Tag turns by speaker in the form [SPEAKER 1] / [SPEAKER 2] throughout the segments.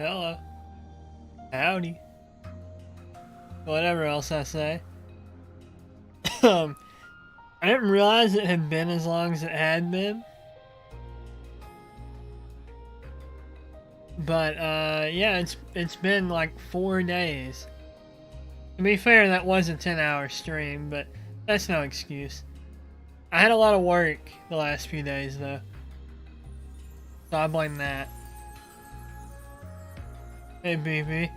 [SPEAKER 1] Hello. Howdy. Whatever else I say. I didn't realize it had been as long as it had been. But, yeah, it's been like 4 days. To be fair, that was a 10-hour stream, but that's no excuse. I had a lot of work the last few days, though. So I blame that. Hey, BB.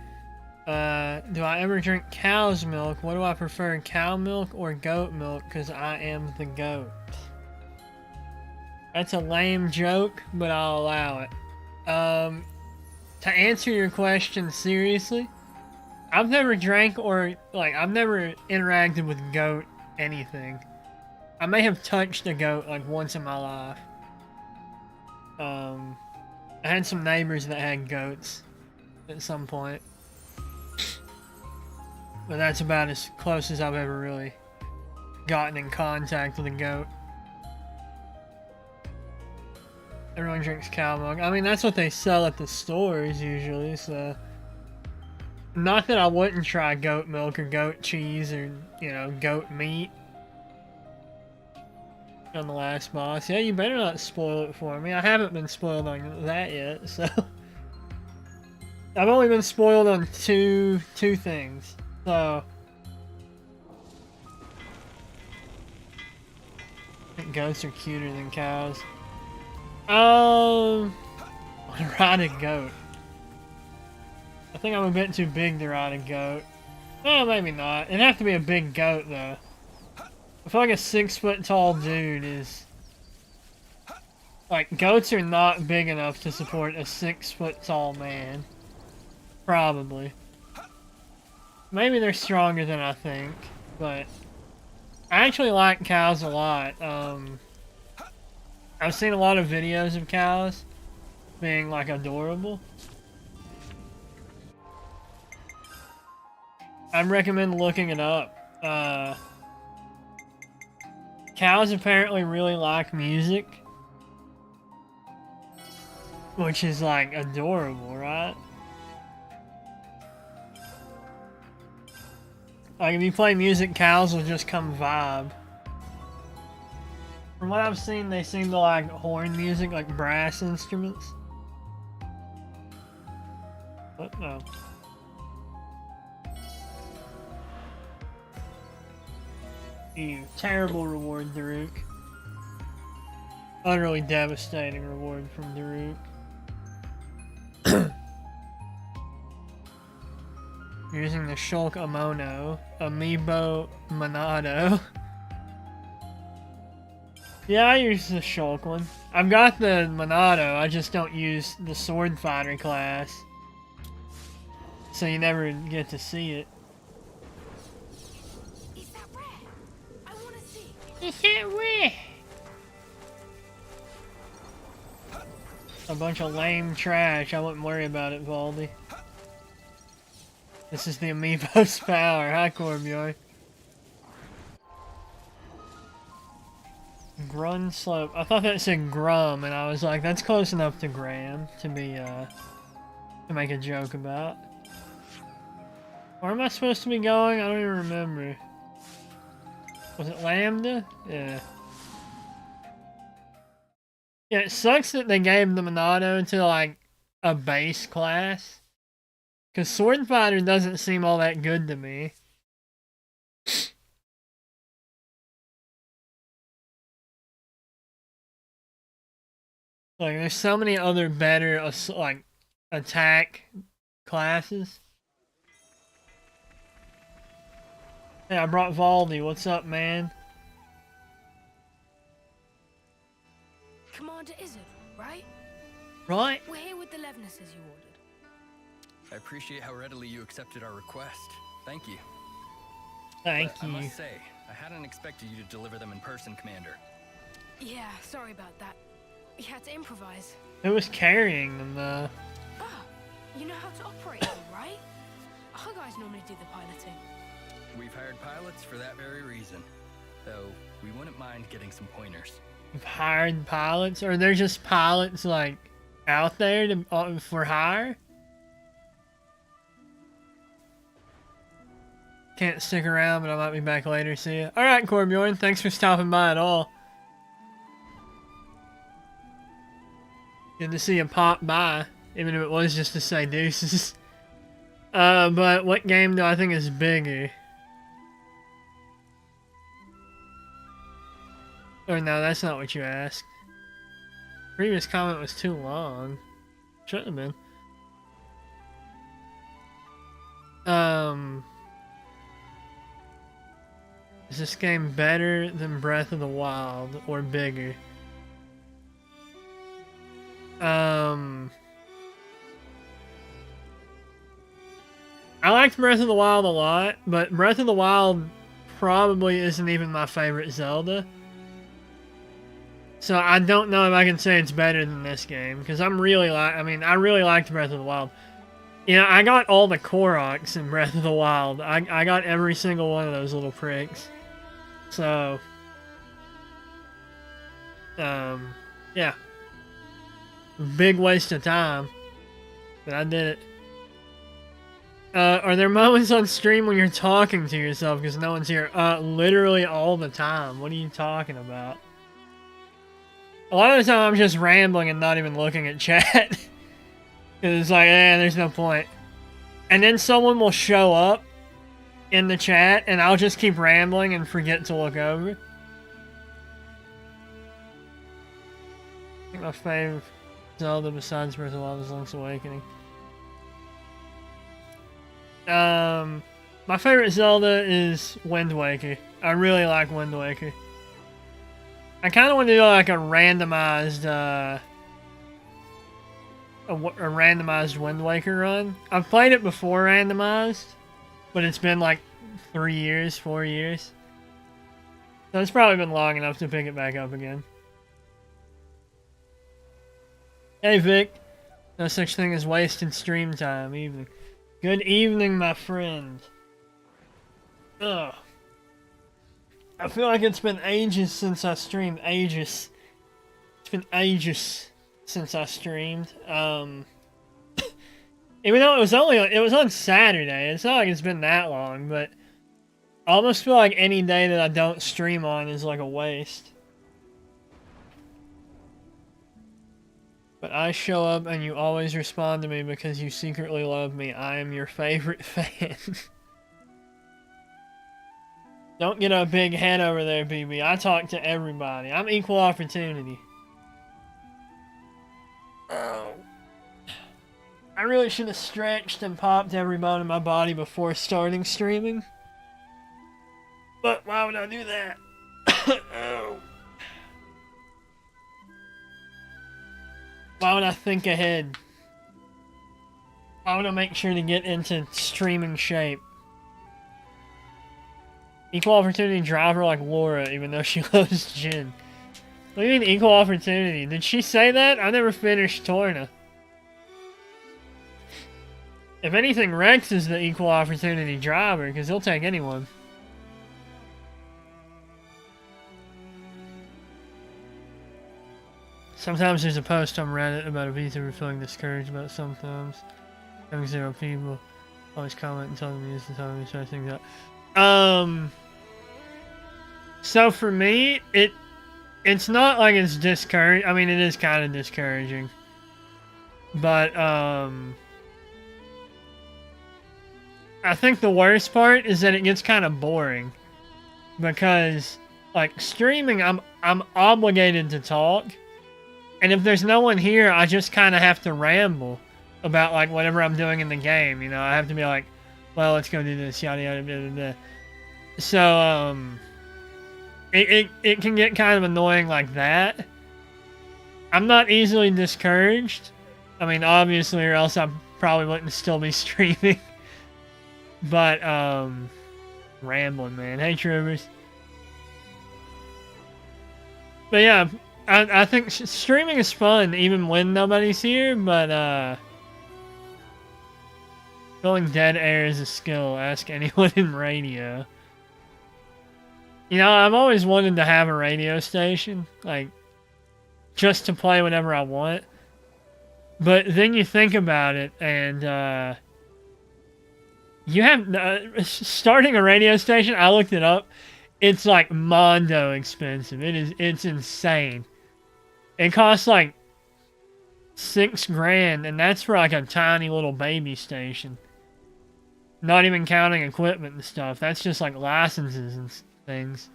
[SPEAKER 1] Do I ever drink cow's milk? What do I prefer, cow milk or goat milk? Because I am the goat. That's a lame joke, but I'll allow it. To answer your question seriously, I've never drank or, like, I've never interacted with goat anything. I may have touched a goat, like, once in my life. I had some neighbors that had goats at some point. But that's about as close as I've ever really gotten in contact with a goat. Everyone drinks cow milk. I mean, that's what they sell at the stores usually, so... Not that I wouldn't try goat milk or goat cheese or, you know, goat meat on the last boss. Yeah, you better not spoil it for me. I haven't been spoiled on that yet, so... I've only been spoiled on two things, so... I think goats are cuter than cows. I wanna ride a goat. I think I'm a bit too big to ride a goat. Well, maybe not. It'd have to be a big goat, though. I feel like a 6-foot tall dude is... Like, goats are not big enough to support a 6-foot tall man. Probably. Maybe they're stronger than I think, but... I actually like cows a lot. I've seen a lot of videos of cows being, like, adorable. I'd recommend looking it up. Cows apparently really like music. Which is, like, adorable, right? Like, if you play music, cows will just come vibe. From what I've seen, they seem to like horn music, like brass instruments. What? No. Ew, terrible reward, Daruk. Utterly devastating reward from Daruk. Using the Shulk Amono, Amiibo Monado. Yeah, I use the Shulk one. I've got the Monado, I just don't use the Sword Fighter class. So you never get to see it.
[SPEAKER 2] Is that rare? I wanna see.
[SPEAKER 1] Is that rare? A bunch of lame trash, I wouldn't worry about it, Valdi. This is the Amiibo's power. Hi, Corbjorn. Grun slope. I thought that said Grum, and I was like, that's close enough to Graham to be, to make a joke about. Where am I supposed to be going? I don't even remember. Was it Lambda? Yeah. Yeah, it sucks that they gave the Monado to, like, a base class. Because Sword Fighter doesn't seem all that good to me. Like, there's so many other better, like, attack classes. Hey, I brought Valdi. What's up, man?
[SPEAKER 2] Commander Izzard, right?
[SPEAKER 1] Right?
[SPEAKER 2] We're here with the Levenesses you ordered.
[SPEAKER 3] I appreciate how readily you accepted our request. Thank you.
[SPEAKER 1] Thank
[SPEAKER 3] But
[SPEAKER 1] you.
[SPEAKER 3] I must say, I hadn't expected you to deliver them in person, Commander.
[SPEAKER 2] Yeah, sorry about that. We had to improvise.
[SPEAKER 1] Who was carrying them, though?
[SPEAKER 2] Ah, you know how to operate them, right? Our guys normally do the piloting.
[SPEAKER 3] We've hired pilots for that very reason. Though, we wouldn't mind getting some pointers.
[SPEAKER 1] You've hired pilots? Or they're just pilots, like, out there to, for hire? can't stick around, but I might be back later. See ya. Alright, Corbjorn, thanks for stopping by at all. Good to see you pop by, even if it was just to say deuces. But what game do I think is bigger? Or no, that's not what you asked. Previous comment was too long. Shouldn't have been. Is this game better than Breath of the Wild or bigger? I liked Breath of the Wild a lot, but Breath of the Wild probably isn't even my favorite Zelda. So I don't know if I can say it's better than this game, because I really liked Breath of the Wild. You know, I got all the Koroks in Breath of the Wild. I got every single one of those little pricks. So, yeah. Big waste of time, but I did it. Are there moments on stream when you're talking to yourself because no one's here? Literally all the time. What are you talking about? A lot of the time I'm just rambling and not even looking at chat. Because it's like, there's no point. And then someone will show up in the chat and I'll just keep rambling and forget to look over. I think my favorite Zelda besides Breath of the Wild is Link's Awakening. My favorite Zelda is Wind Waker. I really like Wind Waker. I kind of want to do like a randomized, a randomized Wind Waker run. I've played it before randomized, but it's been like 4 years. So it's probably been long enough to pick it back up again. Hey Vic, no such thing as wasted stream time. Evening. Good evening, my friend. Ugh. I feel like it's been ages since I streamed. Ages. It's been ages since I streamed. Even though it was on Saturday. It's not like it's been that long, but I almost feel like any day that I don't stream on is like a waste. But I show up and you always respond to me because you secretly love me. I am your favorite fan. Don't get a big head over there, BB. I talk to everybody. I'm equal opportunity. Oh. I really should have stretched and popped every bone in my body before starting streaming. But why would I do that? Oh. Why would I think ahead? Why would I make sure to get into streaming shape? Equal opportunity driver like Laura, even though she loves gin. What do you mean equal opportunity? Did she say that? I never finished Torna. If anything, Rex is the equal opportunity driver, because he'll take anyone. Sometimes there's a post on Reddit about a VTuber feeling discouraged about sometimes. Having 0 people always comment and telling me it's the time to try things out. So for me, it's not like it's discouraging. I mean, it is kind of discouraging. But, I think the worst part is that it gets kind of boring. Because, like, streaming, I'm obligated to talk. And if there's no one here, I just kind of have to ramble about, like, whatever I'm doing in the game, you know? I have to be like, well, let's go do this, yada, yada, yada, yada. So, it can get kind of annoying like that. I'm not easily discouraged. I mean, obviously, or else I probably wouldn't still be streaming. But, rambling, man. Hey, Troopers. But yeah, I think streaming is fun even when nobody's here, but filling dead air is a skill. Ask anyone in radio. You know, I've always wanted to have a radio station, like, just to play whenever I want. But then you think about it, and You have starting a radio station. I looked it up. It's like mondo expensive. It's insane. It costs like $6,000, and that's for like a tiny little baby station. Not even counting equipment and stuff. That's just like licenses and things.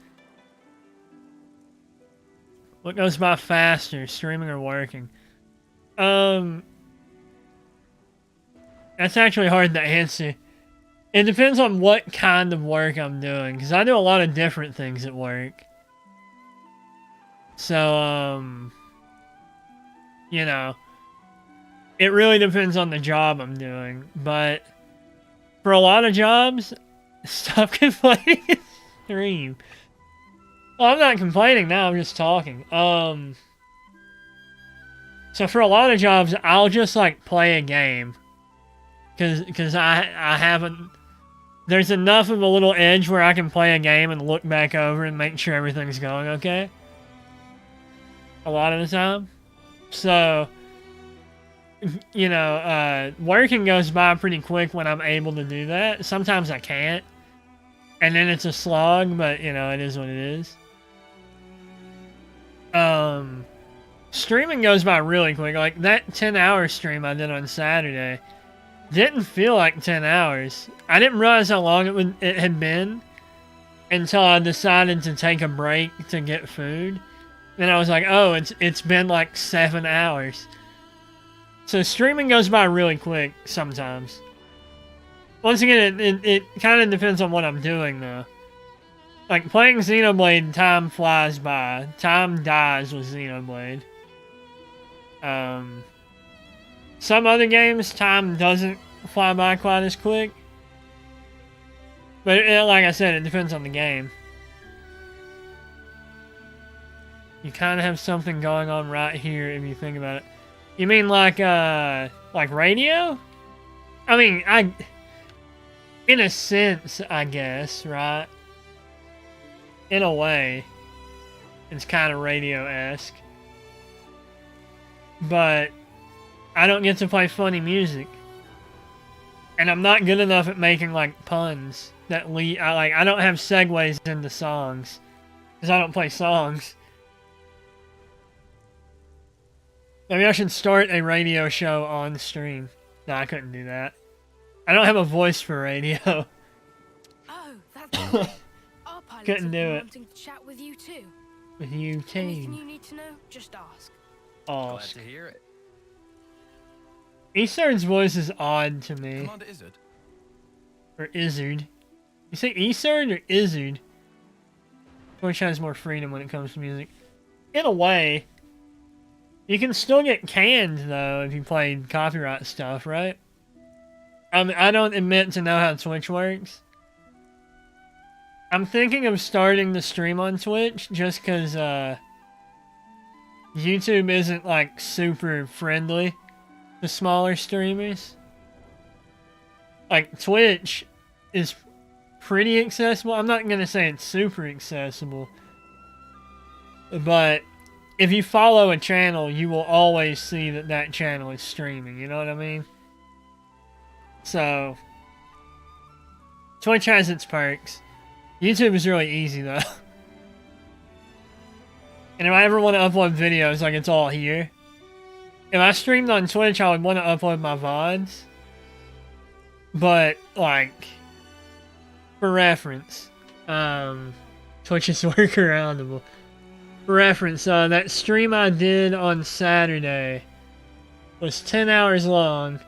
[SPEAKER 1] What goes by faster, streaming or working? That's actually hard to answer. It depends on what kind of work I'm doing, because I do a lot of different things at work. So, you know, it really depends on the job I'm doing, but for a lot of jobs, stop complaining and stream. Well, I'm not complaining now, I'm just talking. So for a lot of jobs, I'll just, like, play a game. Because I haven't... There's enough of a little edge where I can play a game and look back over and make sure everything's going okay. A lot of the time. So, you know, working goes by pretty quick when I'm able to do that. Sometimes I can't. And then it's a slog, but, you know, it is what it is. Streaming goes by really quick. Like, that 10-hour stream I did on Saturday didn't feel like 10 hours. I didn't realize how long it had been until I decided to take a break to get food. Then I was like, oh, it's been like 7 hours. So streaming goes by really quick sometimes. Once again, it kind of depends on what I'm doing, though. Like, playing Xenoblade, time flies by. Time dies with Xenoblade. Some other games, time doesn't fly by quite as quick. But like I said, it depends on the game. You kind of have something going on right here if you think about it. You mean like radio? I mean, in a sense, I guess, right? In a way, it's kind of radio-esque. But I don't get to play funny music. And I'm not good enough at making, like, puns that lead... I don't have segues into songs. Because I don't play songs. Maybe I should start a radio show on stream. No, I couldn't do that. I don't have a voice for radio.
[SPEAKER 2] Oh, that's right. Our pilots
[SPEAKER 1] Couldn't do
[SPEAKER 2] have been
[SPEAKER 1] it.
[SPEAKER 2] wanting to chat with you too.
[SPEAKER 1] With you,
[SPEAKER 2] Anything
[SPEAKER 1] team.
[SPEAKER 2] you need to know, just ask.
[SPEAKER 3] Glad
[SPEAKER 1] Ask.
[SPEAKER 3] to hear it.
[SPEAKER 1] Isard's voice is odd to me.
[SPEAKER 3] Commander Izzard.
[SPEAKER 1] Or Izzard. You say Isard or Izzard? Which has more freedom when it comes to music? In a way. You can still get canned, though, if you play copyright stuff, right? I don't admit to know how Twitch works. I'm thinking of starting to stream on Twitch, just because, YouTube isn't, like, super friendly to smaller streamers. Like, Twitch is pretty accessible. I'm not gonna say it's super accessible. But if you follow a channel, you will always see that that channel is streaming, you know what I mean? So, Twitch has its perks. YouTube is really easy, though. And if I ever want to upload videos, like, it's all here. If I streamed on Twitch, I would want to upload my VODs. But, like, for reference, Twitch is workaroundable. For reference, that stream I did on Saturday was 10 hours long.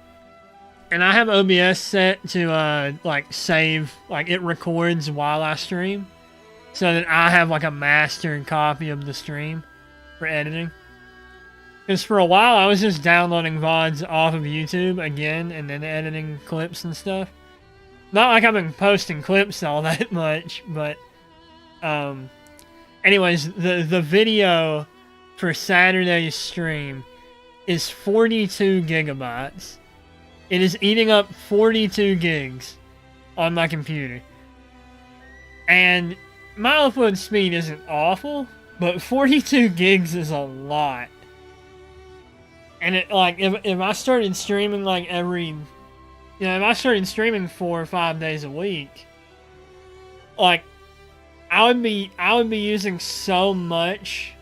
[SPEAKER 1] And I have OBS set to, like, save, like, it records while I stream. So that I have, like, a mastered copy of the stream for editing. Because for a while, I was just downloading VODs off of YouTube again, and then editing clips and stuff. Not like I've been posting clips all that much, but, anyways, the video for Saturday's stream is 42 gigabytes. It is eating up 42 gigs on my computer. And my upload speed isn't awful, but 42 gigs is a lot. And it, like, if I started streaming, like, every You know, if I started streaming 4 or 5 days a week, like, I would be using so much,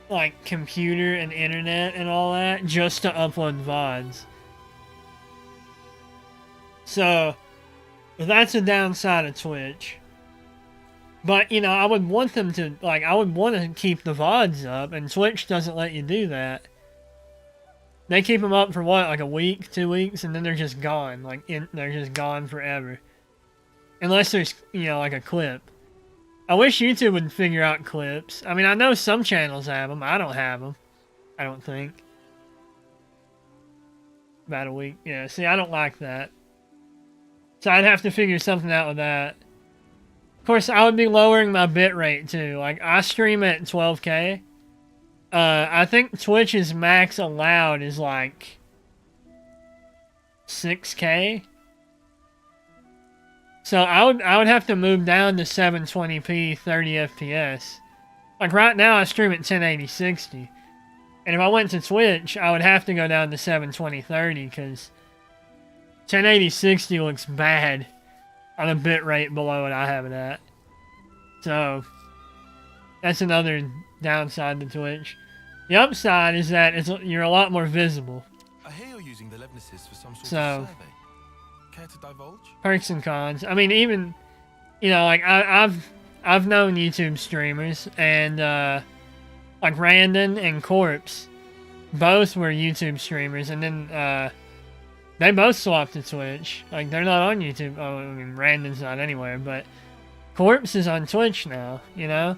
[SPEAKER 1] like, computer and internet and all that just to upload VODs. So, that's a downside of Twitch. But, you know, I would want them to, like, I would want to keep the VODs up, and Twitch doesn't let you do that. They keep them up for what, like a week, 2 weeks, and then they're just gone. Like, they're just gone forever. Unless there's, you know, like a clip. I wish YouTube would figure out clips. I mean, I know some channels have them. I don't have them. I don't think. About a week. Yeah, see, I don't like that. So I'd have to figure something out with that. Of course, I would be lowering my bitrate too. Like, I stream at 12K. I think Twitch's max allowed is like 6K. So I would have to move down to 720p 30 FPS. Like right now I stream at 1080-60. And if I went to Twitch, I would have to go down to 720-30 because 1080-60 looks bad on a bitrate below what I have it at. So that's another downside to Twitch. The upside is that you're a lot more visible.
[SPEAKER 4] I hear you're using the Leibnices for some sort
[SPEAKER 1] So,
[SPEAKER 4] of survey. Care to divulge?
[SPEAKER 1] Perks and cons. I mean, even, you know, like I've known YouTube streamers, and like Randon and Corpse, both were YouTube streamers, and then they both swapped to Twitch. Like, they're not on YouTube. Oh, I mean, Randon's not anywhere, but Corpse is on Twitch now, you know?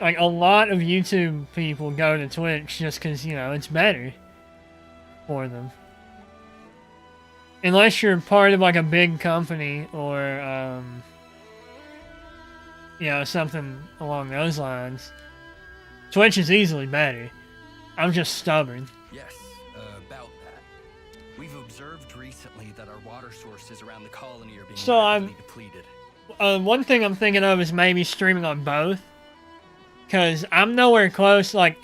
[SPEAKER 1] Like, a lot of YouTube people go to Twitch just because, you know, it's better for them. Unless you're part of, like, a big company or, you know, something along those lines. Twitch is easily better. I'm just stubborn.
[SPEAKER 3] Yes, about that. We've observed recently that our water sources around the colony are being
[SPEAKER 1] So
[SPEAKER 3] rapidly depleted.
[SPEAKER 1] One thing I'm thinking of is maybe streaming on both. Because I'm nowhere close, like,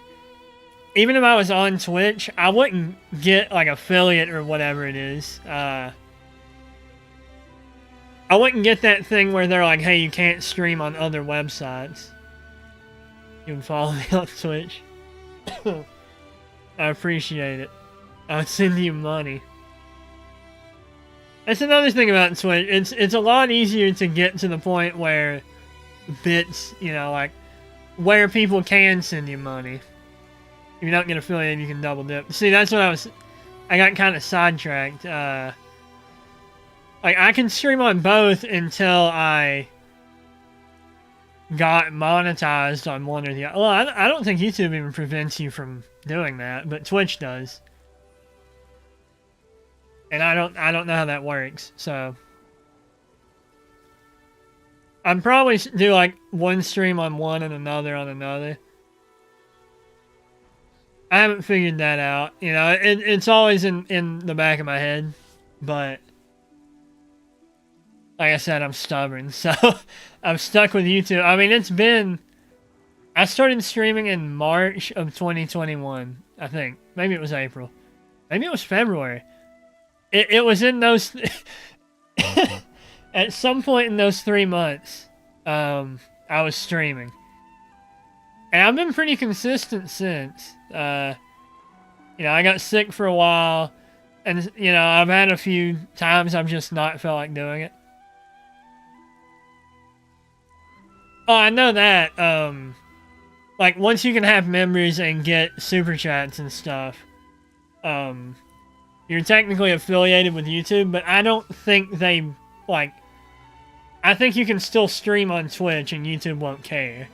[SPEAKER 1] even if I was on Twitch, I wouldn't get, like, affiliate or whatever it is. I wouldn't get that thing where they're like, hey, you can't stream on other websites. You can follow me on Twitch. I appreciate it. I'll send you money. That's another thing about Twitch. It's a lot easier to get to the point where bits, you know, like, where people can send you money. If you don't get affiliated, you can double dip. See, that's what I got kind of sidetracked. Like, I can stream on both until I got monetized on one or the other. Well, I don't think YouTube even prevents you from doing that, but Twitch does. And I don't know how that works, so I'd probably do like one stream on one and another on another. I haven't figured that out. You know, it's always in the back of my head, but like I said, I'm stubborn, so I'm stuck with YouTube. I mean, I started streaming in March of 2021, I think. Maybe it was April. Maybe it was February. It was in those... At some point in those 3 months, I was streaming. And I've been pretty consistent since. You know, I got sick for a while. And, you know, I've had a few times I've just not felt like doing it. Oh, I know that. Like, once you can have members and get super chats and stuff, you're technically affiliated with YouTube, but I don't think they, like... I think you can still stream on Twitch and YouTube won't care.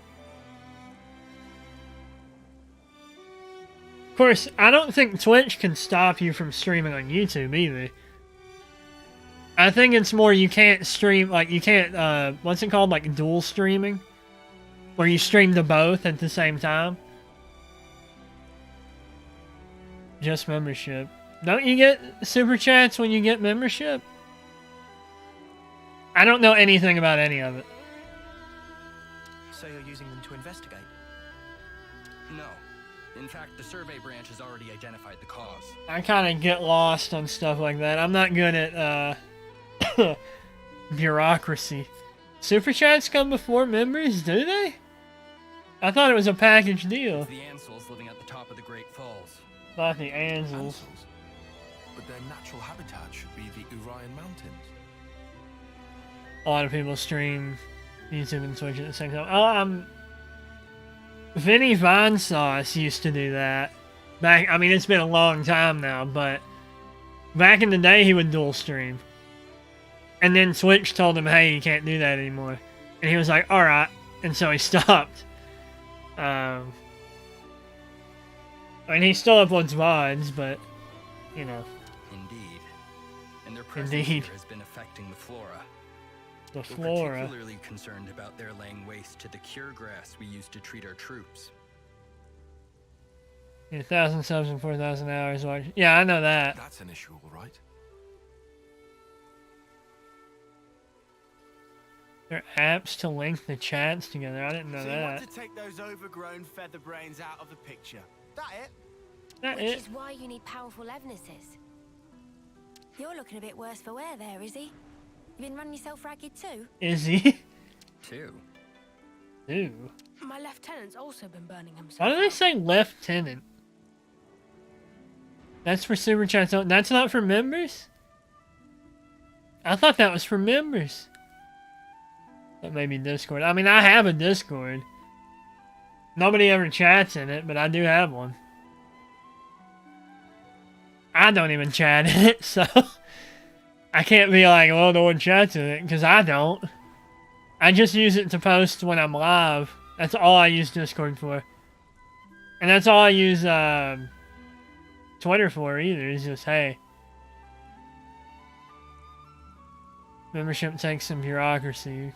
[SPEAKER 1] Of course, I don't think Twitch can stop you from streaming on YouTube either. I think it's more you can't stream, like, you can't, what's it called, like, dual streaming? Where you stream to both at the same time. Just membership. Don't you get super chats when you get membership? I don't know anything about any of it.
[SPEAKER 5] So you're using them to investigate?
[SPEAKER 3] No. In fact, the survey branch has already identified the cause.
[SPEAKER 1] I kind of get lost on stuff like that. I'm not good at bureaucracy. Super chats come before members, do they? I thought it was a package deal.
[SPEAKER 3] It's the Ansels living at the top of the Great Falls.
[SPEAKER 1] Not the Ansels.
[SPEAKER 4] Ansels? But their natural habitat should be the Orion Mountains.
[SPEAKER 1] A lot of people stream YouTube and Twitch at the same time. Vinny Vine Sauce used to do that. Back, I mean, it's been a long time now, but back in the day, he would dual stream. And then Twitch told him, hey, you can't do that anymore. And he was like, alright. And so he stopped. I mean, he still uploads VODs, but, you know.
[SPEAKER 3] Indeed. And their presence here has been affecting the flora.
[SPEAKER 1] The
[SPEAKER 3] We're
[SPEAKER 1] flora.
[SPEAKER 3] particularly concerned about their laying waste to the cure grass we use to treat our troops.
[SPEAKER 1] 1,000 subs and 4,000 hours watch. Yeah, I know that.
[SPEAKER 4] That's an issue, all right.
[SPEAKER 1] There are apps to link the chats together. I didn't know
[SPEAKER 5] So you
[SPEAKER 1] that.
[SPEAKER 5] want to take those overgrown feather brains out of the picture. That it?
[SPEAKER 1] That
[SPEAKER 2] Which
[SPEAKER 1] it?
[SPEAKER 2] is why you need powerful Levinuses. You're looking a bit worse for wear there, is he? You been running yourself ragged too?
[SPEAKER 1] Is he?
[SPEAKER 3] 2.
[SPEAKER 1] Ooh.
[SPEAKER 2] My lieutenant's also been burning himself.
[SPEAKER 1] Why do they
[SPEAKER 2] out.
[SPEAKER 1] say lieutenant? That's for super chats. That's not for members? I thought that was for members. That may be Discord. I mean, I have a Discord. Nobody ever chats in it, but I do have one. I don't even chat in it, so I can't be like, well, no one chats in it, because I don't. I just use it to post when I'm live. That's all I use Discord for. And that's all I use Twitter for either, is just, hey. Membership takes some bureaucracy.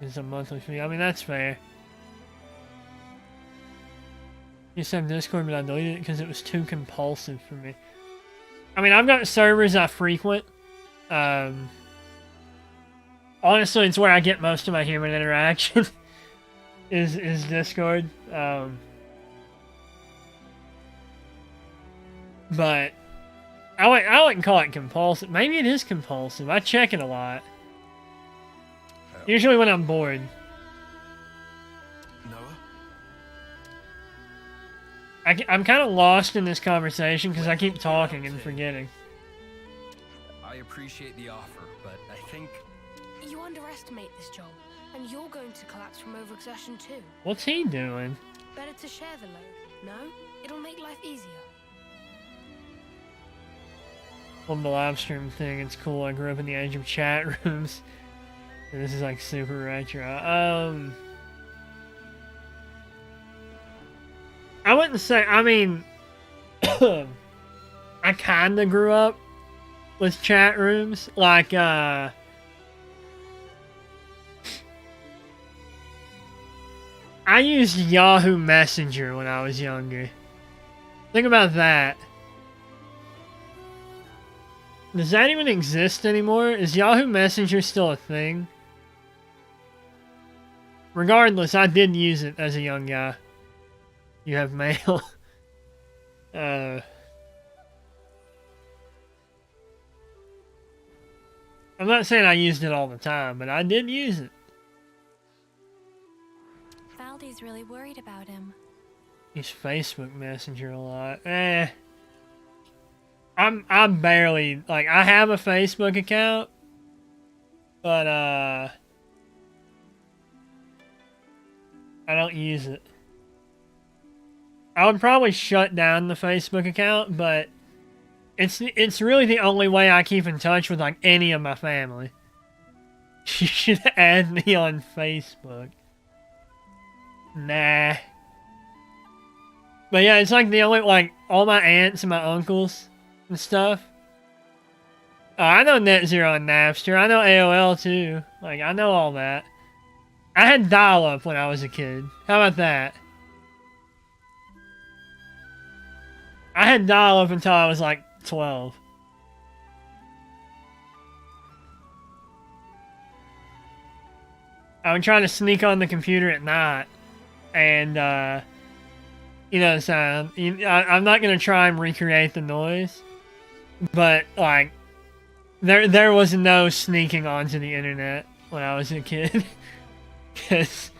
[SPEAKER 1] It's a monthly fee. I mean, that's fair. Used to have Discord, but I deleted it because it was too compulsive for me. I mean, I've got servers I frequent. Honestly, it's where I get most of my human interaction. is Discord. But I wouldn't call it compulsive. Maybe it is compulsive. I check it a lot. Usually when I'm bored.
[SPEAKER 4] Noah?
[SPEAKER 1] I'm kind of lost in this conversation because I keep talking and forgetting.
[SPEAKER 3] I appreciate the offer, but I think
[SPEAKER 2] You underestimate this job, and you're going to collapse from overexertion too.
[SPEAKER 1] What's he doing?
[SPEAKER 2] Better to share the load, no? It'll make life easier.
[SPEAKER 1] On the live stream thing, it's cool. I grew up in the age of chat rooms. And this is like super retro. I wouldn't say, I mean, I kinda grew up with chat rooms. Like, I used Yahoo Messenger when I was younger. Think about that. Does that even exist anymore? Is Yahoo Messenger still a thing? Regardless, I did use it as a young guy. You have mail. I'm not saying I used it all the time, but I did use it.
[SPEAKER 2] Valdi's really worried about him.
[SPEAKER 1] Use Facebook Messenger a lot. I'm barely, like, I have a Facebook account, but I don't use it. I would probably shut down the Facebook account, but it's really the only way I keep in touch with, like, any of my family. You should add me on Facebook. Nah. But yeah, it's like the only, like, all my aunts and my uncles and stuff. I know NetZero and Napster. I know AOL too. Like, I know all that. I had dial-up when I was a kid. How about that? I had dial-up until I was like 12. I would try to sneak on the computer at night and You know the sound. I'm not gonna try and recreate the noise, but like, there was no sneaking onto the internet when I was a kid, because,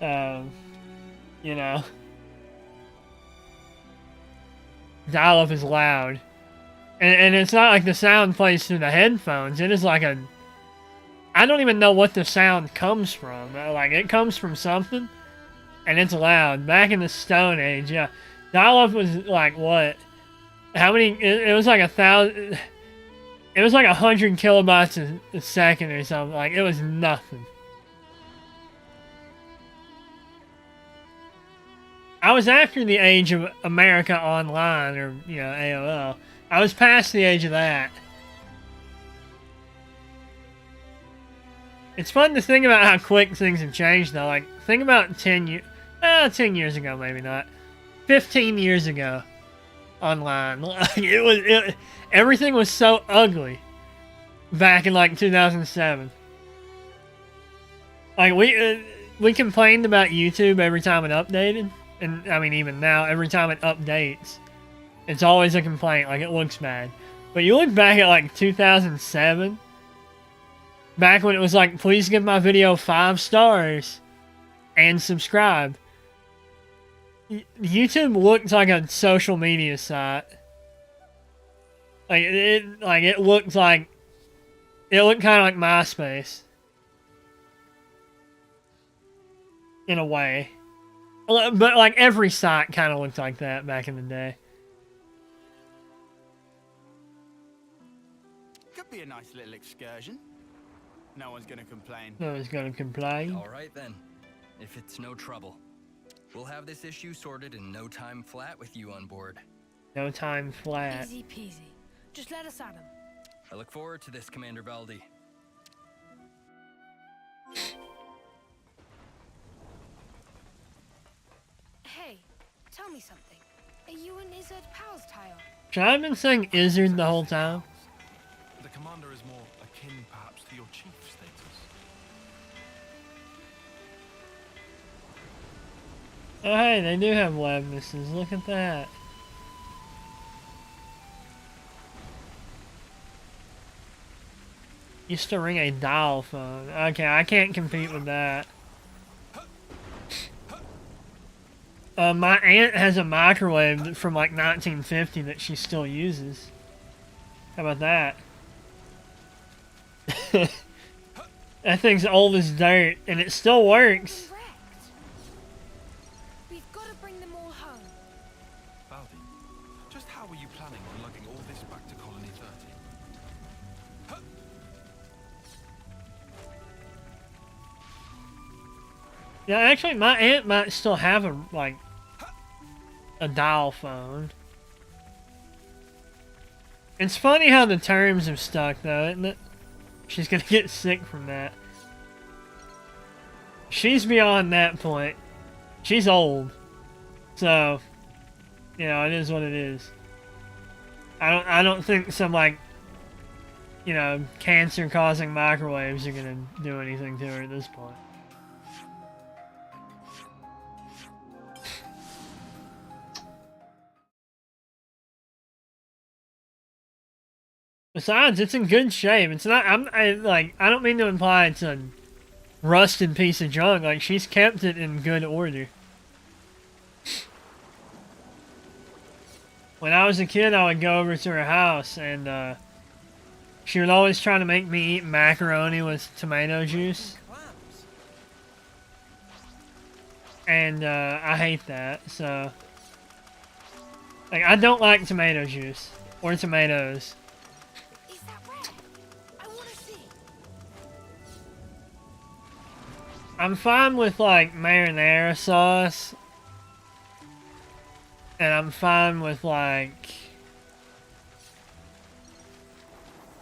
[SPEAKER 1] you know, dial-up is loud, and it's not like the sound plays through the headphones. It is like a, I don't even know what the sound comes from. Like, it comes from something. And it's loud. Back in the Stone Age, yeah. Dial-up was like what? How many? It was like 1,000. It was like 100 kilobytes a second or something. Like, it was nothing. I was after the age of America Online, or, you know, AOL. I was past the age of that. It's fun to think about how quick things have changed, though. Like, think about 10 years... 10 years ago, maybe not. 15 years ago. Online. Like, everything was so ugly. Back in, like, 2007. Like, we complained about YouTube every time it updated. And, I mean, even now, every time it updates, it's always a complaint. Like, it looks bad. But you look back at, like, 2007... Back when it was like, please give my video 5 stars and subscribe. YouTube looked like a social media site. Like it looked kind of like MySpace. In a way. But like every site kind of looked like that back in the day.
[SPEAKER 5] Could be a nice little excursion. No one's gonna complain.
[SPEAKER 1] No one's gonna complain.
[SPEAKER 3] All right then, if it's no trouble. We'll have this issue sorted in no time flat with you on board.
[SPEAKER 1] No time flat.
[SPEAKER 6] Easy peasy. Just let us at him.
[SPEAKER 3] I look forward to this, Commander Baldi.
[SPEAKER 6] Hey, tell me something. Are you and Izzard pals, Tile?
[SPEAKER 1] Should I have been saying Izzard the whole time?
[SPEAKER 4] The commander is more akin, perhaps, to your chief status.
[SPEAKER 1] Oh hey, they do have weaknesses. Look at that. Used to ring a dial phone. Okay, I can't compete with that. My aunt has a microwave from like 1950 that she still uses. How about that? That thing's old as dirt, and it still works.
[SPEAKER 6] Correct. We've got to bring them all home.
[SPEAKER 4] Baldi, just how are you planning on lugging all this back to Colony 30?
[SPEAKER 1] Yeah, actually, my aunt might still have a dial phone. It's funny how the terms have stuck, though, isn't it? She's gonna get sick from that. She's beyond that point. She's old. So, you know, it is what it is. I don't think some, like, you know, cancer-causing microwaves are gonna do anything to her at this point. Besides, it's in good shape. It's not. I don't mean to imply it's a rusted piece of junk. Like, she's kept it in good order. When I was a kid, I would go over to her house, and she would always try to make me eat macaroni with tomato juice. And I hate that. So, like, I don't like tomato juice or tomatoes. I'm fine with, like, marinara sauce. And I'm fine with, like,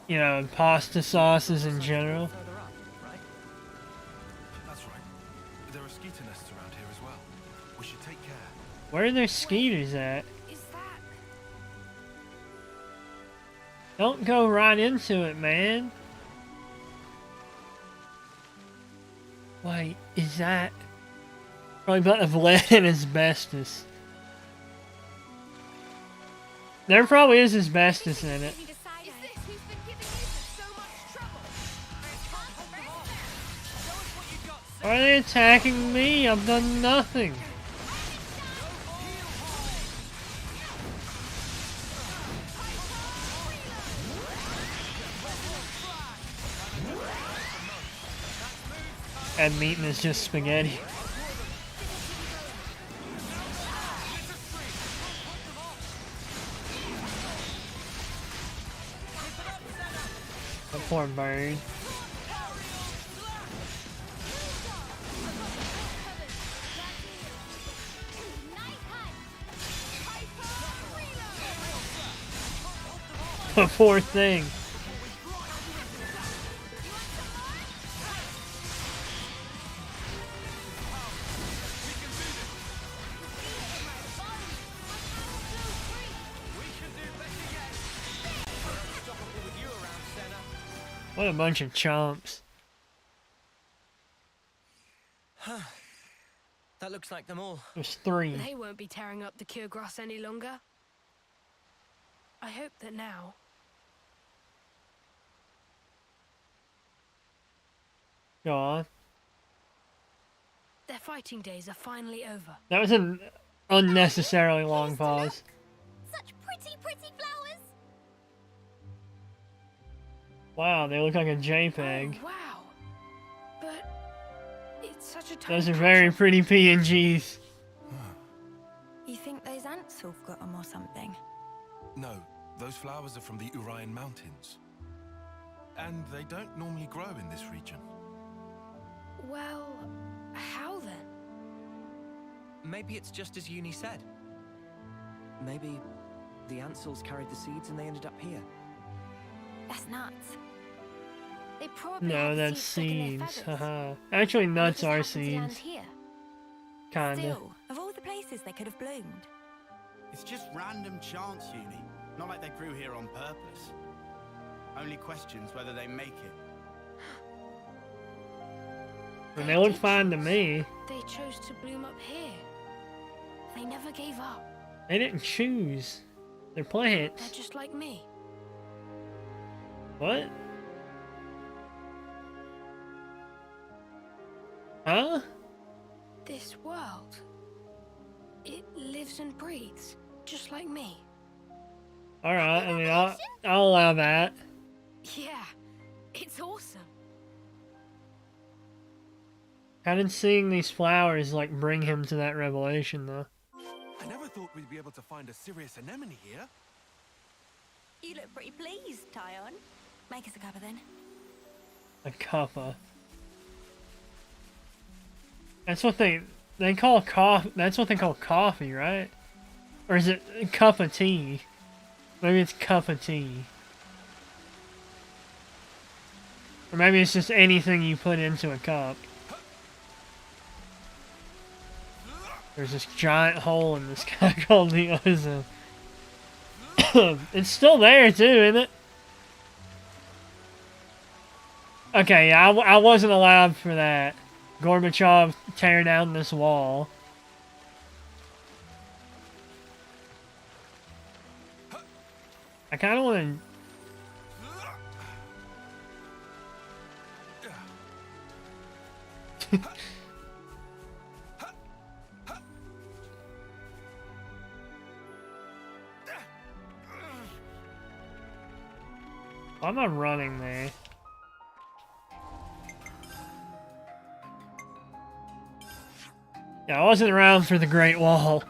[SPEAKER 1] you know, pasta sauces in general.
[SPEAKER 4] That's right. There are skeeter nests around here as well. We should take care.
[SPEAKER 1] Where are their skeeters at?
[SPEAKER 6] Is that...
[SPEAKER 1] Don't go right into it, man. Wait, is that... Probably about of lead and asbestos. There probably is asbestos in it.
[SPEAKER 6] Is this who's been giving you so much trouble?
[SPEAKER 1] Why are they attacking me? I've done nothing. And meat is just spaghetti. The poor bird. The poor thing. What a bunch of chumps.
[SPEAKER 7] That looks like them all.
[SPEAKER 1] There's 3.
[SPEAKER 6] They won't be tearing up the cure grass any longer. I hope that now.
[SPEAKER 1] Go on.
[SPEAKER 6] Their fighting days are finally over.
[SPEAKER 1] That was an unnecessarily long pause.
[SPEAKER 2] Such pretty, pretty flowers.
[SPEAKER 1] Wow, they look like a JPEG.
[SPEAKER 6] Oh, wow. But it's such a
[SPEAKER 1] Those are
[SPEAKER 6] tiny
[SPEAKER 1] very
[SPEAKER 6] patch of-
[SPEAKER 1] pretty PNGs.
[SPEAKER 2] You think those ants have got them or something?
[SPEAKER 4] No, those flowers are from the Urian Mountains. And they don't normally grow in this region.
[SPEAKER 6] Well, how then?
[SPEAKER 7] Maybe it's just as Uni said. Maybe the Ansels carried the seeds and they ended up here.
[SPEAKER 2] That's nuts. They probably
[SPEAKER 1] No,
[SPEAKER 2] had
[SPEAKER 1] that's
[SPEAKER 2] seeds stuck in their
[SPEAKER 1] seeds.
[SPEAKER 2] feathers.
[SPEAKER 1] Haha. Actually,
[SPEAKER 2] And it
[SPEAKER 1] nuts
[SPEAKER 2] just
[SPEAKER 1] are
[SPEAKER 2] happened to land
[SPEAKER 1] seeds.
[SPEAKER 2] here.
[SPEAKER 1] Kinda.
[SPEAKER 2] Still, of all the places they could have bloomed.
[SPEAKER 5] It's just random chance, Uni. Not like they grew here on purpose. Only questions whether they make it.
[SPEAKER 1] And they look fine to me.
[SPEAKER 6] They chose to bloom up here. They never gave up.
[SPEAKER 1] They didn't choose. They're
[SPEAKER 6] They're
[SPEAKER 1] plants.
[SPEAKER 6] just like me.
[SPEAKER 1] What? Huh?
[SPEAKER 6] This world, it lives and breathes, just like me.
[SPEAKER 1] Alright, I mean, I'll allow that.
[SPEAKER 6] Yeah, it's awesome.
[SPEAKER 1] How did seeing these flowers, like, bring him to that revelation, though?
[SPEAKER 4] I never thought we'd be able to find a serious anemone here.
[SPEAKER 2] You look pretty pleased, Tyon. Make us a cuppa then.
[SPEAKER 1] A cuppa. That's what they call coffee. That's what they call coffee, right? Or is it a cup of tea? Maybe it's cup of tea. Or maybe it's just anything you put into a cup. There's this giant hole in the sky called the ozone. It's still there too, isn't it? Okay, yeah, I wasn't allowed for that. Gorbachev tear down this wall. I kind of want to... Why am I running there? Yeah, I wasn't around for the Great Wall.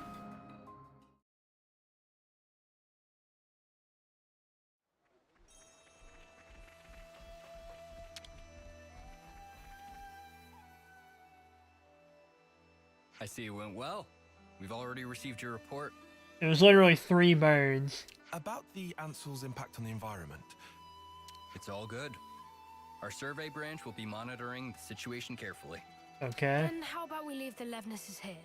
[SPEAKER 3] I see it went well. We've already received your report.
[SPEAKER 1] It was literally 3 birds.
[SPEAKER 4] About the Ansel's impact on the environment.
[SPEAKER 3] It's all good. Our survey branch will be monitoring the situation carefully.
[SPEAKER 1] Okay.
[SPEAKER 6] Then how about we leave the Levnesses here?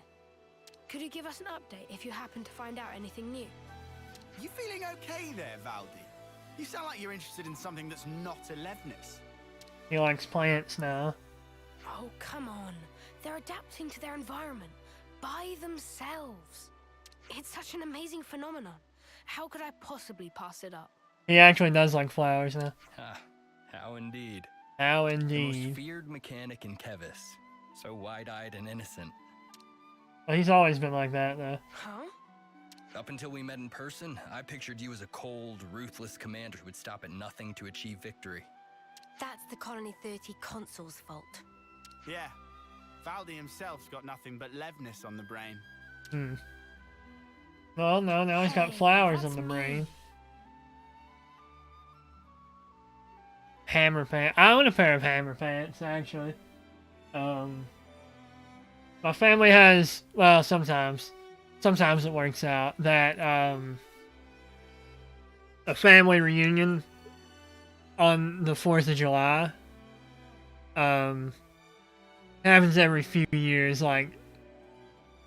[SPEAKER 6] Could you give us an update if you happen to find out anything new?
[SPEAKER 5] You feeling okay there, Valdi? You sound like you're interested in something that's not a Levnis.
[SPEAKER 1] He likes plants now.
[SPEAKER 6] Oh, come on. They're adapting to their environment by themselves. It's such an amazing phenomenon. How could I possibly pass it up?
[SPEAKER 1] He actually does like flowers now.
[SPEAKER 3] Ha, how indeed.
[SPEAKER 1] How
[SPEAKER 3] The most
[SPEAKER 1] indeed.
[SPEAKER 3] feared mechanic in Kevis. So wide-eyed and innocent.
[SPEAKER 1] Well, he's always been like that, though.
[SPEAKER 6] Huh?
[SPEAKER 3] Up until we met in person, I pictured you as a cold, ruthless commander who would stop at nothing to achieve victory.
[SPEAKER 2] That's the Colony 30 consul's fault.
[SPEAKER 5] Yeah. Valdi himself's got nothing but Levness on the brain.
[SPEAKER 1] Hmm. Well, no, now he's got flowers on
[SPEAKER 6] that's
[SPEAKER 1] the
[SPEAKER 6] me.
[SPEAKER 1] brain. Hammer pants. I own a pair of hammer pants, actually. My family has, well, sometimes it works out that, a family reunion on the 4th of July, happens every few years, like,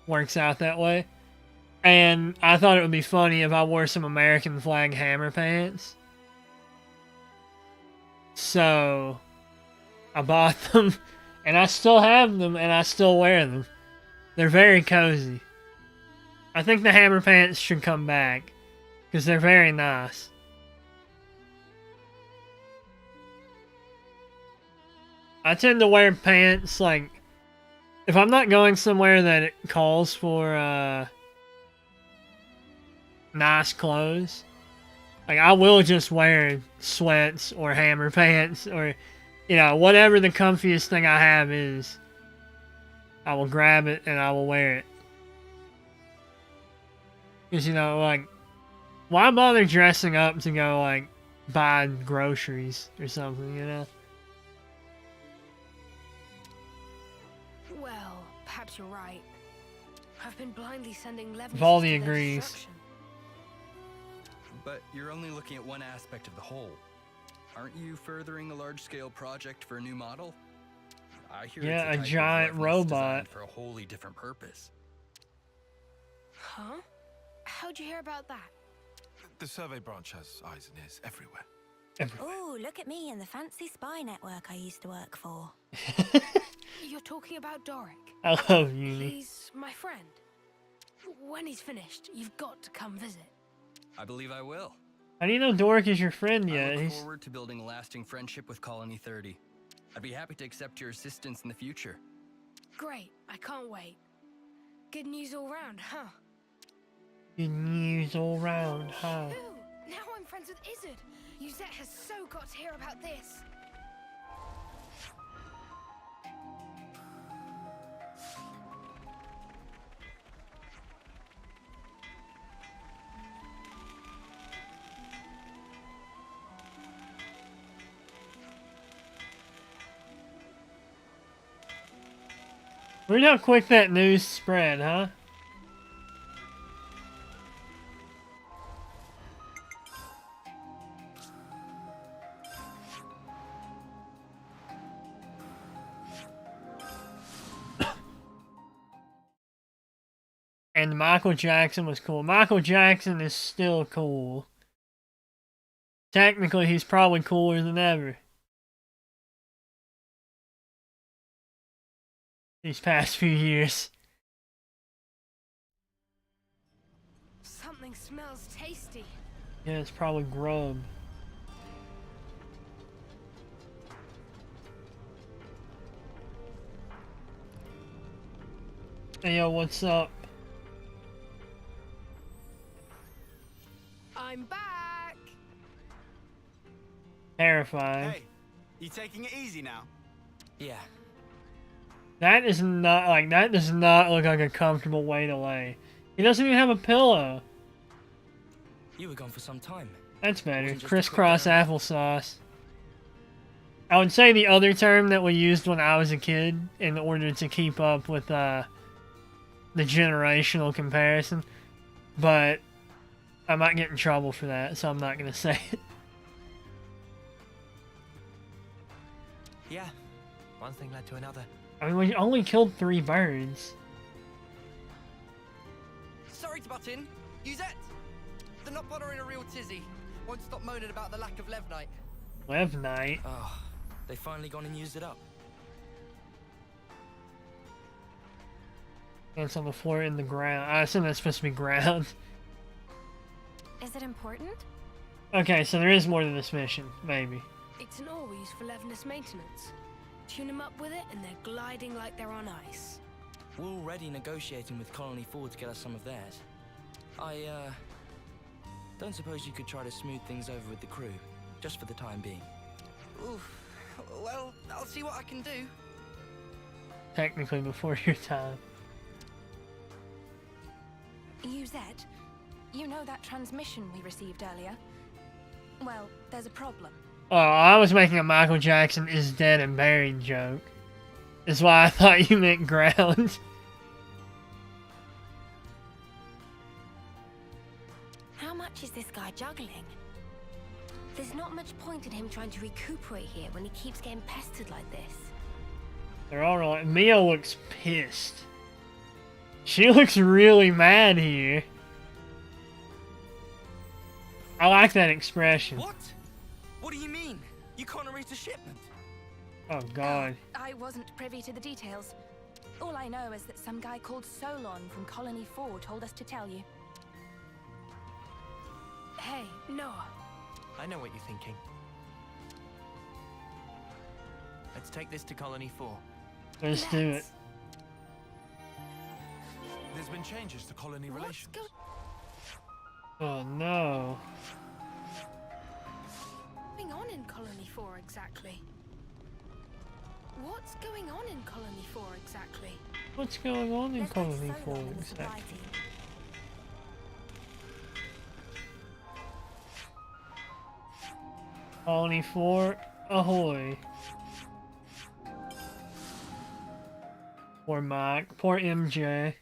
[SPEAKER 1] works out that way. And I thought it would be funny if I wore some American flag hammer pants. So, I bought them, and I still have them, and I still wear them. They're very cozy. I think the hammer pants should come back, because they're very nice. I tend to wear pants, like, if I'm not going somewhere that it calls for, nice clothes, like, I will just wear sweats or hammer pants or, you know, whatever the comfiest thing I have is, I will grab it and I will wear it. Because, you know, like, why bother dressing up to go, like, buy groceries or something, you know?
[SPEAKER 6] Well, perhaps you're right. I've been blindly sending Levness
[SPEAKER 1] Valdi
[SPEAKER 6] to their
[SPEAKER 1] agrees.
[SPEAKER 6] destruction.
[SPEAKER 3] But you're only looking at one aspect of the whole. Aren't you furthering a large-scale project for a new model? I hear
[SPEAKER 1] Yeah,
[SPEAKER 3] it's
[SPEAKER 1] a
[SPEAKER 3] type of
[SPEAKER 1] giant
[SPEAKER 3] Levness
[SPEAKER 1] robot.
[SPEAKER 3] designed for a wholly different purpose.
[SPEAKER 6] Huh? How'd you hear about that?
[SPEAKER 4] The survey branch has eyes and ears everywhere.
[SPEAKER 2] Ooh, look at me and the fancy spy network I used to work for.
[SPEAKER 6] You're talking about Doric.
[SPEAKER 1] I love Uni.
[SPEAKER 6] He's my friend. When he's finished, you've got to come visit.
[SPEAKER 3] I believe I will.
[SPEAKER 1] How do you know Doric is your friend
[SPEAKER 3] I
[SPEAKER 1] yet?
[SPEAKER 3] look
[SPEAKER 1] He's
[SPEAKER 3] forward to building a lasting friendship with Colony 30. I'd be happy to accept your assistance in the future.
[SPEAKER 6] Great, I can't wait. Good news all round, huh?
[SPEAKER 1] good news all round, huh?
[SPEAKER 6] Ooh, now I'm friends with Izzard. Yuzette has so got to hear about this.
[SPEAKER 1] Weird how quick that news spread, huh? And Michael Jackson was cool. Michael Jackson is still cool. Technically, he's probably cooler than ever. These past few years.
[SPEAKER 6] Something smells tasty.
[SPEAKER 1] Yeah, it's probably grub. Hey, yo, what's up?
[SPEAKER 6] I'm back.
[SPEAKER 1] Terrifying.
[SPEAKER 5] Hey, you taking it easy now?
[SPEAKER 7] Yeah.
[SPEAKER 1] That is not, like, that does not look like a comfortable way to lay. He doesn't even have a pillow.
[SPEAKER 7] You were gone for some time.
[SPEAKER 1] That's better.
[SPEAKER 7] Wasn't just a
[SPEAKER 1] Crisscross
[SPEAKER 7] quick
[SPEAKER 1] applesauce. I would say the other term that we used when I was a kid in order to keep up with the generational comparison, but I might get in trouble for that, so I'm not going to say it.
[SPEAKER 7] Yeah. One thing led to another.
[SPEAKER 1] I mean, we only killed 3 birds.
[SPEAKER 8] Sorry to butt in. Yuzette! They're not bothering a real tizzy. Won't stop moaning about the lack of Levnite.
[SPEAKER 1] Levnite.
[SPEAKER 7] Oh, they finally gone and used it up.
[SPEAKER 1] And it's on the floor in the ground. I assume that's supposed to be ground.
[SPEAKER 2] Is it important?
[SPEAKER 1] Okay, so there is more to this mission, maybe.
[SPEAKER 6] It's an ore we use for Levnis maintenance. Tune them up with it and they're gliding like they're on ice.
[SPEAKER 9] We're already negotiating with Colony 4 to get us some of theirs. I, don't suppose you could try to smooth things over with the crew, just for the time being.
[SPEAKER 8] Oof. Well, I'll see what I can do.
[SPEAKER 1] Technically before your time.
[SPEAKER 2] UZ, you know that transmission we received earlier? Well, there's a problem.
[SPEAKER 1] Oh, I was making a Michael Jackson is dead and buried joke. That's why I thought you meant ground.
[SPEAKER 2] How much is this guy juggling? There's not much point in him trying to recuperate here when he keeps getting pestered like this.
[SPEAKER 1] They're all right. Mia looks pissed. She looks really mad here. I like that expression.
[SPEAKER 9] What? What do you mean? You can't erase a shipment?
[SPEAKER 1] Oh god.
[SPEAKER 2] I wasn't privy to the details. All I know is that some guy called Solon from Colony 4 told us to tell you.
[SPEAKER 6] Hey, Noah.
[SPEAKER 7] I know what you're thinking. Let's take this to Colony 4.
[SPEAKER 1] Let's do it.
[SPEAKER 4] There's been changes to colony relations.
[SPEAKER 1] Oh no.
[SPEAKER 6] What's going on in Colony 4 exactly? What's going on in Colony 4 exactly?
[SPEAKER 1] What's going on in
[SPEAKER 2] Let's get
[SPEAKER 1] Colony 4
[SPEAKER 2] Solon and the supply
[SPEAKER 1] exactly?
[SPEAKER 2] team.
[SPEAKER 1] Colony 4, ahoy. Poor Mike, poor MJ.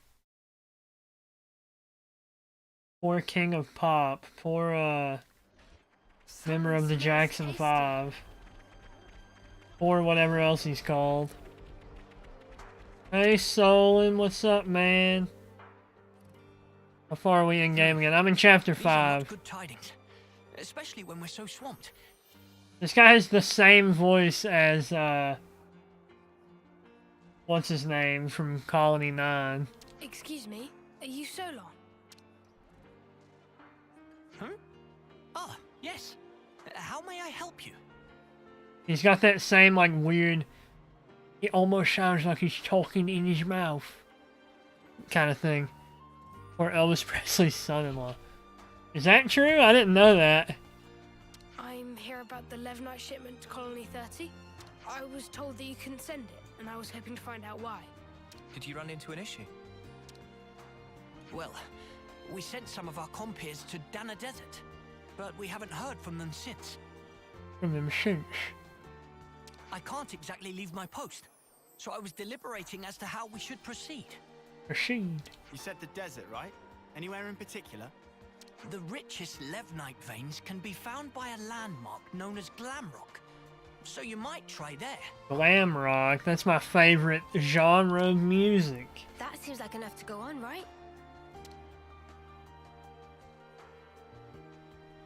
[SPEAKER 1] Poor King of Pop, poor member of the Jackson 5. Or whatever else he's called. Hey Solon, what's up, man? How far are we in game again? I'm in chapter 5.
[SPEAKER 9] Good tidings, especially when we're so swamped.
[SPEAKER 1] This guy has the same voice as, what's his name from Colony 9.
[SPEAKER 6] Excuse me, are you Solon?
[SPEAKER 9] Huh? Ah, yes. How may I help you?
[SPEAKER 1] He's got that same, like, weird, it almost sounds like he's talking in his mouth kind of thing. Or Elvis Presley's son-in-law. Is that true? I didn't know that.
[SPEAKER 6] I'm here about the Levnite shipment to Colony 30. I was told that you couldn't send it, and I was hoping to find out why.
[SPEAKER 7] Did you run into an issue?
[SPEAKER 9] Well, we sent some of our compeers to Dana Desert, but we haven't heard from them since.
[SPEAKER 1] From the machines.
[SPEAKER 9] I can't exactly leave my post, so I was deliberating as to how we should proceed.
[SPEAKER 1] Proceed.
[SPEAKER 5] You said the desert, right? Anywhere in particular?
[SPEAKER 9] The richest Levnite veins can be found by a landmark known as Glamrock, so you might try there.
[SPEAKER 1] Glam rock, that's my favorite genre of music.
[SPEAKER 2] That seems like enough to go on, right?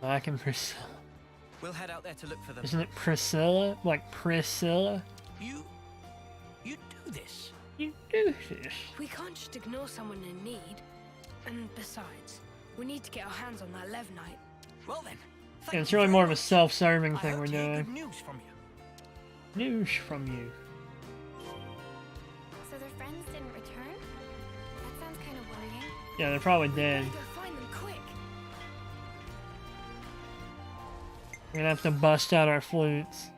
[SPEAKER 1] Like in Priscilla.
[SPEAKER 7] We'll head out there to look for them.
[SPEAKER 1] Isn't it Priscilla? Like Priscilla?
[SPEAKER 9] You do this?
[SPEAKER 1] You do this.
[SPEAKER 6] We can't just ignore someone in need. And besides, we need to get our hands on that Levnite.
[SPEAKER 9] Well then,
[SPEAKER 1] Yeah, it's really more of a self-serving thing we're
[SPEAKER 9] Good
[SPEAKER 1] doing.
[SPEAKER 9] news from you.
[SPEAKER 1] News from you.
[SPEAKER 2] So their friends didn't return? That sounds kind of worrying.
[SPEAKER 1] Yeah, they're probably
[SPEAKER 6] We
[SPEAKER 1] dead.
[SPEAKER 6] gotta go find them quick.
[SPEAKER 1] We're gonna have to bust out our flutes.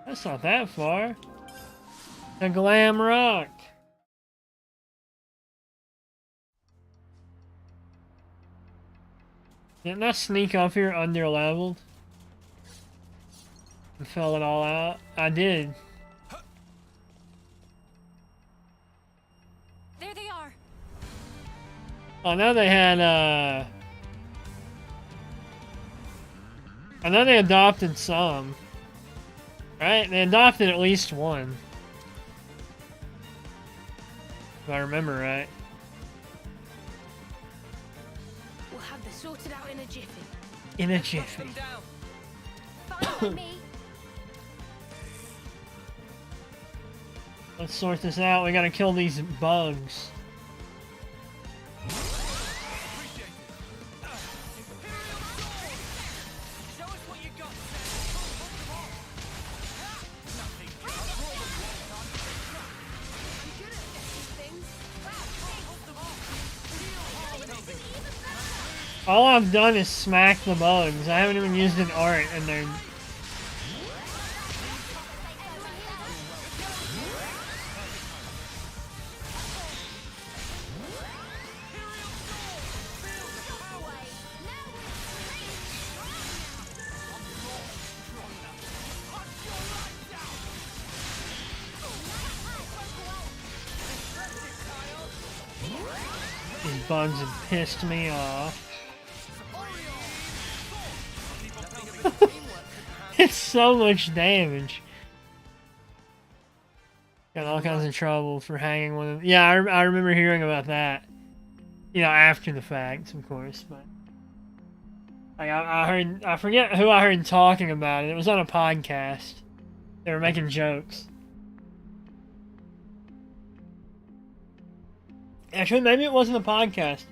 [SPEAKER 1] That's not that far. The Glam Rock. Didn't I sneak up here under-leveled? And fill it all out? I did.
[SPEAKER 2] There they are.
[SPEAKER 1] I know they had, I know they adopted some. Right? They adopted at least one. If I remember right.
[SPEAKER 6] We'll have this sorted out in a jiffy.
[SPEAKER 1] In a
[SPEAKER 7] Flush
[SPEAKER 1] jiffy.
[SPEAKER 7] them down.
[SPEAKER 2] Fine by me.
[SPEAKER 1] Let's sort this out. We gotta kill these bugs. All I've done is smack the bugs. I haven't even used an art, and they're... These bugs have pissed me off. It's so much damage. Got all kinds of trouble for hanging one of them. Yeah, I remember hearing about that. You know, after the fact, of course, but like I heard, I forget who I heard talking about it. It was on a podcast. They were making jokes. Actually, maybe it wasn't a podcast.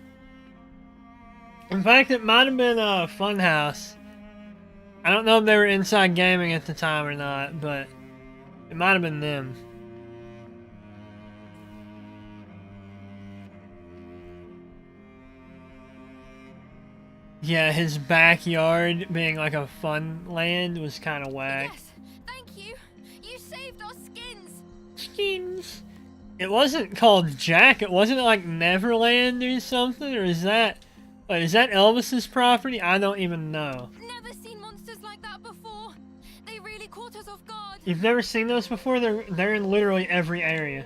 [SPEAKER 1] In fact, it might have been a Funhouse. I don't know if they were Inside Gaming at the time or not, but it might have been them. Yeah, his backyard being like a fun land was kind of whack.
[SPEAKER 2] Yes, thank you. You saved our skins.
[SPEAKER 1] Skins. It wasn't called Jack. It wasn't like Neverland or something, or is that? Wait, is that Elvis's property? I don't even know.
[SPEAKER 2] Never seen monsters like that before. They really caught us off guard.
[SPEAKER 1] You've never seen those before? They're in literally every area.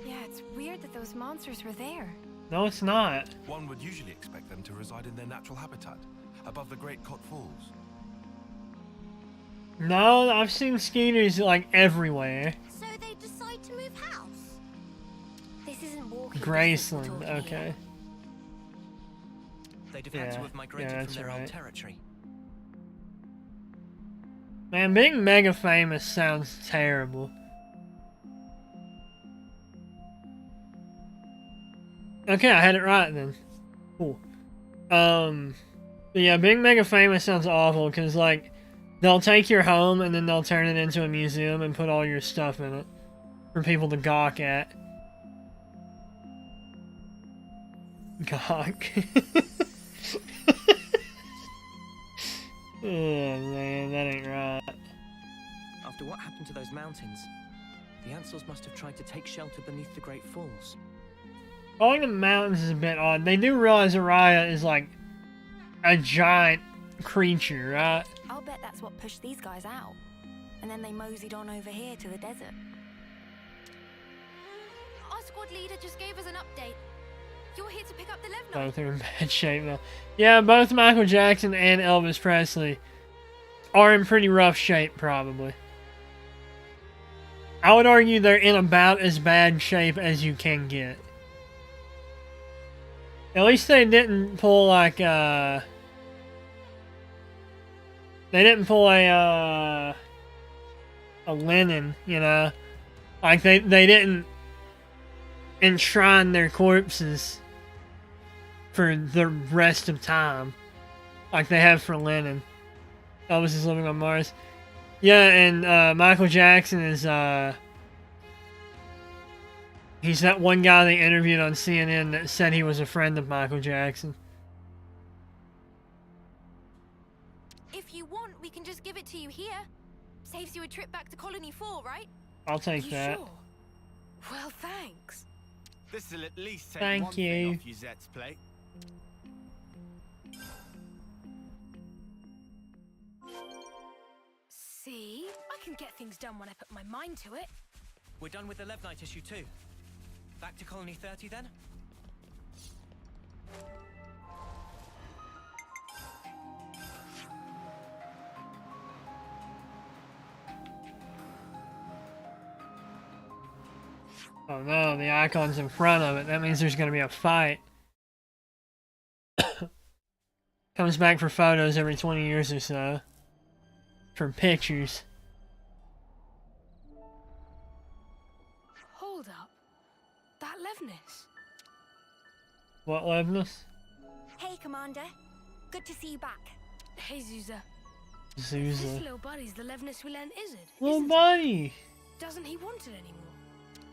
[SPEAKER 2] Yeah, it's weird that those monsters were there.
[SPEAKER 1] No, it's not.
[SPEAKER 4] One would usually expect them to reside in their natural habitat, above the Great Cot Falls.
[SPEAKER 1] No, I've seen skeeters like everywhere.
[SPEAKER 2] So they decide to move house. This isn't walking.
[SPEAKER 1] Graceland, okay.
[SPEAKER 7] They'd have had to have migrated from their old territory.
[SPEAKER 1] Man, being mega famous sounds terrible. Okay, I had it right then. Cool. But yeah, being mega famous sounds awful because, like, they'll take your home and then they'll turn it into a museum and put all your stuff in it for people to gawk at. Gawk. Oh man, that ain't right.
[SPEAKER 7] After what happened to those mountains, the Ansels must have tried to take shelter beneath the Great Falls.
[SPEAKER 1] Calling them mountains is a bit odd. They do realize Araya is like a giant creature, right?
[SPEAKER 2] I'll bet that's what pushed these guys out. And then they moseyed on over here to the desert. Our squad leader just gave us an update. You're here to pick up the Levno.
[SPEAKER 1] Both are in bad shape now. Yeah, both Michael Jackson and Elvis Presley are in pretty rough shape, probably. I would argue they're in about as bad shape as you can get. At least they didn't pull like they didn't pull a Lennon, you know? Like they didn't enshrine their corpses for the rest of time like they have for Lennon. Elvis is living on Mars. Yeah, and Michael Jackson is he's that one guy they interviewed on CNN that said he was a friend of Michael Jackson.
[SPEAKER 2] If you want, we can just give it to you here. Saves you a trip back to Colony 4, right?
[SPEAKER 1] I'll take that.
[SPEAKER 6] Sure? Well, thanks.
[SPEAKER 5] This'll at least take
[SPEAKER 1] Thank
[SPEAKER 5] one
[SPEAKER 1] you.
[SPEAKER 5] thing off Yuzette's plate.
[SPEAKER 6] See? I can get things done when I put my mind to it.
[SPEAKER 7] We're done with the Levnite issue too. Back to Colony 30 then?
[SPEAKER 1] Oh no, the icon's in front of it. That means there's gonna be a fight. Comes back for photos every 20 years or so. For pictures.
[SPEAKER 6] Hold up. That Levnis.
[SPEAKER 1] What, Levness?
[SPEAKER 2] Hey, Commander. Good to see you back.
[SPEAKER 6] Hey, Zuza. This
[SPEAKER 1] Zuza.
[SPEAKER 6] little buddy's the Levnis we lent Izzard.
[SPEAKER 1] Little buddy!
[SPEAKER 6] Doesn't he want it anymore?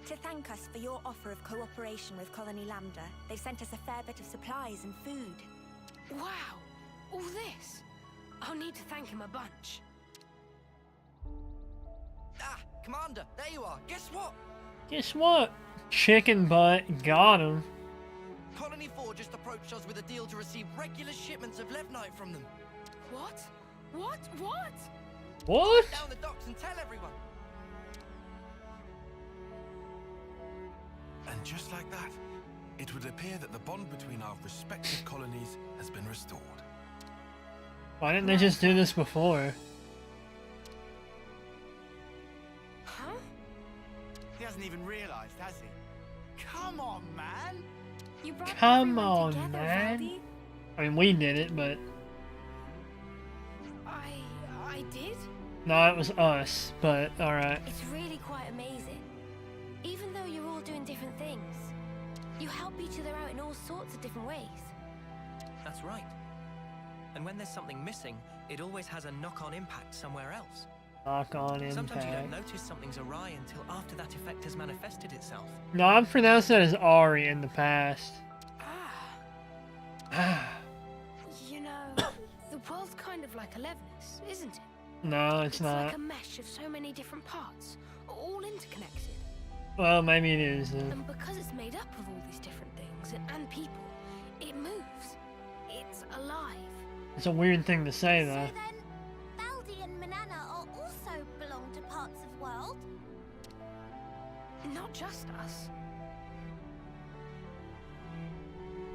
[SPEAKER 2] To thank us for your offer of cooperation with Colony Lambda, they've sent us a fair bit of supplies and food.
[SPEAKER 6] Wow, all this. I'll need to thank him a bunch.
[SPEAKER 8] Ah, Commander, there you are. Guess what?
[SPEAKER 1] Guess what? Chicken butt got him.
[SPEAKER 8] Colony 4 just approached us with a deal to receive regular shipments of Levnite from them.
[SPEAKER 6] What? What? What?
[SPEAKER 1] What?
[SPEAKER 8] Down the docks and tell everyone.
[SPEAKER 4] And just like that, it would appear that the bond between our respective colonies has been restored.
[SPEAKER 1] Why didn't they just do this before?
[SPEAKER 6] Huh?
[SPEAKER 5] He hasn't even realized, has he? Come on, man!
[SPEAKER 2] You brought
[SPEAKER 1] Come
[SPEAKER 2] everyone
[SPEAKER 1] on,
[SPEAKER 2] together,
[SPEAKER 1] man.
[SPEAKER 2] Valdi.
[SPEAKER 1] I mean, we did it, but
[SPEAKER 6] I did?
[SPEAKER 1] no, it was us. But alright.
[SPEAKER 2] It's really quite amazing. Even though you're all doing different things, you help each other out in all sorts of different ways.
[SPEAKER 7] That's right. And when there's something missing, it always has a knock-on impact somewhere else.
[SPEAKER 1] Knock on
[SPEAKER 7] Sometimes you don't
[SPEAKER 1] impact.
[SPEAKER 7] notice something's awry until after that effect has manifested itself.
[SPEAKER 1] No, I've pronounced that as Ari in the past.
[SPEAKER 6] Ah. You know, the world's kind of like Elevenus, isn't it?
[SPEAKER 1] No, it's
[SPEAKER 6] It's
[SPEAKER 1] not.
[SPEAKER 6] like a mesh of so many different parts, all interconnected.
[SPEAKER 1] Well, maybe it is.
[SPEAKER 6] And because it's made up of all these different things and people, it moves. It's alive.
[SPEAKER 1] It's a weird thing to say, though.
[SPEAKER 2] So then, Valdi and Manana are also belong to parts of world?
[SPEAKER 6] Not just us.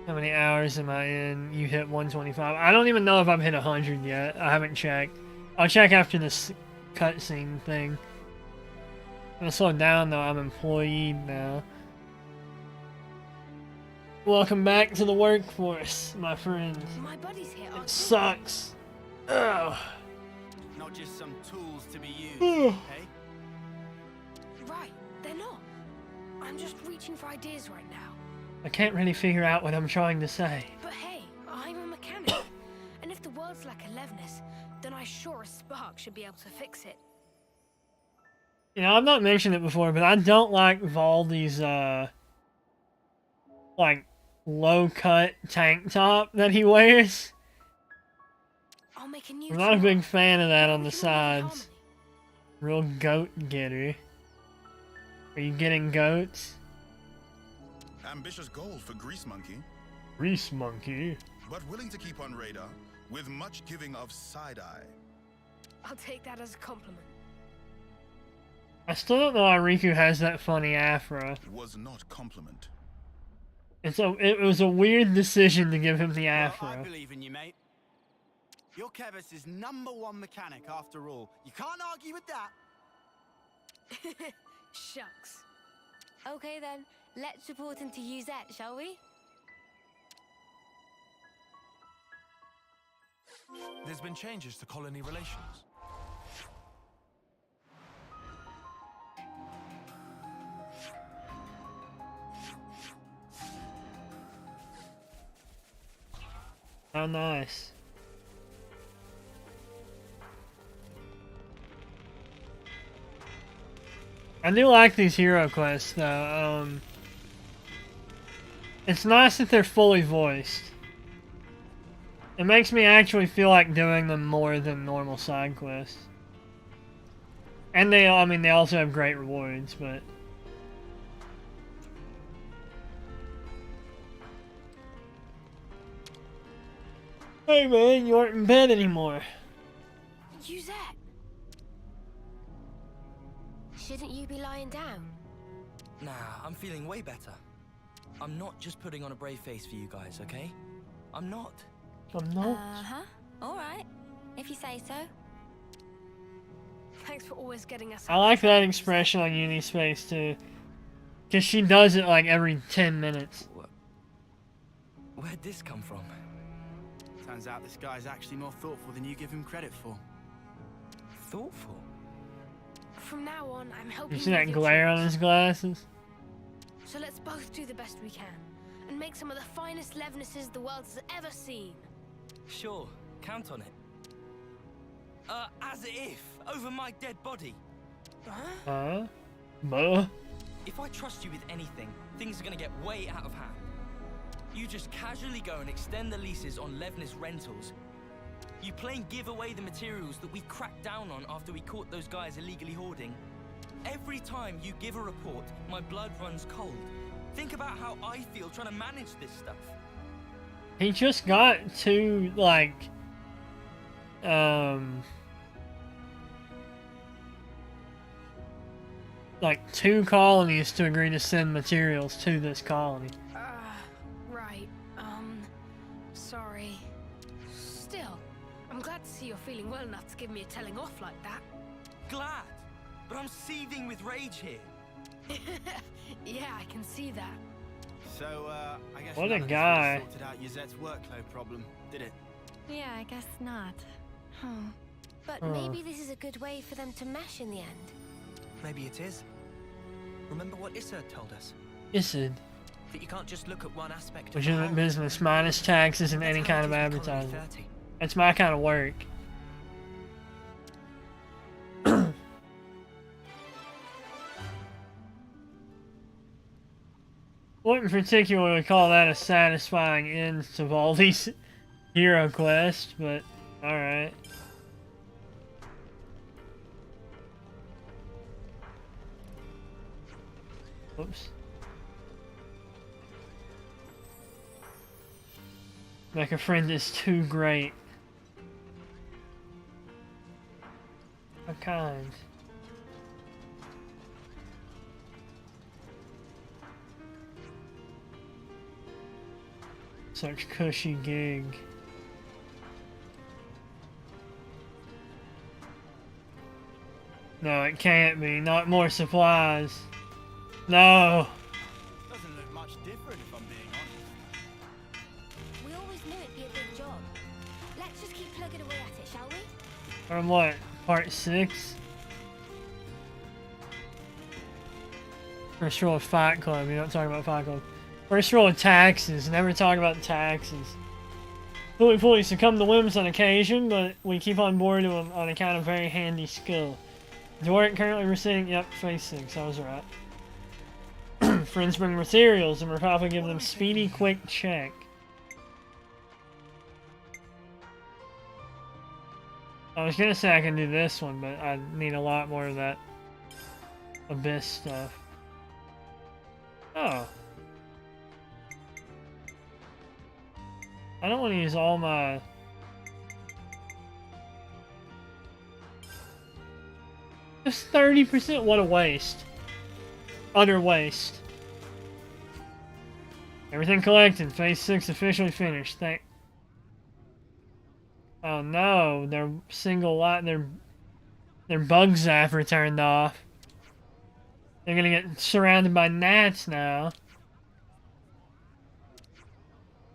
[SPEAKER 1] How many hours am I in? You hit 125. I don't even know if I've hit 100 yet. I haven't checked. I'll check after this cutscene thing. I'm gonna slow down though. I'm employee now. Welcome back to the workforce, my friends.
[SPEAKER 6] My buddies here
[SPEAKER 1] It
[SPEAKER 6] aren't
[SPEAKER 1] sucks. Ugh.
[SPEAKER 5] Not just some tools to be used,
[SPEAKER 1] Ugh.
[SPEAKER 5] hey?
[SPEAKER 6] right. They're not. I'm just reaching for ideas right now.
[SPEAKER 1] I can't really figure out what I'm trying to say.
[SPEAKER 6] But hey, I'm a mechanic. And if the world's like Elevenus, then I sure as Spark should be able to fix it.
[SPEAKER 1] You know, I've not mentioned it before, but I don't like Valdi's, like, low-cut tank top that he wears.
[SPEAKER 6] I'll make a new
[SPEAKER 1] I'm not a
[SPEAKER 6] tool.
[SPEAKER 1] big fan of that on
[SPEAKER 6] We
[SPEAKER 1] the
[SPEAKER 6] can work in
[SPEAKER 1] sides. Real goat getter. Are you getting goats?
[SPEAKER 10] Ambitious goal for Grease Monkey,
[SPEAKER 1] Grease monkey.
[SPEAKER 10] but willing to keep on radar with much giving of side-eye.
[SPEAKER 6] harmony. I'll take that as a compliment.
[SPEAKER 1] I still don't know why Riku has that funny afro.
[SPEAKER 10] It was not compliment.
[SPEAKER 1] It was a weird decision to give him the
[SPEAKER 5] Well, I
[SPEAKER 1] afro.
[SPEAKER 5] believe in you, mate. You're Kevis's #1 mechanic, after all. You can't argue with that.
[SPEAKER 6] Shucks.
[SPEAKER 2] Okay then, let's report into Uzette, shall we?
[SPEAKER 4] There's been changes to colony relations.
[SPEAKER 1] How nice. I do like these hero quests though. It's nice that they're fully voiced. It makes me actually feel like doing them more than normal side quests. And they also have great rewards, but hey man, you aren't in bed anymore.
[SPEAKER 6] Uzette.
[SPEAKER 2] Shouldn't you be lying down?
[SPEAKER 9] Nah, I'm feeling way better. I'm not just putting on a brave face for you guys, okay? I'm not.
[SPEAKER 1] I'm not.
[SPEAKER 2] Uh-huh. Alright. If you say so.
[SPEAKER 6] Thanks for always getting us.
[SPEAKER 1] I like that expression on Uni's face too. Cause she does it like every 10 minutes.
[SPEAKER 9] Where'd this come from?
[SPEAKER 5] Turns out this guy's actually more thoughtful than you give him credit for.
[SPEAKER 9] Thoughtful?
[SPEAKER 6] From now on, I'm helping
[SPEAKER 1] You see
[SPEAKER 6] with
[SPEAKER 1] that
[SPEAKER 6] your
[SPEAKER 1] glare on
[SPEAKER 6] chores.
[SPEAKER 1] his glasses?
[SPEAKER 6] So let's both do the best we can and make some of the finest Levenuses the world has ever seen.
[SPEAKER 9] Sure, count on it. As if, over my dead body.
[SPEAKER 1] Huh? Buh?
[SPEAKER 9] If I trust you with anything, things are gonna get way out of hand. You just casually go and extend the leases on Levnis rentals. You plain give away the materials that we cracked down on after we caught those guys illegally hoarding. Every time you give a report, my blood runs cold. Think about how I feel trying to manage this stuff.
[SPEAKER 1] He just got to, like, like 2 colonies to agree to send materials to this colony.
[SPEAKER 6] Right. Sorry. Still, I'm glad to see you're feeling well enough to give me a telling off like that.
[SPEAKER 9] Glad, but I'm seething with rage here.
[SPEAKER 6] Yeah, I can see that.
[SPEAKER 5] So, I guess
[SPEAKER 1] What
[SPEAKER 5] none
[SPEAKER 1] a
[SPEAKER 5] of this really
[SPEAKER 1] guy.
[SPEAKER 5] sorted out Yuzette's workload problem, did it?
[SPEAKER 2] Yeah, I guess not. But
[SPEAKER 1] Oh.
[SPEAKER 2] maybe this is a good way for them to mesh in the end.
[SPEAKER 7] Maybe it is. Remember what Issa told us?
[SPEAKER 1] Listen,
[SPEAKER 7] That you can't just look at one aspect of the
[SPEAKER 1] legitimate
[SPEAKER 7] whole.
[SPEAKER 1] business minus taxes and
[SPEAKER 7] That's
[SPEAKER 1] any
[SPEAKER 7] how
[SPEAKER 1] kind
[SPEAKER 7] it
[SPEAKER 1] of
[SPEAKER 7] is with Colony
[SPEAKER 1] advertising.
[SPEAKER 7] 30.
[SPEAKER 1] That's my kind of work. Wouldn't particularly call that a satisfying end to all these hero quests, but alright. Whoops. Like a friend is too great. How kind. Such cushy gig. No, it can't be. Not more supplies. No.
[SPEAKER 5] Doesn't look much different if I'm being honest.
[SPEAKER 2] We always knew it'd be a big job. Let's just keep plugging away at it, shall we?
[SPEAKER 1] From what? Part 6? First rule of Fight Club. You don't talk about Fight Club. First rule of taxes. Never talk about taxes. Fully succumb to whims on occasion, but we keep on board to them on account of very handy skill. Doric currently receiving, yep, phase 6, I was right. Friends bring materials and we'll probably give them speedy, quick check. I was gonna say I can do this one, but I need a lot more of that abyss stuff. Oh. I don't want to use all my... Just 30%? What a waste. Utter waste. Everything collected. Phase 6 officially finished. Oh no, their single lot, their bug zapper turned off. They're gonna get surrounded by gnats now.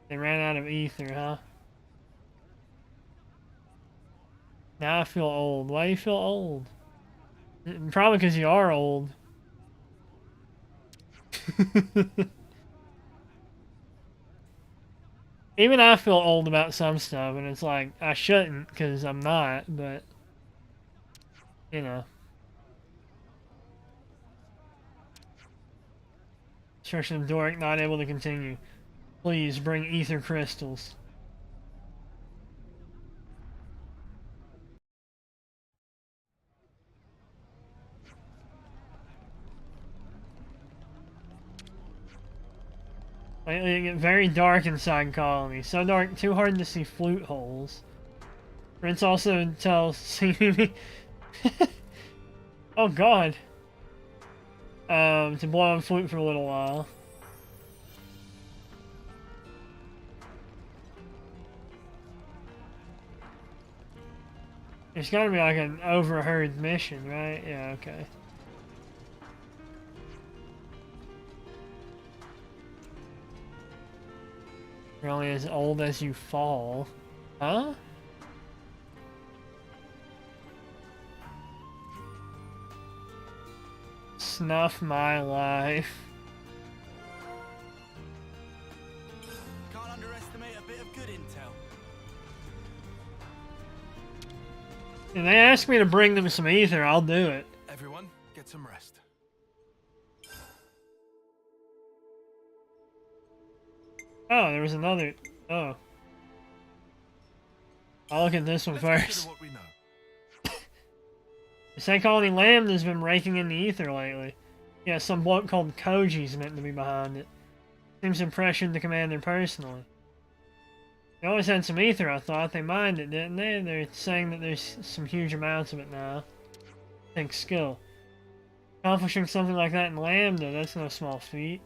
[SPEAKER 1] They ran out of ether, huh? Now I feel old. Why do you feel old? Probably because you are old. Even I feel old about some stuff, and it's like, I shouldn't, because I'm not, but, you know. Instruction of Doric not able to continue. Please bring ether crystals. Lately it get very dark inside Colony. So dark, too hard to see flute holes. Prince also tells CBB oh god. To blow on flute for a little while. There's gotta be like an overheard mission, right? Yeah, okay. You're only as old as you fall. Huh? Snuff my life.
[SPEAKER 5] Can't underestimate a bit of good intel.
[SPEAKER 1] If they ask me to bring them some ether, I'll do it.
[SPEAKER 4] Everyone, get some rest.
[SPEAKER 1] Oh, there was another. Oh. I'll look at this one
[SPEAKER 4] Let's
[SPEAKER 1] first.
[SPEAKER 4] consider what we know.
[SPEAKER 1] The same colony Lambda has been raking in the ether lately. Yeah, some bloke called Koji's meant to be behind it. Seems to impression the commander personally. They always had some ether, I thought. They mined it, didn't they? They're saying that there's some huge amounts of it now. Think skill. Accomplishing something like that in Lambda, that's no small feat.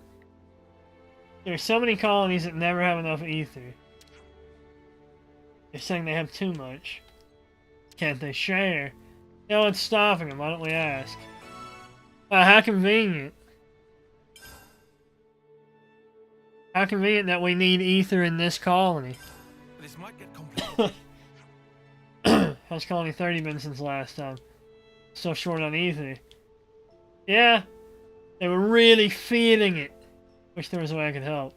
[SPEAKER 1] There's so many colonies that never have enough ether. They're saying they have too much. Can't they share? You know what's stopping them? Why don't we ask? How convenient. How convenient that we need ether in this colony.
[SPEAKER 4] This might get complicated.
[SPEAKER 1] How's colony 30 been since last time? So short on ether. Yeah, they were really feeding it. Wish there was a way I could help.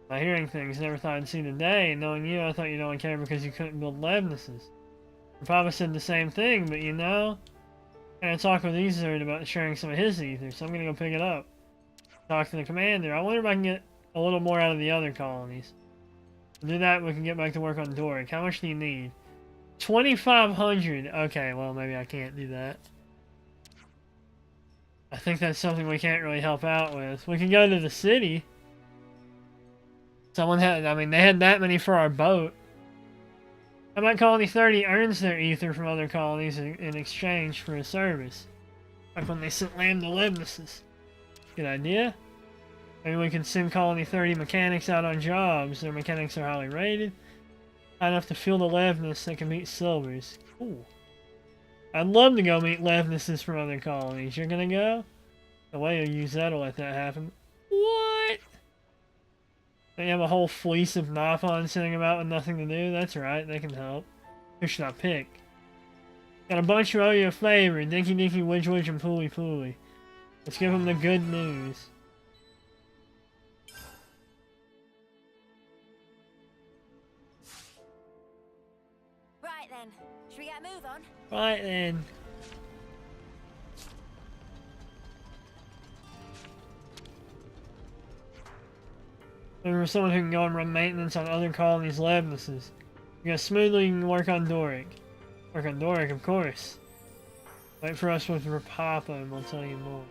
[SPEAKER 1] By hearing things, never thought I'd see the day. Knowing you, I thought you'd only care because you couldn't build Leibnices. Your papa said the same thing, but you know, I talked with Ezard about sharing some of his ether, so I'm gonna go pick it up. Talk to the commander. I wonder if I can get a little more out of the other colonies. To do that, we can get back to work on Doric. How much do you need? 2,500. Okay, well, maybe I can't do that. I think that's something we can't really help out with. We can go to the city. Someone had, I mean, they had that many for our boat. How about Colony 30 earns their ether from other colonies in exchange for a service? Like when they sent Lambda Leibnices. Good idea. Maybe we can send Colony 30 mechanics out on jobs. Their mechanics are highly rated. High enough to field a Leibniz that can meet Silvers. Cool. I'd love to go meet Leibnices from other colonies. You're gonna go? The way you'll use that to let that happen. What? They have a whole fleece of Nophon sitting about with nothing to do? That's right, they can help. Who should I pick? Got a bunch who owe you a favor. Dinky Dinky, Widge Widge, and Pooly Pooly. Let's give them the good news.
[SPEAKER 2] Right then, should we get a move on?
[SPEAKER 1] Right then. Looking for someone who can go and run maintenance on other colonies' Leibnices. You go smoothly, you can work on Doric. Work on Doric, of course. Wait for us with Rapapa and we'll tell you more.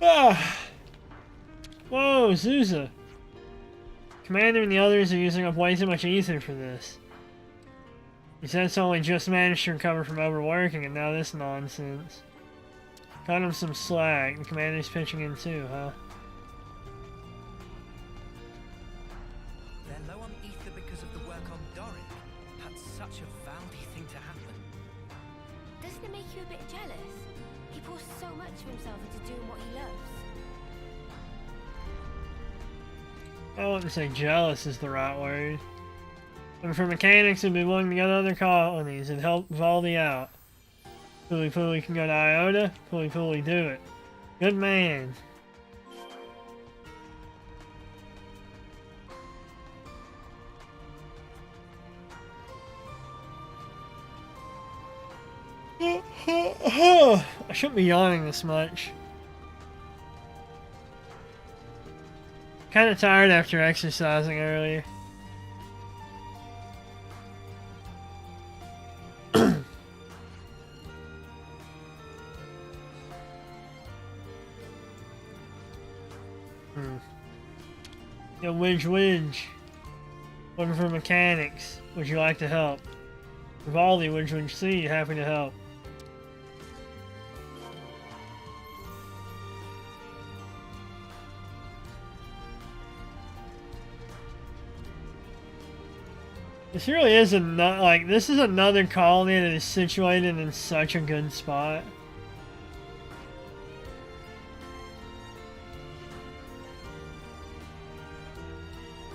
[SPEAKER 1] Ah! Whoa, Zuza! Commander and the others are using up way too much ether for this. He said it's only just managed to recover from overworking and now this nonsense. Cut him some slack. The commander's pitching in too, huh?
[SPEAKER 7] They're low on ether because of the work on Doric. That's such a valdy thing to happen.
[SPEAKER 2] Doesn't it make you a bit jealous? He pours so much of himself into doing what he loves.
[SPEAKER 1] I wouldn't say jealous is the right word. Looking for mechanics who'd be willing to go to other colonies and help Valdi out. Pooly Pooly can go to Iota. Pooly Pooly do it. Good man. I shouldn't be yawning this much. Kind of tired after exercising earlier. Yo, Widge Widge. Looking for mechanics. Would you like to help? Vivaldi, Widge Widge C, happy to help. This really is this is another colony that is situated in such a good spot.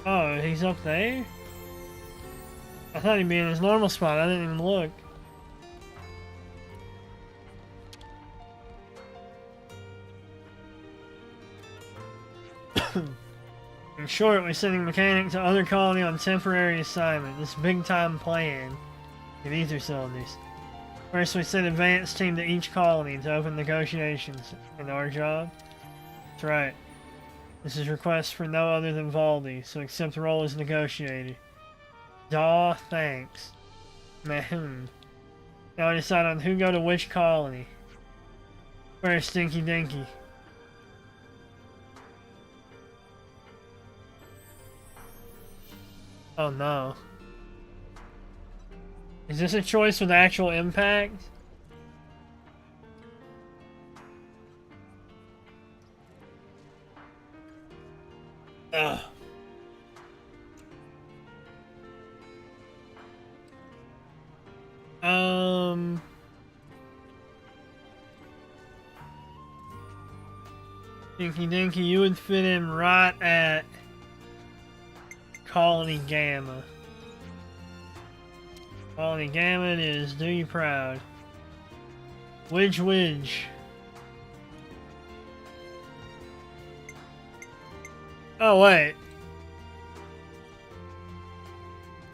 [SPEAKER 1] Oh, he's up there? I thought he'd be in his normal spot. I didn't even look. In short, we're sending mechanics to other colony on temporary assignment. This big time plan. Get ether cylinders. First, we send advance team to each colony to open negotiations. And our job? That's right. This is request for no other than Valdi, so accept the role as negotiator. Daw, thanks. Mahoon. Now I decide on who go to which colony. First, Dinky Dinky. Oh no. Is this a choice with actual impact? Ugh. Dinky Dinky, you would fit in right at Colony Gamma. Colony Gamma it is, do you proud. Widge Widge. Oh wait.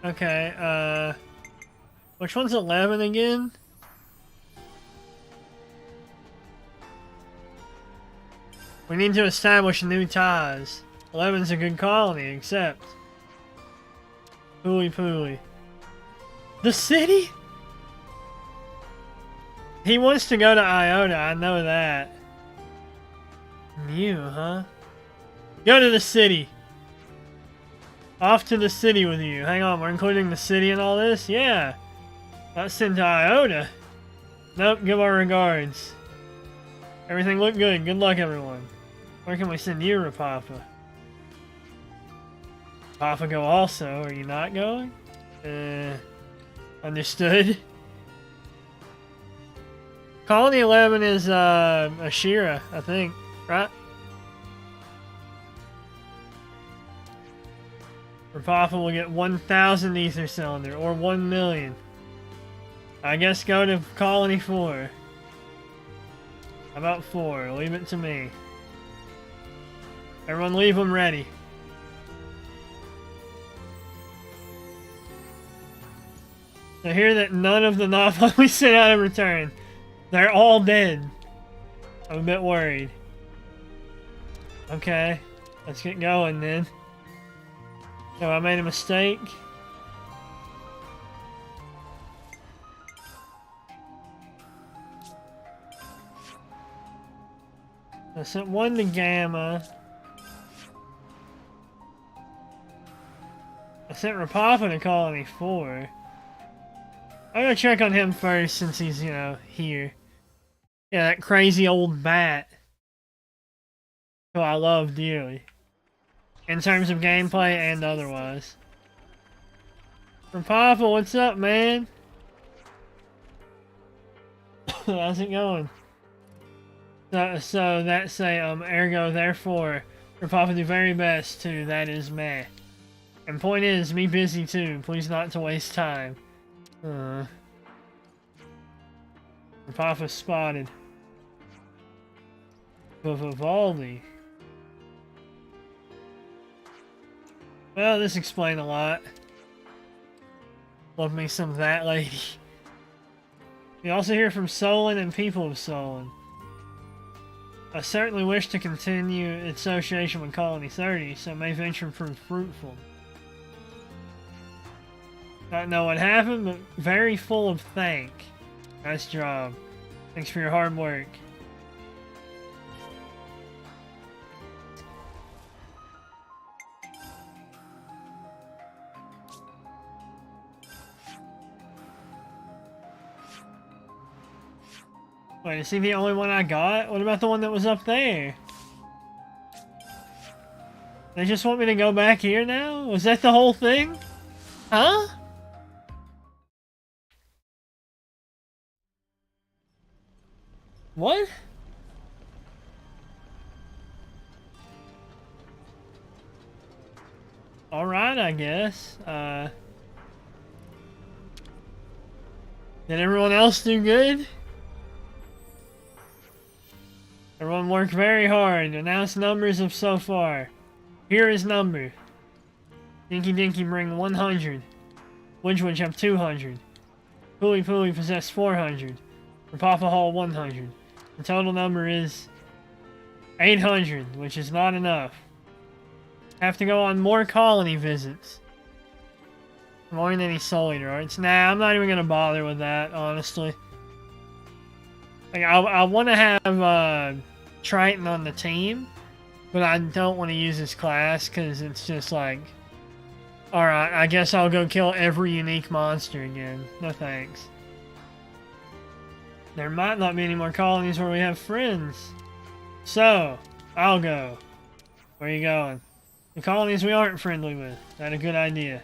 [SPEAKER 1] Okay, which one's 11 again? We need to establish new ties. 11's a good colony, except... Pooey Pooey. The city? He wants to go to Iota, I know that. Mew, huh? Go to the city! Off to the city with you. Hang on, we're including the city in all this? Yeah. Not sent to Iota. Nope, give our regards. Everything looked good. Good luck, everyone. Where can we send you, Rapapa? Papa go also. Are you not going? Understood. Colony 11 is, Ashira, I think. Right? Rapapa will get 1,000 ether cylinder, or 1 million. I guess go to Colony 4. How about 4? Leave it to me. Everyone leave them ready. I hear that none of the Napa we sent out in return. They're all dead. I'm a bit worried. Okay, let's get going then. So I made a mistake. I sent 1 to Gamma. I sent Rapapa to Colony 4. I'm gonna check on him first since he's, you know, here. Yeah, that crazy old bat. Who I love dearly. In terms of gameplay and otherwise. Rapapa, what's up, man? How's it going? So that's a, ergo, therefore, Rapapa do very best too, that is meh. And point is, me busy too, please not to waste time. Rapapa spotted. Vivaldi. Well, this explained a lot. Love me some of that lady. We also hear from Solon and people of Solon. I certainly wish to continue association with Colony 30, so may venture prove fruitful. Not know what happened, but very full of thank. Nice job. Thanks for your hard work. Wait, is he the only one I got? What about the one that was up there? They just want me to go back here now? Was that the whole thing? Huh? What? Alright, I guess. Did everyone else do good? Everyone worked very hard. Announce numbers of so far. Here is number. Dinky Dinky bring 100. Widge Widge have 200. Pooey Pooey possess 400. For Papa Hall 100. The total number is 800, which is not enough. Have to go on more colony visits. More than any soul eater arts. Nah, I'm not even gonna bother with that, honestly. Like, I want to have Triton on the team, but I don't want to use his class because it's just like, alright, I guess I'll go kill every unique monster again. No thanks. There might not be any more colonies where we have friends. So, I'll go. Where are you going? The colonies we aren't friendly with. Not a good idea.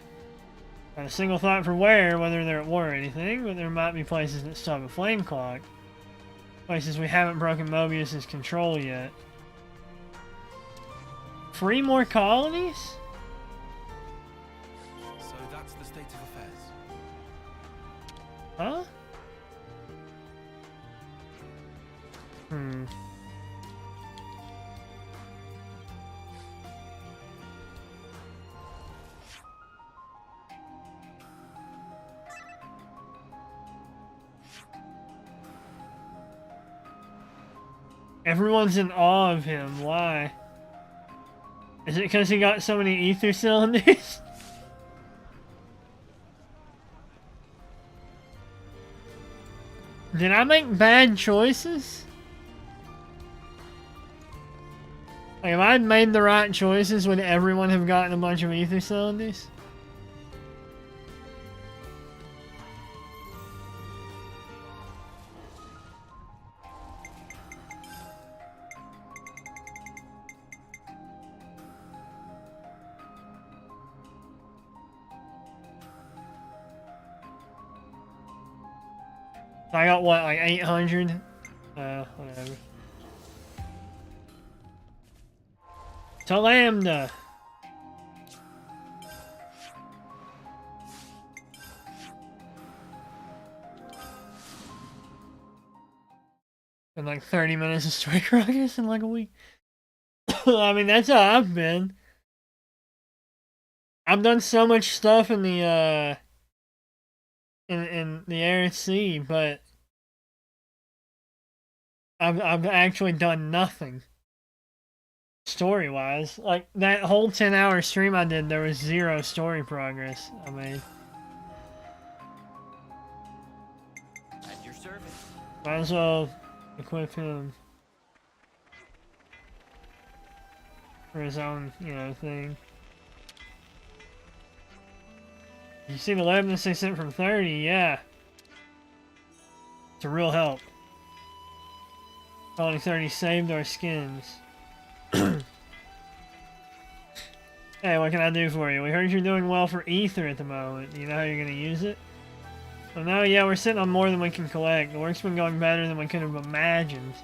[SPEAKER 1] Not a single thought for whether they're at war or anything, but there might be places that still have a flame clock. Places we haven't broken Mobius's control yet. 3 more colonies?
[SPEAKER 4] So that's the state of affairs.
[SPEAKER 1] Huh? Everyone's in awe of him. Why? Is it because he got so many ether cylinders? Did I make bad choices? Like, if I had made the right choices, would everyone have gotten a bunch of ether cylinders? I got what, like 800? Whatever. To Lambda! And like 30 minutes of story progress in like a week. I mean, that's how I've been. I've done so much stuff in the, in the Air Sea, but I've actually done nothing story-wise. Like that whole 10-hour stream I did, there was 0 story progress I made.
[SPEAKER 8] At your service.
[SPEAKER 1] Might as well equip him for his own, you know, thing. You see the 11 they sent from 30, yeah. It's a real help. Only 30 saved our skins. Hey, what can I do for you? We heard you're doing well for ether at the moment. Do you know how you're gonna use it? Oh no, yeah, we're sitting on more than we can collect. The work's been going better than we could have imagined.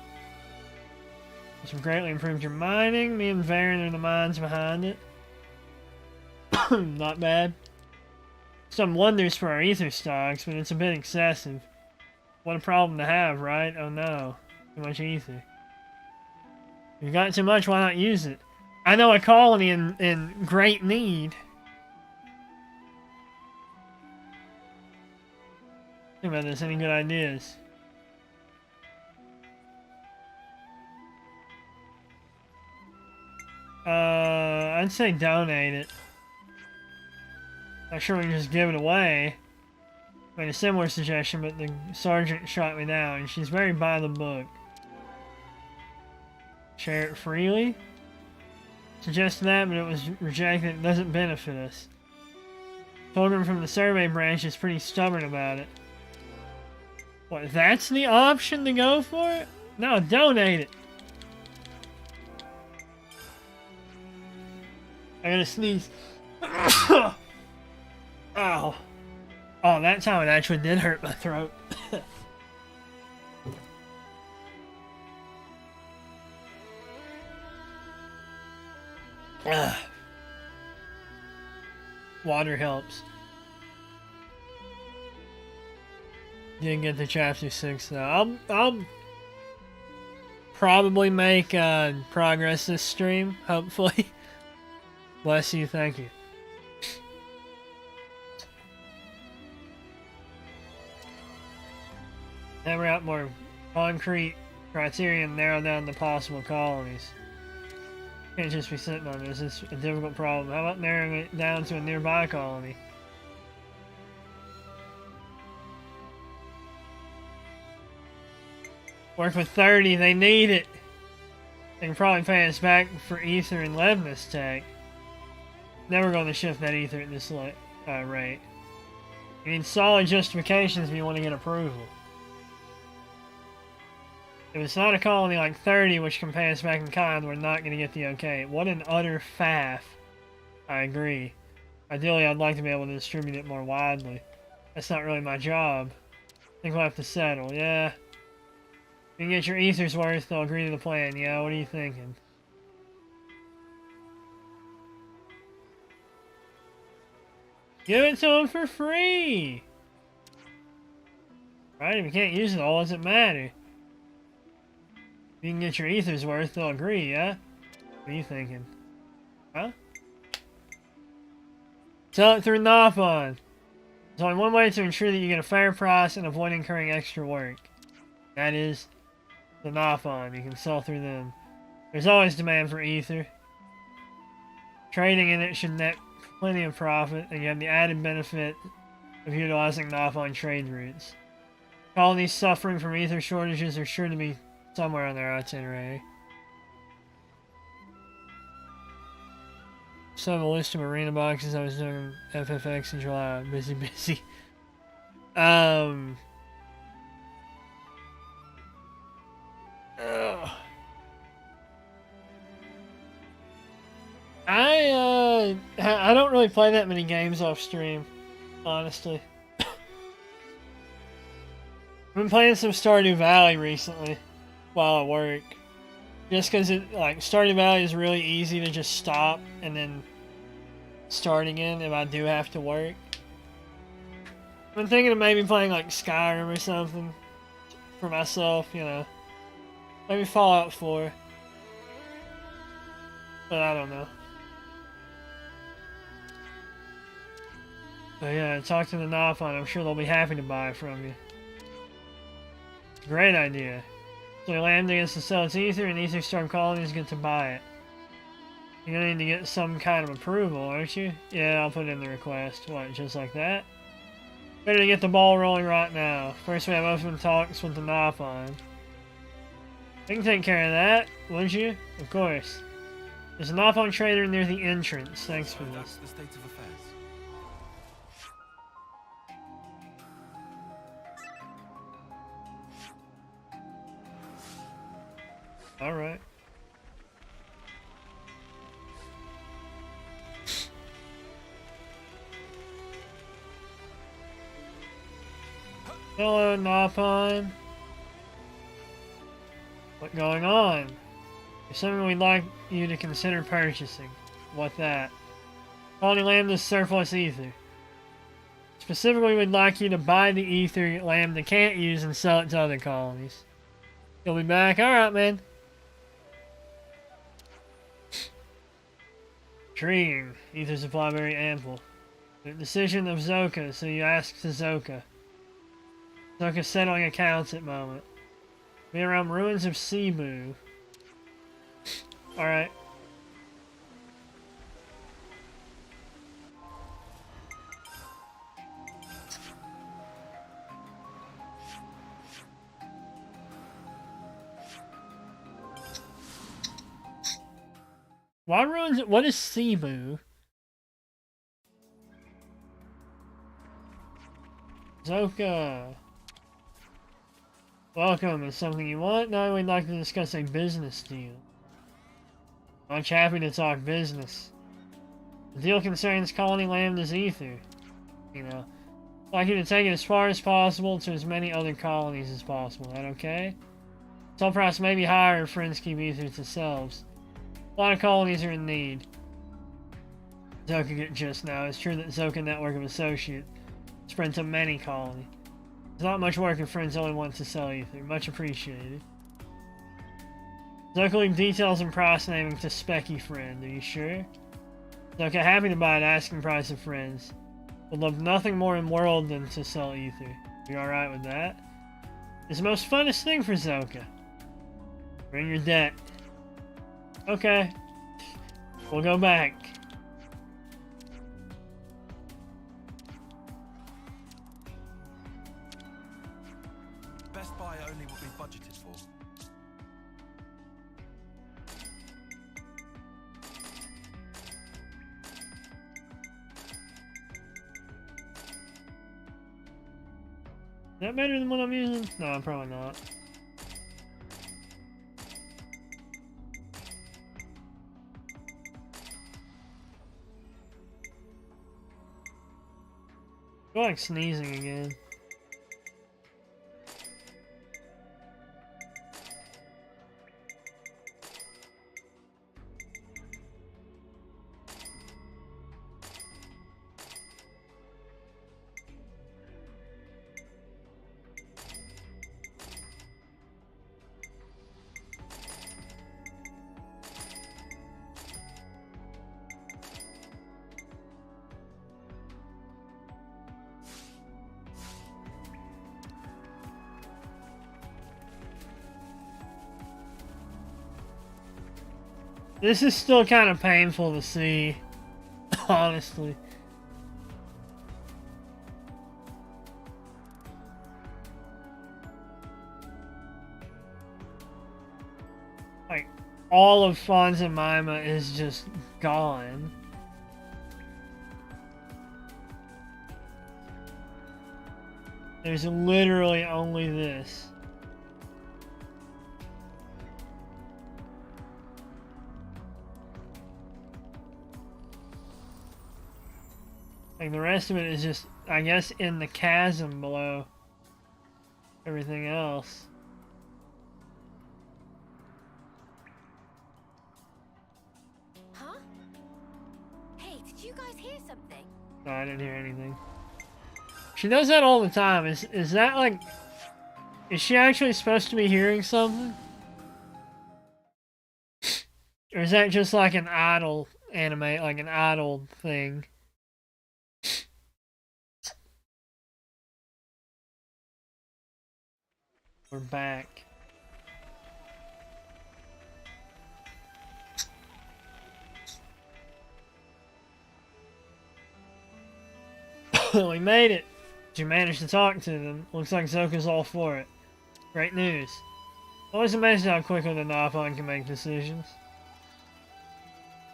[SPEAKER 1] You've greatly improved your mining. Me and Varen are the minds behind it. Not bad. Some wonders for our ether stocks, but it's a bit excessive. What a problem to have, right? Oh no. Too much ether. If you've got too much, why not use it? I know a colony in great need. Think about this, any good ideas? I'd say donate it. Not sure we can just give it away. I made a similar suggestion, but the sergeant shot me down. She's very by the book. Share it freely? Suggested that, but it was rejected. It doesn't benefit us. Pilgrim from the survey branch is pretty stubborn about it. What, that's the option to go for it? No, donate it. I gotta sneeze. Ow. Oh, that time it actually did hurt my throat. Water helps. Didn't get to chapter 6 though. I'll probably make progress this stream, hopefully. Bless you, thank you. Hammer out more concrete criteria and narrow down the possible colonies. Can't just be sitting on this. It's a difficult problem. How about narrowing it down to a nearby colony? Work with 30. They need it. They can probably pay us back for ether and Levness tech. Never going to shift that ether at this rate. You need solid justifications if you want to get approval. If it's not a colony like 30, which can pay us back in kind, we're not going to get the okay. What an utter faff. I agree. Ideally, I'd like to be able to distribute it more widely. That's not really my job. I think we'll have to settle, yeah. You can get your ether's worth, they'll agree to the plan, yeah, what are you thinking? Give it to them for free! Right, if you can't use it all, does it matter? If you can get your ether's worth, they'll agree, yeah? What are you thinking? Huh? Sell it through Nopon. There's only one way to ensure that you get a fair price and avoid incurring extra work. That is the Nopon. You can sell through them. There's always demand for ether. Trading in it should net plenty of profit, and you have the added benefit of utilizing Nopon trade routes. Colonies suffering from ether shortages are sure to be somewhere on their itinerary. So I have a list of arena boxes I was doing FFX in July. Busy. I don't really play that many games off stream, honestly. I've been playing some Stardew Valley recently while at work. Just because Stardew Valley is really easy to just stop and then start again if I do have to work. I've been thinking of maybe playing like Skyrim or something for myself, you know. Maybe Fallout 4. But I don't know. But yeah, talk to the Nopon. I'm sure they'll be happy to buy it from you. Great idea. So Lambda gets to sell its ether, and Ether Storm colonies get to buy it. You're gonna need to get some kind of approval, aren't you? Yeah, I'll put in the request. What, just like that? Better to get the ball rolling right now. First we have open talks with the Nopon. I can take care of that, wouldn't you? Of course. There's a Nopon trader near the entrance. Thanks for this.
[SPEAKER 4] That's the state of affairs.
[SPEAKER 1] Alright. Hello, Nopon. What's going on? There's something we'd like you to consider purchasing. What that? Colony Lambda's surplus ether. Specifically, we'd like you to buy the ether Lambda can't use and sell it to other colonies. You'll be back? Alright, man. Intriguing. Ether supply very ample. The decision of Zoka, so you ask to Zoka. Zoka's settling accounts at the moment. Be around ruins of Cebu. Alright. Why ruins? What is Cebu? Zoka. Welcome. Is something you want? No, we'd like to discuss a business deal. Much happy to talk business. The deal concerns Colony Lambda's ether. You know, I'd like you to take it as far as possible to as many other colonies as possible. That okay? Sell price may be higher if friends keep ether to themselves. A lot of colonies are in need. Zoka get just now. It's true that Zoka network of associates spread to many colonies. There's not much work if friends only want to sell ether. Much appreciated. Zoka leave details and price naming to Specky friend. Are you sure? Zoka happy to buy at asking price of friends. Would love nothing more in world than to sell ether. You alright with that? It's the most funnest thing for Zoka. Bring your debt. Okay. We'll go back.
[SPEAKER 4] Best buy only what we budgeted for.
[SPEAKER 1] Is that better than what I'm using? No, probably not. I feel like sneezing again. This is still kind of painful to see, honestly. Like, all of Fonz and Mima is just gone. There's literally only this. Like, the rest of it is just, I guess, in the chasm below everything else.
[SPEAKER 2] Huh? Hey, did you guys hear something?
[SPEAKER 1] No, I didn't hear anything. She does that all the time. Is that like... Is she actually supposed to be hearing something? Or is that just like an idle anime, like an idle thing? We're back. We made it! Did you manage to talk to them? Looks like Zoka's all for it. Great news. Always amazing how quickly the Nopon can make decisions.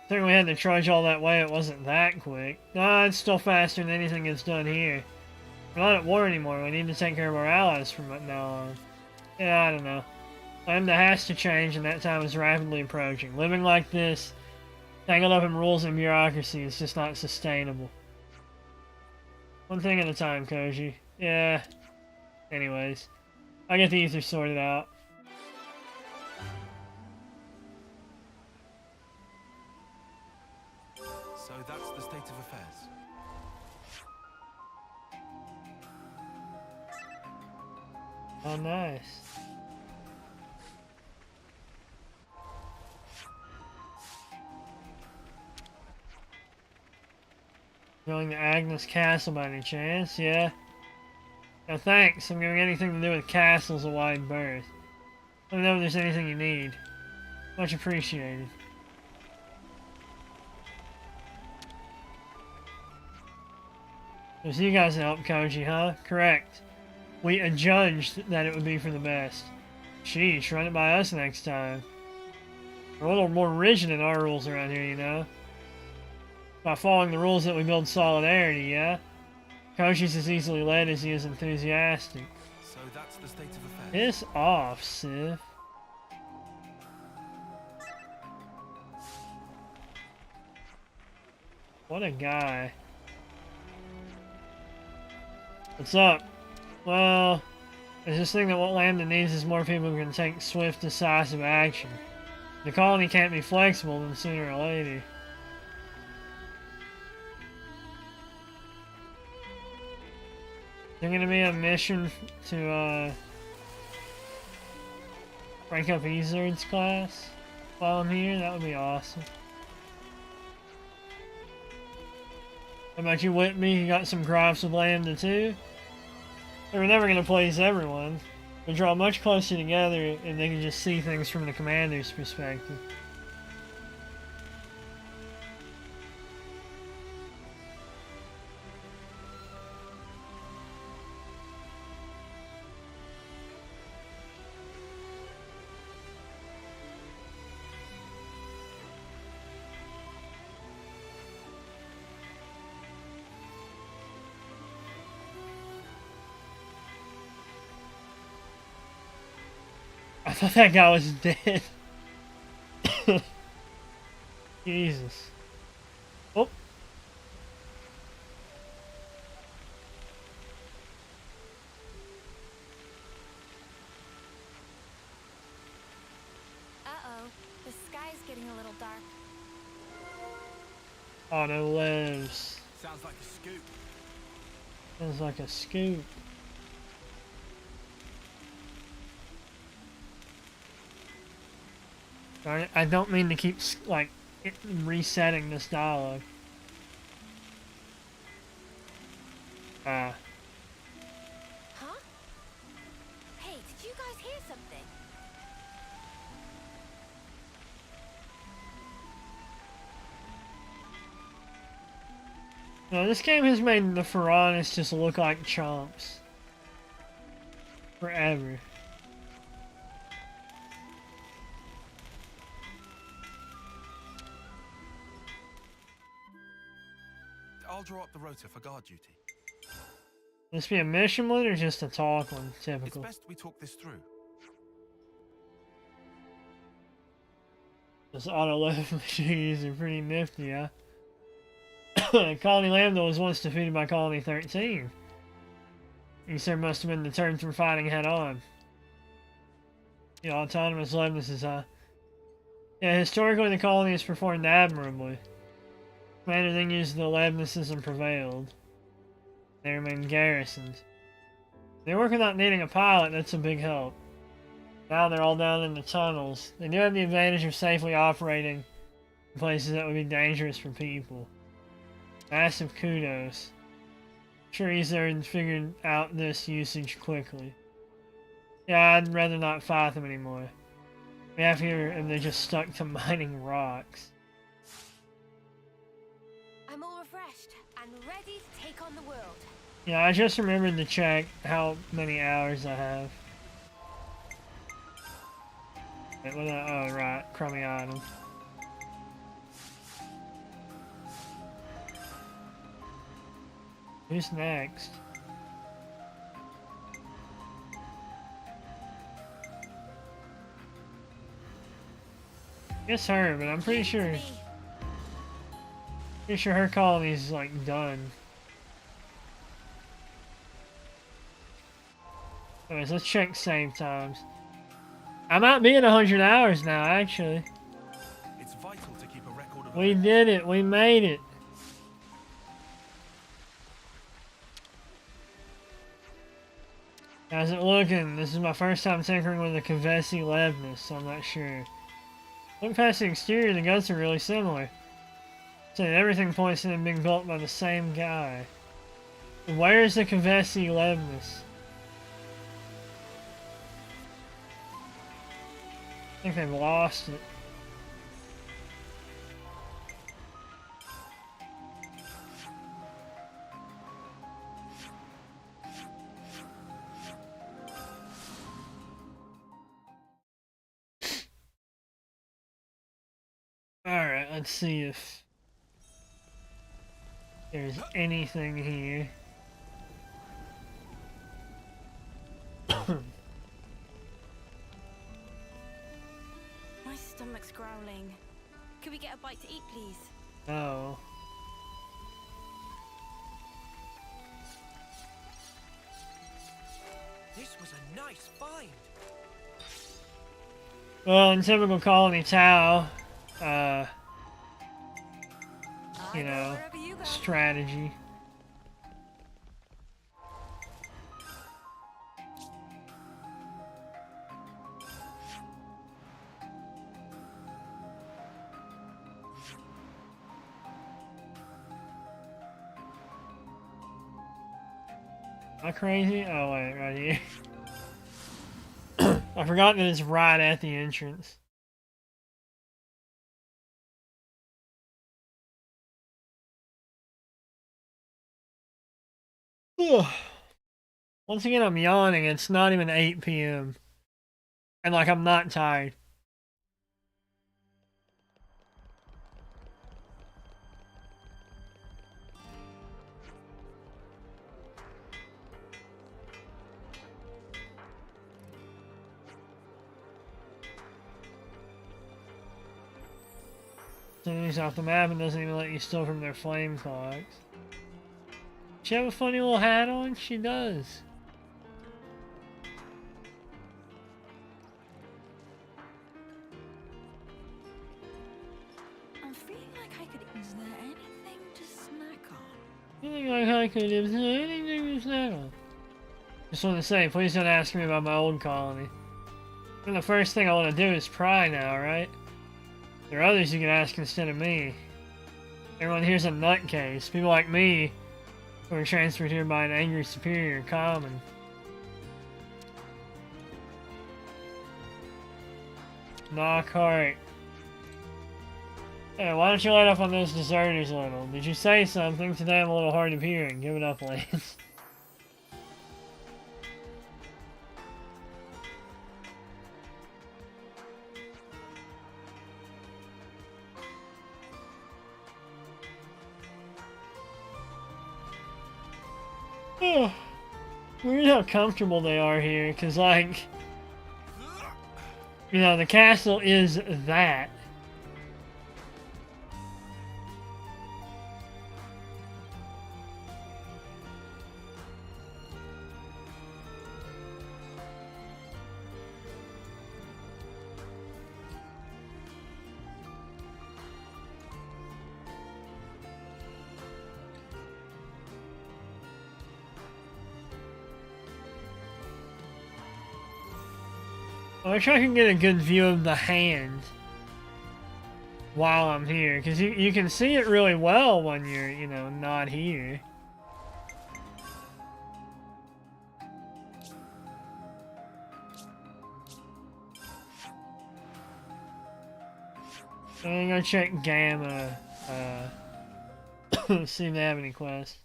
[SPEAKER 1] I think we had to trudge all that way, it wasn't that quick. Nah, it's still faster than anything that's done here. We're not at war anymore, we need to take care of our allies from now on. Yeah, I don't know. Lambda has to change and that time is rapidly approaching. Living like this, tangled up in rules and bureaucracy, is just not sustainable. One thing at a time, Koji. Yeah. Anyways. I'll get the ether sorted out.
[SPEAKER 4] So that's the state of affairs.
[SPEAKER 1] Oh, nice. Going to Agnes Castle by any chance? Yeah. No thanks, I'm giving anything to do with castles a wide berth. Let me know if there's anything you need. Much appreciated. So you guys help Koji, huh? Correct. We adjudged that it would be for the best. Sheesh, run it by us next time. We're a little more rigid in our rules around here, you know? By following the rules that we build solidarity, yeah? Koji's as easily led as he is enthusiastic.
[SPEAKER 4] So that's the state of affairs.
[SPEAKER 1] Piss off, Sif. What a guy. What's up? Well, there's this thing that what Lambda needs is more people who can take swift, decisive action. The colony can't be flexible then sooner or later. Is there gonna be a mission to, rank up Ezerd's class while I'm here? That would be awesome. How about you, Whitby? You got some gripes with Lambda too? They were never gonna please everyone. They draw much closer together, and they can just see things from the commander's perspective. I thought that guy was dead. Jesus. Oh.
[SPEAKER 2] Uh-oh. The sky's getting a little dark.
[SPEAKER 1] Oh, no lives.
[SPEAKER 5] Sounds like a scoop.
[SPEAKER 1] Sounds like a scoop. I don't mean to keep, like, resetting this dialogue.
[SPEAKER 2] Huh? Hey, did you guys hear something?
[SPEAKER 1] No, this game has made the piranhas just look like chomps. Forever.
[SPEAKER 4] I'll draw up the rota for guard duty.
[SPEAKER 1] This be a mission one or just a talk one? Typical.
[SPEAKER 4] It's best we talk this through.
[SPEAKER 1] Those auto level machines are pretty nifty, huh? Colony Lambda was once defeated by Colony 13. You sir must have been determined from fighting head on. The autonomous Leibnices, huh? Yeah, historically the colony has performed admirably. Commander then used the Leibnices and prevailed. They remain garrisoned. They work without needing a pilot, that's a big help. Now they're all down in the tunnels. They do have the advantage of safely operating in places that would be dangerous for people. Massive kudos. Sure he's there and figured out this usage quickly. Yeah, I'd rather not fight them anymore. We have here and they're just stuck to mining rocks.
[SPEAKER 2] I'm all refreshed and ready to take on the world.
[SPEAKER 1] Yeah, I just remembered to check how many hours I have. Wait, oh, right. Crummy item. Who's next? It's her, but I'm pretty sure her colony's like done. Anyways, let's check save times. I might be at 100 hours now, actually.
[SPEAKER 4] It's vital to keep a record of
[SPEAKER 1] We did it. We made it. How's it looking? This is my first time tinkering with a Kavesi Levnis, so I'm not sure. Look past the exterior, the guns are really similar. So everything points to them being built by the same guy. Where's the Kavesi Levnis? I think they've lost it. Alright, let's see if there's anything here.
[SPEAKER 2] My stomach's growling. Could we get a bite to eat, please?
[SPEAKER 1] Oh.
[SPEAKER 7] This was a nice find.
[SPEAKER 1] Well, in typical Colony Tau, you know, strategy. Am I crazy? Oh wait, right here. I forgot that it's right at the entrance. Once again, I'm yawning. It's not even 8 p.m. And, like, I'm not tired. Cities off the map and doesn't even let you steal from their flame clocks. She have a funny little hat on? She does.
[SPEAKER 11] I'm feeling like I could. Is there anything to snack on?
[SPEAKER 1] Feeling like I could. Is there anything to snack on? Just want to say, please don't ask me about my old colony. And the first thing I want to do is pry now, right? There are others you can ask instead of me. Everyone here's a nutcase. People like me who are transferred here by an angry superior are common. Knockhart. Hey, why don't you light up on those deserters a little? Did you say something? Today I'm a little hard of hearing. Give it up, Lance. Weird how comfortable they are here, because, like, you know, the castle is that. I wish I could get a good view of the hand while I'm here, because you can see it really well when you're, you know, not here. I'm gonna check Gamma, see if they have any quests.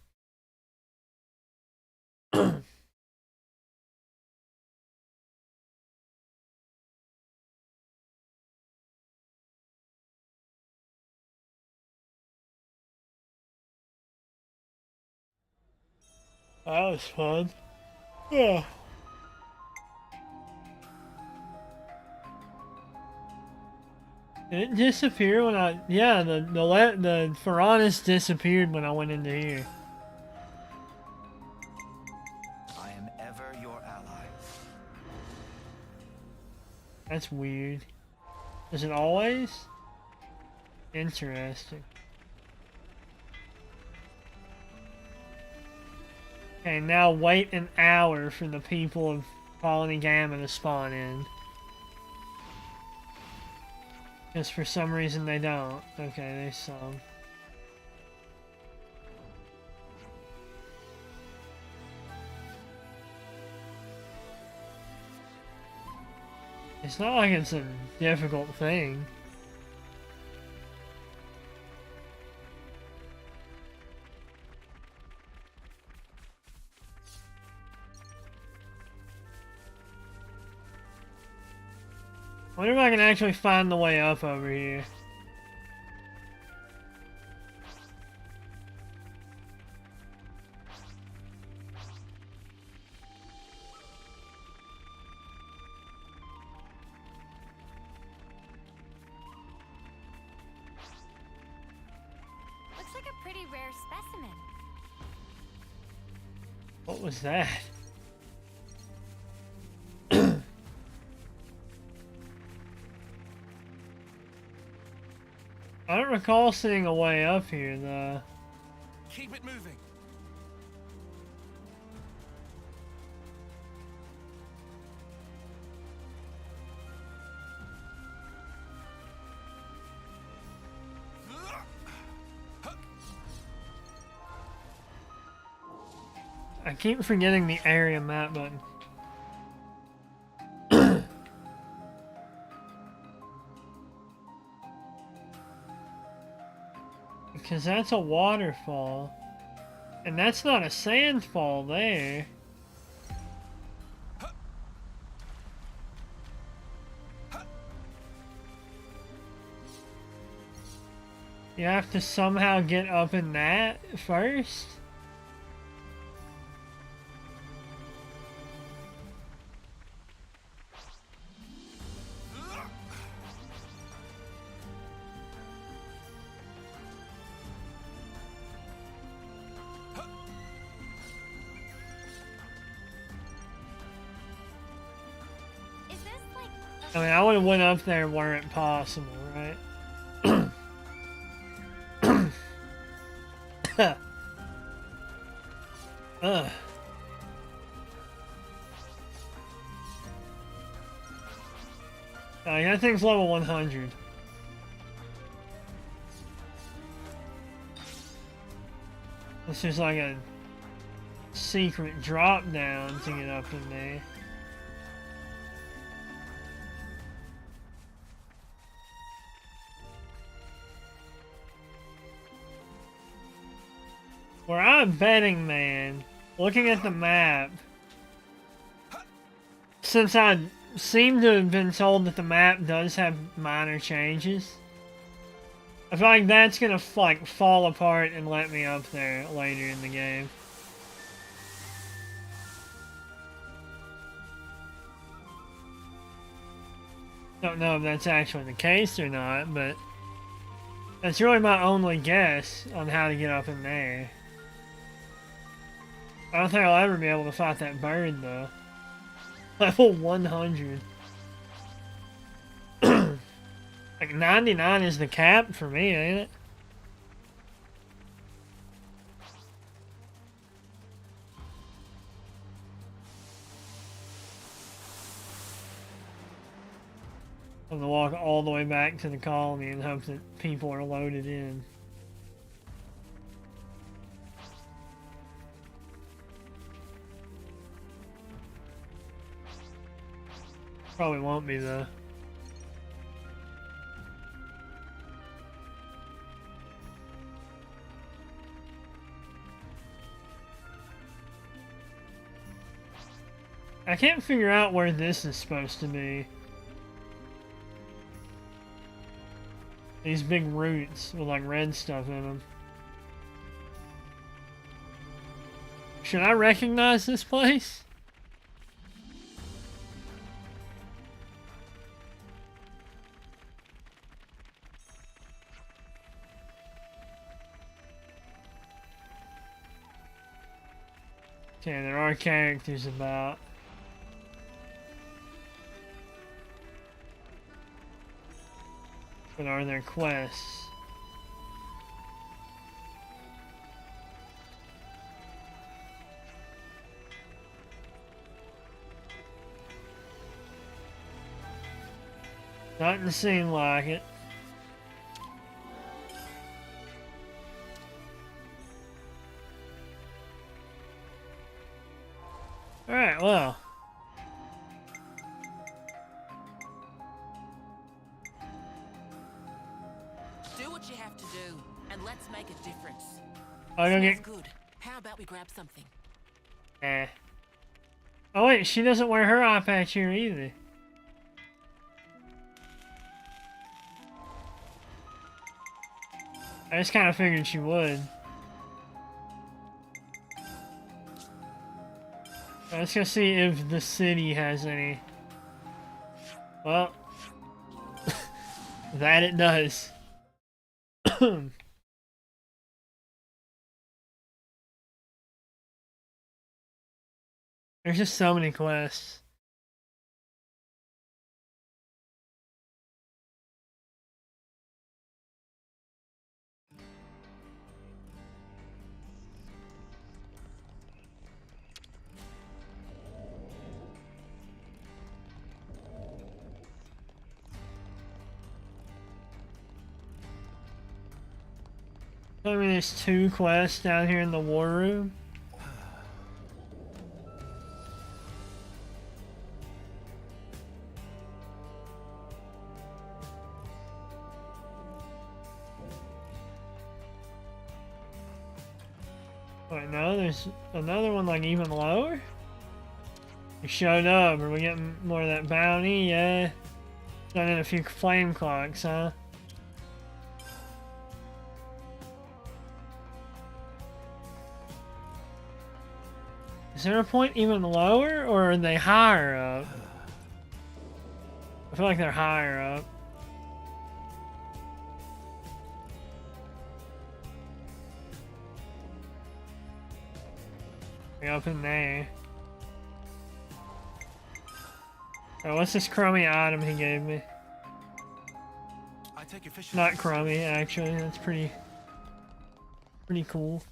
[SPEAKER 1] That was fun. Yeah. Did it disappear when I... Yeah, the Piranhas disappeared when I went into here.
[SPEAKER 12] I am ever your ally.
[SPEAKER 1] That's weird. Is it always? Interesting. Okay, now wait an hour for the people of Colony Gamma to spawn in. Because for some reason they don't. Okay, they some. It's not like it's a difficult thing. I wonder if I can actually find the way up over here.
[SPEAKER 2] Looks like a pretty rare specimen.
[SPEAKER 1] What was that? I don't recall seeing a way up here, though.
[SPEAKER 4] Keep it moving.
[SPEAKER 1] I keep forgetting the area map button. Because that's a waterfall. And that's not a sandfall there. You have to somehow get up in that first? I mean, I would have went up there were it possible, right? Ugh. That thing's level 100. This is like a secret drop down to get up in there. Where I'm betting, man, looking at the map, since I seem to have been told that the map does have minor changes, I feel like that's gonna like fall apart and let me up there later in the game. Don't know if that's actually the case or not, but that's really my only guess on how to get up in there. I don't think I'll ever be able to fight that bird, though. Level 100. Like, 99 is the cap for me, ain't it? I'm gonna walk all the way back to the colony and hope that people are loaded in. Probably won't be, though. I can't figure out where this is supposed to be. These big roots with like red stuff in them. Should I recognize this place? Okay, there are characters about. But are there quests? Doesn't seem like it. Alright, well.
[SPEAKER 13] Do what you have to do, and let's make a difference.
[SPEAKER 1] I'm gonna get
[SPEAKER 13] good. How about we grab something?
[SPEAKER 1] Oh wait, she doesn't wear her eye patch here either. I just kind of figured she would. Let's go see if the city has any. Well, that it does. There's just so many quests. I mean, there's 2 quests down here in the war room. Wait, no, there's another one like even lower? You showed up. Are we getting more of that bounty? Yeah. Done in a few flame clocks, huh? Is there a point even lower, or are they higher up? I feel like they're higher up. They're up in there. Oh, what's this crummy item he gave me?
[SPEAKER 4] I take efficiency.
[SPEAKER 1] Not crummy, actually. That's pretty cool.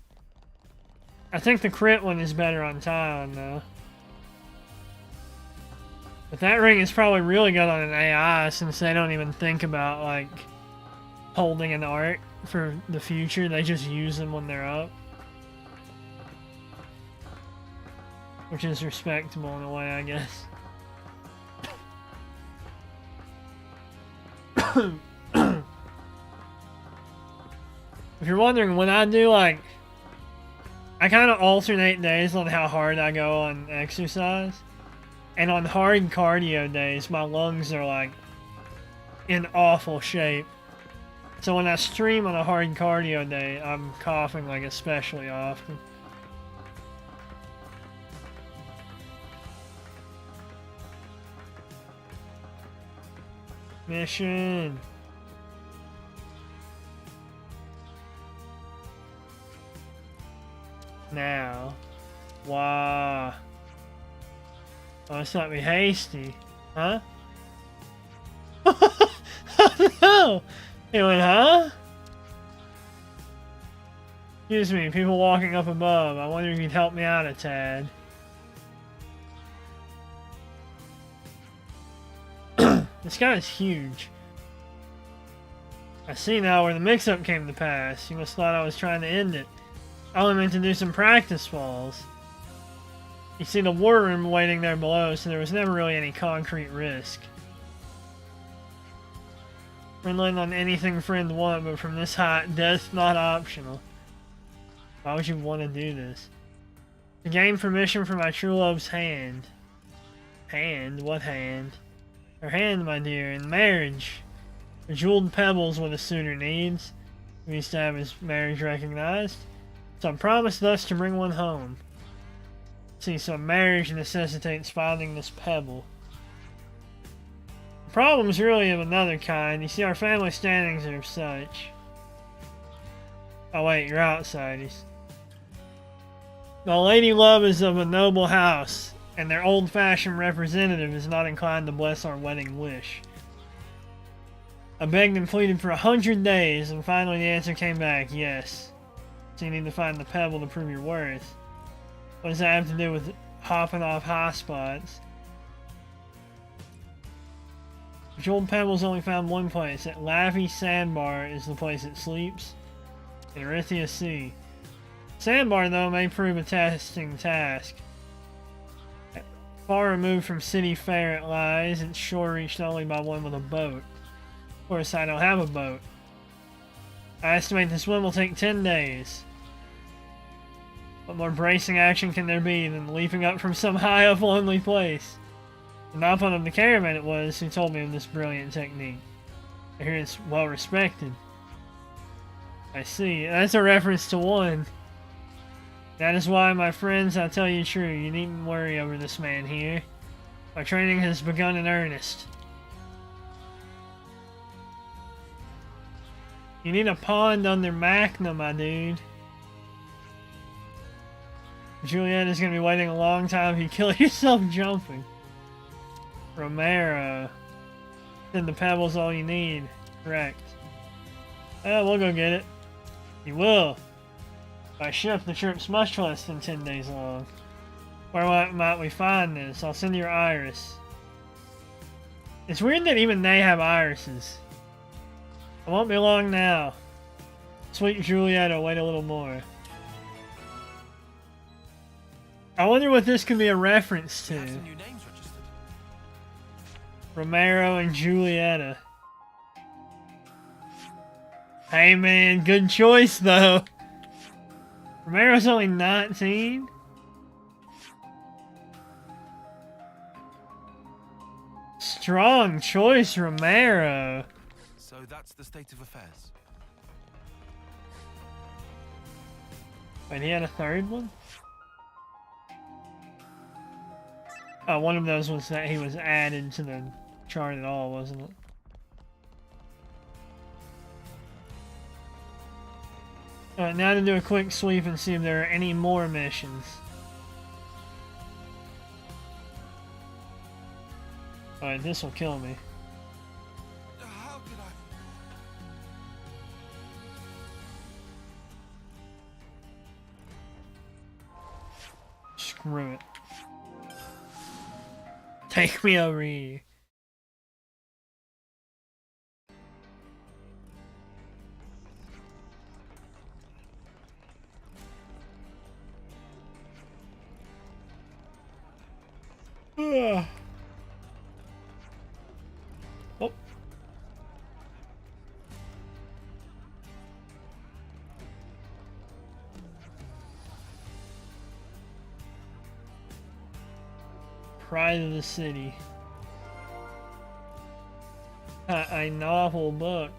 [SPEAKER 1] I think the crit one is better on Talon, though. But that ring is probably really good on an AI, since they don't even think about, like, holding an art for the future. They just use them when they're up. Which is respectable in a way, I guess. If you're wondering, when I do, like, I kind of alternate days on how hard I go on exercise. And on hard cardio days, my lungs are, like, in awful shape. So when I stream on a hard cardio day, I'm coughing, like, especially often. Mission. Now. Wow. Oh, let's not be hasty. Huh? Oh no! It went, huh? Excuse me, people walking up above. I wonder if you'd help me out a tad. This guy is huge. I see now where the mix-up came to pass. You must have thought I was trying to end it. I only meant to do some practice falls. You see the war room waiting there below, so there was never really any concrete risk. Friendly on anything friends want, but from this height, death's not optional. Why would you want to do this? To gain permission from my true love's hand. Hand? What hand? Her hand, my dear, in marriage. The jeweled pebbles what a suitor needs. He needs to have his marriage recognized. So I promised thus to bring one home. See, so marriage necessitates finding this pebble. The problem's really of another kind. You see, our family standings are of such. Oh wait, you're outsiders. The lady love is of a noble house, and their old-fashioned representative is not inclined to bless our wedding wish. I begged and pleaded for 100 days, and finally the answer came back, yes. So you need to find the pebble to prove your worth. What does that have to do with hopping off high spots? The jeweled pebble's only found one place. At Laffy Sandbar is the place it sleeps. In Arithia Sea. Sandbar, though, may prove a testing task. Far removed from city fare it lies, its shore reached only by one with a boat. Of course, I don't have a boat. I estimate the swim will take 10 days. What more bracing action can there be than leaping up from some high up lonely place? The Nopon of the caravan it was who told me of this brilliant technique. I hear it's well respected. I see. That's a reference to one. That is why, my friends, I tell you true, you needn't worry over this man here. My training has begun in earnest. You need a pond under Magna, my dude. Juliet is going to be waiting a long time if you kill yourself jumping. Romero. Then the pebble's all you need. Correct. We'll go get it. You will. By ship, the trip's much less than 10 days long. Where might we find this? I'll send your iris. It's weird that even they have irises. I won't be long now. Sweet Julietta, wait a little more. I wonder what this could be a reference to. Romero and Julietta. Hey man, good choice though. Romero's only 19? Strong choice, Romero.
[SPEAKER 4] So that's the state of affairs.
[SPEAKER 1] Wait, he had a third one? Oh, one of those was that he was added to the chart at all, wasn't it? Alright, now to do a quick sweep and see if there are any more missions. Alright, this will kill me.
[SPEAKER 4] How could I?
[SPEAKER 1] Screw it. Take me over here. Ugh. Oh. Pride of the City. A novel book.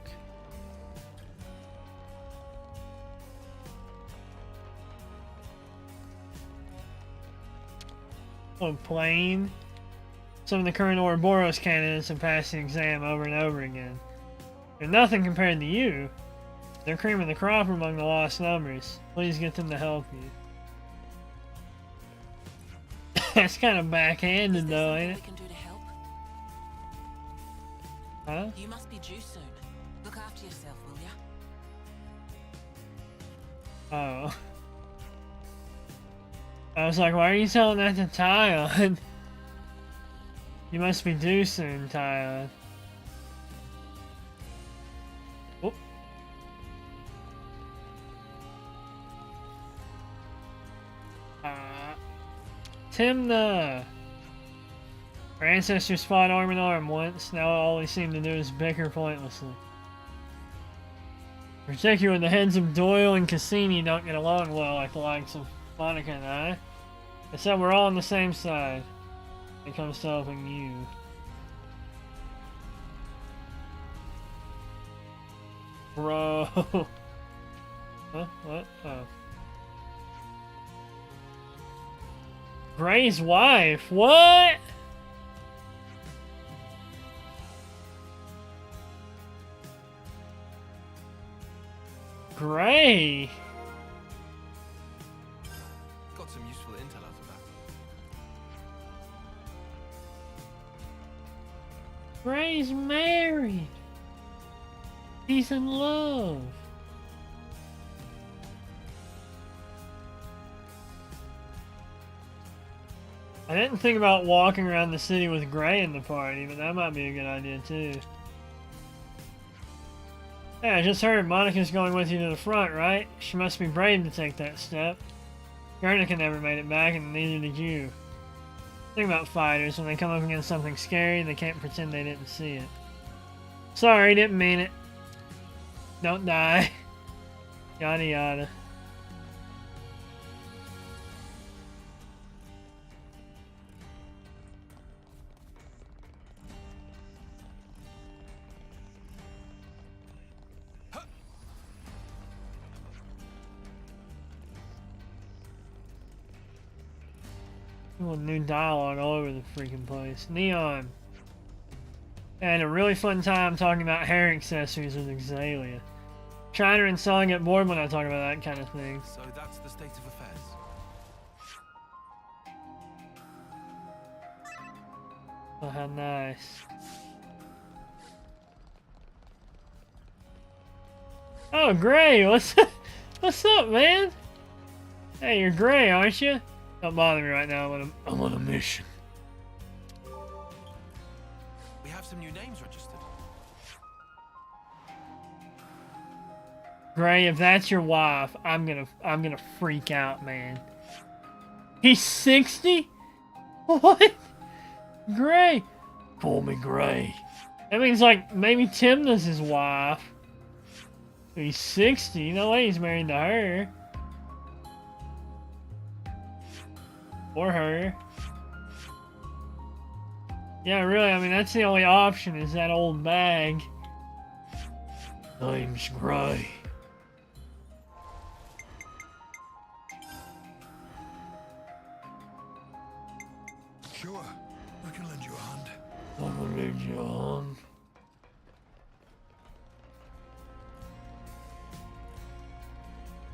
[SPEAKER 1] Oh, plain. Some of the current Ouroboros candidates have passed the exam over and over again. They're nothing compared to you. They're cream of the crop among the lost numbers. Please get them to help you. That's kind of backhanded though, ain't it?
[SPEAKER 13] Can do to help?
[SPEAKER 1] Huh?
[SPEAKER 13] You must be due soon. Look after yourself, will ya?
[SPEAKER 1] Oh. I was like, why are you telling that to Tyon? You must be due soon, Tyon. Oh. Timna! Our ancestors fought arm in arm once, now all we seem to do is bicker pointlessly. Particularly the heads of Doyle and Cassini don't get along well like the likes of Monica and I. Except we're all on the same side when it comes to helping you. Bro. Huh? What? Oh. Gray's wife? What? Gray?
[SPEAKER 4] Got some useful intel out of that.
[SPEAKER 1] Gray's married. He's in love. I didn't think about walking around the city with Gray in the party, but that might be a good idea too. Hey, I just heard Monica's going with you to the front, right? She must be brave to take that step. Guernica never made it back, and neither did you. Think about fighters. When they come up against something scary, they can't pretend they didn't see it. Sorry, didn't mean it. Don't die. Yada yada. New dialogue all over the freaking place. Neon. And a really fun time talking about hair accessories with Xalia. China and Song get bored when I talk about that kind of thing.
[SPEAKER 4] So that's the state of affairs.
[SPEAKER 1] Oh, how nice. Oh, Gray, what's up, man? Hey, you're Gray, aren't you? Don't bother me right now. I'm on a mission.
[SPEAKER 4] We have some new names registered.
[SPEAKER 1] Gray, if that's your wife, I'm gonna freak out, man. He's 60? What? Gray. Call me Gray. That means like maybe Timna's his wife. He's 60. No way he's married to her. Or her. Yeah, really, I mean, that's the only option, is that old bag. Name's Gray.
[SPEAKER 4] Sure, I can lend you a hand.
[SPEAKER 1] I'm gonna lend you a hand.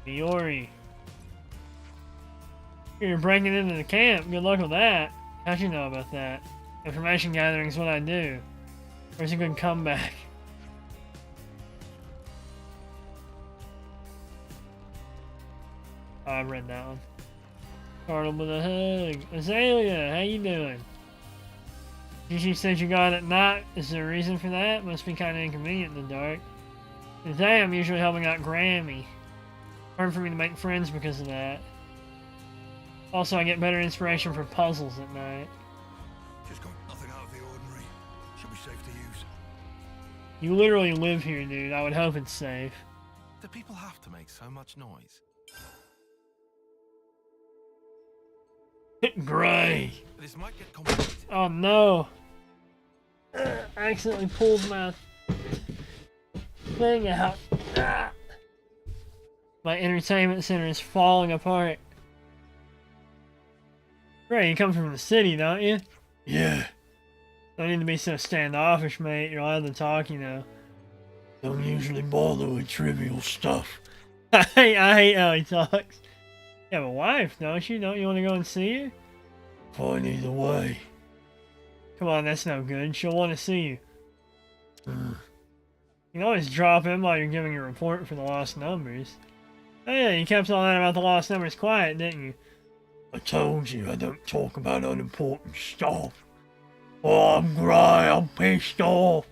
[SPEAKER 1] Fiore. You're breaking into the camp. Good luck with that. How'd you know about that? Information gathering is what I do. Where's a good comeback? Oh, I read that one. Startled with a hug. Azalea, how you doing? Gigi said you got it at night. Is there a reason for that? Must be kind of inconvenient in the dark. Today I'm usually helping out Grammy. Hard for me to make friends because of that. Also, I get better inspiration for puzzles at night.
[SPEAKER 4] Just got nothing out of the ordinary. Should be safe to use.
[SPEAKER 1] You literally live here, dude. I would hope it's safe.
[SPEAKER 4] Do people have to make so much noise?
[SPEAKER 1] Gray.
[SPEAKER 4] This might get complicated.
[SPEAKER 1] Oh no. I accidentally pulled my thing out. My entertainment center is falling apart. Gray, you come from the city, don't you? Yeah. Don't need to be so standoffish, mate. You're allowed to talk, you know. Don't usually bother with trivial stuff. I hate how he talks. You have a wife, don't you? Don't you want to go and see her? Fine either way. Come on, that's no good. She'll want to see you. You can always drop in while you're giving your report for the lost numbers. Oh yeah, you kept all that about the lost numbers quiet, didn't you? I told you I don't talk about unimportant stuff. Oh, I'm Gray, I'm pissed off.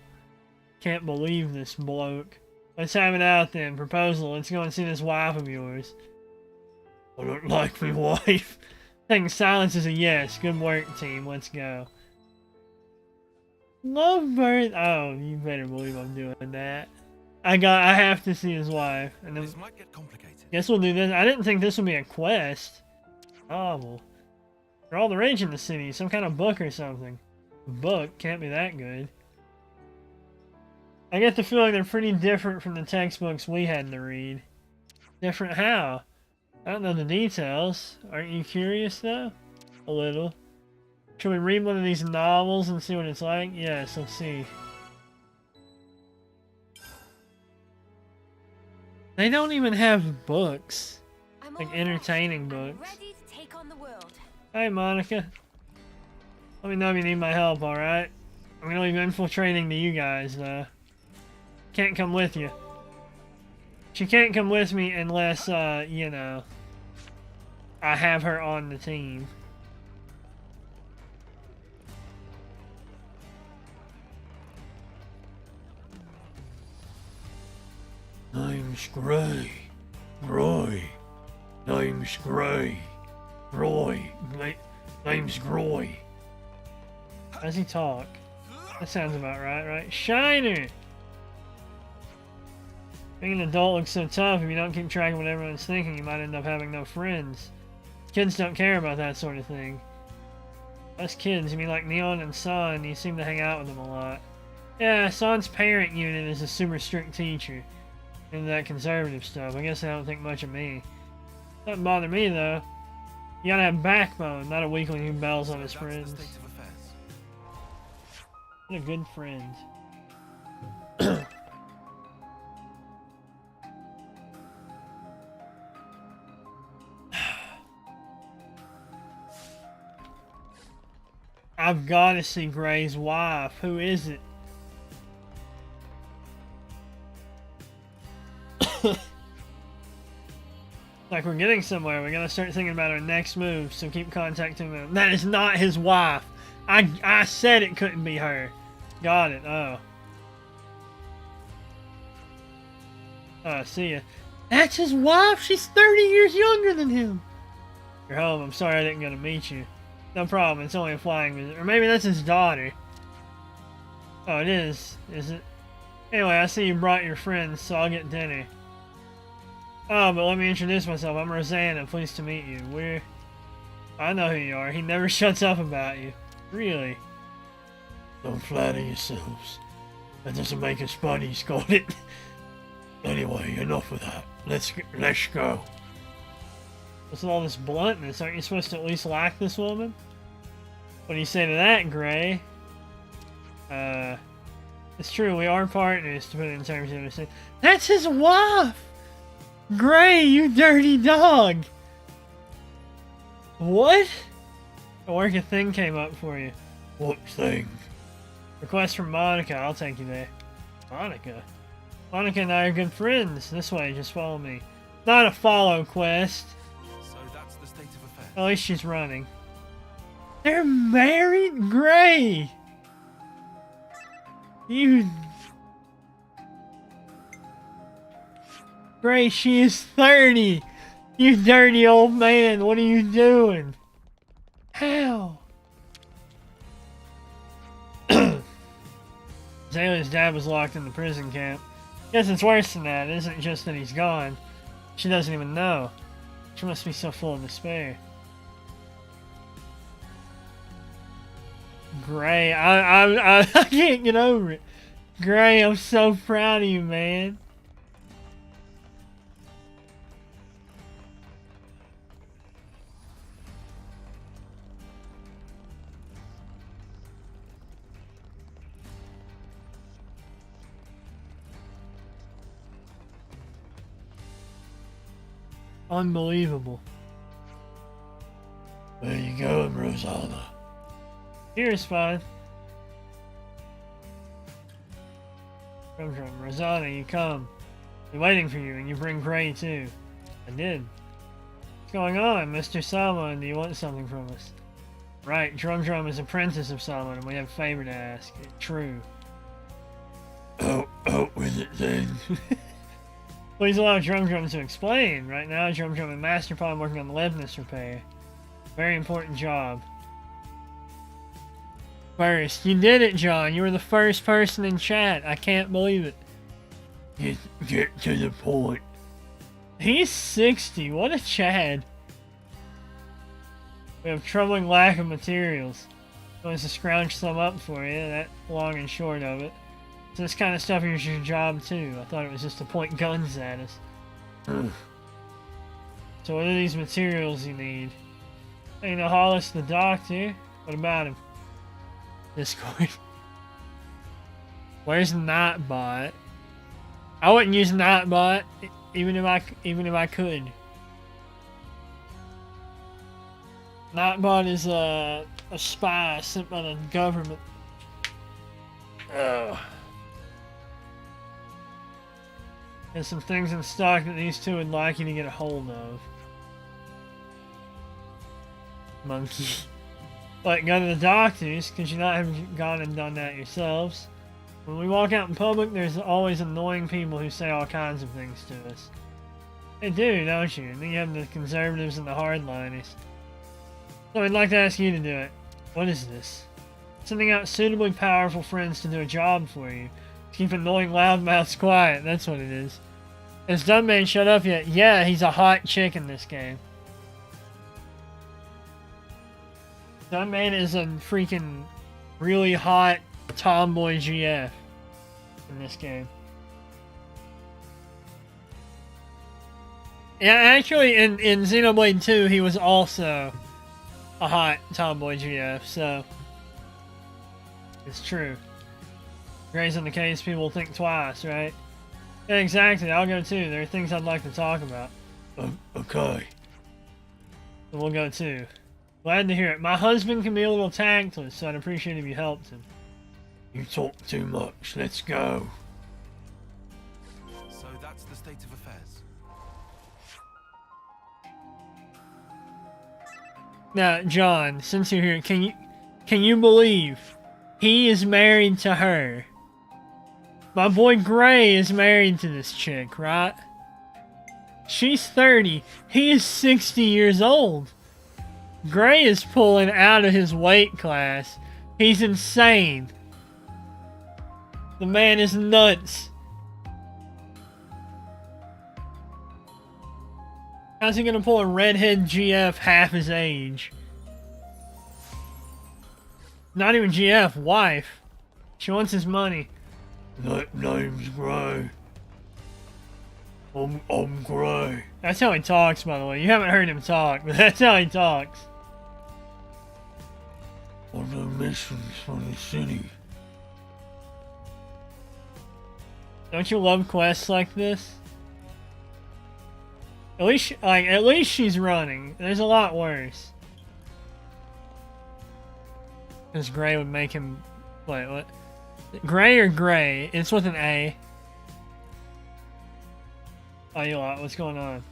[SPEAKER 1] Can't believe this bloke. Let's have it out then. Proposal, let's go and see this wife of yours. I don't like my wife. I think silence is a yes. Good work, team. Let's go. Lovebird. Oh, you better believe I'm doing that. I have to see his wife. And then,
[SPEAKER 4] this might get complicated.
[SPEAKER 1] Guess we'll do this. I didn't think this would be a quest. Novel. They're all the rage in the city. Some kind of book or something. A book can't be that good. I get the feeling they're pretty different from the textbooks we had to read. Different how? I don't know the details. Aren't you curious though? A little. Should we read one of these novels and see what it's like? Yes, let's see. They don't even have books. Like entertaining books.
[SPEAKER 2] Ready to take on the world.
[SPEAKER 1] Hey Monica. Let me know if you need my help, alright? I'm gonna leave infiltrating to you guys though. Can't come with you. She can't come with me unless, you know, I have her on the team. Name's Gray. Roy. Name's Gray. Roy. Name's Groy. How does he talk? That sounds about right? Shiner! Being an adult looks so tough. If you don't keep track of what everyone's thinking, you might end up having no friends. Kids don't care about that sort of thing. Us kids, you mean like Neon and Son, you seem to hang out with them a lot. Yeah, Son's parent unit is a super strict teacher. Into that conservative stuff. I guess they don't think much of me. Doesn't bother me though. You gotta have backbone, not a weakling who bells on his friends. What a good friend. I've got to see Gray's wife. Who is it? Like we're getting somewhere. We gotta start thinking about our next move, so keep contacting them. That is not his wife. I said it couldn't be her. Got it. Oh. See ya. That's his wife? She's 30 years younger than him. You're home. I'm sorry I didn't get to meet you. No problem, it's only a flying visit. Or maybe that's his daughter. Oh, it is it? Anyway, I see you brought your friends, so I'll get dinner. Oh, but let me introduce myself. I'm Rosanna. Pleased to meet you. I know who you are. He never shuts up about you. Really?
[SPEAKER 14] Don't flatter yourselves. That doesn't make us funny, scolded. Anyway, enough of that. Let's go.
[SPEAKER 1] What's all this bluntness? Aren't you supposed to at least like this woman? What do you say to that, Gray? It's true, we are partners, to put it in terms of understanding. That's his wife! Gray, you dirty dog! What? A work a thing came up for you.
[SPEAKER 14] What thing?
[SPEAKER 1] Request from Monica, I'll take you there. Monica? Monica and I are good friends. This way, just follow me. Not a follow quest.
[SPEAKER 4] So that's the state of affairs.
[SPEAKER 1] At least she's running. They're married? Gray! You... Gray, she is 30! You dirty old man, what are you doing? How? Zayla's dad was locked in the prison camp. Guess it's worse than that. It isn't just that he's gone. She doesn't even know. She must be so full of despair. Gray, I can't get over it. Gray, I'm so proud of you, man. Unbelievable.
[SPEAKER 14] Where you going, Rosanna?
[SPEAKER 1] Here's fine. Drum, Rosanna, you come. We're waiting for you, and you bring Gray too. I did. What's going on, Mr. Salmon? Do you want something from us? Right, Drum is apprentice of Salmon, and we have a favor to ask. True.
[SPEAKER 14] Out with it then.
[SPEAKER 1] Please allow Drum to explain. Right now, Drum and Master Pawn working on the Leibniz repair. Very important job. First, you did it, John. You were the first person in chat. I can't believe it.
[SPEAKER 14] Get to the point.
[SPEAKER 1] He's 60. What a Chad. We have troubling lack of materials. I want to scrounge some up for you. That long and short of it. So this kind of stuff is your job too. I thought it was just to point guns at us. So what are these materials you need? Hey, no, Hollis the doctor. What about him? Discord. Where's Nightbot? I wouldn't use Nightbot even if I could. Nightbot is a spy sent by the government. Ugh. There's some things in stock that these two would like you to get a hold of. Monkey. But go to the doctors, because you not have gone and done that yourselves. When we walk out in public, there's always annoying people who say all kinds of things to us. They do, don't you? And then you have the conservatives and the hardliners. So I'd like to ask you to do it. What is this? Sending out suitably powerful friends to do a job for you. Keep annoying loudmouths quiet, that's what it is. Has Dunman shut up yet? Yeah, he's a hot chick in this game. Dunman is a freaking really hot tomboy GF in this game. Yeah, actually in Xenoblade 2 he was also a hot tomboy GF, so it's true. Gray's in the case, people think twice, right? Yeah, exactly, I'll go too. There are things I'd like to talk about.
[SPEAKER 14] Okay.
[SPEAKER 1] So we'll go too. Glad to hear it. My husband can be a little tactless, so I'd appreciate if you helped him.
[SPEAKER 14] You talk too much. Let's go.
[SPEAKER 4] So that's the state of affairs.
[SPEAKER 1] Now, John, since you're here, can you believe he is married to her? My boy Gray is married to this chick, right? She's 30. He is 60 years old. Gray is pulling out of his weight class. He's insane. The man is nuts. How's he gonna pull a redhead GF half his age? Not even GF, wife. She wants his money.
[SPEAKER 14] Name's Gray. I'm Gray.
[SPEAKER 1] That's how he talks, by the way. You haven't heard him talk, but that's how he talks.
[SPEAKER 14] On the missions from the city.
[SPEAKER 1] Don't you love quests like this? At least she's running. There's a lot worse. Because Gray would make him... Wait, what? Gray or Gray? It's with an A. Oh, you lot, what's going on?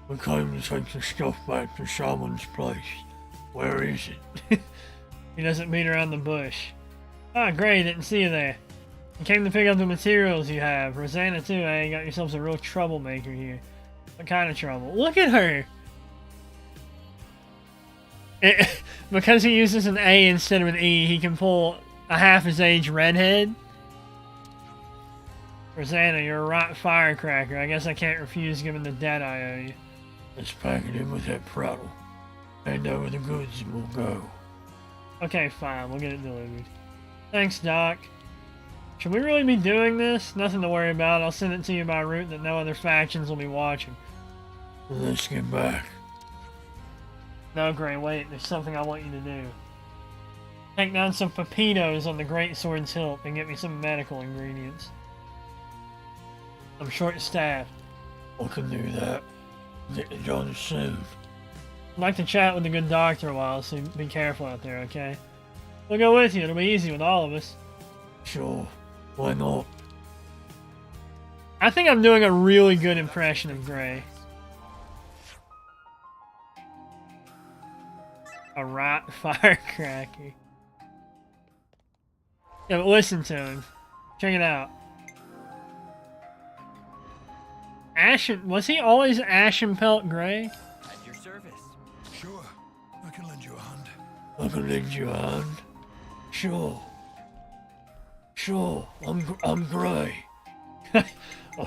[SPEAKER 14] We came to take the stuff back to Shaman's place. Where is it?
[SPEAKER 1] He doesn't beat around the bush. Ah, Gray, didn't see you there. You came to pick up the materials you have. Rosanna too, eh? You got yourselves a real troublemaker here. What kind of trouble? Look at her! Because he uses an A instead of an E, he can pull a half his age redhead. Rosanna, you're a right firecracker. I guess I can't refuse given the debt I owe you.
[SPEAKER 14] Let's pack it in with that prattle. Hand over the goods and we'll go.
[SPEAKER 1] Okay, fine. We'll get it delivered. Thanks, Doc. Should we really be doing this? Nothing to worry about. I'll send it to you by route that no other factions will be watching.
[SPEAKER 14] Let's get back.
[SPEAKER 1] No, Gray, wait. There's something I want you to do. Take down some pepinos on the Great Sword's hilt and get me some medical ingredients. I'm short-staffed.
[SPEAKER 14] I can do that. Get it done soon.
[SPEAKER 1] I'd like to chat with the good doctor a while, so be careful out there, okay? We'll go with you. It'll be easy with all of us.
[SPEAKER 14] Sure. Why not?
[SPEAKER 1] I think I'm doing a really good impression of Gray. A right firecracker. Yeah, but listen to him. Check it out. Ashen... Was he always Ashen Pelt Gray?
[SPEAKER 3] At your service.
[SPEAKER 10] Sure. I can lend you a hand.
[SPEAKER 14] I can lend you a hand. Sure. Sure. I'm Gray. I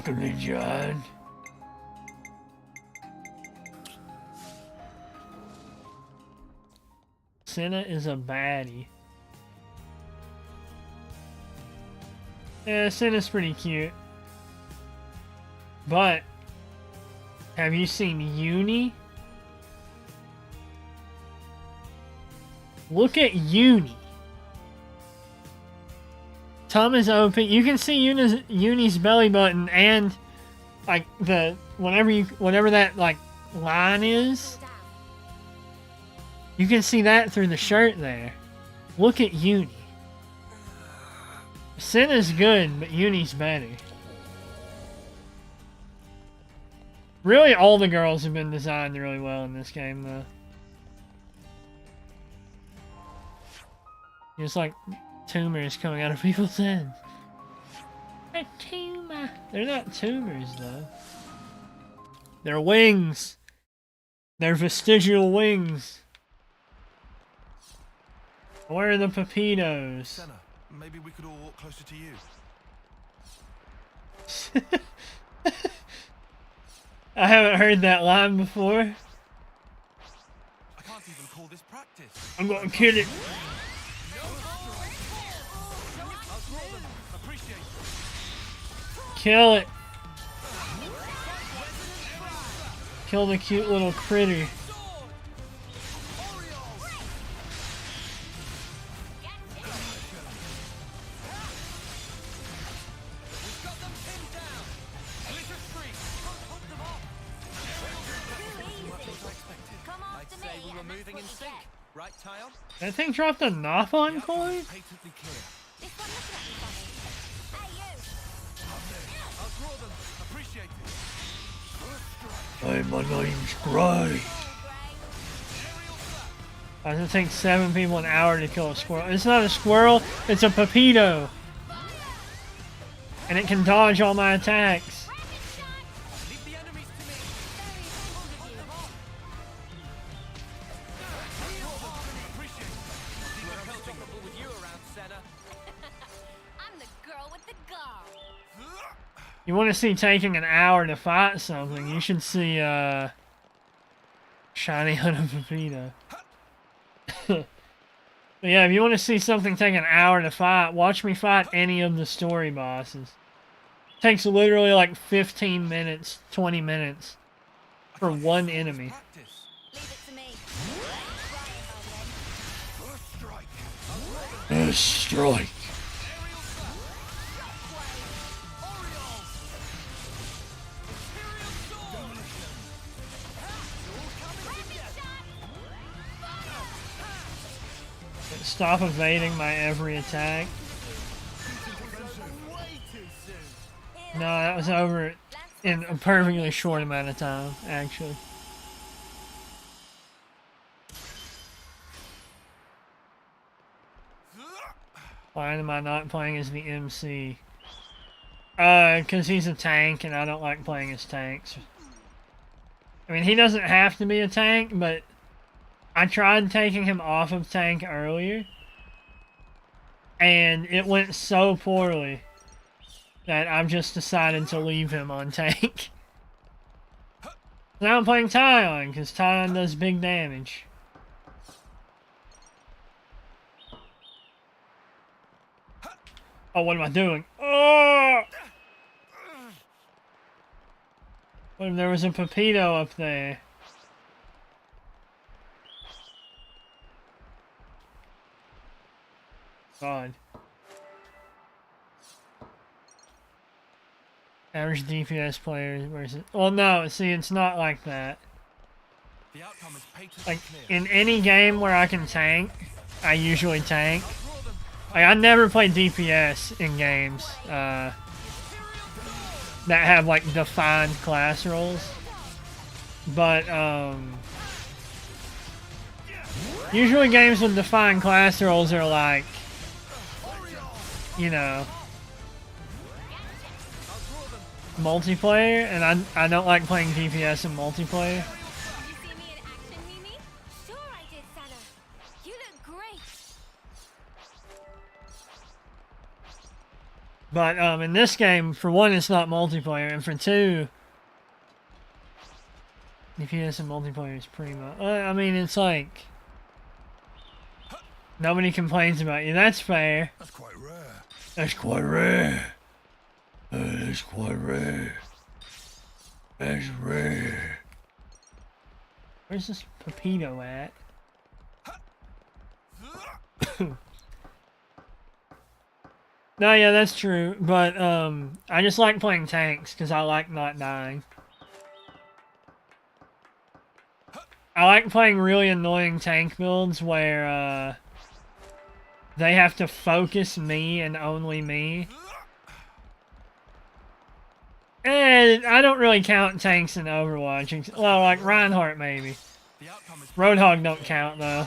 [SPEAKER 14] can lend you a hand.
[SPEAKER 1] Senna is a baddie. Yeah, Senna's pretty cute. But, have you seen Uni? Look at Uni. Tum is open. You can see Uni's belly button and like the whatever that like line is. You can see that through the shirt there. Look at Uni. Senna's good, but Uni's better. Really, all the girls have been designed really well in this game, though. Just like tumors coming out of people's heads. A tumor. They're not tumors, though. They're wings. They're vestigial wings. Where are the pepinos?
[SPEAKER 4] Senna, maybe we could all walk closer to you.
[SPEAKER 1] I haven't heard that line before.
[SPEAKER 4] I can't even call this practice.
[SPEAKER 1] I'm gonna kill it. Kill it. Kill the cute little critter.
[SPEAKER 7] Right, Tile?
[SPEAKER 1] That thing dropped a Nothon coin?
[SPEAKER 14] Hey, my name's Gray.
[SPEAKER 1] Why does it take 7 people an hour to kill a squirrel? It's not a squirrel, it's a pepito. And it can dodge all my attacks. You want to see taking an hour to fight something, you should see, Shiny Hunter Pepito. But yeah, if you want to see something take an hour to fight, watch me fight any of the story bosses. It takes literally like 15 minutes, 20 minutes for one enemy.
[SPEAKER 14] Strike.
[SPEAKER 1] Stop evading my every attack. No, that was over in a perfectly short amount of time, actually. Why am I not playing as the MC? Because he's a tank and I don't like playing as tanks. I mean, he doesn't have to be a tank, but I tried taking him off of tank earlier, and it went so poorly that I've just decided to leave him on tank. Now I'm playing Tyon, because Tyon does big damage. Oh, what am I doing? Oh! What if there was a Pepito up there? God. Average DPS player versus... Well, no, see, it's not like that. Like, in any game where I can tank, I usually tank. Like, I never play DPS in games that have, like, defined class roles. But, usually games with defined class roles are like, you know, multiplayer, and I don't like playing DPS in multiplayer. But in this game, for one, it's not multiplayer, and for two, DPS in multiplayer is pretty much. I mean, it's like nobody complains about you. That's fair.
[SPEAKER 10] That's quite rare.
[SPEAKER 14] That's quite rare. That's quite rare. That's rare.
[SPEAKER 1] Where's this Pepito at? No, yeah, that's true, but I just like playing tanks because I like not dying. I like playing really annoying tank builds where they have to focus me and only me. And I don't really count tanks in Overwatch. Well, like Reinhardt maybe. Roadhog don't count though.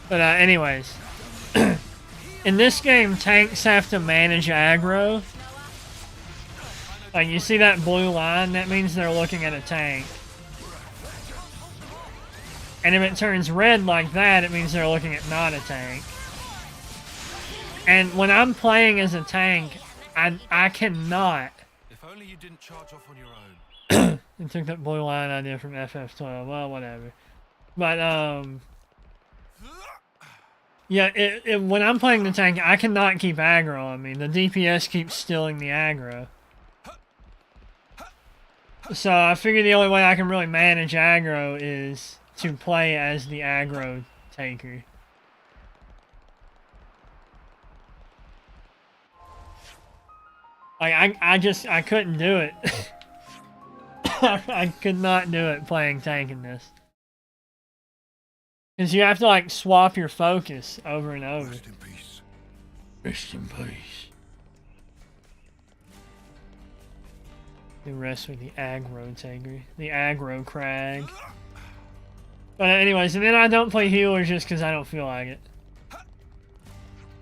[SPEAKER 1] But anyways, in this game, tanks have to manage aggro. Like, you see that blue line? That means they're looking at a tank. And if it turns red like that, it means they're looking at not a tank. And when I'm playing as a tank, I cannot. If only you didn't charge off on your own. I took that blue line idea from FF12. Well, whatever. But yeah, when I'm playing the tank, I cannot keep aggro on me. The DPS keeps stealing the aggro. So I figure the only way I can really manage aggro is to play as the aggro taker. Like, I couldn't do it. I could not do it playing tank in this. Because you have to, like, swap your focus over and over.
[SPEAKER 14] Rest in peace. Rest in peace. You
[SPEAKER 1] rest with the aggro taker. The aggro crag. But anyways, and then I don't play healers just because I don't feel like it.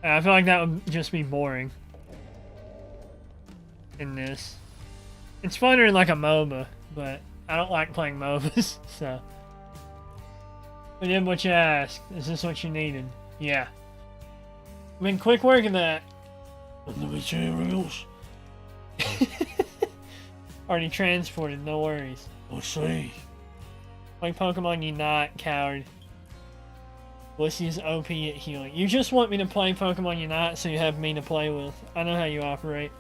[SPEAKER 1] I feel like that would just be boring. In this. It's funner in like a MOBA, but I don't like playing MOBAs, so. We did what you asked. Is this what you needed? Yeah. Been quick working that.
[SPEAKER 14] And the materials.
[SPEAKER 1] Already transported, no worries.
[SPEAKER 14] We'll see.
[SPEAKER 1] Play Pokemon Unite, coward. Wussy's OP at healing. You just want me to play Pokemon Unite so you have me to play with. I know how you operate.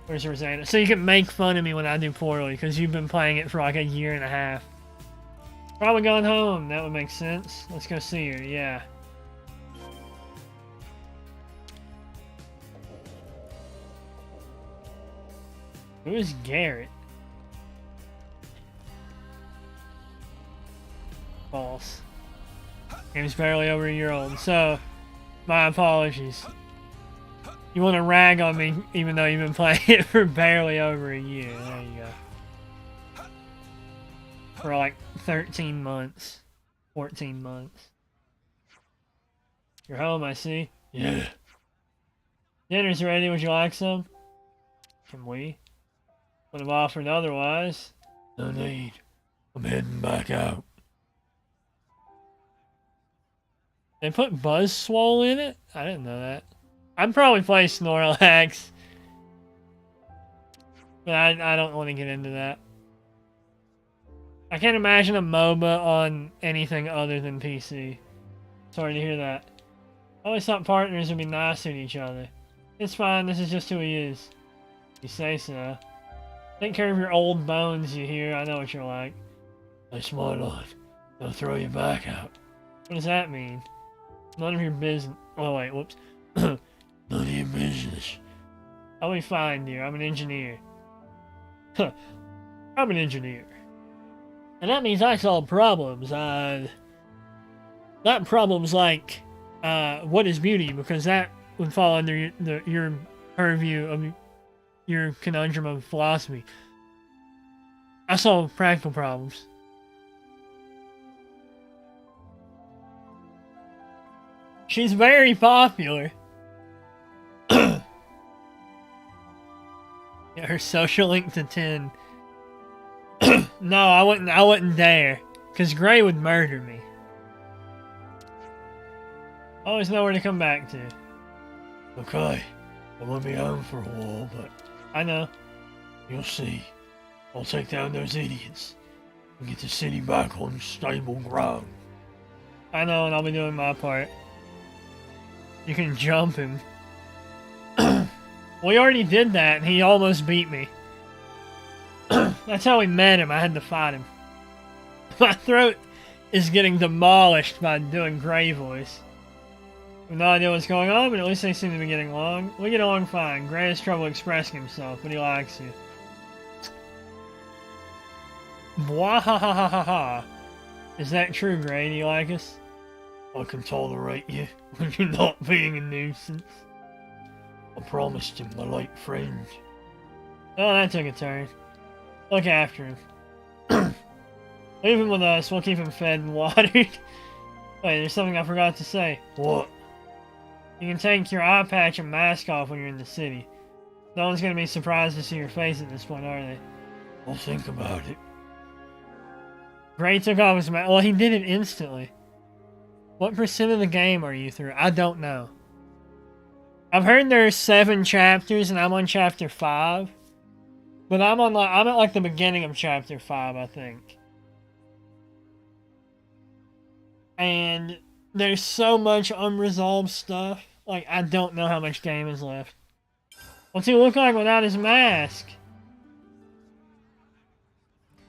[SPEAKER 1] Where's Rosanna? So you can make fun of me when I do poorly, because you've been playing it for like a year and a half. Probably going home. That would make sense. Let's go see her. Yeah. Who is Garrett? False. Game's barely over a year old, so my apologies. You want to rag on me even though you've been playing it for barely over a year. There you go. For like 13 months. 14 months. You're home, I see.
[SPEAKER 14] Yeah.
[SPEAKER 1] Dinner's ready. Would you like some? Can we? Would have offered otherwise.
[SPEAKER 14] No need. I'm heading back out.
[SPEAKER 1] They put Buzzswole in it? I didn't know that. I'd probably play Snorlax. But I don't want to get into that. I can't imagine a MOBA on anything other than PC. Sorry to hear that. I always thought partners would be nicer to each other. It's fine, this is just who he is. You say so. Take care of your old bones, you hear? I know what you're like.
[SPEAKER 14] Hey, smart on. They'll throw you back out.
[SPEAKER 1] What does that mean? None of your business. Oh, wait, whoops.
[SPEAKER 14] None of your business.
[SPEAKER 1] I'll be fine, dear. I'm an engineer. Huh. I'm an engineer. And that means I solve problems. Not problems like, what is beauty? Because that would fall under your purview of your conundrum of philosophy. I solve practical problems. She's very popular. Yeah, her social link to 10. No, I wouldn't dare. Cause Gray would murder me. Always know where to come back to.
[SPEAKER 14] Okay. I won't be home for a while, but
[SPEAKER 1] I know.
[SPEAKER 14] You'll see. I'll take down those idiots and get the city back on stable ground.
[SPEAKER 1] I know, and I'll be doing my part. You can jump him. We already did that, and he almost beat me. That's how we met him. I had to fight him. My throat is getting demolished by doing Gray voice. I have no idea what's going on, but at least they seem to be getting along. We get along fine. Gray has trouble expressing himself, but he likes you. Bwahahaha. Is that true, Gray? Do you like us?
[SPEAKER 14] I can tolerate you when you're not being a nuisance. I promised him, my late friend.
[SPEAKER 1] Oh, that took a turn. Look after him. Leave him with us. We'll keep him fed and watered. Wait, there's something I forgot to say.
[SPEAKER 14] What?
[SPEAKER 1] You can take your eye patch and mask off when you're in the city. No one's gonna be surprised to see your face at this point, are they?
[SPEAKER 14] I'll think about it.
[SPEAKER 1] Gray took off his mask. Well, he did it instantly. What percent of the game are you through? I don't know. I've heard there's 7 chapters and I'm on chapter 5. But I'm at like the beginning of chapter 5, I think. And there's so much unresolved stuff. Like, I don't know how much game is left. What's he look like without his mask?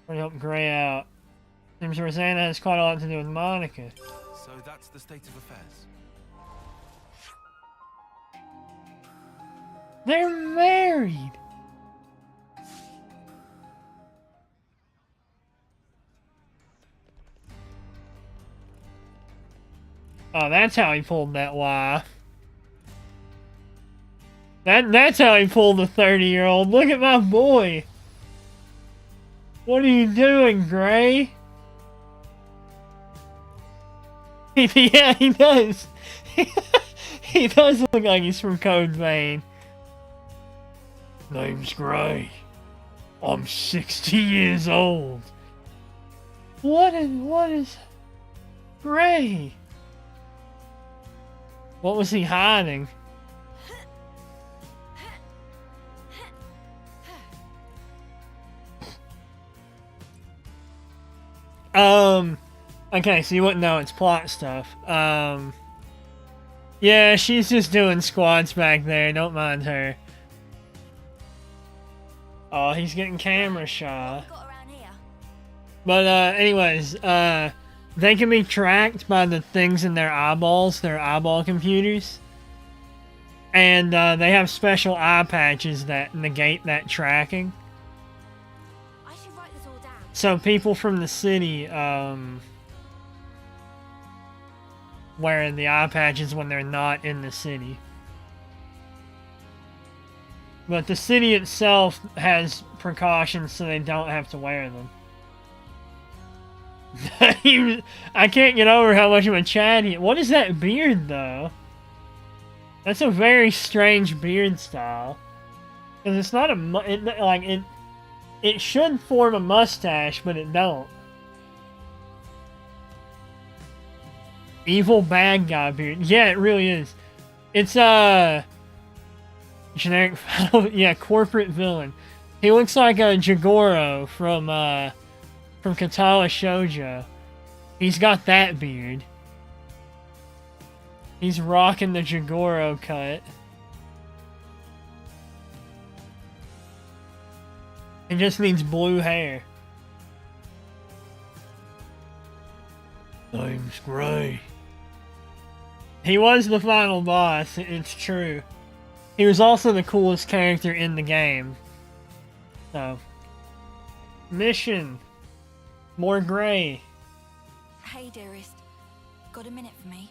[SPEAKER 1] We're gonna help Gray out. Seems Rosanna has quite a lot to do with Monica.
[SPEAKER 4] So that's the state of affairs.
[SPEAKER 1] They're married! Oh, that's how he pulled that wife. That's how he pulled the 30-year-old. Look at my boy! What are you doing, Gray? Yeah, he does. He does look like he's from Code Vein.
[SPEAKER 14] Name's Gray. I'm 60 years old.
[SPEAKER 1] What is Gray? What was he hiding? Okay, so you wouldn't know it's plot stuff. Yeah, she's just doing squats back there. Don't mind her. Oh, he's getting camera shy. But, anyways, they can be tracked by the things in their eyeballs, their eyeball computers. And, they have special eye patches that negate that tracking.
[SPEAKER 2] I should write this all down.
[SPEAKER 1] So people from the city, wearing the eye patches when they're not in the city. But the city itself has precautions so they don't have to wear them. I can't get over how much of a Chad he... What is that beard, though? That's a very strange beard style. Because it's not a... It should form a mustache, but it don't. Evil bad guy beard. Yeah, it really is. It's, generic... yeah, corporate villain. He looks like a Jigoro from Katara Shoujo. He's got that beard. He's rocking the Jigoro cut. He just needs blue hair.
[SPEAKER 14] Name's Gray.
[SPEAKER 1] He was the final boss, it's true. He was also the coolest character in the game. So. Mission. More Gray.
[SPEAKER 11] Hey, dearest. Got a minute for me?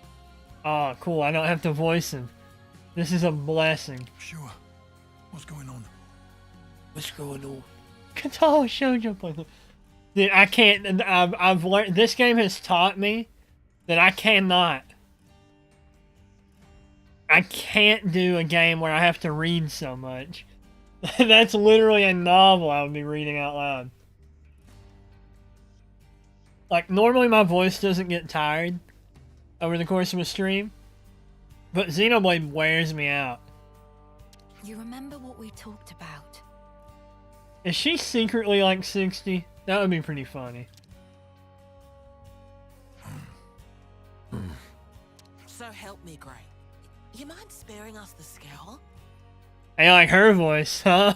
[SPEAKER 1] Oh, cool. I don't have to voice him. This is a blessing.
[SPEAKER 4] Sure. What's going on?
[SPEAKER 14] What's going on?
[SPEAKER 1] Katara Shoujo plays. Dude, I can't. I've learned. This game has taught me that I cannot. I can't do a game where I have to read so much. That's literally a novel I would be reading out loud. Like, normally my voice doesn't get tired over the course of a stream, but Xenoblade wears me out.
[SPEAKER 11] You remember what we talked about?
[SPEAKER 1] Is she secretly like 60? That would be pretty funny.
[SPEAKER 13] So help me, Gray. You mind sparing us the scowl?
[SPEAKER 1] I like her voice, huh?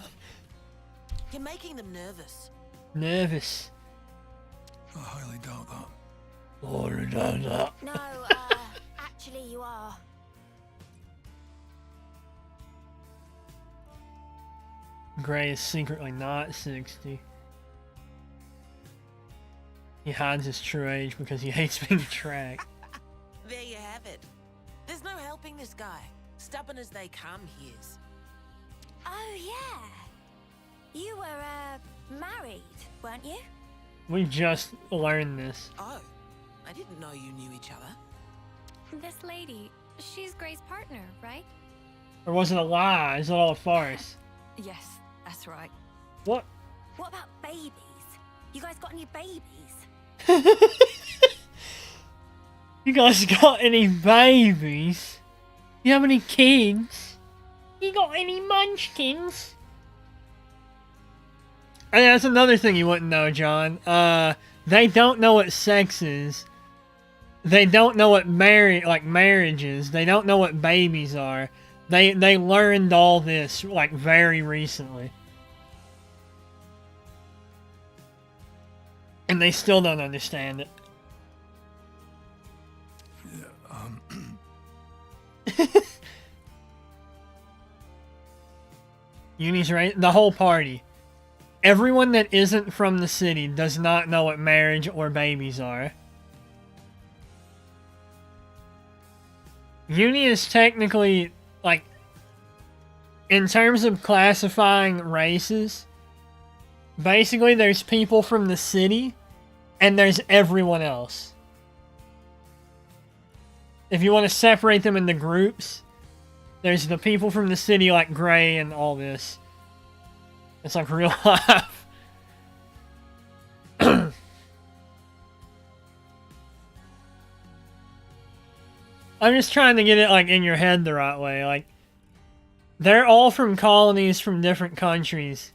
[SPEAKER 13] You're making them nervous.
[SPEAKER 1] Nervous.
[SPEAKER 4] I highly doubt that.
[SPEAKER 14] Or doubt that.
[SPEAKER 2] No, actually you are.
[SPEAKER 1] Gray is secretly not 60. He hides his true age because he hates being tracked.
[SPEAKER 13] There you have it. There's no helping this guy. Stubborn as they come, he is.
[SPEAKER 2] Oh, yeah. You were, married, weren't you?
[SPEAKER 1] We just learned this.
[SPEAKER 13] Oh, I didn't know you knew each other.
[SPEAKER 6] This lady, she's Gray's partner, right?
[SPEAKER 1] Or was it a lie? Is it all a farce?
[SPEAKER 11] Yes, that's right.
[SPEAKER 1] What?
[SPEAKER 2] What about babies? You guys got any babies?
[SPEAKER 1] You guys got any babies? You have any kids? You got any munchkins? And that's another thing you wouldn't know, John. They don't know what sex is. They don't know what marriage is. They don't know what babies are. They learned all this, like, very recently. And they still don't understand it. Uni's right. The whole party. Everyone that isn't from the city does not know what marriage or babies are. Uni is technically, like, in terms of classifying races, basically there's people from the city and there's everyone else. If you want to separate them into groups, there's the people from the city like Gray and all this. It's like real life. I'm just trying to get it like in your head the right way. Like, they're all from colonies from different countries.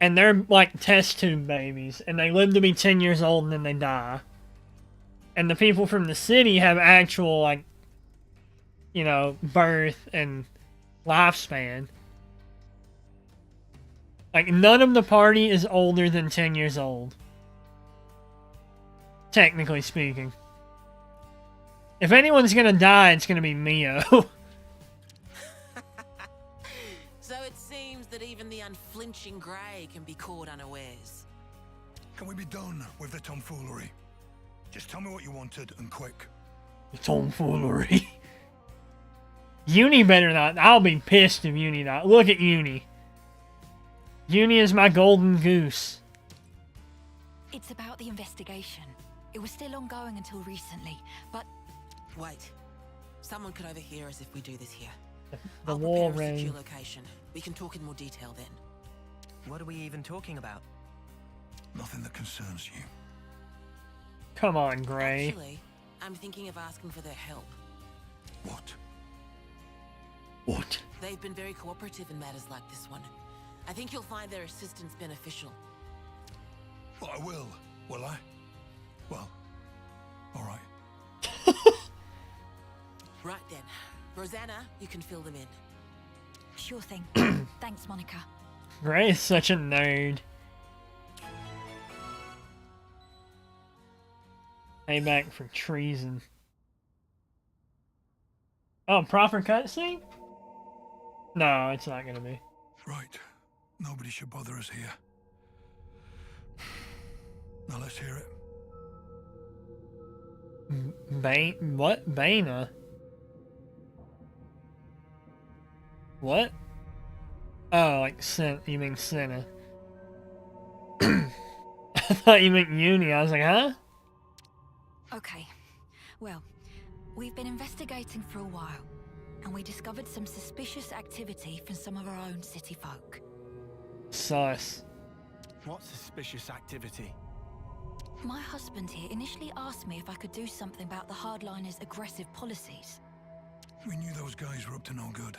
[SPEAKER 1] And they're like test tube babies, and they live to be 10 years old and then they die. And the people from the city have actual, like, you know, birth and lifespan. Like, none of the party is older than 10 years old. Technically speaking. If anyone's gonna die, it's gonna be Mio.
[SPEAKER 13] So it seems that even the unflinching Grey can be caught unawares.
[SPEAKER 15] Can we be done with the tomfoolery? Just tell me what you wanted, and quick.
[SPEAKER 14] Tomfoolery.
[SPEAKER 1] Uni better not. I'll be pissed if Uni not. Look at Uni. Uni is my golden goose.
[SPEAKER 11] It's about the investigation. It was still ongoing until recently, but...
[SPEAKER 13] Wait. Someone could overhear us if we do this here.
[SPEAKER 1] The
[SPEAKER 13] I'll
[SPEAKER 1] wall
[SPEAKER 13] prepare a secure
[SPEAKER 1] ring.
[SPEAKER 13] location. We can talk in more detail then.
[SPEAKER 7] What are we even talking about?
[SPEAKER 15] Nothing that concerns you.
[SPEAKER 1] Come on, Gray.
[SPEAKER 13] Actually, I'm thinking of asking for their help.
[SPEAKER 15] What?
[SPEAKER 14] What?
[SPEAKER 13] They've been very cooperative in matters like this one. I think you'll find their assistance beneficial.
[SPEAKER 15] Well, I will I? Well, all right.
[SPEAKER 13] Right then. Rosanna, you can fill them in.
[SPEAKER 11] Sure thing. Thanks, Monica.
[SPEAKER 1] Gray is such a nerd. Payback for treason. Oh, proper cutscene? No, it's not gonna be.
[SPEAKER 15] Right. Nobody should bother us here. Now let's hear it.
[SPEAKER 1] What? Bana? What? Oh, like you mean Senna. I thought you meant Uni. I was like, huh?
[SPEAKER 11] Okay. Well, we've been investigating for a while, and we discovered some suspicious activity from some of our own city folk.
[SPEAKER 1] Sus.
[SPEAKER 5] What suspicious activity?
[SPEAKER 11] My husband here initially asked me if I could do something about the hardliners' aggressive policies.
[SPEAKER 15] We knew those guys were up to no good,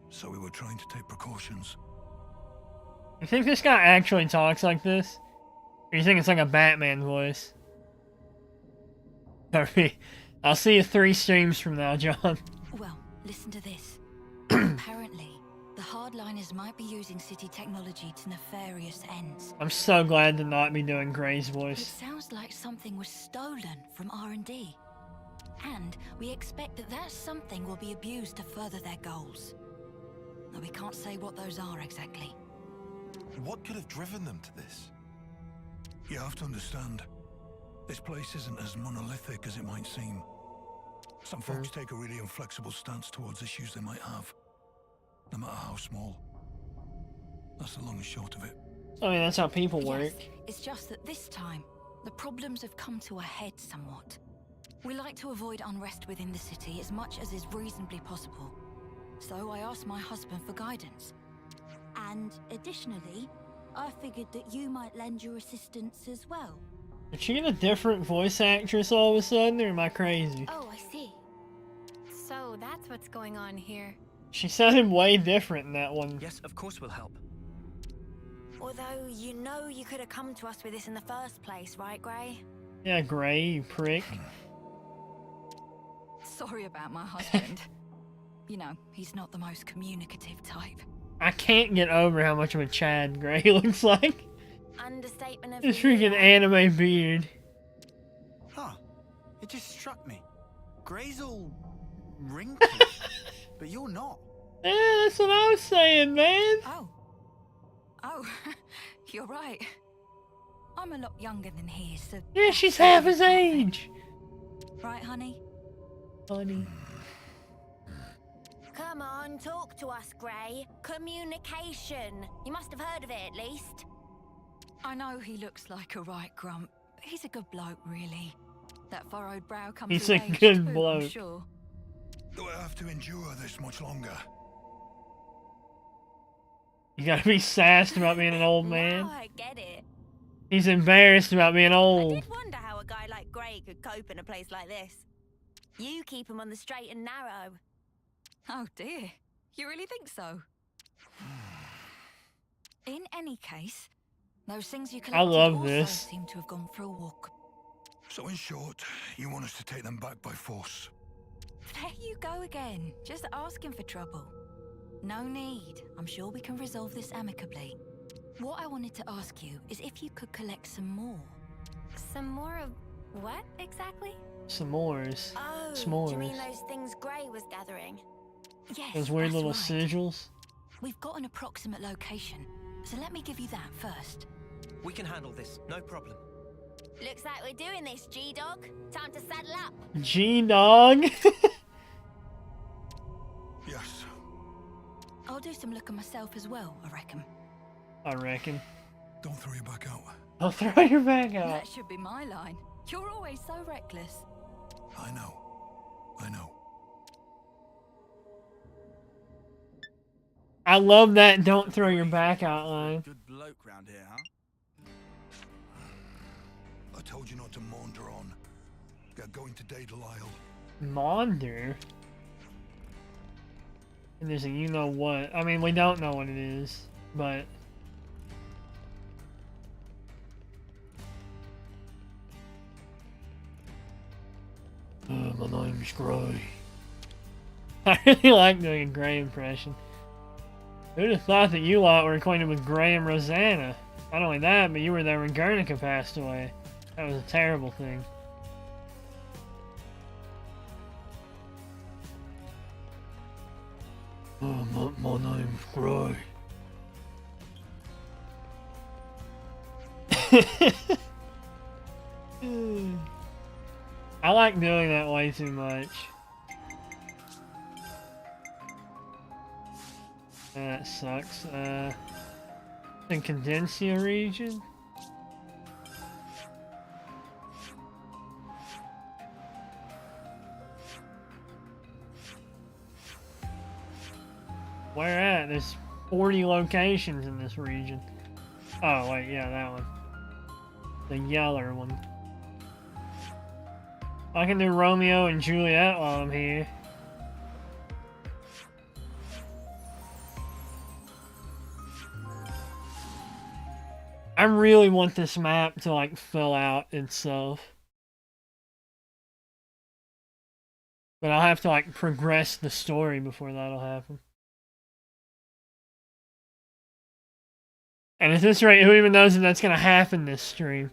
[SPEAKER 15] so we were trying to take precautions.
[SPEAKER 1] You think this guy actually talks like this? Or you think it's like a Batman voice? I'll see you 3 streams from now, John.
[SPEAKER 11] Well, listen to this. Apparently, the hardliners might be using city technology to nefarious ends.
[SPEAKER 1] I'm so glad to not be doing Gray's
[SPEAKER 11] It
[SPEAKER 1] voice.
[SPEAKER 11] sounds like something was stolen from R&D. And we expect that that something will be abused to further their goals. Now, we can't say what those are exactly.
[SPEAKER 4] What could have driven them to this?
[SPEAKER 15] You have to understand, this place isn't as monolithic as it might seem. Some folks take a really inflexible stance towards issues they might have, no matter how small. That's the long and short of it.
[SPEAKER 1] I mean, that's how people work.
[SPEAKER 11] Yes, it's just that this time, the problems have come to a head somewhat. We like to avoid unrest within the city as much as is reasonably possible. So I asked my husband for guidance.
[SPEAKER 16] And additionally, I figured that you might lend your assistance as well.
[SPEAKER 1] Did she get a different voice actress all of a sudden, or am I crazy?
[SPEAKER 2] Oh, I see. So that's what's going on here.
[SPEAKER 1] She sounded way different in that one.
[SPEAKER 7] Yes, of course we'll help.
[SPEAKER 16] Although you know you could have come to us with this in the first place, right, Gray?
[SPEAKER 1] Yeah, Gray, you prick.
[SPEAKER 11] Sorry about my husband. You know, he's not the most communicative type.
[SPEAKER 1] I can't get over how much of a Chad Gray looks like.
[SPEAKER 16] Understatement of
[SPEAKER 1] This
[SPEAKER 16] the year.
[SPEAKER 1] freaking anime beard.
[SPEAKER 5] Huh. It just struck me. Gray's all wrinkled, but you're not.
[SPEAKER 1] Yeah, that's what I was saying, man.
[SPEAKER 11] Oh, you're right. I'm a lot younger than he is, so...
[SPEAKER 1] Yeah, she's half his age.
[SPEAKER 11] Right, honey?
[SPEAKER 1] Honey.
[SPEAKER 16] Come on, talk to us, Gray. Communication. You must have heard of it, at least.
[SPEAKER 11] I know he looks like a right grump, but he's a good bloke, really. That furrowed brow comes
[SPEAKER 1] He's
[SPEAKER 11] with
[SPEAKER 1] a
[SPEAKER 11] age
[SPEAKER 1] good
[SPEAKER 11] too,
[SPEAKER 1] bloke.
[SPEAKER 11] I'm sure.
[SPEAKER 15] Do I have to endure this much longer?
[SPEAKER 1] You gotta be sassed about being an old man.
[SPEAKER 16] Oh, I get it.
[SPEAKER 1] He's embarrassed about being
[SPEAKER 16] I
[SPEAKER 1] old.
[SPEAKER 16] did wonder how a guy like Gray could cope in a place like this. You keep him on the straight and narrow.
[SPEAKER 11] Oh dear, you really think so? In any case, Those things you
[SPEAKER 14] I
[SPEAKER 11] collected
[SPEAKER 14] love
[SPEAKER 11] also
[SPEAKER 14] this.
[SPEAKER 11] seem to have gone for a walk.
[SPEAKER 15] So in short, you want us to take them back by force?
[SPEAKER 11] There you go again. Just asking for trouble. No need. I'm sure we can resolve this amicably. What I wanted to ask you is if you could collect some more.
[SPEAKER 2] Some more of what exactly?
[SPEAKER 1] S'mores.
[SPEAKER 2] Oh,
[SPEAKER 1] S'mores.
[SPEAKER 2] do you mean those things Grey was gathering?
[SPEAKER 11] Yes,
[SPEAKER 1] Those weird
[SPEAKER 11] that's
[SPEAKER 1] little
[SPEAKER 11] right.
[SPEAKER 1] sigils.
[SPEAKER 11] We've got an approximate location, so let me give you that first.
[SPEAKER 7] We can handle this, no problem.
[SPEAKER 2] Looks like we're doing this, G-Dog. Time to saddle up.
[SPEAKER 1] G-Dog.
[SPEAKER 15] Yes.
[SPEAKER 11] I'll do some looking myself as well, I reckon.
[SPEAKER 1] I reckon.
[SPEAKER 15] Don't throw your back out.
[SPEAKER 1] I'll throw your back out.
[SPEAKER 11] That should be my line. You're always so reckless.
[SPEAKER 15] I know. I know.
[SPEAKER 1] I love that don't throw your back out line.
[SPEAKER 5] Good bloke round here, huh?
[SPEAKER 15] I told you not to maunder on. Get going today, Delisle.
[SPEAKER 1] Maunder? And there's a you-know-what. I mean, we don't know what it is, but...
[SPEAKER 14] My name's Gray.
[SPEAKER 1] I really like doing a Gray impression. Who'd have thought that you lot were acquainted with Gray and Rosanna? Not only that, but you were there when Guernica passed away. That was a terrible thing.
[SPEAKER 14] My name's Gray.
[SPEAKER 1] I like doing that way too much. That sucks. The Condensia region? Where at? There's 40 locations in this region. Oh, wait, yeah, that one. The yeller one. I can do Romeo and Juliet while I'm here. I really want this map to, like, fill out itself. But I'll have to, like, progress the story before that'll happen. And at this rate, who even knows if that's gonna happen this stream?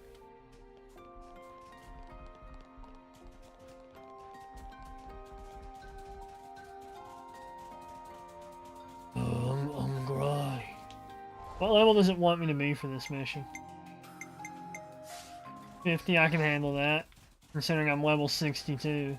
[SPEAKER 14] I'm Gray.
[SPEAKER 1] What level does it want me to be for this mission? 50, I can handle that. Considering I'm level 62.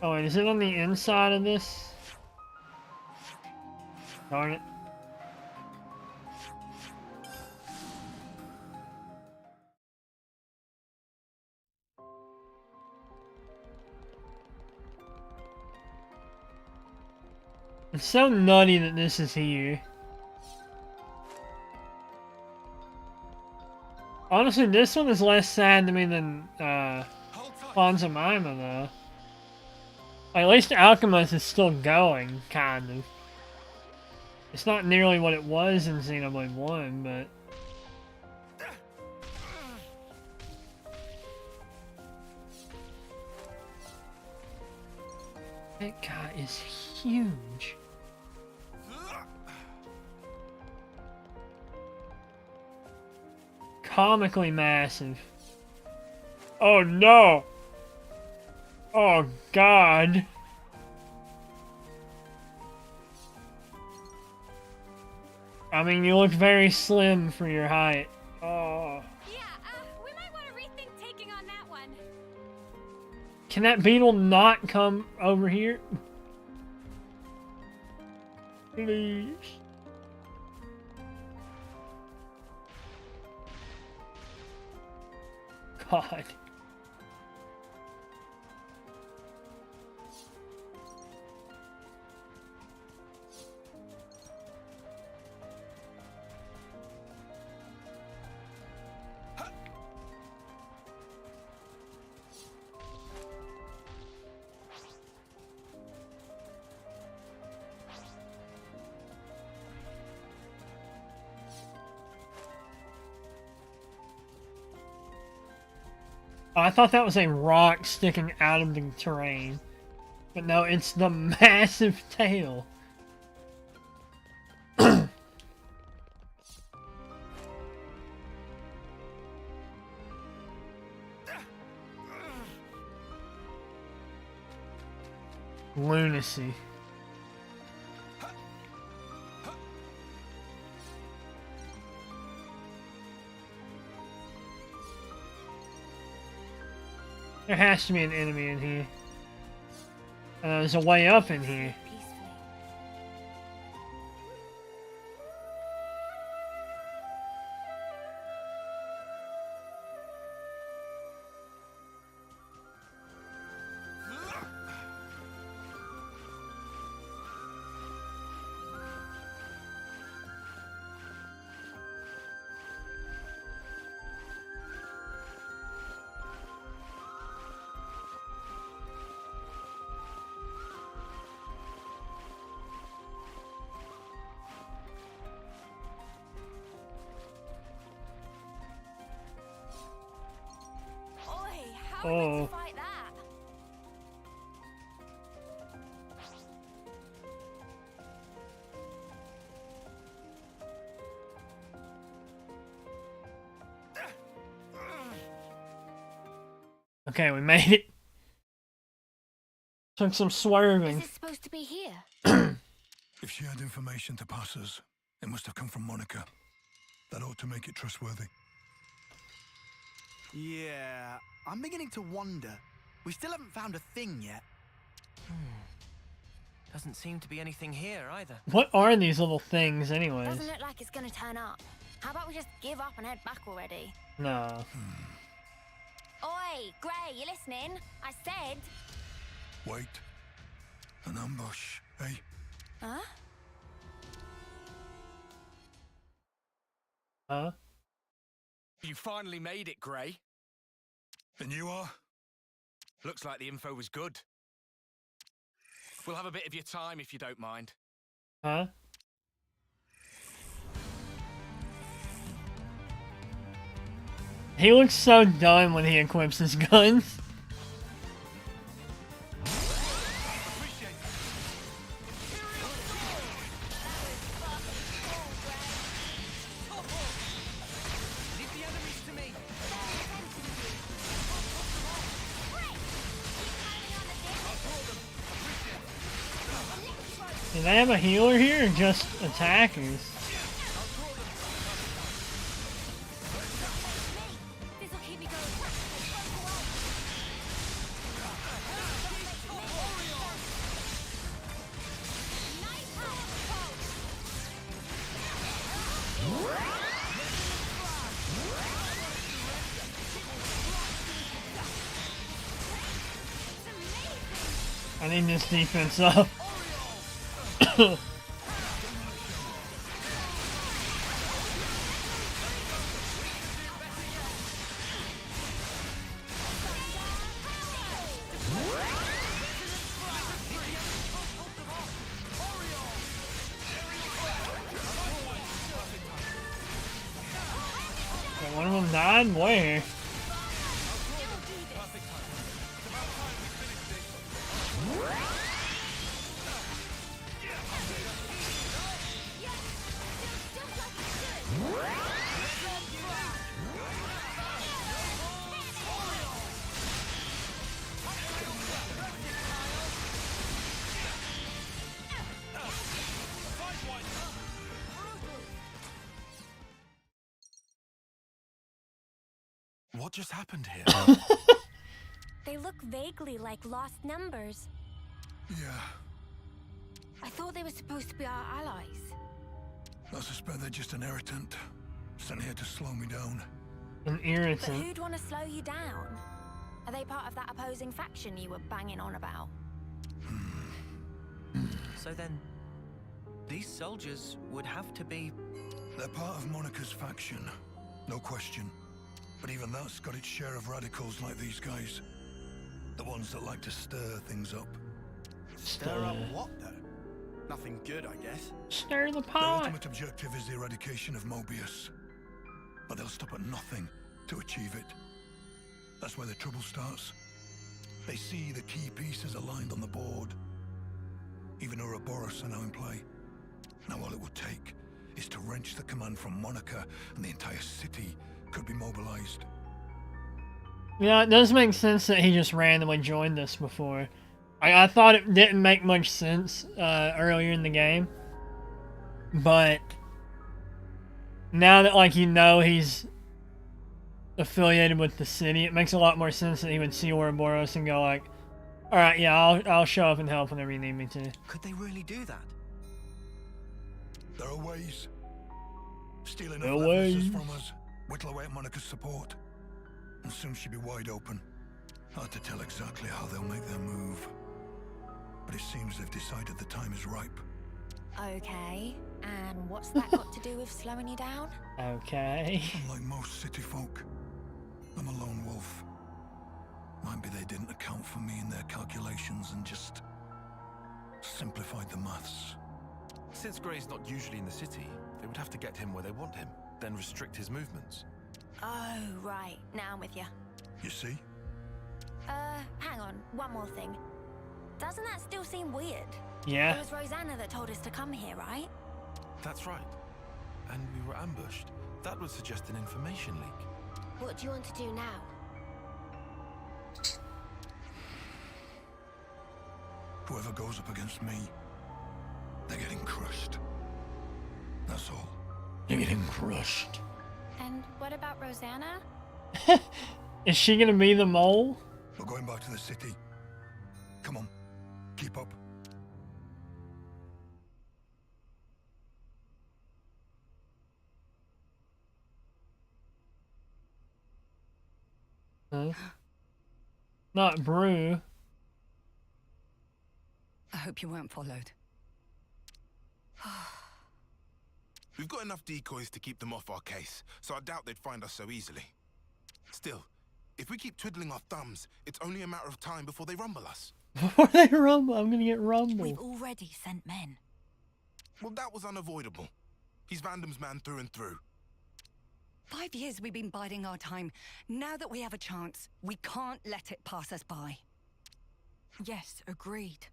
[SPEAKER 1] Oh wait, is it on the inside of this? Darn it. It's so nutty that this is here. Honestly, this one is less sad to me than Kwanzaa Mima, though. At least Alchemist is still going, kind of. It's not nearly what it was in Xenoblade 1, but... That guy is huge. Comically massive. Oh no! Oh God! I mean, you look very slim for your height. Oh.
[SPEAKER 2] Yeah, we might want to rethink taking on that one.
[SPEAKER 1] Can that beetle not come over here? Please. God. Oh, I thought that was a rock sticking out of the terrain. But no, it's the massive tail. Lunacy. There has to be an enemy in here. There's a way up in here. Oh.
[SPEAKER 2] Fight that.
[SPEAKER 1] Okay, we made it. Took some swerving.
[SPEAKER 2] Is it supposed to be here?
[SPEAKER 15] If she had information to pass us, it must have come from Monica. That ought to make it trustworthy.
[SPEAKER 5] Yeah, I'm beginning to wonder. We still haven't found a thing yet.
[SPEAKER 7] Doesn't seem to be anything here either.
[SPEAKER 1] What are these little things anyways?
[SPEAKER 2] Doesn't look like it's gonna turn up. How about we just give up and head back already?
[SPEAKER 1] No.
[SPEAKER 2] Oi, Gray, you listening? I said...
[SPEAKER 15] Wait. An ambush, eh?
[SPEAKER 2] Huh?
[SPEAKER 1] Huh?
[SPEAKER 8] You finally made it, Gray.
[SPEAKER 15] And you are?
[SPEAKER 8] Looks like the info was good. We'll have a bit of your time if you don't mind.
[SPEAKER 1] Huh? He looks so done when he equips his guns. Do they have a healer here or just attackers? I need this defense up. One of them died? Where?
[SPEAKER 4] What just happened here?
[SPEAKER 2] They look vaguely like lost numbers.
[SPEAKER 15] Yeah.
[SPEAKER 2] I thought they were supposed to be our allies.
[SPEAKER 15] I suspect they're just an irritant. Sent here to slow me down.
[SPEAKER 1] An
[SPEAKER 2] But
[SPEAKER 1] irritant.
[SPEAKER 2] who'd want to slow you down? Are they part of that opposing faction you were banging on about?
[SPEAKER 7] So then, these soldiers would have to be...
[SPEAKER 15] They're part of Monica's faction, no question. But even that's got its share of radicals like these guys. The ones that like to stir things up.
[SPEAKER 5] Stir up what, though? Nothing good, I guess.
[SPEAKER 1] Stir the
[SPEAKER 15] Their
[SPEAKER 1] pot.
[SPEAKER 15] ultimate objective is the eradication of Mobius. But they'll stop at nothing to achieve it. That's where the trouble starts. They see the key pieces aligned on the board. Even Ouroboros are now in play. Now all it would take is to wrench the command from Monica, and the entire city could be mobilized.
[SPEAKER 1] Yeah, it does make sense that he just randomly joined this before. I thought it didn't make much sense earlier in the game. But now that, like, you know he's affiliated with the city, it makes a lot more sense that he would see Ouroboros and go like, alright, yeah, I'll show up and help whenever you need me to.
[SPEAKER 7] Could they really do that?
[SPEAKER 15] There are ways. Steal enough
[SPEAKER 1] No
[SPEAKER 15] leverances
[SPEAKER 1] ways.
[SPEAKER 15] from us, whittle away at Monica's support, and soon she'll be wide open. Hard to tell exactly how they'll make their move, but it seems they've decided the time is ripe.
[SPEAKER 2] Okay, and what's that got to do with slowing you down?
[SPEAKER 1] Okay.
[SPEAKER 15] Unlike most city folk, I'm a lone wolf. Might be they didn't account for me in their calculations and just simplified the maths.
[SPEAKER 4] Since Gray's not usually in the city, they would have to get him where they want him, then restrict his movements.
[SPEAKER 2] Oh, right. Now I'm with you.
[SPEAKER 15] You see?
[SPEAKER 2] Hang on. One more thing. Doesn't that still seem weird?
[SPEAKER 1] Yeah.
[SPEAKER 2] It was Rosanna that told us to come here, right?
[SPEAKER 4] That's right. And we were ambushed. That would suggest an information leak.
[SPEAKER 2] What do you want to do now?
[SPEAKER 15] Whoever goes up against me, they're getting crushed. That's all.
[SPEAKER 14] They're getting crushed.
[SPEAKER 2] And what about Rosanna?
[SPEAKER 1] Is she gonna be the mole?
[SPEAKER 15] We're going back to the city. Come on, keep up.
[SPEAKER 1] Huh? Not Brew.
[SPEAKER 17] I hope you weren't followed.
[SPEAKER 10] We've got enough decoys to keep them off our case, so I doubt they'd find us so easily. Still, if we keep twiddling our thumbs, it's only a matter of time before they rumble us.
[SPEAKER 1] Before they rumble, I'm gonna get rumbled.
[SPEAKER 11] We've already sent men.
[SPEAKER 10] Well, that was unavoidable. He's Vandam's man through and through.
[SPEAKER 17] 5 years we've been biding our time. Now that we have a chance, we can't let it pass us by.
[SPEAKER 11] Yes, agreed.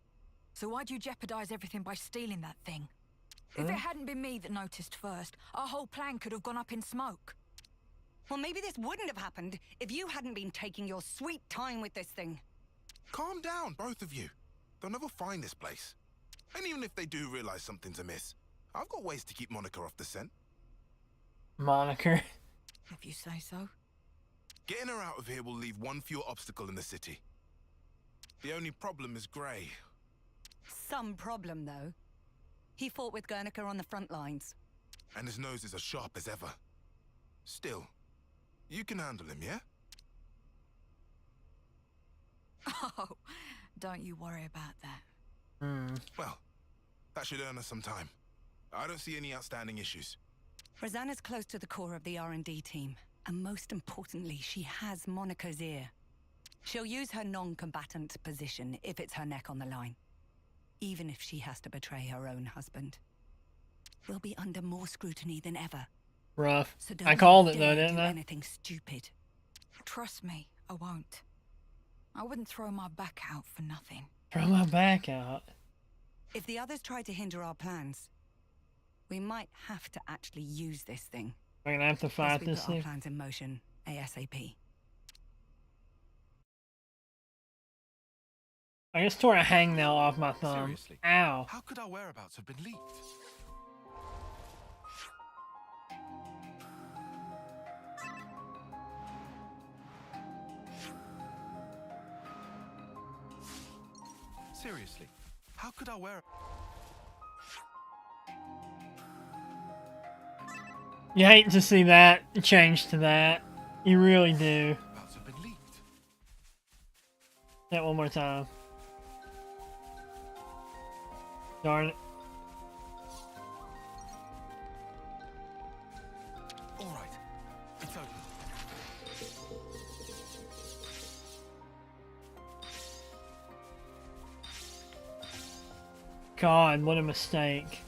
[SPEAKER 11] So why'd you jeopardize everything by stealing that thing? If it hadn't been me that noticed first, our whole plan could have gone up in smoke.
[SPEAKER 17] Well, maybe this wouldn't have happened if you hadn't been taking your sweet time with this thing.
[SPEAKER 10] Calm down, both of you. They'll never find this place. And even if they do realize something's amiss, I've got ways to keep Monica off the scent.
[SPEAKER 1] Monica.
[SPEAKER 11] If you say so.
[SPEAKER 10] Getting her out of here will leave one fewer obstacle in the city. The only problem is Gray.
[SPEAKER 17] Some problem, though. He fought with Guernica on the front lines.
[SPEAKER 10] And his nose is as sharp as ever. Still, you can handle him, yeah?
[SPEAKER 11] Oh, don't you worry about that.
[SPEAKER 10] Well, that should earn us some time. I don't see any outstanding issues.
[SPEAKER 17] Rosanna's close to the core of the R&D team. And most importantly, she has Monica's ear. She'll use her non-combatant position if it's her neck on the line. Even if she has to betray her own husband. We'll be under more scrutiny than ever.
[SPEAKER 1] Rough.
[SPEAKER 17] So don't
[SPEAKER 1] I called it though,
[SPEAKER 17] dare
[SPEAKER 1] didn't
[SPEAKER 17] do
[SPEAKER 1] I?
[SPEAKER 17] anything stupid.
[SPEAKER 11] Trust me, I won't. I wouldn't throw my back out for nothing.
[SPEAKER 1] Throw my back out.
[SPEAKER 17] If the others try to hinder our plans, we might have to actually use this thing.
[SPEAKER 1] We're gonna have to fight
[SPEAKER 17] As we
[SPEAKER 1] this
[SPEAKER 17] put our
[SPEAKER 1] thing.
[SPEAKER 17] plans in motion ASAP.
[SPEAKER 1] I just tore a hangnail off my thumb.
[SPEAKER 4] Seriously?
[SPEAKER 1] Ow.
[SPEAKER 4] How could our whereabouts have been leaked? Seriously, how could our whereabouts...
[SPEAKER 1] You hate to see that change to that. You really do.
[SPEAKER 4] have been leaked?
[SPEAKER 1] That one more time. Darn it.
[SPEAKER 4] All right, it's open.
[SPEAKER 1] God, what a mistake.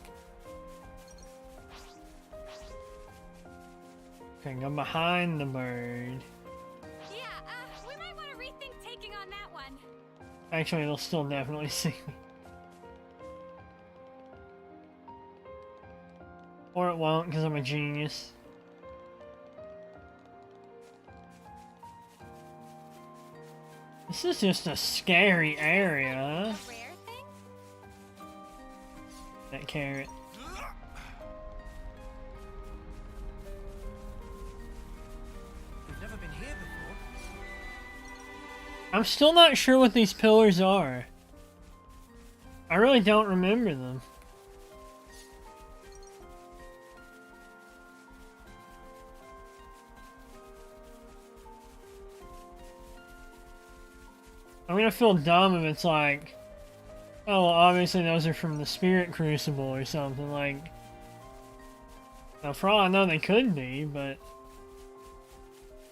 [SPEAKER 1] Okay, go behind the bird.
[SPEAKER 2] Yeah, we
[SPEAKER 1] Actually, they'll still definitely see me. Or it won't, because I'm a genius. This is just a scary area, huh? That carrot.
[SPEAKER 7] We've never been here before.
[SPEAKER 1] I'm still not sure what these pillars are. I really don't remember them. I'm gonna feel dumb if it's like, oh, well, obviously those are from the Spirit Crucible or something, like... Now, for all I know, they could be, but...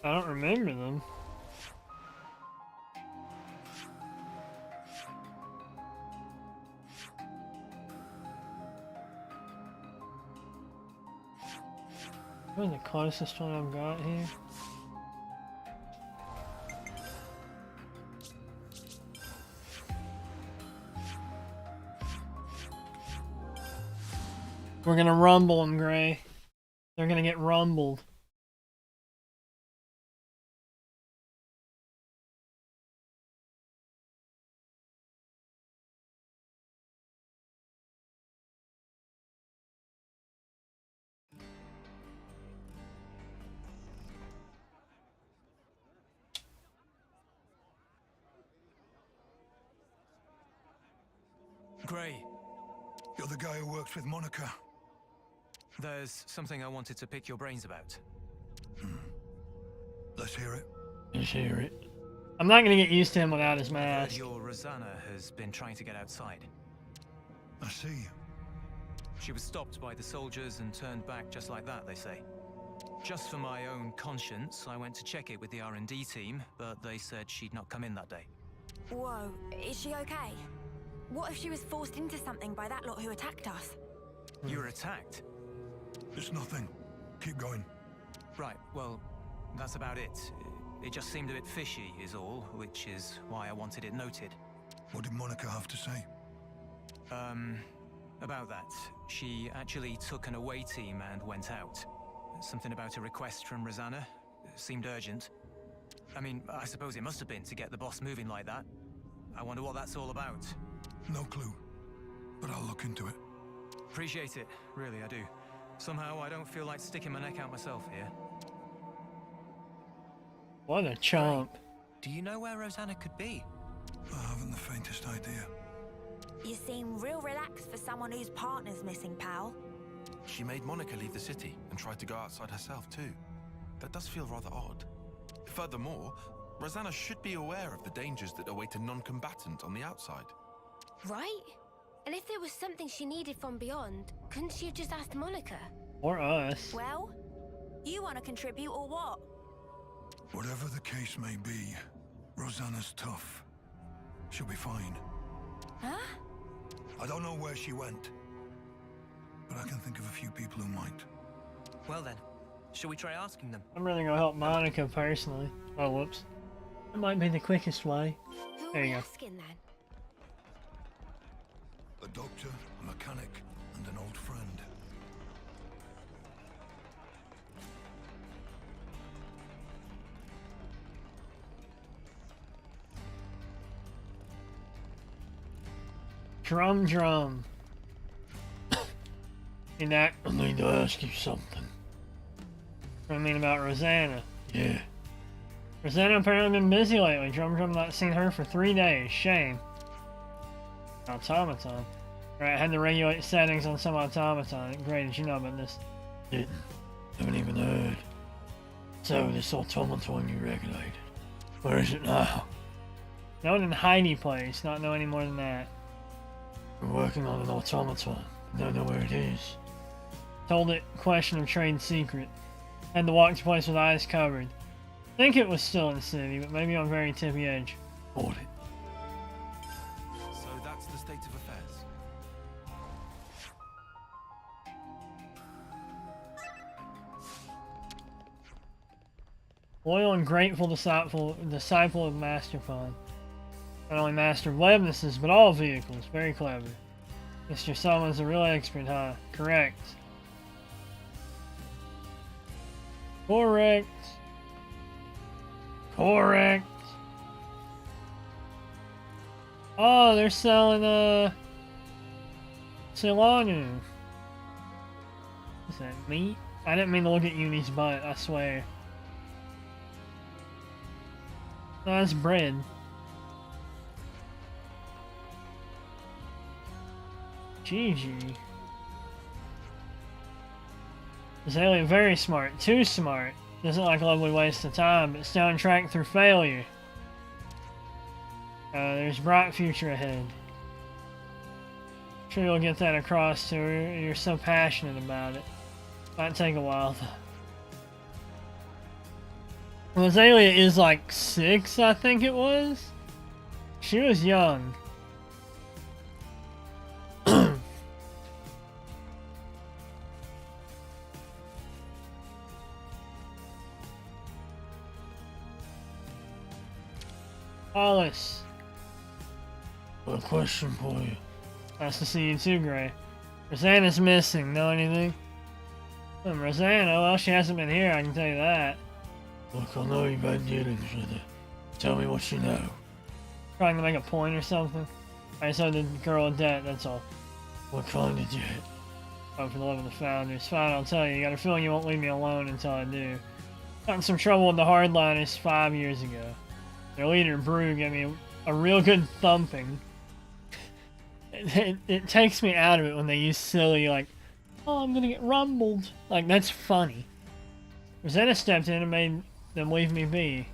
[SPEAKER 1] I don't remember them. What's the closest one I've got here? We're gonna rumble them, Gray. They're gonna get rumbled.
[SPEAKER 15] Gray, you're the guy who works with Monica.
[SPEAKER 7] There's something I wanted to pick your brains about.
[SPEAKER 15] Let's hear it.
[SPEAKER 1] Let's hear it. I'm not gonna get used to him without his
[SPEAKER 7] I heard
[SPEAKER 1] mask.
[SPEAKER 7] your Rosanna has been trying to get outside.
[SPEAKER 15] I see.
[SPEAKER 7] She was stopped by the soldiers and turned back just like that, they say. Just for my own conscience, I went to check it with the R&D team, but they said she'd not come in that day.
[SPEAKER 2] Whoa, is she okay? What if she was forced into something by that lot who attacked us?
[SPEAKER 7] You were attacked?
[SPEAKER 15] It's nothing. Keep going.
[SPEAKER 7] Right, well, that's about it. It just seemed a bit fishy is all, which is why I wanted it noted.
[SPEAKER 15] What did Monica have to say?
[SPEAKER 7] About that. She actually took an away team and went out. Something about a request from Rosanna. Seemed urgent. I mean, I suppose it must have been to get the boss moving like that. I wonder what that's all about.
[SPEAKER 15] No clue. But I'll look into it.
[SPEAKER 7] Appreciate it. Really, I do. Somehow, I don't feel like sticking my neck out myself here.
[SPEAKER 1] What a chomp.
[SPEAKER 7] Do you know where Rosanna could be?
[SPEAKER 15] I haven't the faintest idea.
[SPEAKER 2] You seem real relaxed for someone whose partner's missing, pal.
[SPEAKER 4] She made Monica leave the city and tried to go outside herself too. That does feel rather odd. Furthermore, Rosanna should be aware of the dangers that await a non-combatant on the outside.
[SPEAKER 2] Right? And if there was something she needed from beyond, couldn't she have just asked Monica?
[SPEAKER 1] Or us.
[SPEAKER 2] Well, you want to contribute or what?
[SPEAKER 15] Whatever the case may be, Rosanna's tough. She'll be fine.
[SPEAKER 2] Huh?
[SPEAKER 15] I don't know where she went, but I can think of a few people who might.
[SPEAKER 7] Well then, shall we try asking them?
[SPEAKER 1] I'm really gonna help Monica personally. Oh, whoops. That might be the quickest way.
[SPEAKER 2] Who
[SPEAKER 1] There
[SPEAKER 2] are we
[SPEAKER 1] you go.
[SPEAKER 2] asking then?
[SPEAKER 15] A doctor, a mechanic, and an old friend.
[SPEAKER 1] Drum drum. And that,
[SPEAKER 14] I need to ask you something.
[SPEAKER 1] what I mean about Rosanna.
[SPEAKER 14] Yeah.
[SPEAKER 1] Rosanna apparently been busy lately. Drum drum not seen her for 3 days. Shame. Automaton. Right, I had to regulate settings on some automaton. Great, did you know about this?
[SPEAKER 14] Didn't. Haven't even heard. So, this automaton you regulated. Where is it now?
[SPEAKER 1] Known in Heidi place, not know any more than that.
[SPEAKER 14] We're working on an automaton. Don't know where it is.
[SPEAKER 1] Told it, question of trade secret. Had to walk to place with eyes covered. Think it was still in the city, but maybe on very tippy edge.
[SPEAKER 14] Hold it.
[SPEAKER 4] So that's the state of affairs.
[SPEAKER 1] Loyal and grateful disciple of Master Fun. Not only master of weapons, but all vehicles. Very clever. Mr. Someone's a real expert, huh? Correct. Correct. Correct. Oh, they're selling, Solanu. Is that meat? I didn't mean to look at Uni's butt, I swear. No, that's bread. GG. This alien very smart. Too smart. Doesn't like a lovely waste of time, but still on track through failure. There's a bright future ahead. Sure you'll get that across to her. You're so passionate about it. Might take a while though. Well, Azalea is like 6, I think it was. She was young. Alice.
[SPEAKER 14] A question for you.
[SPEAKER 1] Nice to see you too, Gray. Rosanna's missing. Know anything? Rosanna? Well, she hasn't been here, I can tell you that.
[SPEAKER 14] Look, I know you've had dealings with her. Tell me what you know.
[SPEAKER 1] Trying to make a point or something? I saw the girl in debt, that's all.
[SPEAKER 14] What kind of debt?
[SPEAKER 1] Oh, for the love of the Founders. Fine, I'll tell you. You got a feeling you won't leave me alone until I do. Got in some trouble with the Hardliners 5 years ago. Their leader, Brew, gave me a real good thumping. It takes me out of it when they use silly, like, oh, I'm gonna get rumbled. Like, that's funny. Rosanna stepped in and made them leave me be.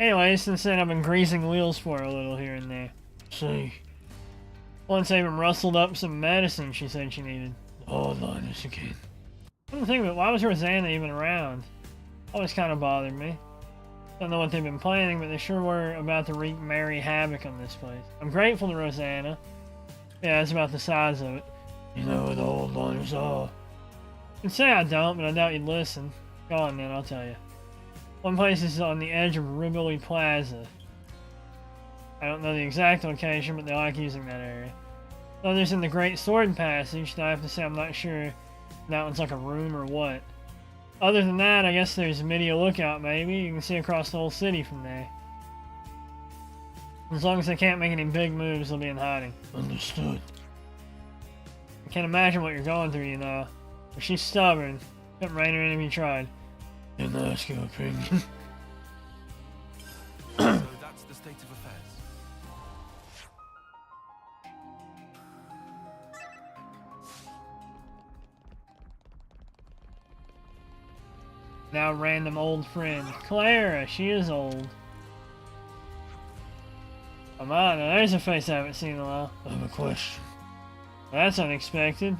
[SPEAKER 1] Anyway, since then I've been greasing wheels for her a little here and there.
[SPEAKER 14] See?
[SPEAKER 1] Once I even rustled up some medicine she said she needed.
[SPEAKER 14] Hardliners again.
[SPEAKER 1] Come to think of it, why was Rosanna even around? Always kind of bothered me. Don't know what they've been planning, but they sure were about to wreak merry havoc on this place. I'm grateful to Rosanna. Yeah, that's about the size of it.
[SPEAKER 14] You know where the Hardliners are?
[SPEAKER 1] You can say I don't, but I doubt you'd listen. Go on then, I'll tell you. One place is on the edge of Rivoli Plaza. I don't know the exact location, but they like using that area. Others in the Great Sword Passage, though I have to say I'm not sure if that one's like a room or what. Other than that, I guess there's Media Lookout maybe. You can see across the whole city from there. As long as they can't make any big moves, they'll be in hiding.
[SPEAKER 14] Understood.
[SPEAKER 1] I can't imagine what you're going through, you know. But she's stubborn. Couldn't rein her in if you tried.
[SPEAKER 14] Didn't ask your opinion.
[SPEAKER 4] So that's the state of affairs.
[SPEAKER 1] Now random old friend. Clara, she is old. Come on, now there's a face I haven't seen in a while.
[SPEAKER 14] I have a question.
[SPEAKER 1] Well, that's unexpected.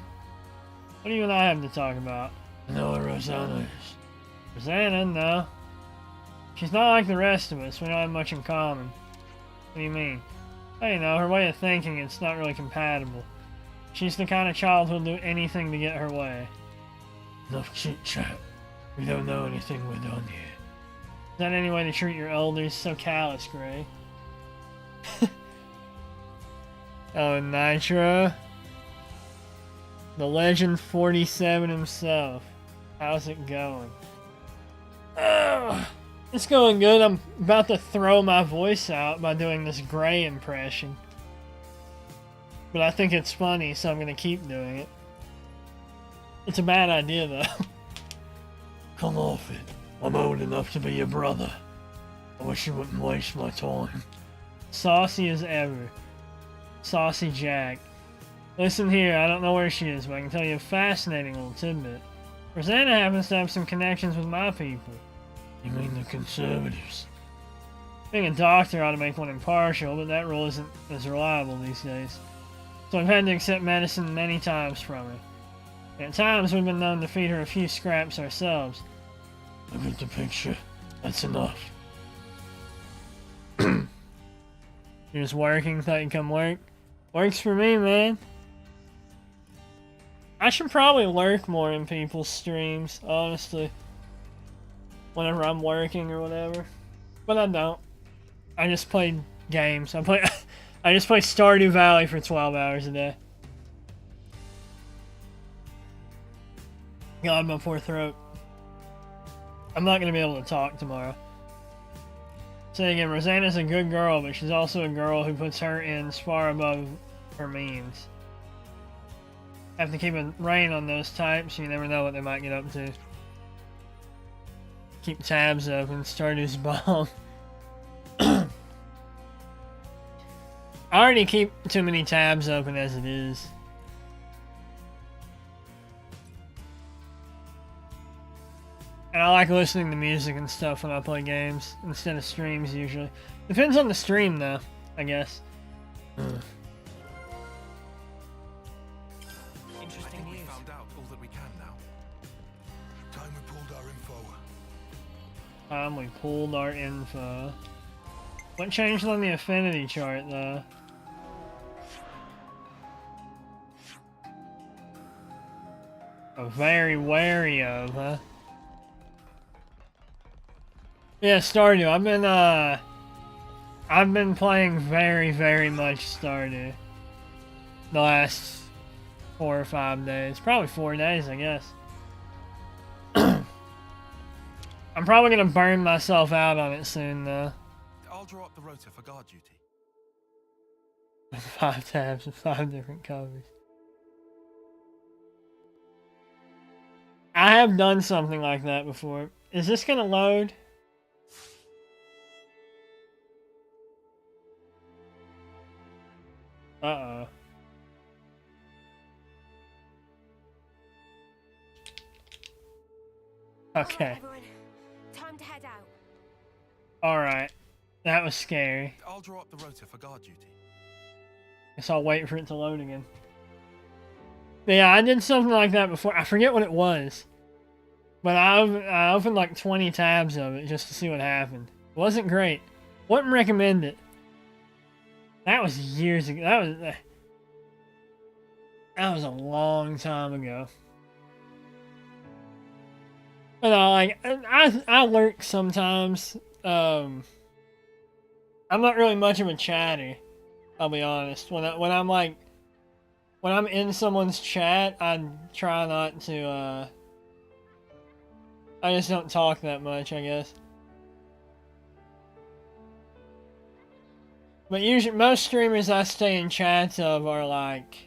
[SPEAKER 1] What do you and I have to talk about?
[SPEAKER 14] I know where Rosanna is.
[SPEAKER 1] Rosanna? No. She's not like the rest of us. We don't have much in common. What do you mean? I don't know, her way of thinking, it's not really compatible. She's the kind of child who'll do anything to get her way.
[SPEAKER 14] Enough chit-chat. We don't know anything we're done here.
[SPEAKER 1] Is that any way to treat your elders? So callous, Gray. Oh, Nitro. The Legend 47 himself. How's it going? It's going good. I'm about to throw my voice out by doing this Gray impression. But I think it's funny, so I'm going to keep doing it. It's a bad idea, though.
[SPEAKER 14] Come off it. I'm old enough to be your brother. I wish you wouldn't waste my time.
[SPEAKER 1] Saucy as ever. Saucy Jack. Listen here, I don't know where she is, but I can tell you a fascinating little tidbit. Rosanna happens to have some connections with my people.
[SPEAKER 14] You mean the conservatives?
[SPEAKER 1] Being a doctor ought to make one impartial, but that rule isn't as reliable these days. So I've had to accept medicine many times from her. And at times we've been known to feed her a few scraps ourselves.
[SPEAKER 14] Look at the picture. That's enough.
[SPEAKER 1] You're just working, thought you'd come work? Works for me, man. I should probably lurk more in people's streams, honestly. Whenever I'm working or whatever. But I don't. I just play games. I I just play Stardew Valley for 12 hours a day. God, my poor throat. I'm not gonna be able to talk tomorrow. Say again, Rosanna's a good girl, but she's also a girl who puts her ends far above her means. Have to keep a rein on those types, you never know what they might get up to. Keep tabs open, Stardew's bomb. I already keep too many tabs open as it is. And I like listening to music and stuff when I play games instead of streams usually. Depends on the stream though, I guess.
[SPEAKER 4] Interesting news. We found out all that we can now.
[SPEAKER 15] Time we pulled our info.
[SPEAKER 1] We pulled our info. What changed on the affinity chart though? Very wary of, huh? Yeah, Stardew. I've been playing very much Stardew. The last 4 or 5 days. Probably 4 days, I guess. I'm probably gonna burn myself out on it soon, though.
[SPEAKER 4] I'll draw up the rota for guard duty.
[SPEAKER 1] 5 tabs and 5 different covers. I have done something like that before. Is this gonna load? Uh-oh. Okay.
[SPEAKER 2] Everyone, time to head out.
[SPEAKER 1] Alright. That was scary.
[SPEAKER 4] I'll draw up the rota for guard duty.
[SPEAKER 1] Guess I'll wait for it to load again. But yeah, I did something like that before. I forget what it was. But I opened like 20 tabs of it just to see what happened. It wasn't great. Wouldn't recommend it. That was years ago. That was a long time ago. But I lurk sometimes. I'm not really much of a chatter, I'll be honest. When I'm in someone's chat, I try not to I just don't talk that much, I guess. But usually, most streamers I stay in chats of are like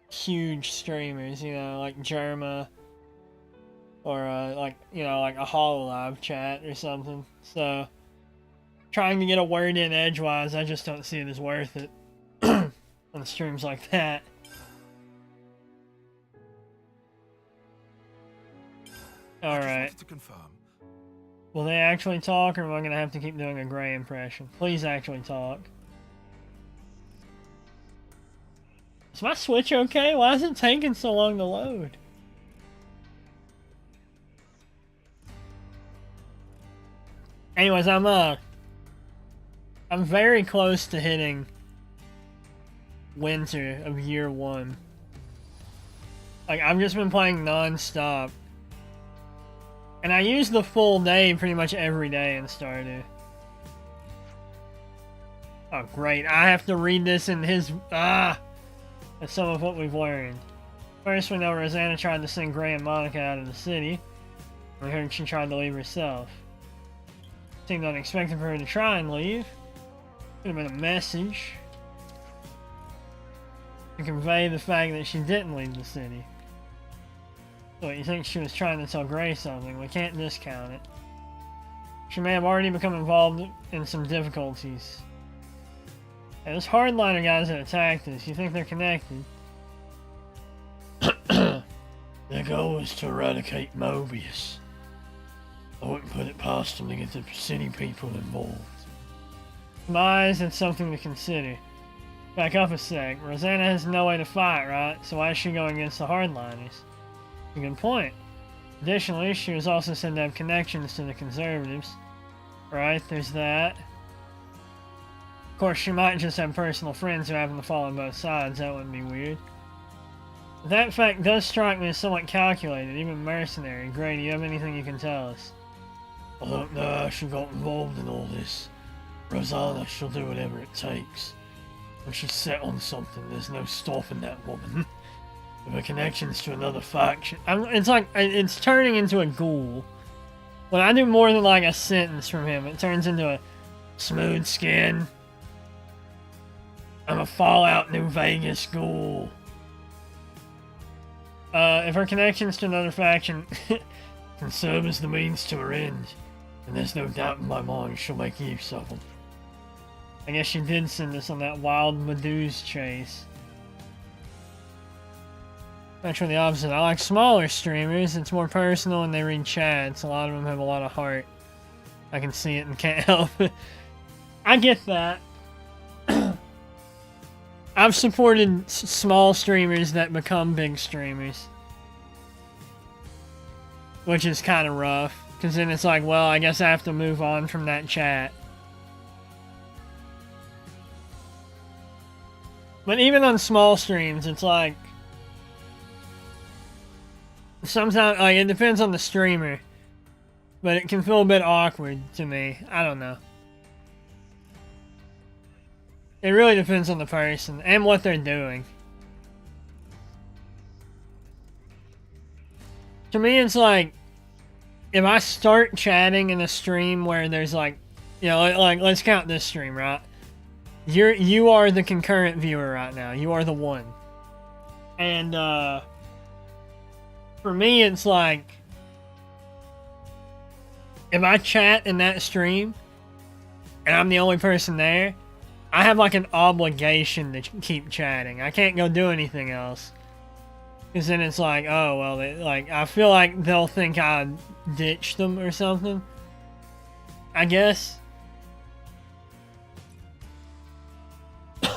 [SPEAKER 1] huge streamers, you know, like Germa, or like, you know, like a Hololive chat or something. So, trying to get a word in edgewise, I just don't see it as worth it on streams like that. Alright.
[SPEAKER 4] To confirm.
[SPEAKER 1] Will they actually talk, or am I going to have to keep doing a Gray impression? Please actually talk. Is my Switch okay? Why is it taking so long to load? Anyways, I'm very close to hitting winter of year 1. Like, I've just been playing non-stop. And I use the full day pretty much every day in Stardew. Oh, great. I have to read this in his... That's some of what we've learned. First, we know Rosanna tried to send Gray and Monica out of the city. We heard she tried to leave herself. Seemed unexpected for her to try and leave. Could have been a message to convey the fact that she didn't leave the city. So you think she was trying to tell Gray something? We can't discount it. She may have already become involved in some difficulties. Hey, those hardliner guys that attacked us, you think they're connected?
[SPEAKER 14] Their goal is to eradicate Mobius. I wouldn't put it past them to get the city people involved.
[SPEAKER 1] My eyes, it's something to consider. Back up a sec. Rosanna has no way to fight, right? So why is she going against the hardliners? A good point. Additionally, she was also said to have connections to the conservatives. Right, there's that. Of course, she might just have personal friends who happen to fall on both sides. That wouldn't be weird. But that fact does strike me as somewhat calculated, even mercenary. Gray, do you have anything you can tell us?
[SPEAKER 14] I don't know how she got involved in all this. Rosanna, she'll do whatever it takes. When she's set on something, there's no stopping that woman. With her connections to another faction. It's like, it's turning into a ghoul. When I do more than like a sentence from him, it turns into a smooth skin. I'm a Fallout New Vegas ghoul. If her connections to another faction can serve as the means to her end, then there's no doubt in my mind she'll make use of them. I guess she did send us on that wild Medusa chase. Actually, the opposite. I like smaller streamers. It's more personal and they read chats. A lot of them have a lot of heart. I can see it and can't help it. I get that. I've supported small streamers that become big streamers. Which is kind of rough. Because then it's like, well, I guess I have to move on from that chat. But even on small streams, it's like... Sometimes, like, it depends on the streamer. But it can feel a bit awkward to me. I don't know. It really depends on the person and what they're doing. To me, it's like, if I start chatting in a stream where there's like, you know, like, let's count this stream, right? You are the concurrent viewer right now. You are the one. And, for me, it's like, if I chat in that stream, and I'm the only person there, I have like an obligation to keep chatting. I can't go do anything else. Because then it's like, oh, well, like, I feel like they'll think I ditched them or something. I guess.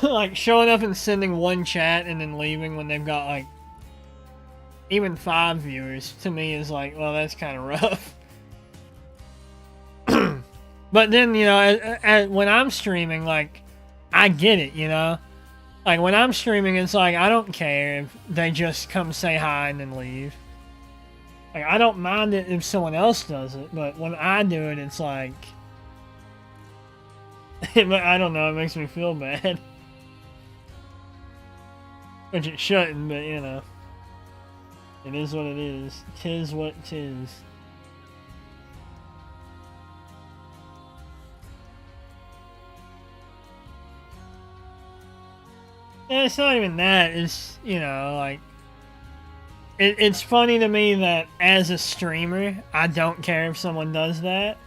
[SPEAKER 14] Like, showing up and sending one chat and then leaving when they've got, like, even 5 viewers, to me is like, well, that's kind of rough. But then, you know, when I'm streaming, like, I get it, you know? Like, when I'm streaming, it's like, I don't care if they just come say hi and then leave. Like, I don't mind it if someone else does it, but when I do it, it's like... I don't know, it makes me feel bad. Which it shouldn't, but, you know. It is what it is. 'Tis what 'tis. And it's not even that. It's, you know, like... It's funny to me that as a streamer, I don't care if someone does that.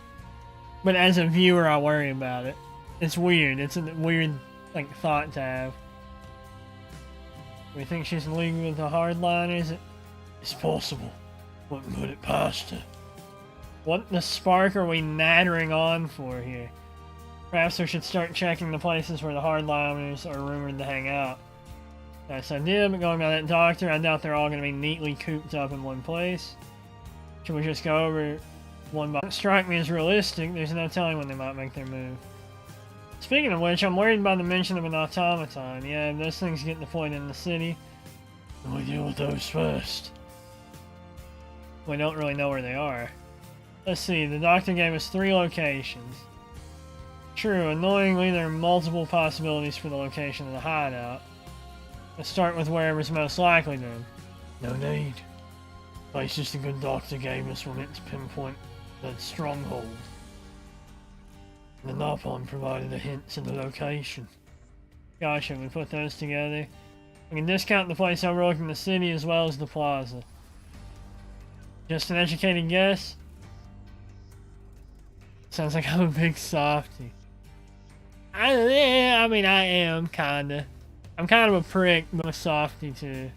[SPEAKER 14] But as a viewer, I worry about it. It's weird. It's a weird, like, thought to have. We think she's in league with the hardliners? It's possible. Wouldn't put it past her.
[SPEAKER 1] What the spark are we nattering on for here? Perhaps we should start checking the places where the hardliners are rumored to hang out. Nice idea, but going by that doctor, I doubt they're all going to be neatly cooped up in one place. Should we just go over one by... Strike me as realistic, there's no telling when they might make their move. Speaking of which, I'm worried by the mention of an automaton. Yeah, if those things get deployed in the city,
[SPEAKER 14] we deal with those first.
[SPEAKER 1] We don't really know where they are. Let's see, the doctor gave us 3 locations. True, annoyingly, there are multiple possibilities for the location of the hideout. Let's start with wherever's most likely then.
[SPEAKER 14] No need. Places the good doctor gave us were meant to pinpoint that stronghold. The Napon provided a hint to the location.
[SPEAKER 1] Gotcha, we put those together. We can discount the place overlooking the city as well as the plaza. Just an educated guess? Sounds like I'm a big softie. I mean, I am, kinda. I'm kind of a prick, but a softie too,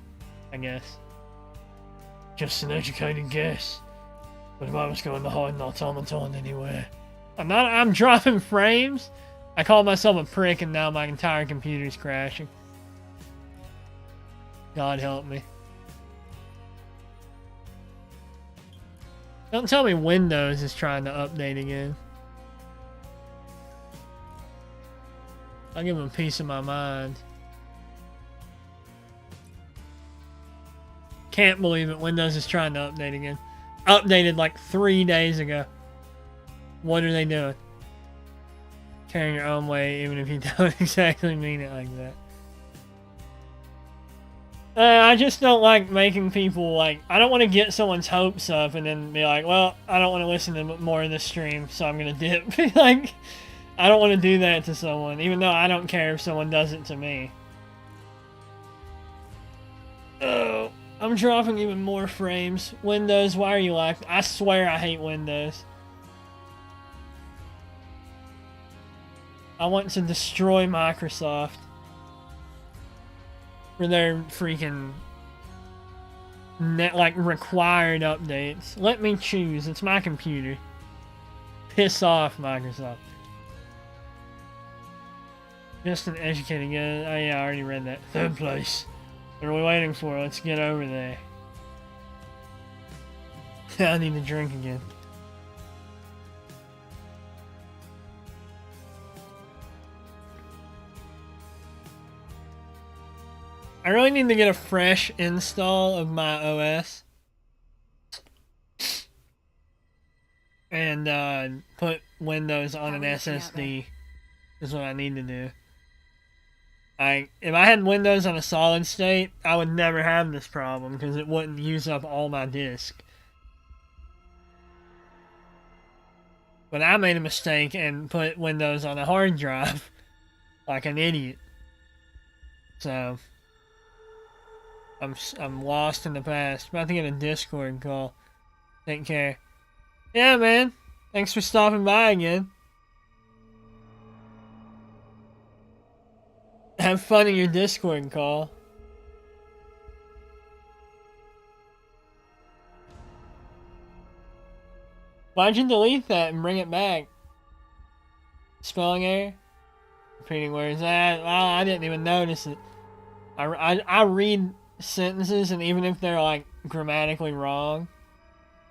[SPEAKER 1] I guess.
[SPEAKER 14] Just an educated guess. But if I was going to hide an automaton anywhere...
[SPEAKER 1] I'm dropping frames? I called myself a prick and now my entire computer's crashing. God help me. Don't tell me Windows is trying to update again. I'll give them a piece of my mind. Can't believe it. Windows is trying to update again. Updated like 3 days ago. What are they doing? Carrying your own weight, even if you don't exactly mean it like that. I just don't like making people, like, I don't want to get someone's hopes up and then be like, well, I don't want to listen to more of this stream, so I'm gonna dip. Like, I don't want to do that to someone, even though I don't care if someone does it to me. Oh, I'm dropping even more frames. Windows, why are you like? I swear I hate Windows. I want to destroy Microsoft for their freaking required updates. Let me choose. It's my computer. Piss off, Microsoft. Just an educated guy. Oh yeah, I already read that. Third place. What are we waiting for? Let's get over there. I need to drink again. I really need to get a fresh install of my OS. And put Windows on an SSD is what I need to do. If I had Windows on a solid state, I would never have this problem because it wouldn't use up all my disk. But I made a mistake and put Windows on a hard drive like an idiot. So I'm lost in the past. About to get a Discord call. Take care. Yeah, man. Thanks for stopping by again. Have fun in your Discord call. Why'd you delete that and bring it back? Spelling error? Repeating words. I didn't even notice it. I read sentences, and even if they're like grammatically wrong,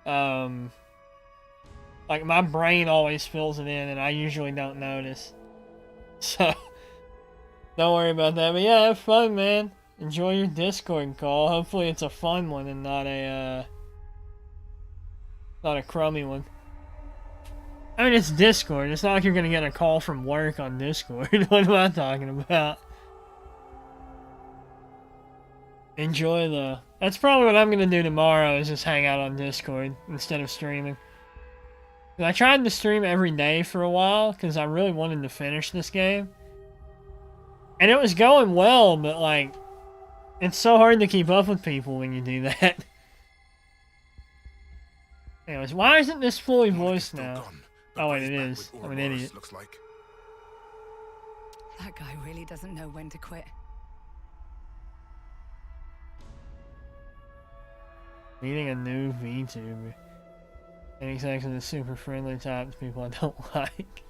[SPEAKER 1] like my brain always fills it in, and I usually don't notice. So don't worry about that. But yeah, have fun, man. Enjoy your Discord call. Hopefully it's a fun one and not a crummy one. I mean, it's Discord. It's not like you're gonna get a call from work on Discord. What am I talking about? Enjoy the... That's probably what I'm gonna do tomorrow, is just hang out on Discord instead of streaming. I tried to stream every day for a while, because I really wanted to finish this game. And it was going well, but like... It's so hard to keep up with people when you do that. Anyways, why isn't this fully voiced now? Oh wait, it is. I'm an idiot.
[SPEAKER 17] That guy really doesn't know when to quit.
[SPEAKER 1] Meeting a new VTuber. Any sex with a super friendly type to people I don't like.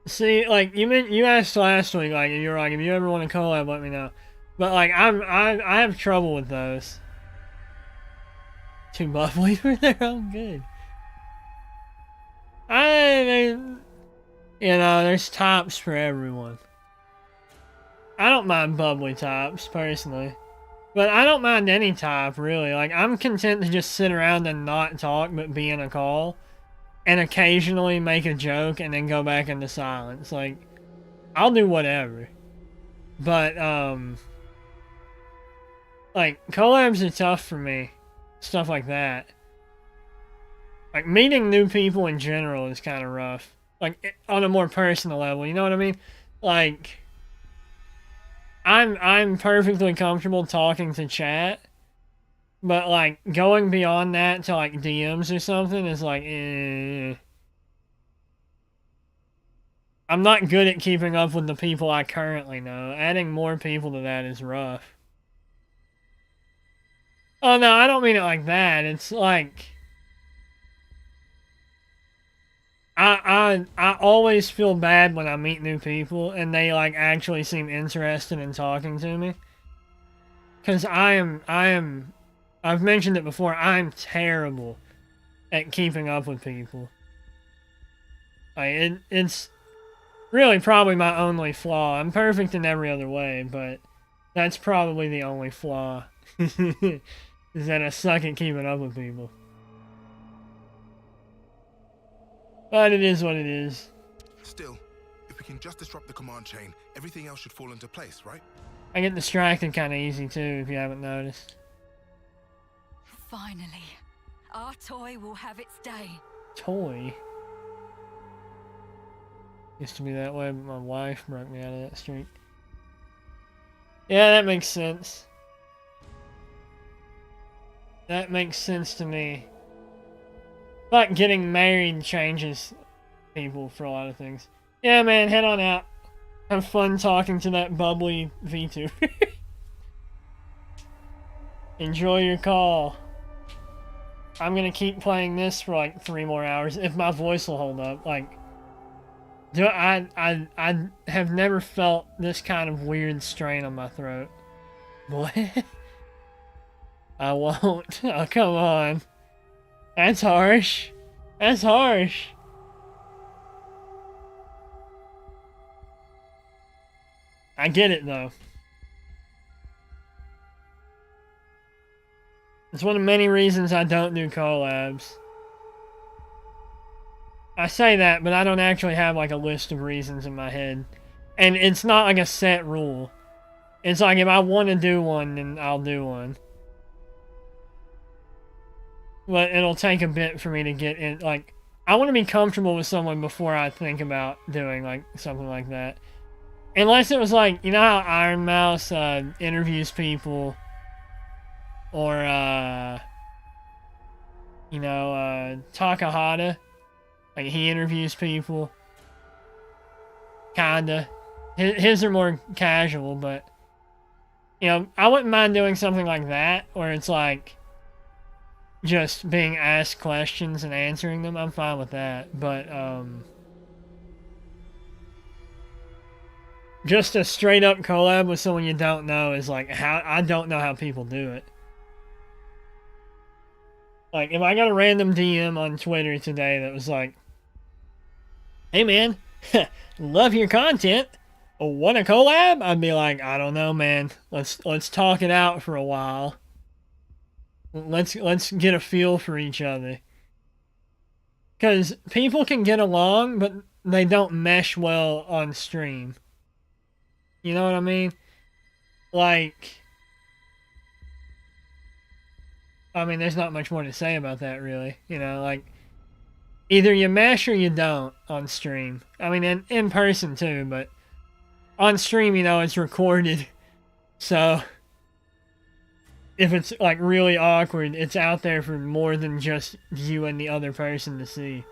[SPEAKER 1] See, like you asked last week, like you were like, if you ever want to collab, let me know. But like I have trouble with those. Too bubbly for their own good. There's tops for everyone. I don't mind bubbly tops, personally. But I don't mind any type, really. Like, I'm content to just sit around and not talk, but be in a call. And occasionally make a joke and then go back into silence. Like, I'll do whatever. But, like, collabs are tough for me. Stuff like that. Like, meeting new people in general is kind of rough. Like, on a more personal level, you know what I mean? Like, I'm perfectly comfortable talking to chat, but, like, going beyond that to, like, DMs or something is, like, I'm not good at keeping up with the people I currently know. Adding more people to that is rough. Oh, no, I don't mean it like that. It's, like... I always feel bad when I meet new people and they like actually seem interested in talking to me. Cause I've mentioned it before, I'm terrible at keeping up with people. Like it's really probably my only flaw. I'm perfect in every other way, but that's probably the only flaw. Is that I suck at keeping up with people. But it is what it is.
[SPEAKER 10] Still, if we can just disrupt the command chain, everything else should fall into place, right?
[SPEAKER 1] I get distracted kind of easy too, if you haven't noticed.
[SPEAKER 11] Finally, our toy will have its day.
[SPEAKER 1] Toy? Used to be that way, but my wife broke me out of that streak. Yeah, that makes sense. That makes sense to me. Like getting married changes people for a lot of things. Yeah, man, head on out. Have fun talking to that bubbly VTuber. Enjoy your call. I'm gonna keep playing this for like 3 more hours if my voice will hold up. Like, I have never felt this kind of weird strain on my throat. What? I won't. Oh, come on. That's harsh. That's harsh. I get it though. It's one of many reasons I don't do collabs. I say that, but I don't actually have like a list of reasons in my head. And it's not like a set rule. It's like if I want to do one, then I'll do one. But it'll take a bit for me to get in. Like, I want to be comfortable with someone before I think about doing like something like that. Unless it was like, you know how Iron Mouse interviews people, or you know, Takahata, like he interviews people. Kinda. His are more casual, but you know, I wouldn't mind doing something like that, where it's like just being asked questions and answering them. I'm fine with that, but just a straight up collab with someone you don't know is like, how I don't know how people do it. Like, if I got a random DM on Twitter today that was like, hey man, love your content, want a collab? I'd be like, I don't know, man. Let's talk it out for a while. Let's get a feel for each other. Because people can get along, but they don't mesh well on stream. You know what I mean? Like, I mean, there's not much more to say about that, really. You know, like, either you mesh or you don't on stream. I mean, in person too, but on stream, you know, it's recorded. So, if it's, like, really awkward, it's out there for more than just you and the other person to see.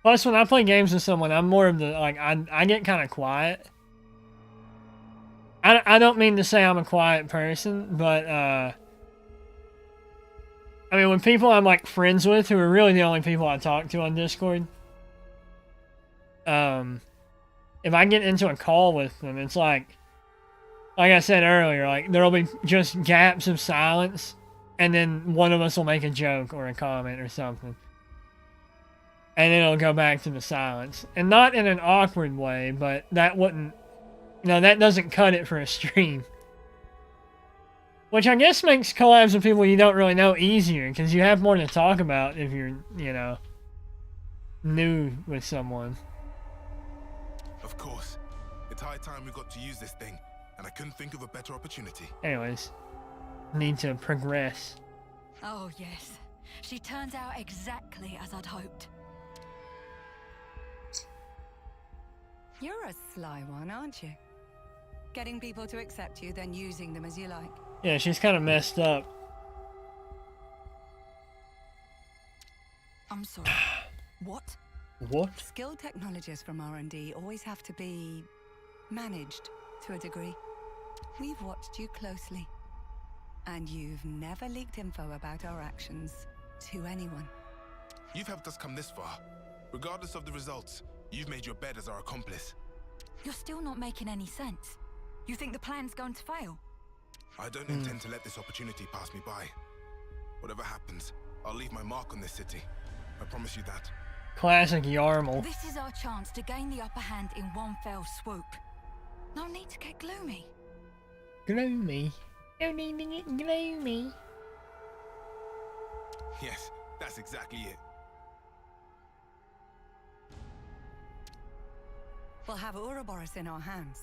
[SPEAKER 1] Plus, when I play games with someone, I'm more of the, like, I get kind of quiet. I don't mean to say I'm a quiet person, but, I mean, when people I'm, like, friends with, who are really the only people I talk to on Discord, if I get into a call with them, it's like I said earlier, like, there'll be just gaps of silence, and then one of us will make a joke or a comment or something. And then it'll go back to the silence. And not in an awkward way, but that wouldn't, you know, that doesn't cut it for a stream. Which I guess makes collabs with people you don't really know easier, because you have more to talk about if you're, you know, new with someone.
[SPEAKER 10] Of course. It's high time we got to use this thing, and I couldn't think of a better opportunity.
[SPEAKER 1] Anyways, need to progress.
[SPEAKER 11] Oh yes, she turns out exactly as I'd hoped.
[SPEAKER 17] You're a sly one, aren't you? Getting people to accept you, then using them as you like.
[SPEAKER 1] Yeah, she's kind of messed up.
[SPEAKER 17] I'm sorry. What?
[SPEAKER 1] What?
[SPEAKER 17] Skilled technologists from R&D always have to be managed to a degree. We've watched you closely, and you've never leaked info about our actions to anyone.
[SPEAKER 10] You've helped us come this far. Regardless of the results, you've made your bed as our accomplice.
[SPEAKER 11] You're still not making any sense. You think the plan's going to fail?
[SPEAKER 10] I don't intend to let this opportunity pass me by. Whatever happens, I'll leave my mark on this city. I promise you that.
[SPEAKER 1] Classic Yarmul.
[SPEAKER 11] This is our chance to gain the upper hand in one fell swoop. No need to get gloomy.
[SPEAKER 1] Gloomy? No need to get gloomy.
[SPEAKER 10] Yes, that's exactly it.
[SPEAKER 17] We'll have Ouroboros in our hands,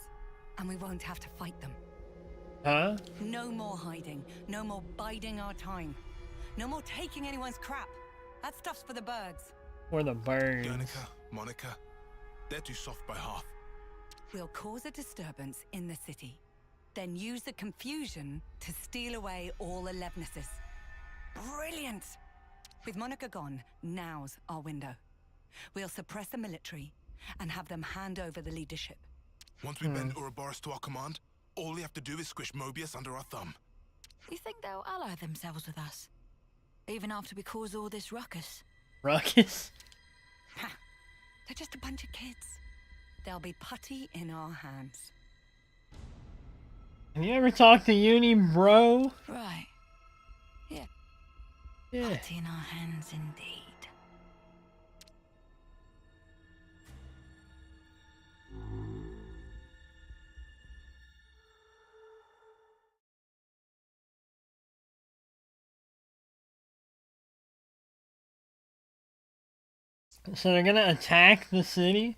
[SPEAKER 17] and we won't have to fight them.
[SPEAKER 14] Huh?
[SPEAKER 17] No more hiding. No more biding our time. No more taking anyone's crap. That stuff's for the birds.
[SPEAKER 14] For the birds.
[SPEAKER 10] Guernica, Monica, they're too soft by half.
[SPEAKER 17] We'll cause a disturbance in the city, then use the confusion to steal away all the Levnesses. Brilliant! With Monica gone, now's our window. We'll suppress the military and have them hand over the leadership.
[SPEAKER 10] Once we bend Ouroboros to our command, all we have to do is squish Mobius under our thumb.
[SPEAKER 11] You think they'll ally themselves with us? Even after we cause all this ruckus?
[SPEAKER 14] Ruckus?
[SPEAKER 17] Ha! They're just a bunch of kids. They'll be putty in our hands.
[SPEAKER 14] Have you ever talked to Uni, bro?
[SPEAKER 11] Right. Yeah.
[SPEAKER 14] Yeah.
[SPEAKER 11] Putty in our hands indeed.
[SPEAKER 14] So they're gonna attack the city?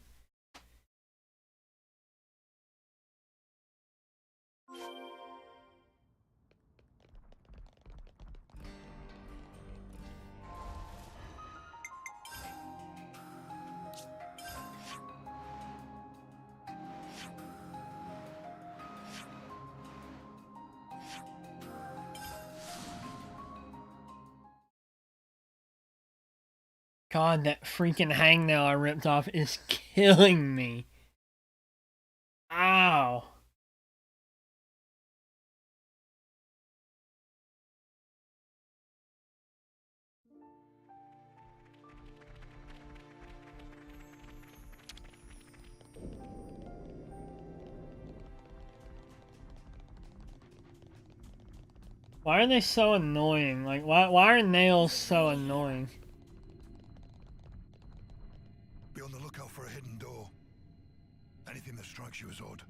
[SPEAKER 14] God, that freaking hangnail I ripped off is killing me. Ow. Why are they so annoying? Like, why are nails so annoying?
[SPEAKER 15] Be on the lookout for a hidden door. Anything that strikes you as odd.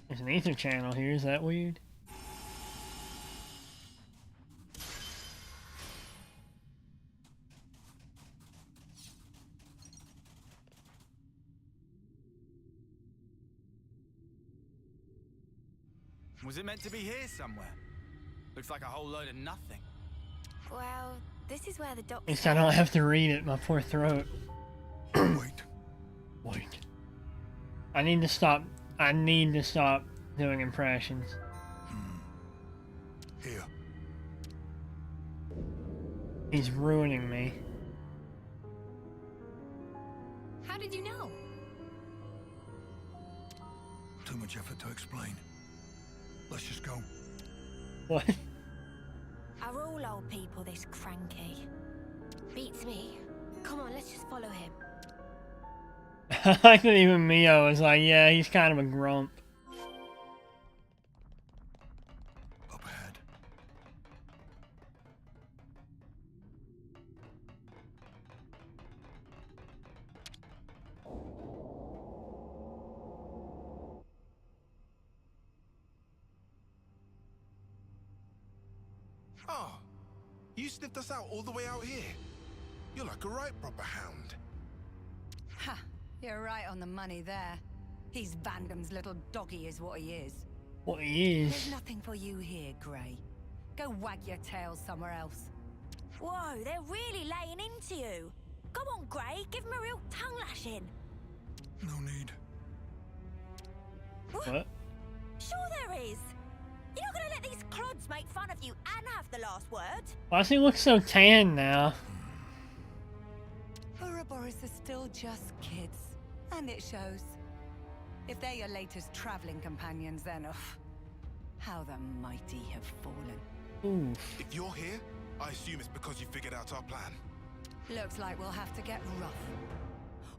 [SPEAKER 14] There's an ether channel here, is that weird?
[SPEAKER 5] Was it meant to be here somewhere? Looks like a whole load of nothing.
[SPEAKER 2] Well, this is where the doctor...
[SPEAKER 14] At least I don't have to read it, my poor throat.
[SPEAKER 15] Wait.
[SPEAKER 14] Wait. I need to stop doing impressions.
[SPEAKER 15] Here.
[SPEAKER 14] He's ruining me.
[SPEAKER 6] How did you know?
[SPEAKER 15] Too much effort to explain. Let's just go.
[SPEAKER 14] What?
[SPEAKER 2] Are all old people this cranky? Beats me. Come on, let's just follow him.
[SPEAKER 14] I like that even Mio was like, yeah, he's kind of a grump.
[SPEAKER 15] Up ahead.
[SPEAKER 10] Oh, you sniffed us out all the way out here. You're like a right proper hound.
[SPEAKER 17] Ha! You're right on the money there. He's Vandam's little doggy is what he is.
[SPEAKER 14] What he is?
[SPEAKER 17] There's nothing for you here, Grey. Go wag your tail somewhere else.
[SPEAKER 2] Whoa, they're really laying into you. Go on, Grey, give him a real tongue lashing.
[SPEAKER 15] No need.
[SPEAKER 14] What?
[SPEAKER 2] Sure there is. You're not gonna let these clods make fun of you and have the last word.
[SPEAKER 14] Why does he look so tan now?
[SPEAKER 17] Ouroboros are still just kids, and it shows. If they're your latest traveling companions, then how the mighty have fallen.
[SPEAKER 14] Oof.
[SPEAKER 10] If you're here, I assume it's because you figured out our plan.
[SPEAKER 17] Looks like we'll have to get rough.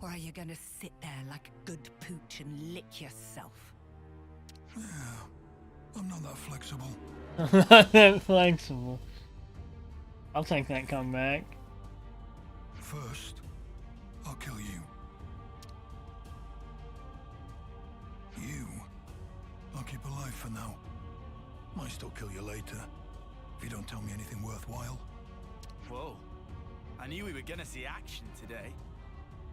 [SPEAKER 17] Or are you gonna sit there like a good pooch and lick yourself?
[SPEAKER 15] Yeah, I'm not that flexible.
[SPEAKER 14] Not that flexible. I'll take that comeback.
[SPEAKER 15] First, I'll kill you. You, I'll keep alive for now. Might still kill you later, if you don't tell me anything worthwhile.
[SPEAKER 5] Whoa. I knew we were gonna see action today.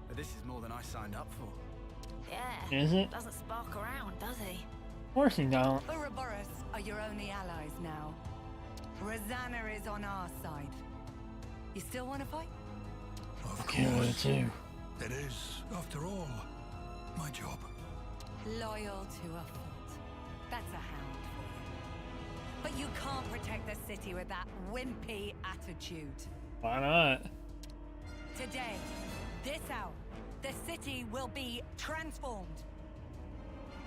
[SPEAKER 5] But this is more than I signed up for.
[SPEAKER 2] Yeah.
[SPEAKER 14] Is it?
[SPEAKER 2] Doesn't spark around, does he?
[SPEAKER 14] Of course you don't.
[SPEAKER 17] Ouroboros are your only allies now. Rosanna is on our side. You still want to fight?
[SPEAKER 15] Of
[SPEAKER 14] Yeah,
[SPEAKER 15] course.
[SPEAKER 14] too.
[SPEAKER 15] It is, after all, my job.
[SPEAKER 17] Loyal to a fault. That's a hound for you. But you can't protect the city with that wimpy attitude.
[SPEAKER 14] Why not?
[SPEAKER 17] Today, this hour, the city will be transformed.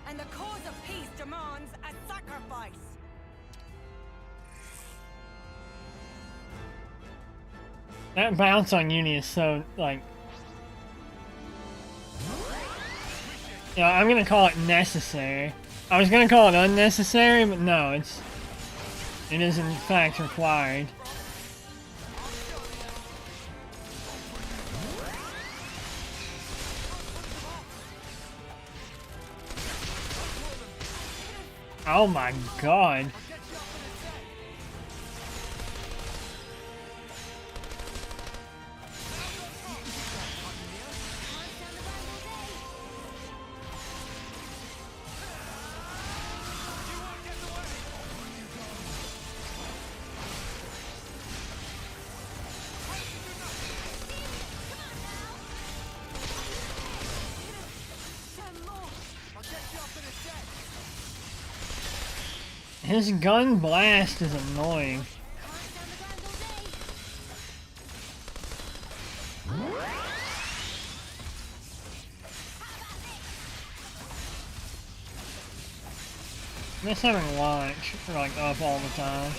[SPEAKER 17] And the cause of peace demands a sacrifice.
[SPEAKER 14] That bounce on Uni is so, like... Yeah, I'm gonna call it necessary. I was gonna call it unnecessary, but no, it is in fact required. Oh my god. His gun blast is annoying. Miss having launch like up all the time.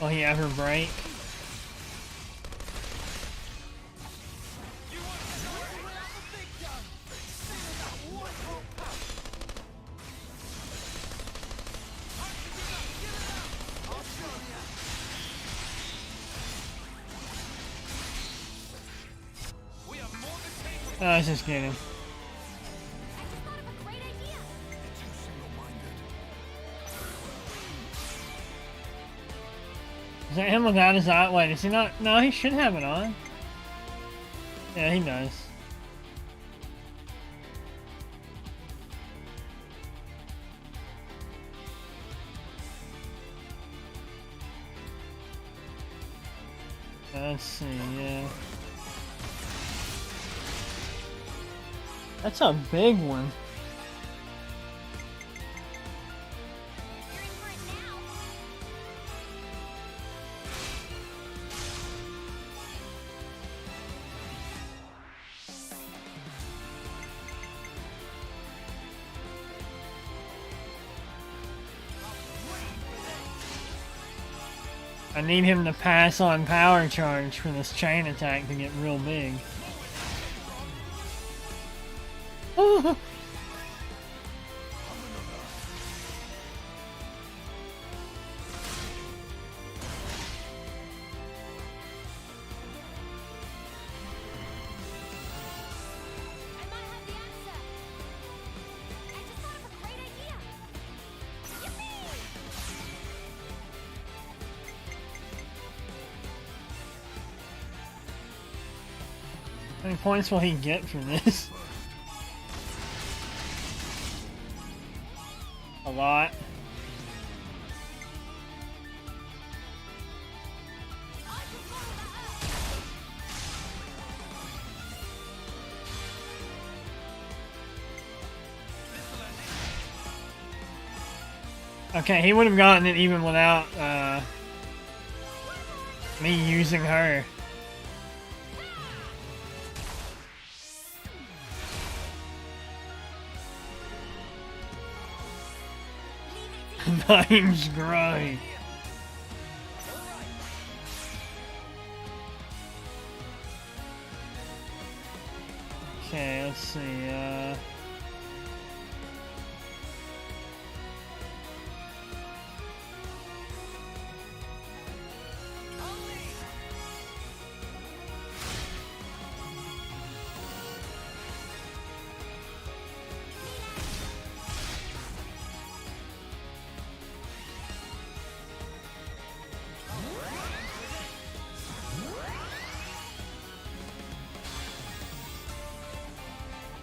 [SPEAKER 14] Will he ever break? Oh, I was just kidding. Is that him without his eye? Wait, is he not? No, he should have it on. Yeah, he does. Let's see, yeah. That's a big one. I need him to pass on power charge for this chain attack to get real big. How many points will he get for this? A lot.
[SPEAKER 1] Okay, he would have gotten it even without me using her. Name's Gray. Okay, let's see,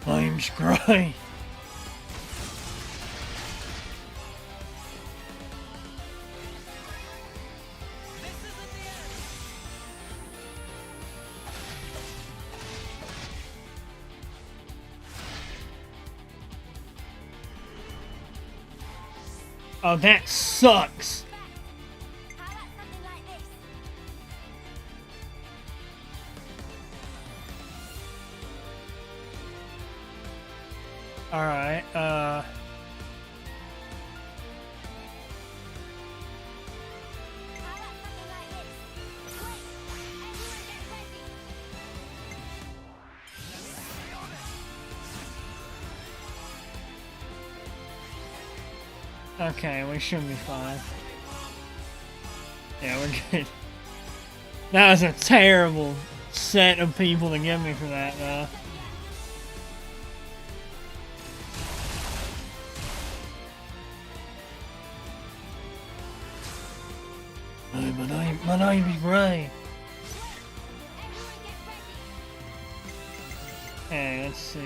[SPEAKER 1] Name's Gray. Oh, that sucks. Alright, okay, we should be fine. Yeah, we're good. That was a terrible set of people to give me for that, though. My name is Gray. Okay, let's see,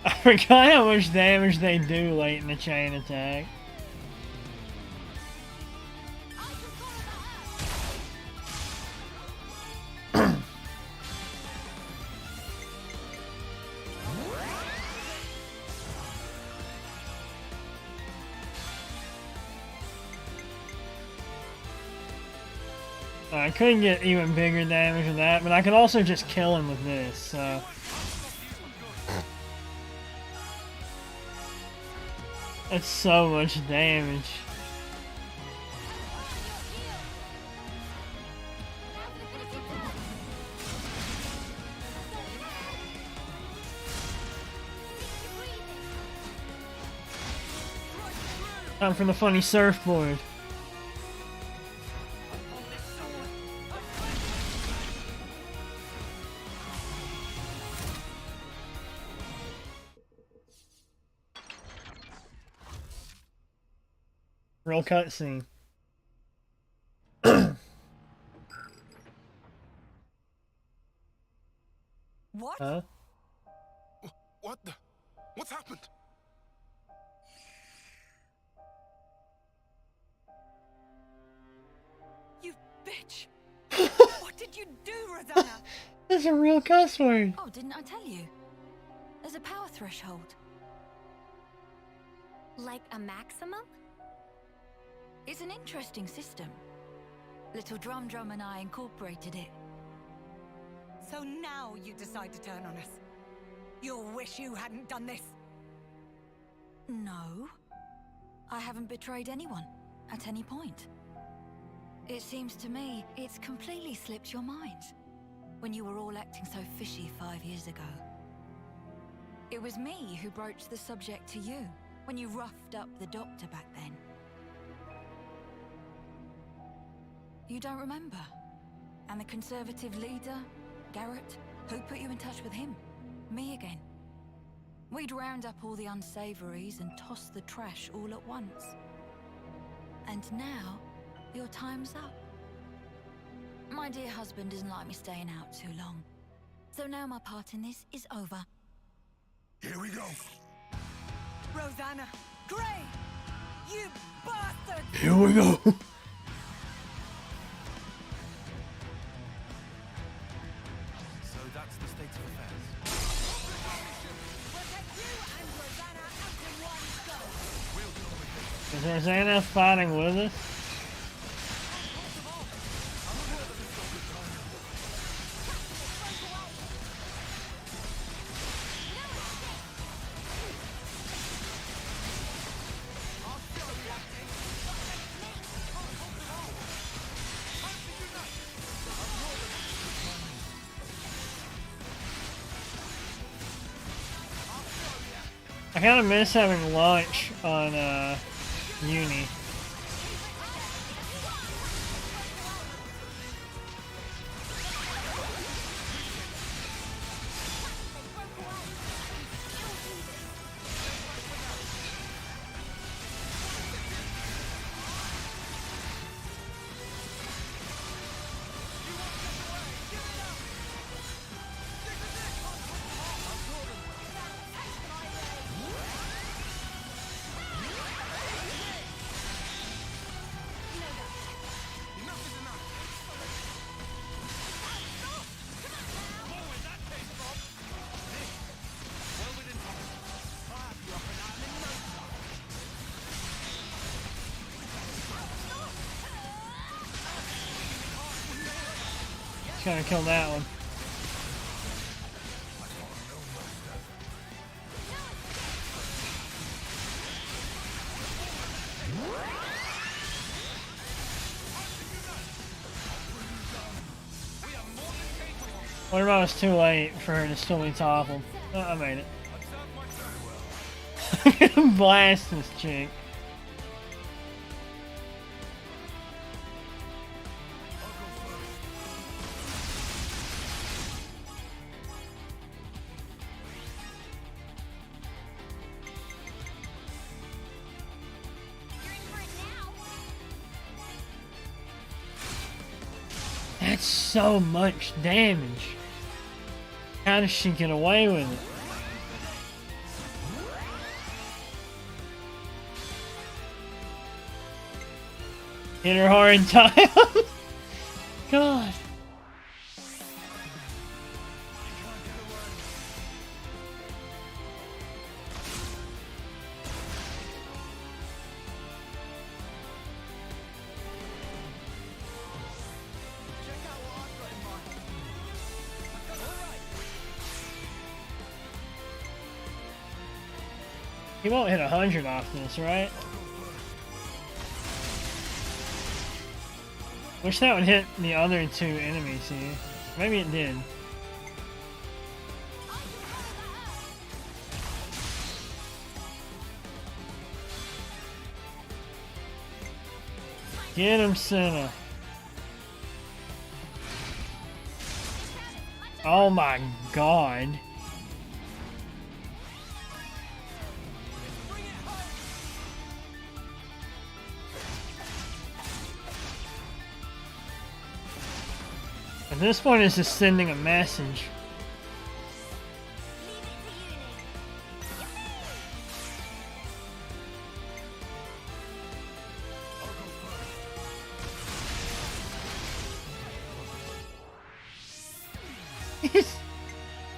[SPEAKER 1] I forgot how much damage they do late in the chain attack. I couldn't get even bigger damage with that, but I could also just kill him with this, so... That's so much damage. Time for the funny surfboard. Real cutscene.
[SPEAKER 17] What?
[SPEAKER 1] Huh?
[SPEAKER 10] What the? What's happened?
[SPEAKER 17] You bitch! What did you do, Rosanna?
[SPEAKER 1] That's a real cuss word.
[SPEAKER 11] Oh, didn't I tell you? There's a power threshold.
[SPEAKER 2] Like a maximum?
[SPEAKER 11] It's an interesting system. Little Drum and I incorporated it.
[SPEAKER 17] So now you decide to turn on us. You'll wish you hadn't done this.
[SPEAKER 11] No. I haven't betrayed anyone at any point. It seems to me it's completely slipped your mind when you were all acting so fishy 5 years ago. It was me who broached the subject to you when you roughed up the doctor back then. You don't remember? And the Conservative leader, Garrett, who put you in touch with him? Me again. We'd round up all the unsavories and toss the trash all at once. And now, your time's up. My dear husband doesn't like me staying out too long. So now my part in this is over.
[SPEAKER 15] Here we go.
[SPEAKER 17] Rosanna! Gray!
[SPEAKER 13] You bastard!
[SPEAKER 14] Here we go.
[SPEAKER 4] So that's the state of affairs.
[SPEAKER 14] Is Rosanna fighting with us? I kind of miss having lunch on uni. Just gonna kill that one. What about it's too late for her to still be toppled? Oh, I made it. Blast this chick. That's so much damage. How does she get away with it? Hit her hard in time. God. He won't hit 100 off this, right? Wish that would hit the other two enemies here. Maybe it did. Get him, Senna. Oh my god. At this point, it's just sending a message.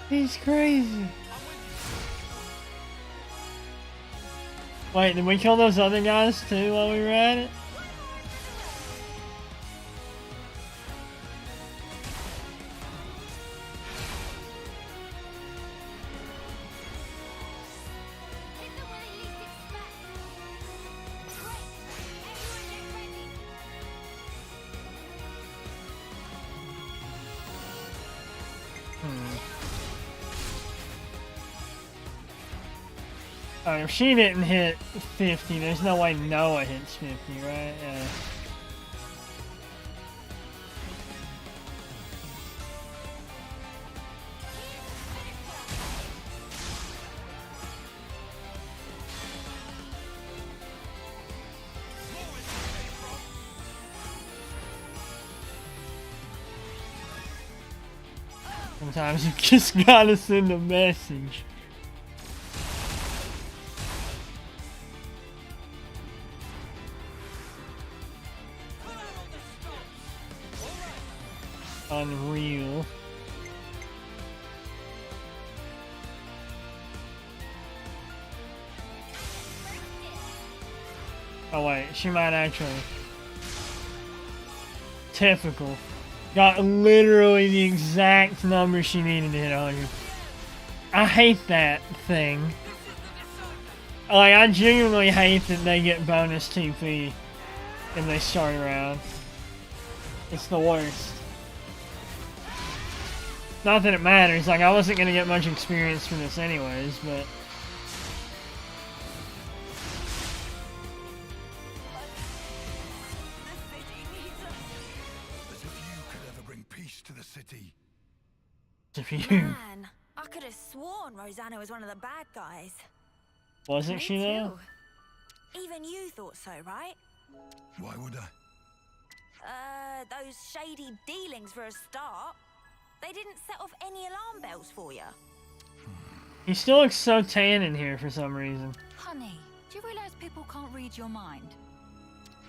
[SPEAKER 14] He's crazy. Wait, did we kill those other guys too while we were at it? Oh, if she didn't hit 50, there's no way Noah hits 50, right? Yeah. Sometimes you just gotta send a message.
[SPEAKER 1] Unreal. Oh wait, she might actually. Typical. Got literally the exact number she needed to hit 100. I hate that thing. Like, I genuinely hate that they get bonus TP when they start around. It's the worst. Not that it matters, like I wasn't gonna get much experience from this anyways, but...
[SPEAKER 15] As if you could ever bring peace to the city.
[SPEAKER 1] If you...
[SPEAKER 16] Man, I could have sworn Rosanna was one of the bad guys.
[SPEAKER 1] Wasn't
[SPEAKER 16] Me
[SPEAKER 1] she though?
[SPEAKER 16] too. Even you thought so, right?
[SPEAKER 15] Why would I?
[SPEAKER 16] Those shady dealings for a start. They didn't set off any alarm bells for you.
[SPEAKER 1] He still looks so tan in here for some reason.
[SPEAKER 11] Honey, do you realize people can't read your mind?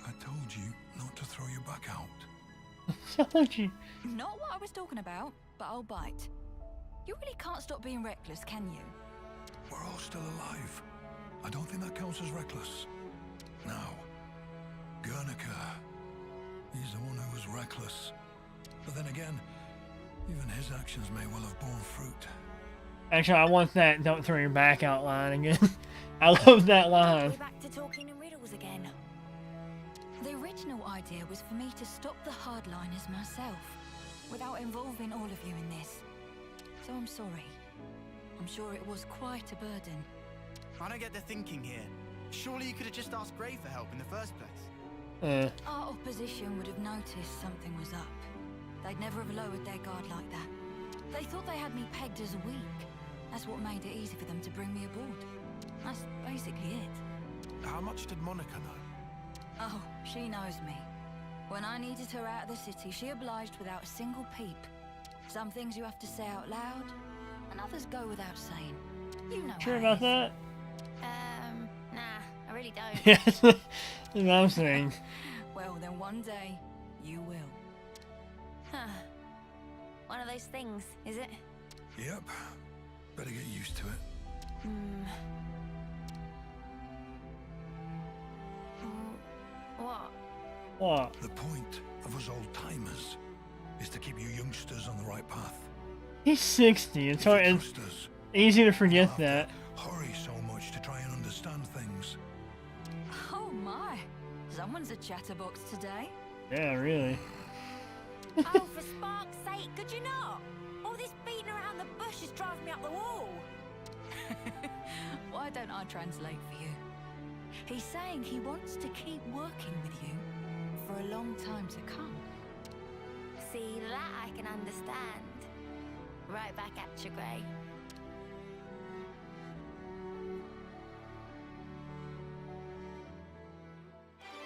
[SPEAKER 15] I told you not to throw your back out.
[SPEAKER 1] Told you.
[SPEAKER 11] Not what I was talking about, but I'll bite. You really can't stop being reckless, can you?
[SPEAKER 15] We're all still alive. I don't think that counts as reckless. Now, Guernica. He's the one who was reckless. But then again, even his actions may well have borne fruit.
[SPEAKER 1] Actually, I want that "don't throw your back out" line again. I love that line.
[SPEAKER 16] We're back to talking in riddles again.
[SPEAKER 11] The original idea was for me to stop the hardliners myself, without involving all of you in this. So I'm sorry. I'm sure it was quite a burden.
[SPEAKER 5] I don't get the thinking here. Surely you could have just asked Gray for help in the first place.
[SPEAKER 11] Our opposition would have noticed something was up. They'd never have lowered their guard like that. They thought they had me pegged as weak. That's what made it easy for them to bring me aboard. That's basically it.
[SPEAKER 4] How much did Monica know?
[SPEAKER 11] Oh, she knows me. When I needed her out of the city, she obliged without a single peep. Some things you have to say out loud, and others go without saying. You know
[SPEAKER 1] Sure
[SPEAKER 11] how
[SPEAKER 1] about
[SPEAKER 11] it is.
[SPEAKER 1] that?
[SPEAKER 2] Nah, I really don't.
[SPEAKER 1] Yes, that's what I'm saying.
[SPEAKER 11] Well, then one day, you will.
[SPEAKER 2] Huh. One of those things, is it?
[SPEAKER 15] Yep. Better get used to it.
[SPEAKER 2] What?
[SPEAKER 1] What?
[SPEAKER 15] The point of us old-timers is to keep you youngsters on the right path.
[SPEAKER 1] He's 60. It's hard. It's easy to forget that.
[SPEAKER 15] Hurry so much to try and understand things.
[SPEAKER 11] Oh my! Someone's a chatterbox today.
[SPEAKER 1] Yeah, really.
[SPEAKER 16] Oh, for spark's sake, could you not? All this beating around the bush is driving me up the wall.
[SPEAKER 11] Why don't I translate for you? He's saying he wants to keep working with you for a long time to come.
[SPEAKER 2] See, that I can understand. Right back at you, Gray.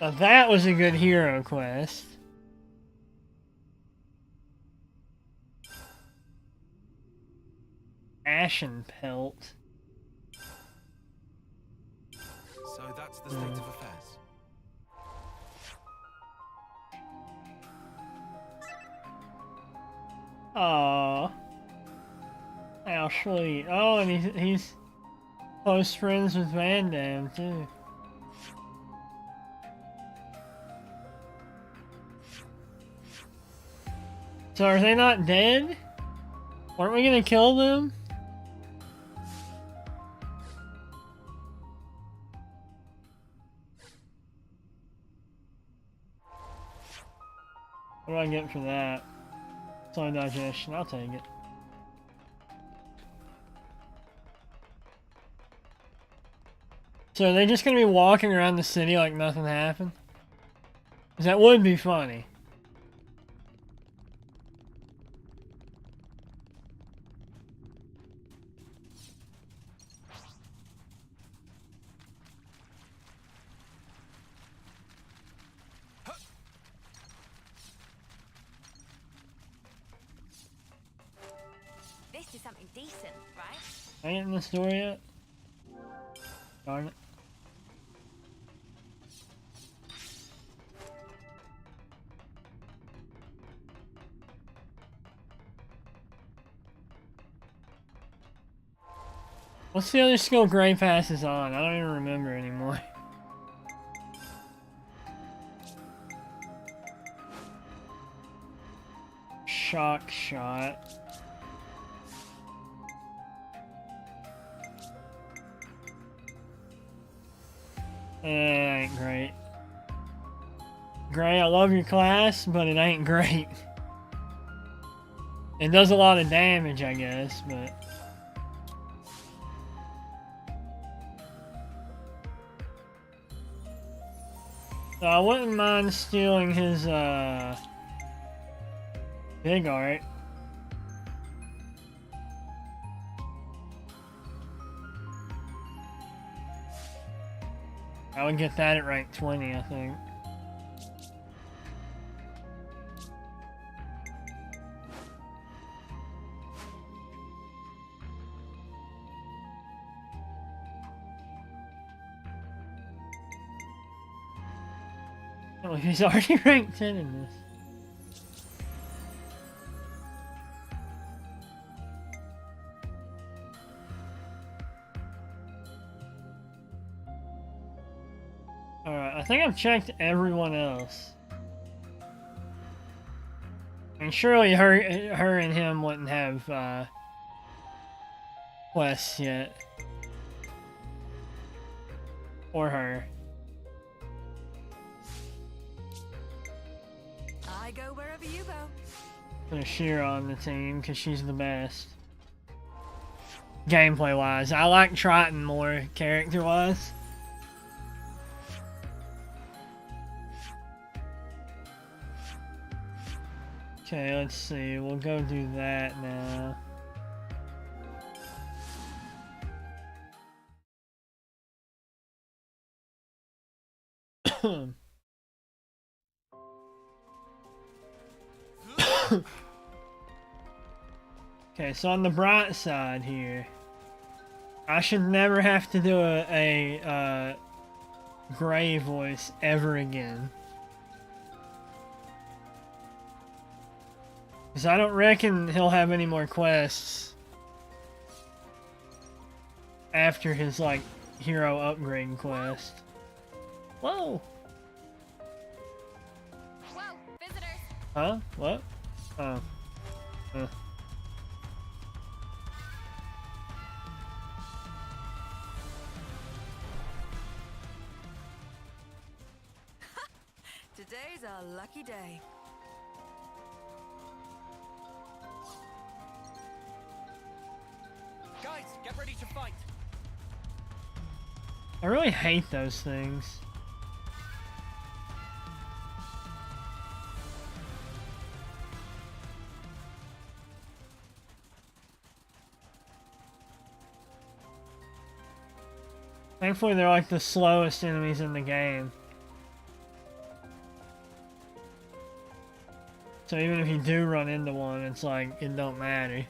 [SPEAKER 1] Now that was a good hero quest. Ashen pelt.
[SPEAKER 4] So that's the state of affairs.
[SPEAKER 1] Aww. How sweet. Oh, and he's close friends with Van Damme, too. So are they not dead? Aren't we gonna kill them? What do I get for that? Slow digestion, I'll take it. So are they just gonna be walking around the city like nothing happened? 'Cause that would be funny.
[SPEAKER 2] This is something decent, right?
[SPEAKER 1] Ain't in the store yet? Darn it. What's the other skill Gray passes on? I don't even remember anymore. Shock shot. Ain't great. Gray, I love your class, but it ain't great. It does a lot of damage, I guess, but... So I wouldn't mind stealing his, big art. I would get that at rank 20, I think. Oh, he's already ranked 10 in this. Alright, I think I've checked everyone else. I mean, surely her and him wouldn't have, quests yet. Or her.
[SPEAKER 11] I go wherever you go.
[SPEAKER 1] Put Shira on the team, because she's the best. Gameplay-wise. I like Triton more, character-wise. Okay, let's see. We'll go do that now. Okay, so on the bright side here, I should never have to do a Gray voice ever again. Because I don't reckon he'll have any more quests after his, like, hero upgrade quest. Whoa!
[SPEAKER 6] Whoa, visitors!
[SPEAKER 1] Huh? What? Oh.
[SPEAKER 11] Today's a lucky day.
[SPEAKER 8] Guys, get ready to fight.
[SPEAKER 1] I really hate those things. Thankfully, they're like the slowest enemies in the game. So even if you do run into one, it's like, it don't matter.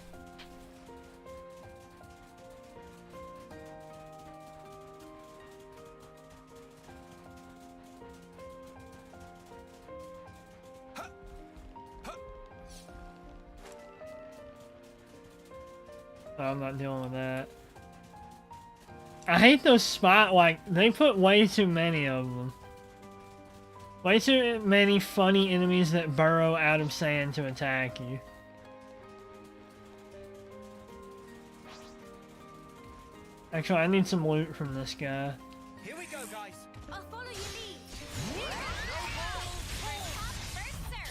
[SPEAKER 1] So I'm not dealing with that. I hate those like, they put way too many of them. Way too many funny enemies that burrow out of sand to attack you. Actually, I need some loot from this guy.
[SPEAKER 8] Here we go, guys.
[SPEAKER 6] I'll follow your lead.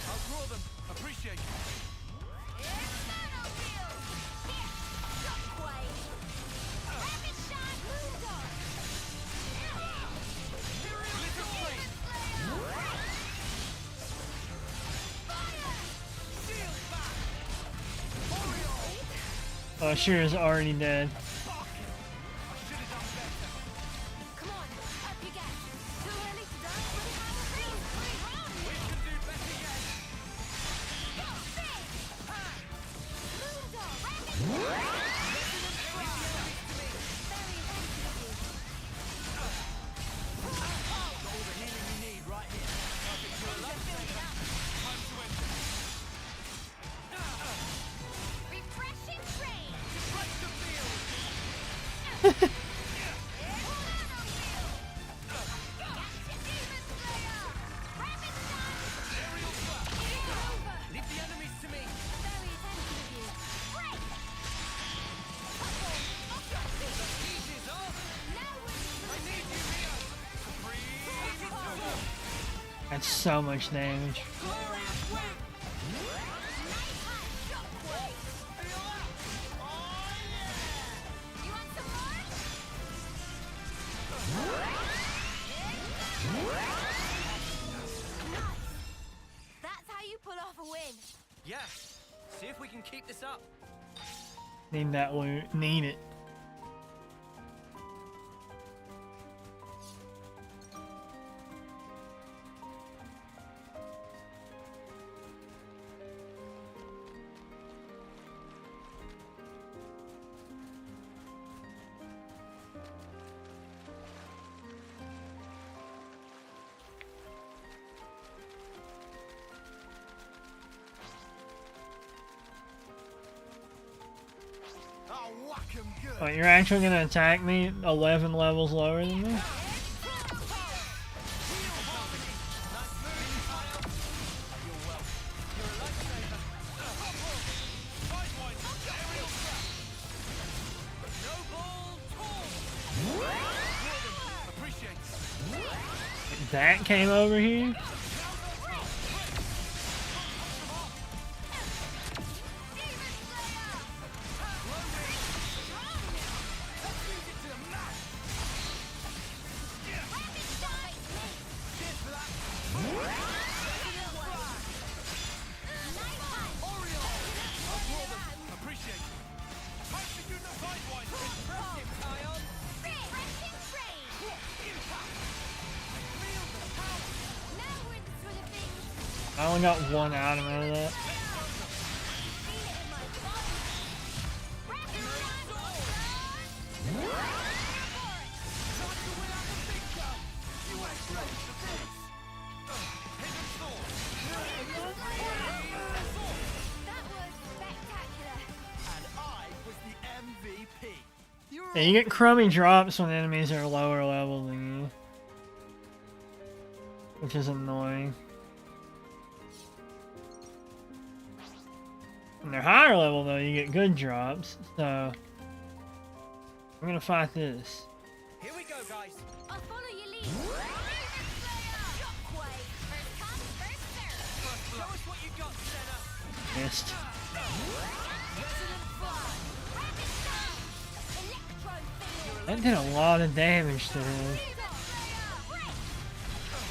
[SPEAKER 10] I'll draw them. Appreciate it.
[SPEAKER 1] Oh, Shira's already dead. That's so much damage.
[SPEAKER 2] That's how you pull off a win.
[SPEAKER 8] Yeah. See if we can keep this up.
[SPEAKER 1] Need that loot. Need it. Wait, you're actually gonna attack me 11 levels lower than me? That came over here? I only got one item out of that. Yeah, you get crummy drops when enemies are lower level than you, which is annoying. When they're higher level though, you get good drops, so I'm gonna fight this.
[SPEAKER 8] Here we go, guys.
[SPEAKER 2] I'll follow your lead.
[SPEAKER 8] Show us what you got, Senna.
[SPEAKER 1] Missed. That did a lot of damage to him.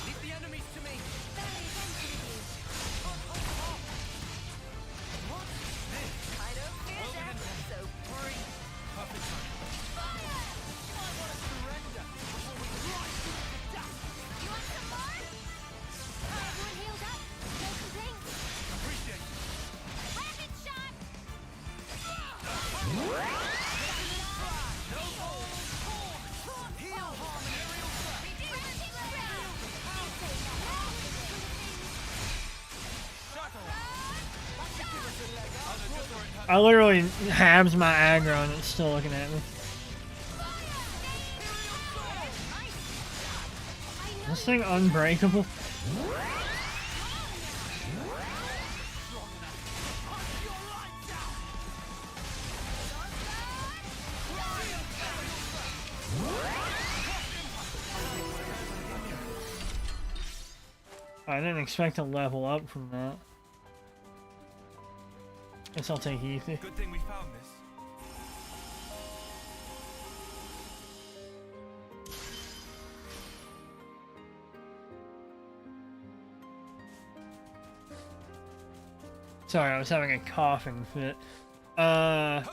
[SPEAKER 8] Leave the enemies to me.
[SPEAKER 2] I don't fear death, so free.
[SPEAKER 8] Perfect time. You might want to surrender before we rise to the dust.
[SPEAKER 2] You want some more? Everyone healed up? No complaints?
[SPEAKER 8] Appreciate it.
[SPEAKER 2] Rapid shot!
[SPEAKER 1] I literally halves my aggro and it's still looking at me. Is this thing unbreakable? I didn't expect to level up from that. Guess I'll take Ether.
[SPEAKER 4] Good thing we found this.
[SPEAKER 1] Sorry, I was having a coughing fit. That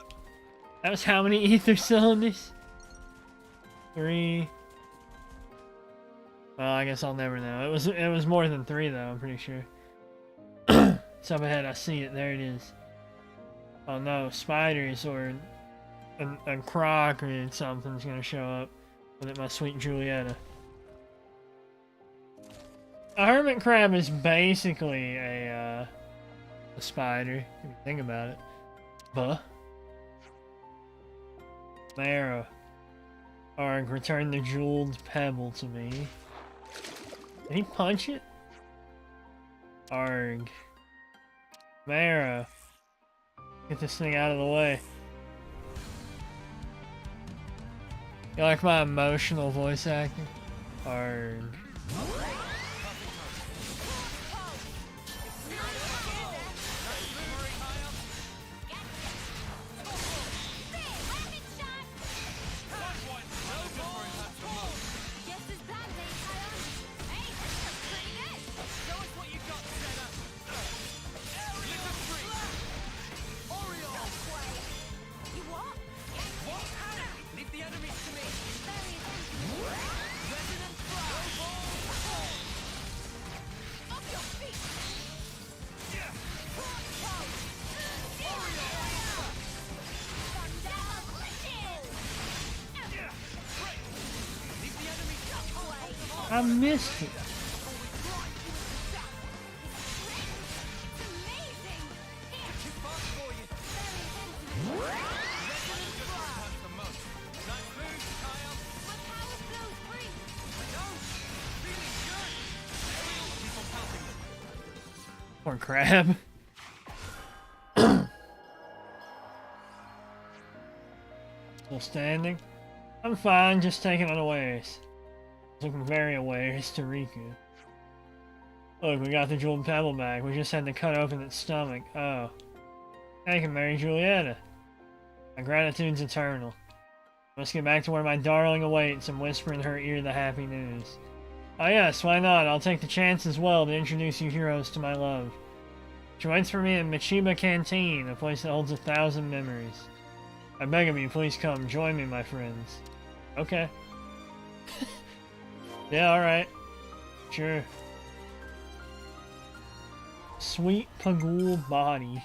[SPEAKER 1] was how many ether cylinders? 3. Well, I guess I'll never know. It was more than 3 though, I'm pretty sure. So up ahead, I see it. There it is. Oh no, spiders or a croc or something's gonna show up with it, my sweet Julietta. A hermit crab is basically a spider, if you think about it. Buh. Marrow. Arg, return the jeweled pebble to me. Did he punch it? Arg. Marrow. Get this thing out of the way. You like my emotional voice acting? Arg. I missed it. Poor crab. Still standing? I'm fine, just taking unawares. Looking very awares to Riku. Look, we got the jeweled pebble back. We just had to cut open its stomach. Oh. Thank you, Mary Julietta. My gratitude's eternal. I must get back to where my darling awaits and whisper in her ear the happy news. Oh yes, why not? I'll take the chance as well to introduce you heroes to my love. She waits for me in Michiba Canteen, a place that holds 1,000 memories. I beg of you, please come, join me, my friends. Okay. Yeah, alright. Sure. Sweet Pagul body.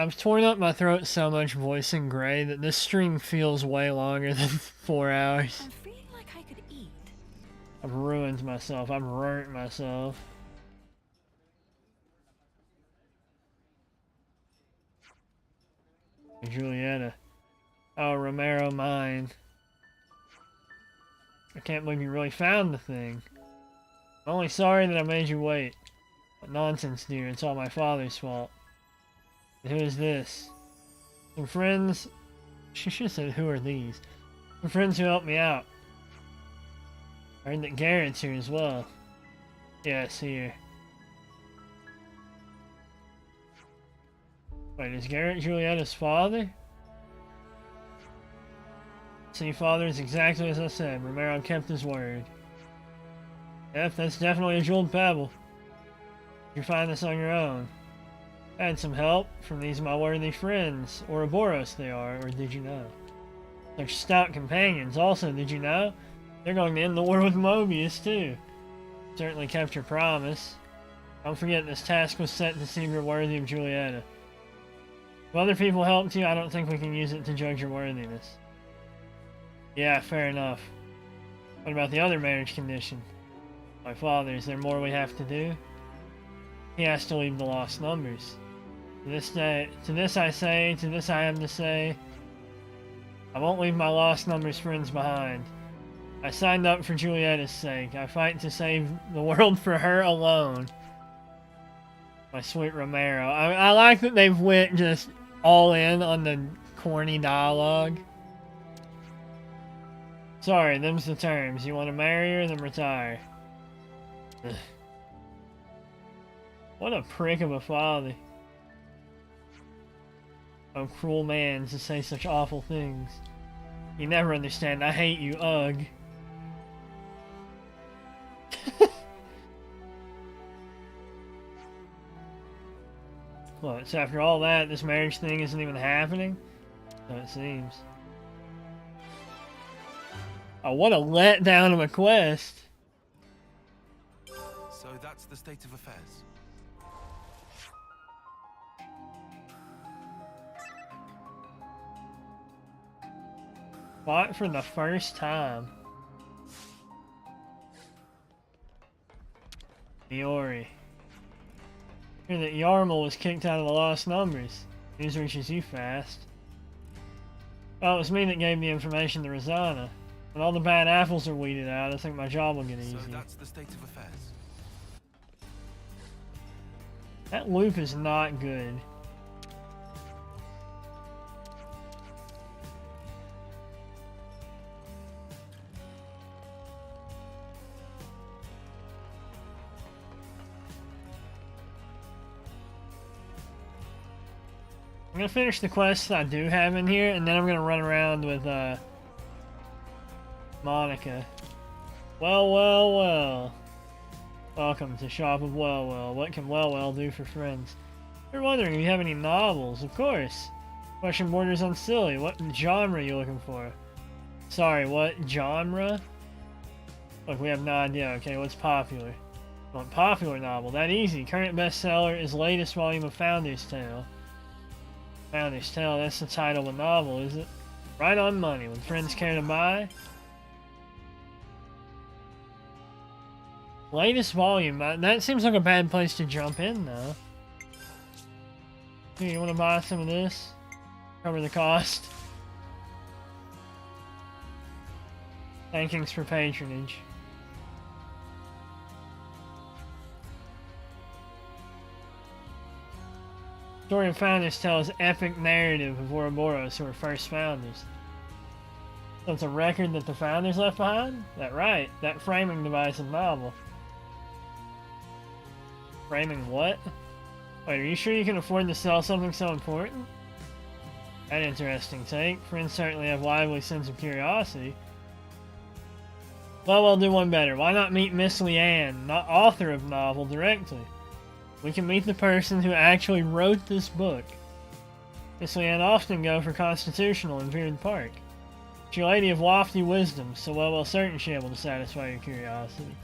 [SPEAKER 1] I've torn up my throat so much voicing Gray that this stream feels way longer than 4 hours.
[SPEAKER 11] I'm feeling like I could eat.
[SPEAKER 1] I've ruined myself. I've burnt myself. Julietta. Oh, Romero mine. I can't believe you really found the thing. I'm only sorry that I made you wait. What nonsense, dear. It's all my father's fault. Who is this? Some friends... She should have said, who are these? Some friends who helped me out. I heard that Garrett's here as well. Yes, here. Wait, is Garrett Julietta's father? See, father, it's exactly as I said. Romero kept his word. Yep, that's definitely a jeweled pebble. You find this on your own. I had some help from these my worthy friends. Ouroboros they are, or did you know? They're stout companions. Also, did you know? They're going to end the war with Mobius, too. Certainly kept your promise. Don't forget this task was set to see if you're worthy of Julietta. If other people helped you, I don't think we can use it to judge your worthiness. Yeah, fair enough. What about the other marriage condition? My father, is there more we have to do? He has to leave the lost numbers. To this I say, to this I have to say, I won't leave my lost numbers friends behind. I signed up for Julietta's sake. I fight to save the world for her alone. My sweet Romero. I like that they've went just all in on the corny dialogue. Sorry, them's the terms. You want to marry her, then retire. Ugh. What a prick of a father. Oh, cruel man to say such awful things. You never understand. I hate you, ugh. What, so after all that, this marriage thing isn't even happening? So it seems. Oh, what a letdown of a quest.
[SPEAKER 4] So that's the state of affairs.
[SPEAKER 1] Fought for the first time. Miori. Hear that Yarmul was kicked out of the Lost Numbers. News reaches you fast. Well, it was me that gave the information to Rosanna. When all the bad apples are weeded out, I think my job will get easy.
[SPEAKER 4] So that's the state of affairs.
[SPEAKER 1] That loop is not good. I'm gonna finish the quests I do have in here, and then I'm gonna run around with Monica. Well, well, well. Welcome to Shop of Well. What can Well do for friends? You're wondering if you have any novels? Of course. Question borders on silly. What genre are you looking for? Sorry, what genre? Look, we have no idea. Okay, what's popular? Want popular novel? That easy. Current bestseller is latest volume of Founder's Tale. Founder's Tale, that's the title of a novel, is it? Right on money. When friends care to buy. Latest volume. That seems like a bad place to jump in, though. Here, you want to buy some of this? Cover the cost. Thankings for patronage. Story of Founders tells epic narrative of Ouroboros, who were first founders. So it's a record that the founders left behind? That right, that framing device of novel. Framing what? Wait, are you sure you can afford to sell something so important? An interesting take. Friends certainly have lively sense of curiosity. Well, we'll do one better. Why not meet Miss Leanne, not author of novel, directly? We can meet the person who actually wrote this book. Miss Leanne often go for Constitutional in Veered Park. She's a lady of lofty wisdom, so we'll certain she'll be able to satisfy your curiosity.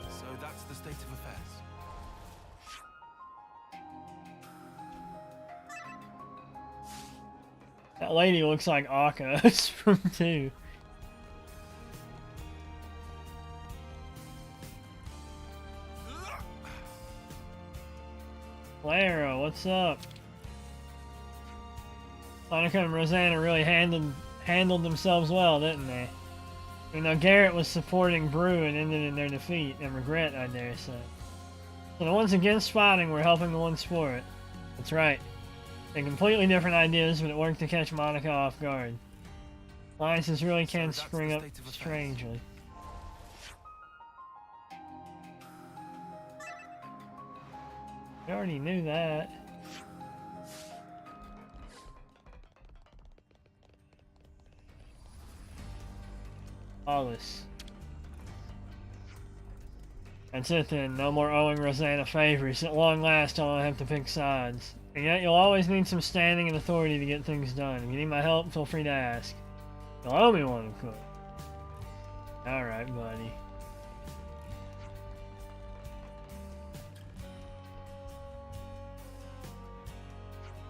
[SPEAKER 4] So that's the state of affairs.
[SPEAKER 1] That lady looks like Akos from 2. Clara, what's up? Monica and Rosanna really handled themselves well, didn't they? You know, Garrett was supporting Brew and ended in their defeat, and regret, I dare say. So the ones against spotting were helping the ones for it. That's right. They're completely different ideas, but it worked to catch Monica off guard. Alliances really can spring up strangely. We already knew that. Alice. That's it then. No more owing Rosanna favors. At long last, I'll have to pick sides. And yet, you'll always need some standing and authority to get things done. If you need my help, feel free to ask. You'll owe me one, of course. Alright, buddy.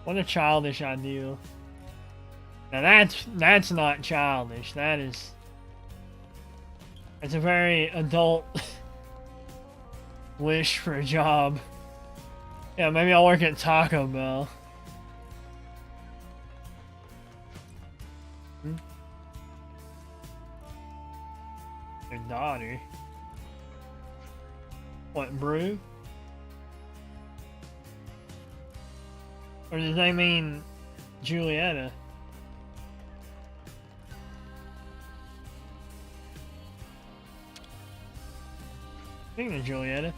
[SPEAKER 1] What a childish ideal. Now that's not childish. That's a very adult wish for a job. Yeah, maybe I'll work at Taco Bell. Their daughter. What, Brew? Or did they mean Julieta? Speaking of Julieta,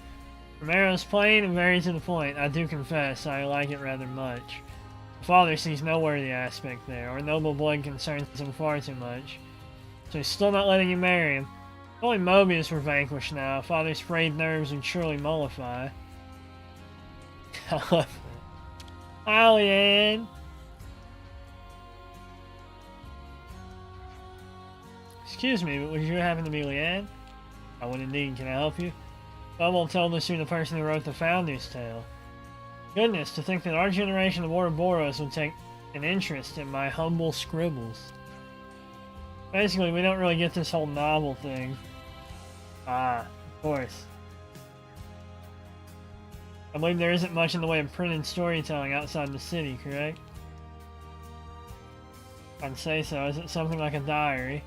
[SPEAKER 1] Romero's plain and very to the point. I do confess, I like it rather much. The father sees no worthy aspect there, or noble blood concerns him far too much. So he's still not letting you marry him. If only Mobius were vanquished now, father's frayed nerves would surely mollify. I love that. Hi, Leanne. Excuse me, but would you happen to be Leanne? I would indeed. Can I help you? Bubble told us you're the person who wrote the Founder's Tale. Goodness, to think that our generation of Ouroboros would take an interest in my humble scribbles. Basically, we don't really get this whole novel thing. Ah, of course. I believe there isn't much in the way of printed storytelling outside the city, correct? I'd say so. Is it something like a diary?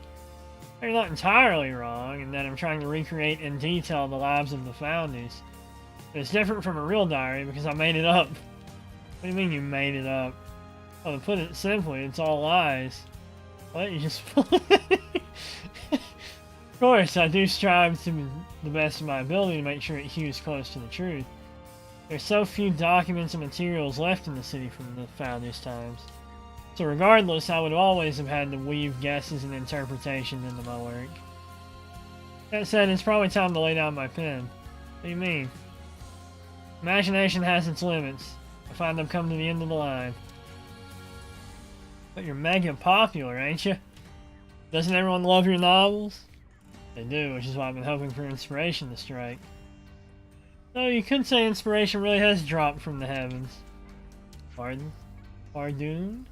[SPEAKER 1] You're not entirely wrong in that I'm trying to recreate in detail the lives of the founders. But it's different from a real diary because I made it up. What do you mean you made it up? Well, to put it simply, it's all lies. What? You just... Of course, I do strive to the best of my ability to make sure it hews close to the truth. There's so few documents and materials left in the city from the founders' times. So regardless, I would always have had to weave guesses and interpretations into my work. That said, it's probably time to lay down my pen. What do you mean? Imagination has its limits. I find I've come to the end of the line. But you're mega popular, ain't you? Doesn't everyone love your novels? They do, which is why I've been hoping for inspiration to strike. Though you could say inspiration really has dropped from the heavens. Pardon? Pardon?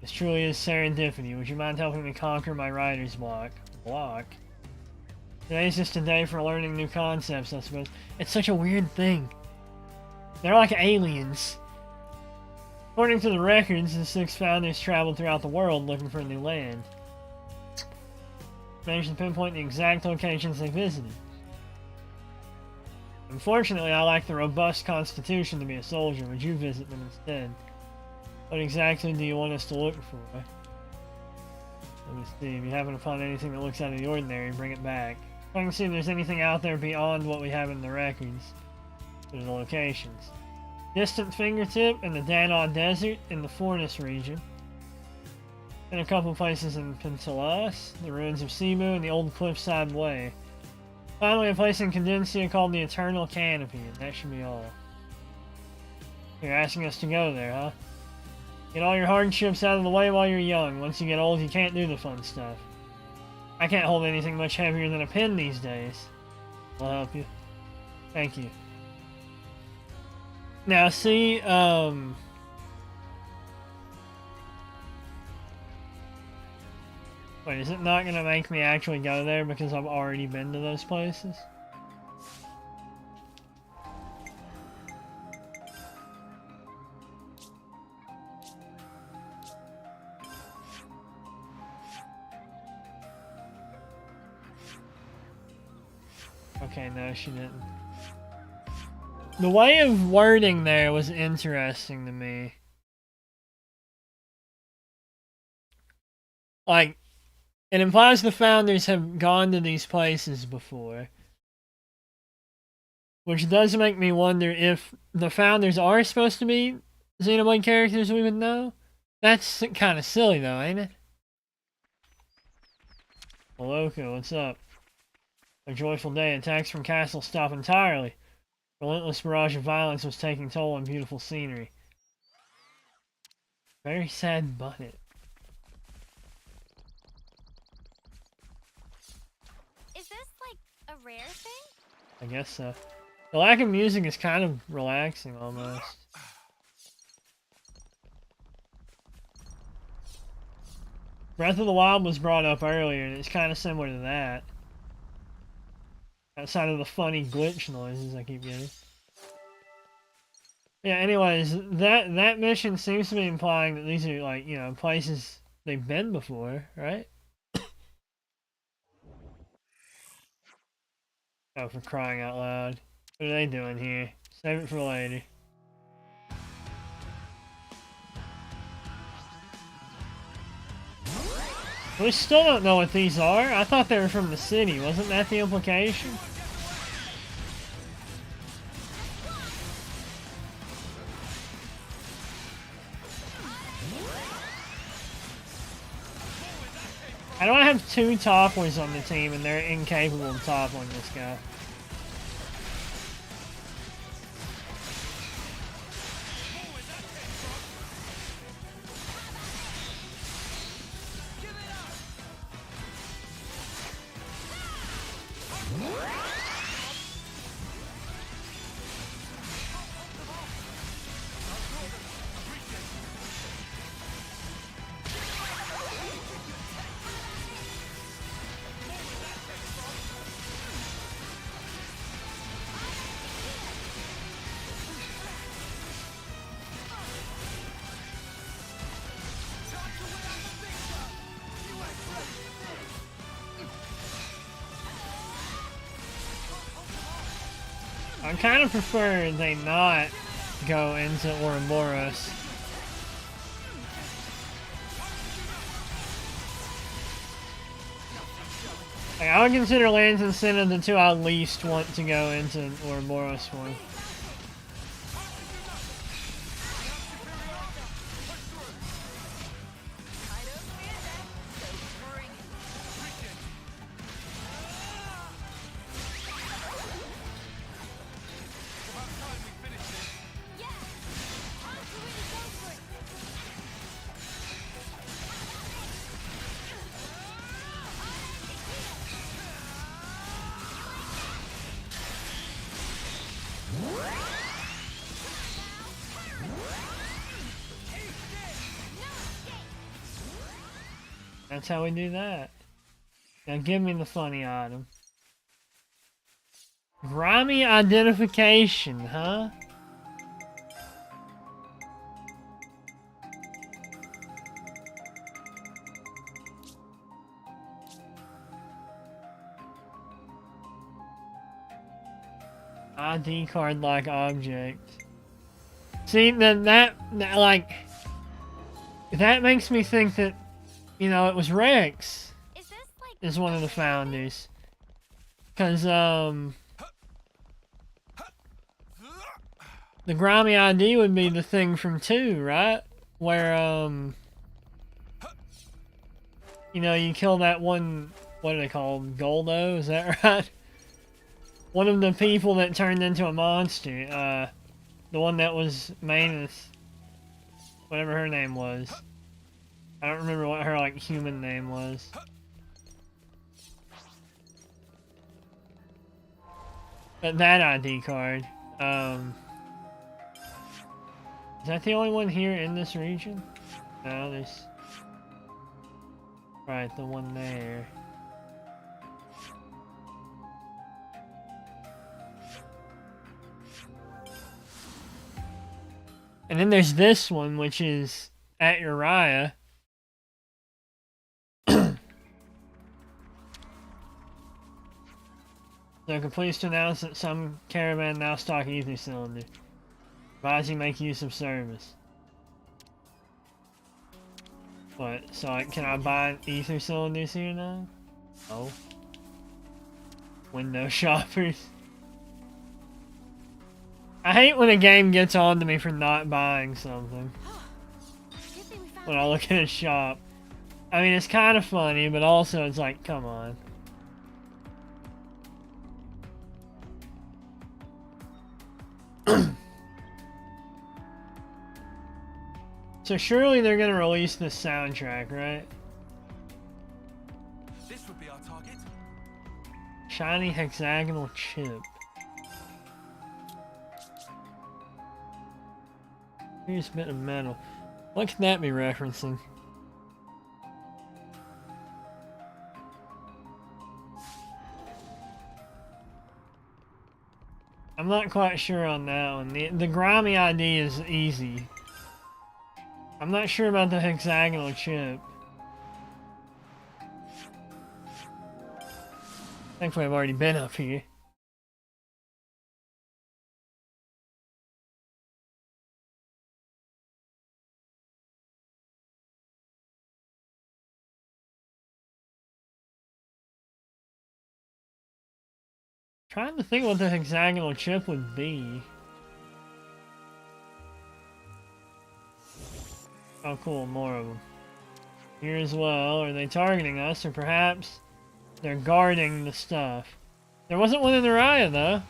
[SPEAKER 1] This truly is serendipity. Would you mind helping me conquer my writer's block? Today's just a day for learning new concepts, I suppose. It's such a weird thing. They're like aliens. According to the records, the 6 founders traveled throughout the world looking for a new land. Managed to pinpoint the exact locations they visited. Unfortunately, I lack the robust constitution to be a soldier. Would you visit them instead? What exactly do you want us to look for? Let me see. If you happen to find anything that looks out of the ordinary, bring it back. If I can see if there's anything out there beyond what we have in the records. There's the locations. Distant Fingertip in the Danau Desert in the Fornus region. And a couple places in Pentelas, the ruins of Cebu, and the old Cliffside Way. Finally, a place in Cadencia called the Eternal Canopy, and that should be all. You're asking us to go there, huh? Get all your hardships out of the way while you're young. Once you get old, you can't do the fun stuff. I can't hold anything much heavier than a pen these days. I'll help you. Thank you. Now, see, wait, is it not gonna make me actually go there because I've already been to those places? Okay, no, she didn't. The way of wording there was interesting to me. Like, it implies the founders have gone to these places before. Which does make me wonder if the founders are supposed to be Xenoblade characters we would know. That's kind of silly though, ain't it? Loco, what's up? A joyful day. Attacks from castles stop entirely. Relentless barrage of violence was taking toll on beautiful scenery. Very sad bunnet.
[SPEAKER 2] Is this like a rare thing?
[SPEAKER 1] I guess so. The lack of music is kind of relaxing almost. Breath of the Wild was brought up earlier and it's kind of similar to that. Outside of the funny glitch noises I keep getting. Yeah, anyways, that mission seems to be implying that these are, like, you know, places they've been before, right? Oh, for crying out loud. What are they doing here? Save it for later. We still don't know what these are. I thought they were from the city. Wasn't that the implication? I don't have 2 topplers on the team and they're incapable of toppling this guy. I kind of prefer they not go into Ouroboros. Like, I would consider Lands and Senna the 2 I least want to go into Ouroboros for. That's how we do that. Now give me the funny item. Grimy identification, huh? ID card-like object. See, then that like, that makes me think that, you know, it was Rex. Is one of the founders. Cause the grimy ID would be the thing from 2, right? Where you know, you kill that one, what are they called? Goldo, is that right? One of the people that turned into a monster, the one that was Manus, whatever her name was. I don't remember what her, like, human name was. But that ID card, is that the only one here in this region? No, there's... Right, the one there. And then there's this one, which is at Uriah. So pleased to announce that some caravan now stock ether cylinder. Advise you make use of service. What? So can I buy ether cylinders here now? Oh. Window shoppers. I hate when a game gets on to me for not buying something. When I look at a shop. I mean, it's kind of funny, but also it's like, come on. So surely they're gonna release this soundtrack, right?
[SPEAKER 4] This would be our target.
[SPEAKER 1] Shiny hexagonal chip. Here's a bit of metal. What can that be referencing? I'm not quite sure on that one. The grimy ID is easy. I'm not sure about the hexagonal chip. Thankfully I've already been up here. Trying to think what the hexagonal chip would be. Oh cool, more of them. Here as well. Are they targeting us, or perhaps they're guarding the stuff? There wasn't one in the Raya though.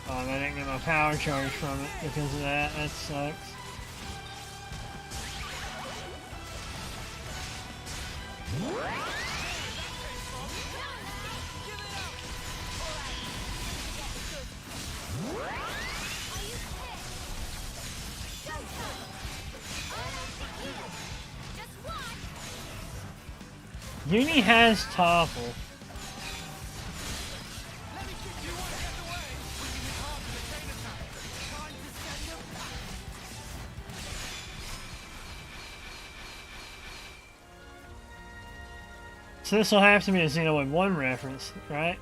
[SPEAKER 1] Oh, I didn't get my power charge from it because of that. That sucks. Uni has topple. So this will have to be a Xenoblade 1 reference, right?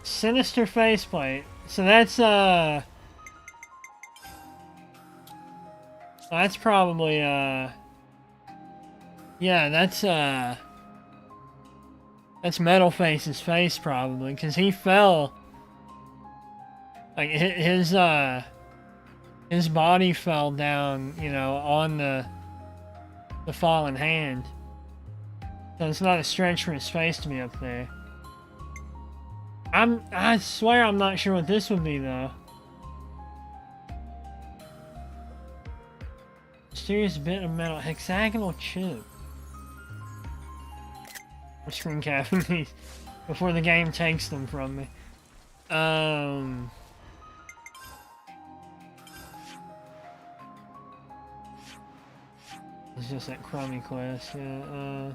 [SPEAKER 1] Sinister faceplate. So that's probably yeah, that's Metalface's face probably, because he fell, like his body fell down, you know, on the fallen hand. So it's not a stretch for his face to be up there. I swear I'm not sure what this would be though. Mysterious bit of metal, hexagonal chip. I'm screen capping these before the game takes them from me. It's just that crummy quest, yeah.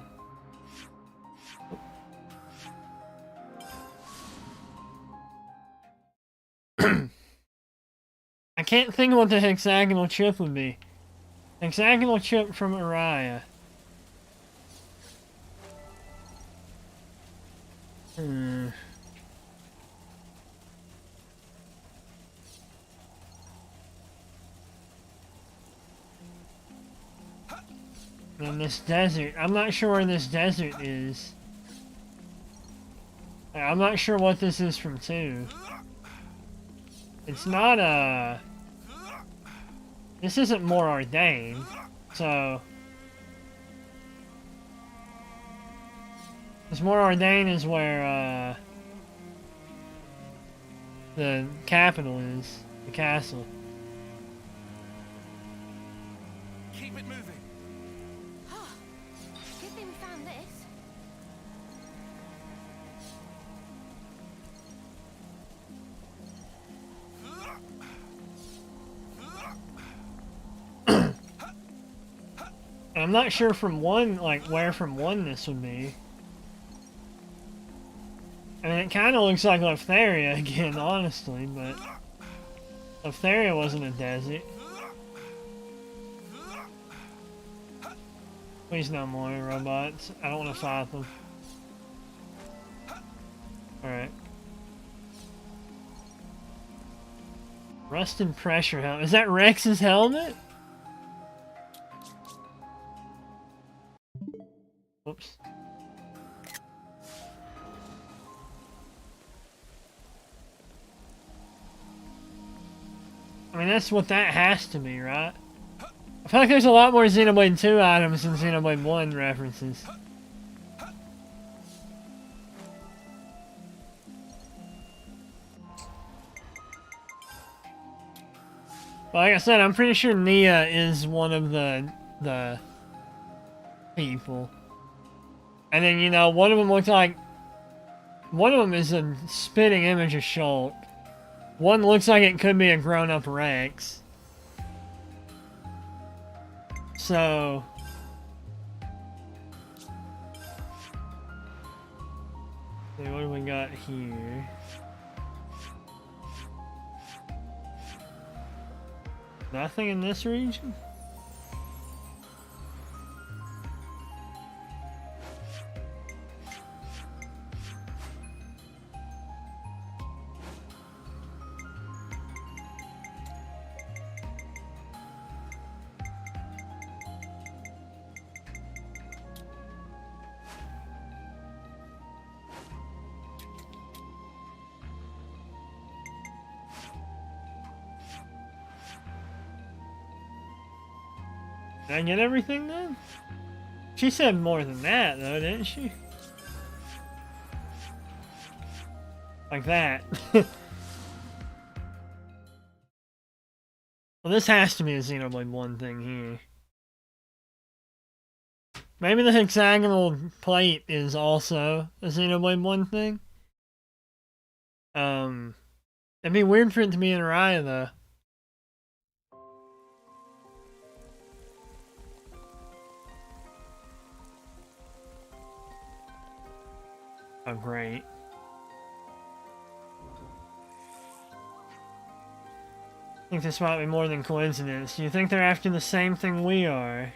[SPEAKER 1] I can't think of what the hexagonal chip would be. Hexagonal chip from Araya. And this desert. I'm not sure where this desert is. I'm not sure what this is from 2. It's not this isn't more ordained, so this more ordained is where the capital is, the castle.
[SPEAKER 8] Keep it moving.
[SPEAKER 2] Good thing we found this.
[SPEAKER 1] I'm not sure from 1, like, where from 1 this would be. I mean, it kind of looks like Leftheria again, honestly, but Leftheria wasn't a desert. Please no more robots. I don't want to fight them. Alright. Rusted pressure helmet. Is that Rex's helmet? Whoops. I mean, that's what that has to be, right? I feel like there's a lot more Xenoblade 2 items than Xenoblade 1 references. But like I said, I'm pretty sure Nia is one of the people. And then, you know, one of them looks like... One of them is a spitting image of Shulk. One looks like it could be a grown-up Rex. So... Okay, what do we got here? Nothing in this region? Did I get everything then? She said more than that though, didn't she? Like that. Well, this has to be a Xenoblade 1 thing here. Maybe the hexagonal plate is also a Xenoblade 1 thing. It'd be weird for it to be in Araya though. Oh, great. I think this might be more than coincidence. Do you think they're after the same thing we are?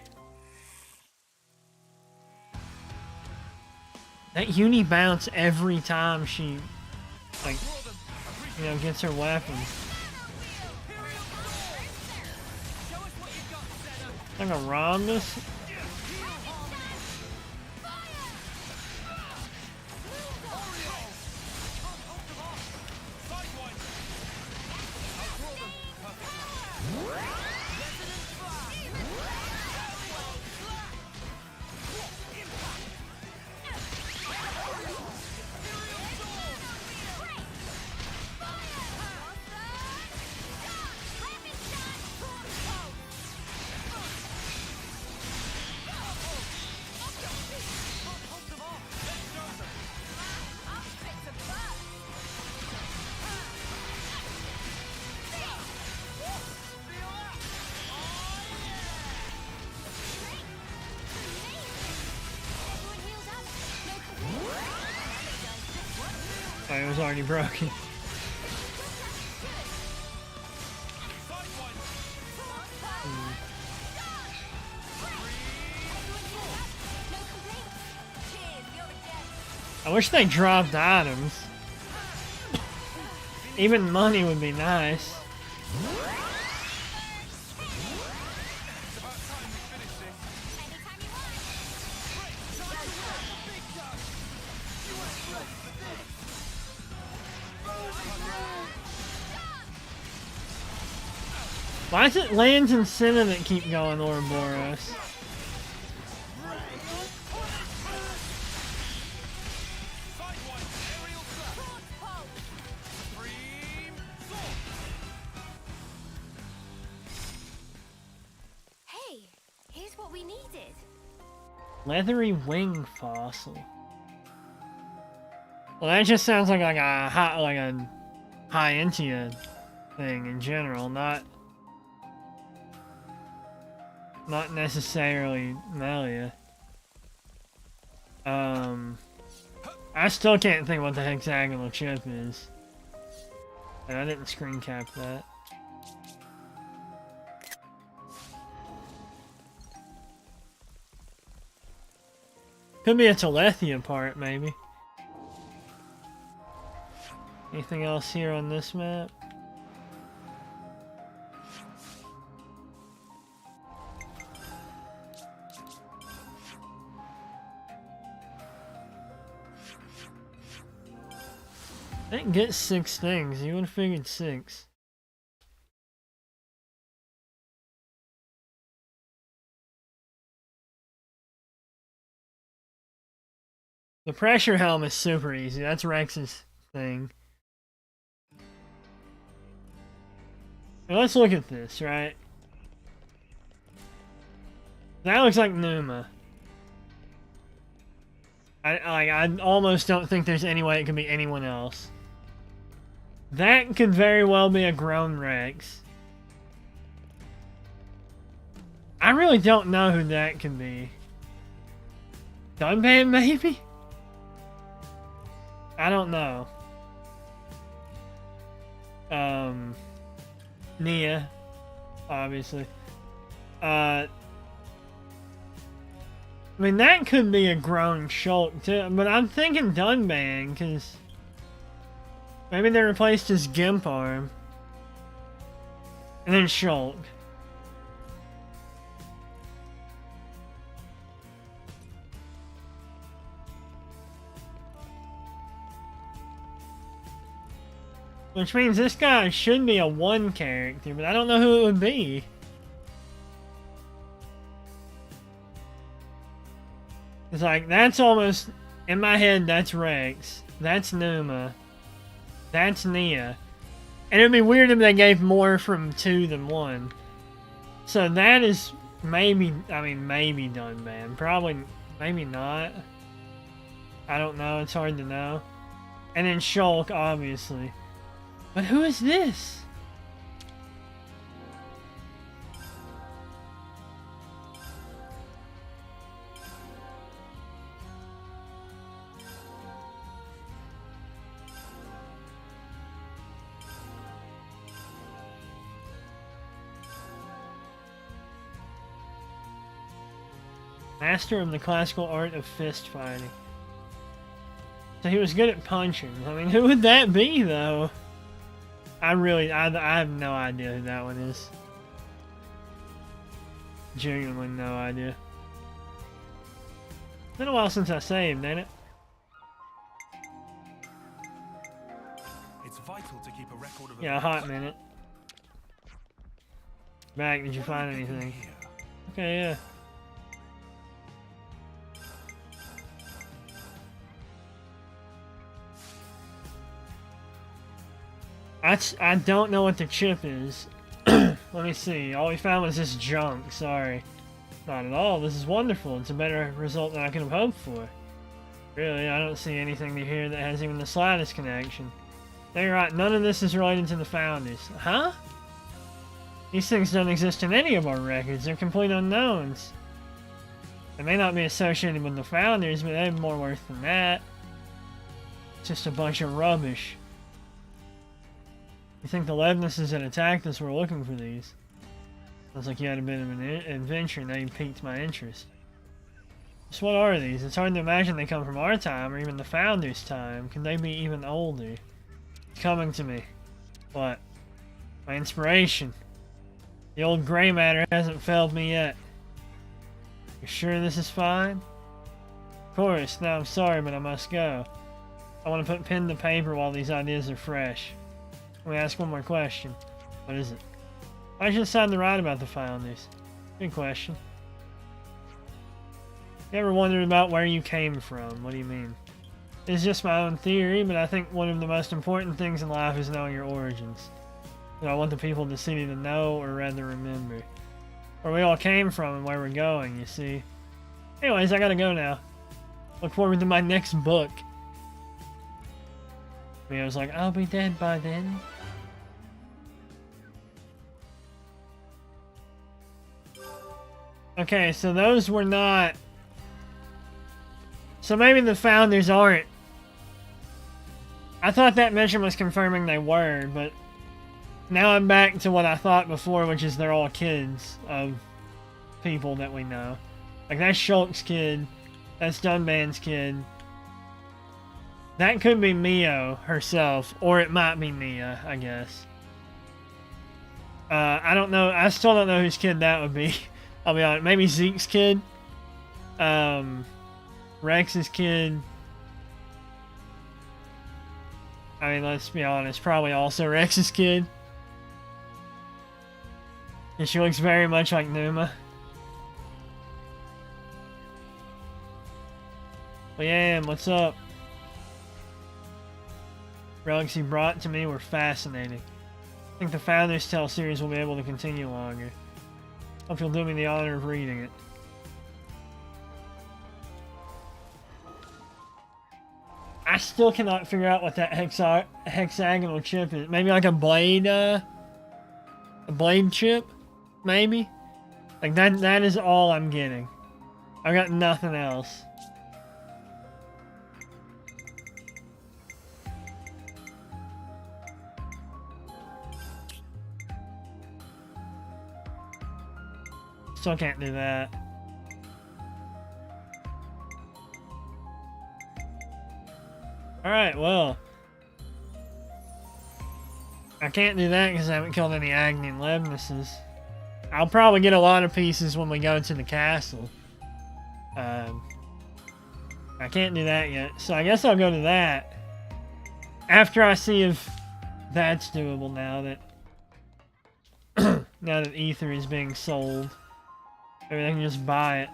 [SPEAKER 1] That uni bounce every time she, like, you know, gets her weapon. Like a rhombus? Oh, it was already broken. I wish they dropped items. Even money would be nice. Why is it Lands and Cinna that keep going Ouroboros?
[SPEAKER 2] Hey, here's what we needed.
[SPEAKER 1] Leathery wing fossil. Well, that just sounds like a high Intia thing in general, not necessarily Melia. I still can't think what the hexagonal chip is. And I didn't screen cap that. Could be a Telethia part, maybe. Anything else here on this map? I didn't get 6 things. You would have figured 6. The pressure helm is super easy. That's Rex's thing. Now let's look at this, right? That looks like Numa. I almost don't think there's any way it could be anyone else. That could very well be a grown Rex. I really don't know who that could be. Dunban, maybe? I don't know. Nia, obviously. I mean, that could be a grown Shulk too, but I'm thinking Dunban, because maybe they replaced his Gimp arm. And then Shulk. Which means this guy should be a 1 character, but I don't know who it would be. It's like, that's almost, in my head, that's Rex. That's Numa. That's Nia. And it'd be weird if they gave more from 2 than 1. So that is maybe, I mean, maybe Dunban. Probably, maybe not. I don't know, it's hard to know. And then Shulk, obviously. But who is this? Master of the classical art of fist fighting. So he was good at punching. I mean, who would that be, though? I have no idea who that one is. Genuinely no idea. Been a while since I saved, ain't it?
[SPEAKER 4] It's vital to keep a record of
[SPEAKER 1] Yeah, a hot minute. Back, did you find anything? Okay, yeah. I don't know what the chip is. Let me see. All we found was this junk. Sorry. Not at all. This is wonderful. It's a better result than I could have hoped for. Really, I don't see anything to here that has even the slightest connection. No, you're right. None of this is related to the Founders. Huh? These things don't exist in any of our records. They're complete unknowns. They may not be associated with the Founders, but they have more worth than that. It's just a bunch of rubbish. You think the Levnesses that attacked us were looking for these? Sounds like you had a bit of an adventure, now you piqued my interest. So what are these? It's hard to imagine they come from our time, or even the Founders' time. Can they be even older? It's coming to me. What? My inspiration. The old grey matter hasn't failed me yet. You sure this is fine? Of course, now I'm sorry, but I must go. I want to put pen to paper while these ideas are fresh. Let me ask one more question. What is it? Why did you decide to write about the Founders? Good question. You ever wondered about where you came from? What do you mean? It's just my own theory, but I think one of the most important things in life is knowing your origins. So I want the people of the city to know, or rather remember, where we all came from and where we're going, you see. Anyways, I gotta go now. Look forward to my next book. I was like, I'll be dead by then. Okay, so those were not... So maybe the Founders aren't. I thought that mission was confirming they were, but... Now I'm back to what I thought before, which is they're all kids of people that we know. Like, that's Shulk's kid. That's Dunban's kid. That could be Mio herself, or it might be Mia, I guess. I don't know. I still don't know whose kid that would be. I'll be honest. Maybe Zeke's kid. Rex's kid. I mean, let's be honest. Probably also Rex's kid. And she looks very much like Numa. Liam, what's up? Relics he brought to me were fascinating. I think the Founders Tale series will be able to continue longer. Hope you'll do me the honor of reading it. I still cannot figure out what that hexagonal chip is. Maybe like a blade chip? Maybe? Like that is all I'm getting. I got nothing else. Still can't do that. Alright, well. I can't do that because I haven't killed any Agni and Levnesses. I'll probably get a lot of pieces when we go to the castle. I can't do that yet, so I guess I'll go to that. After I see if that's doable now that... now that Ether is being sold. Maybe they can just buy it.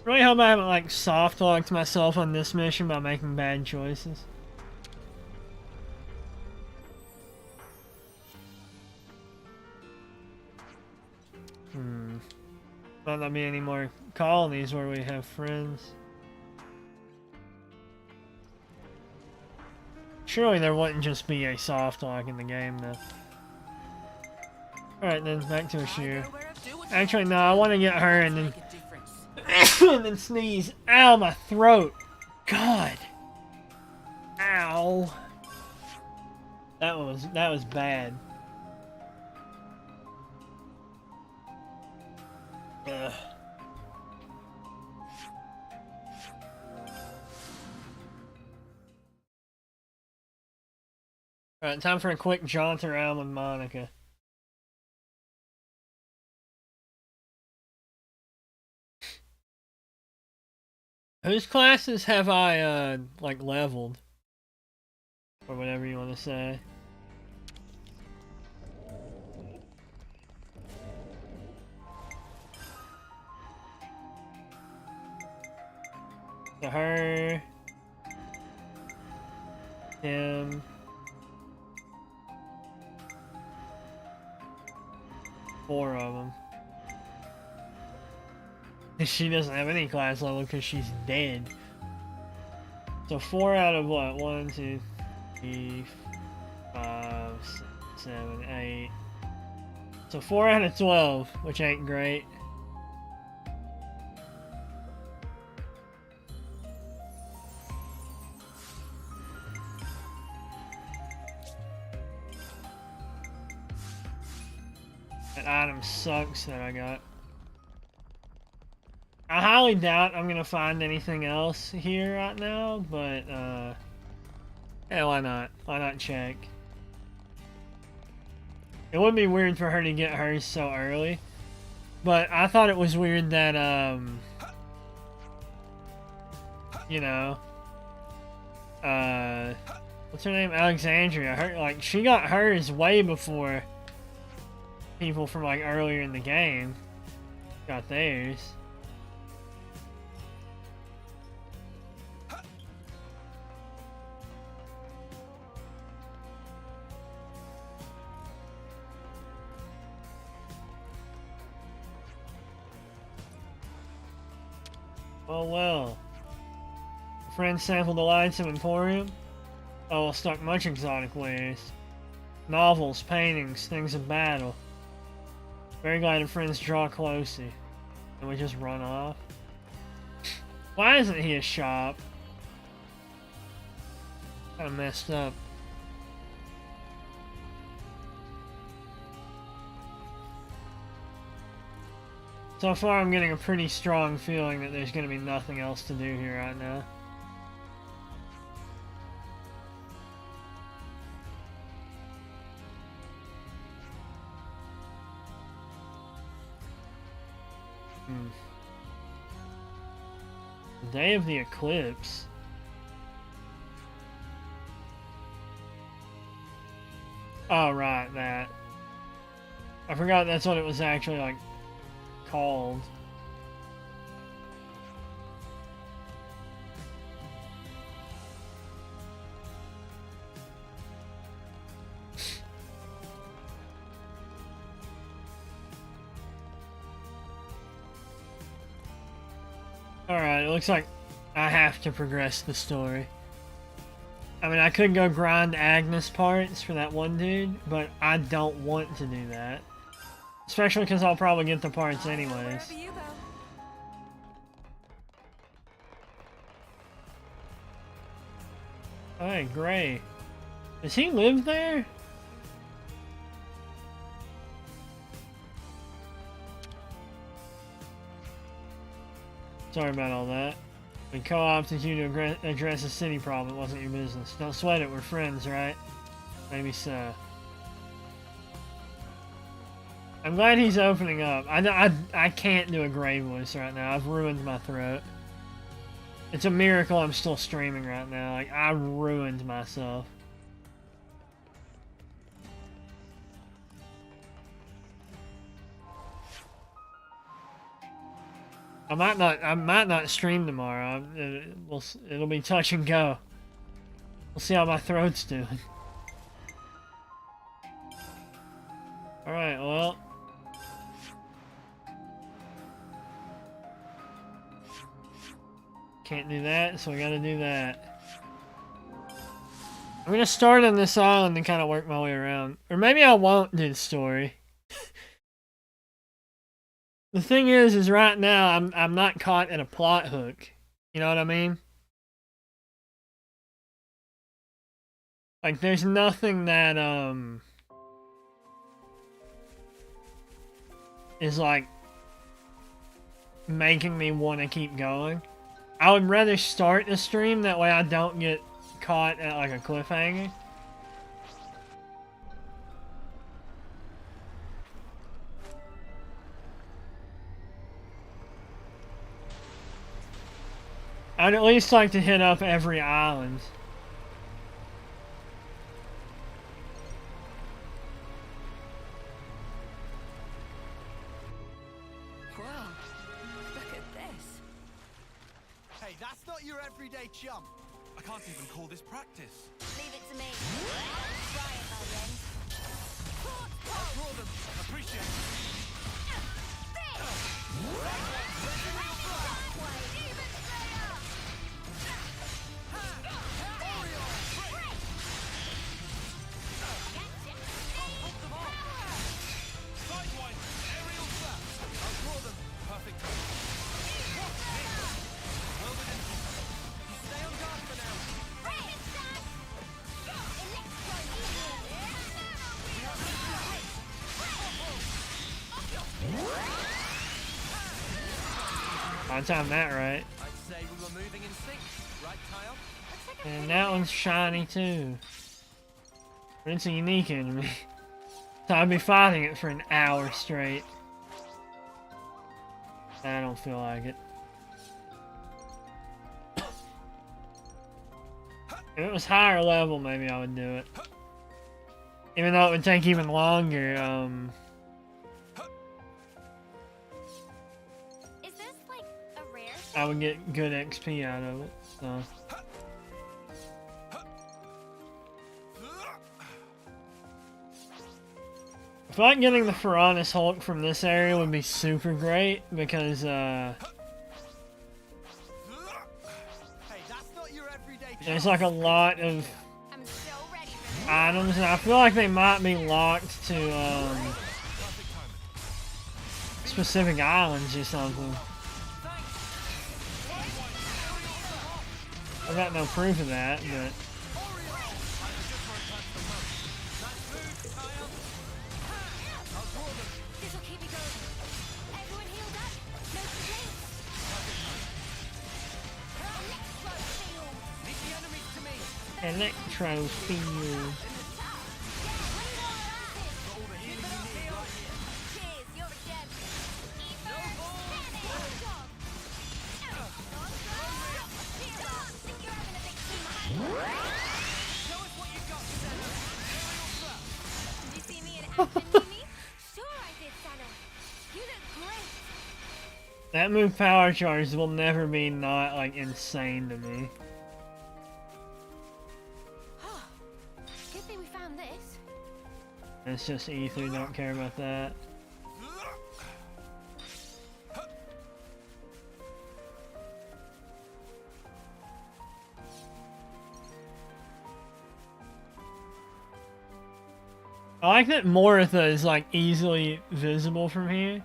[SPEAKER 1] Really hope I haven't, like, soft-locked myself on this mission by making bad choices. Might not be any more colonies where we have friends. Surely there wouldn't just be a soft lock in the game, though. Alright, then, back to Ashir. Actually, no, I want to get her and then... and then sneeze. Ow, my throat! God! Ow! That was bad. Ugh. Alright, time for a quick jaunt around with Monica. Whose classes have I, like, leveled? Or whatever you want to say. So her... him... 4 of them. She doesn't have any class level because she's dead. So 4 out of what? 1, 2, 3, 5, 6, 7, 8. So 4 out of 12, which ain't great. That item sucks that I got. I highly doubt I'm gonna find anything else here right now, but yeah, why not? Why not check? It would be weird for her to get hers so early, but I thought it was weird that you know, what's her name? Alexandria. Her, like, she got hers way before people from like earlier in the game got theirs. Oh well. Friends sampled the lights of Emporium. Oh, well, stock much exotic wares. Novels, paintings, things of battle. Very glad the friends draw closely. And we just run off. Why isn't he a shop? Kinda messed up. So far I'm getting a pretty strong feeling that there's gonna be nothing else to do here right now. The day of the eclipse. Oh, right, that. I forgot that's what it was actually, like, called. Alright, it looks like I have to progress the story. I mean, I could go grind Agnes parts for that one dude, but I don't want to do that. Especially because I'll probably get the parts anyways. Oh, hey, Gray. Does he live there? Sorry about all that. We co-opted you to address a city problem. It wasn't your business. Don't sweat it. We're friends, right? Maybe so. I'm glad he's opening up. I can't do a Gray voice right now. I've ruined my throat. It's a miracle I'm still streaming right now. Like, I ruined myself. I might not stream tomorrow. It'll be touch and go. We'll see how my throat's doing. Alright, well. Can't do that, so we gotta do that. I'm gonna start on this island and kind of work my way around. Or maybe I won't do the story. The thing is right now I'm not caught in a plot hook. You know what I mean? Like there's nothing that is like making me want to keep going. I would rather start the stream, that way I don't get caught at like a cliffhanger. I'd at least like to hit up every island.
[SPEAKER 17] Wow, look at this.
[SPEAKER 5] Hey, that's not your everyday chump.
[SPEAKER 4] I can't even call this practice.
[SPEAKER 16] Leave it to me. I'll try it by the end.
[SPEAKER 5] I'll draw them. Appreciate it.
[SPEAKER 1] I timed that right.
[SPEAKER 8] I'd say we were moving in sync, right, Kyle?
[SPEAKER 1] And that one's shiny too. But it's a unique enemy. So I'd be fighting it for an hour straight. I don't feel like it. If it was higher level, maybe I would do it. Even though it would take even longer,
[SPEAKER 2] Is this like a rare?
[SPEAKER 1] I would get good XP out of it, so. I feel like getting the Piranhas Hulk from this area would be super great, because, there's like a lot of items, and I feel like they might be locked to, specific islands or something. I got no proof of that, but... Electro field. That move power charge will never be not like insane to me.
[SPEAKER 2] Good thing we found this.
[SPEAKER 1] It's just ether, don't care about that. I like that Moritha is like easily visible from here.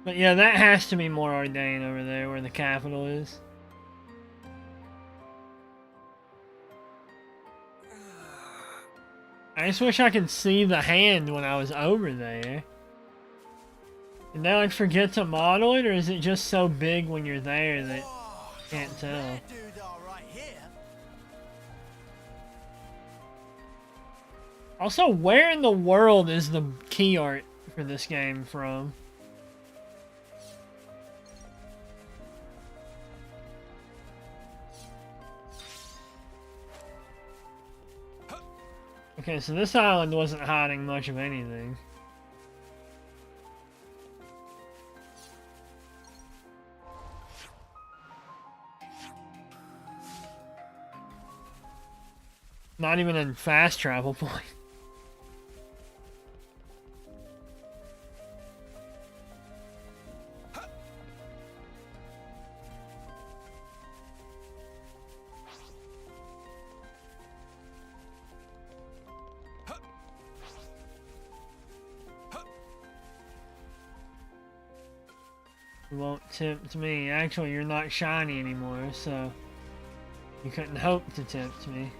[SPEAKER 1] But yeah, that has to be more ordained over there where the capital is. I just wish I could see the hand when I was over there. Did they like forget to model it, or is it just so big when you're there that you can't tell? Also, where in the world is the key art for this game from? Okay, so this island wasn't hiding much of anything. Not even a fast travel point. You won't tempt me. Actually, you're not shiny anymore, so you couldn't hope to tempt me.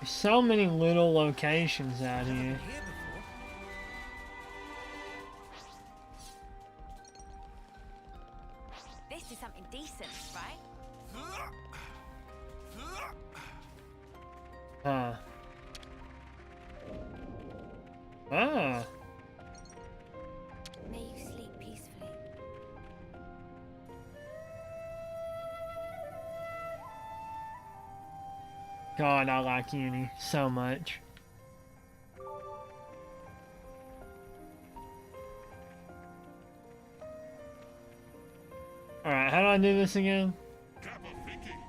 [SPEAKER 1] There's so many little locations out here.
[SPEAKER 16] This is something decent, right?
[SPEAKER 1] Huh. Ah.
[SPEAKER 2] May you sleep peacefully.
[SPEAKER 1] God, I like uni so much. Alright, how do I do this again?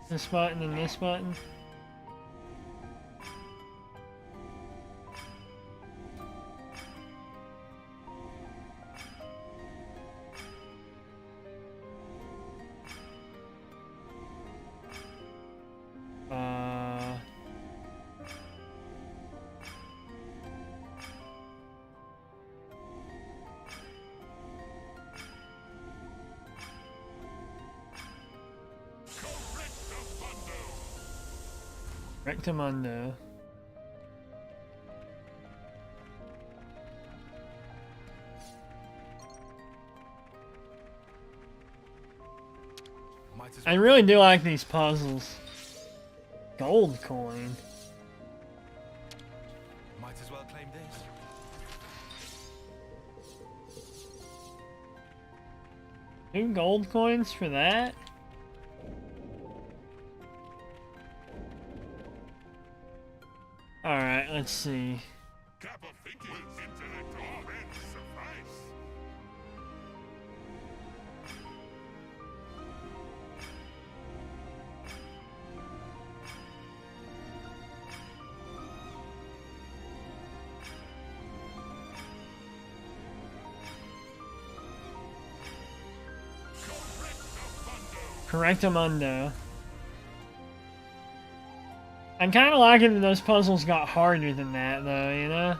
[SPEAKER 1] This button and this button? Rectamundo. I really do like these puzzles. Gold coin.
[SPEAKER 4] Might as well claim this.
[SPEAKER 1] 2 gold coins for that? Alright, let's see. Correctamundo. I'm kind of liking that those puzzles got harder than that, though, you know?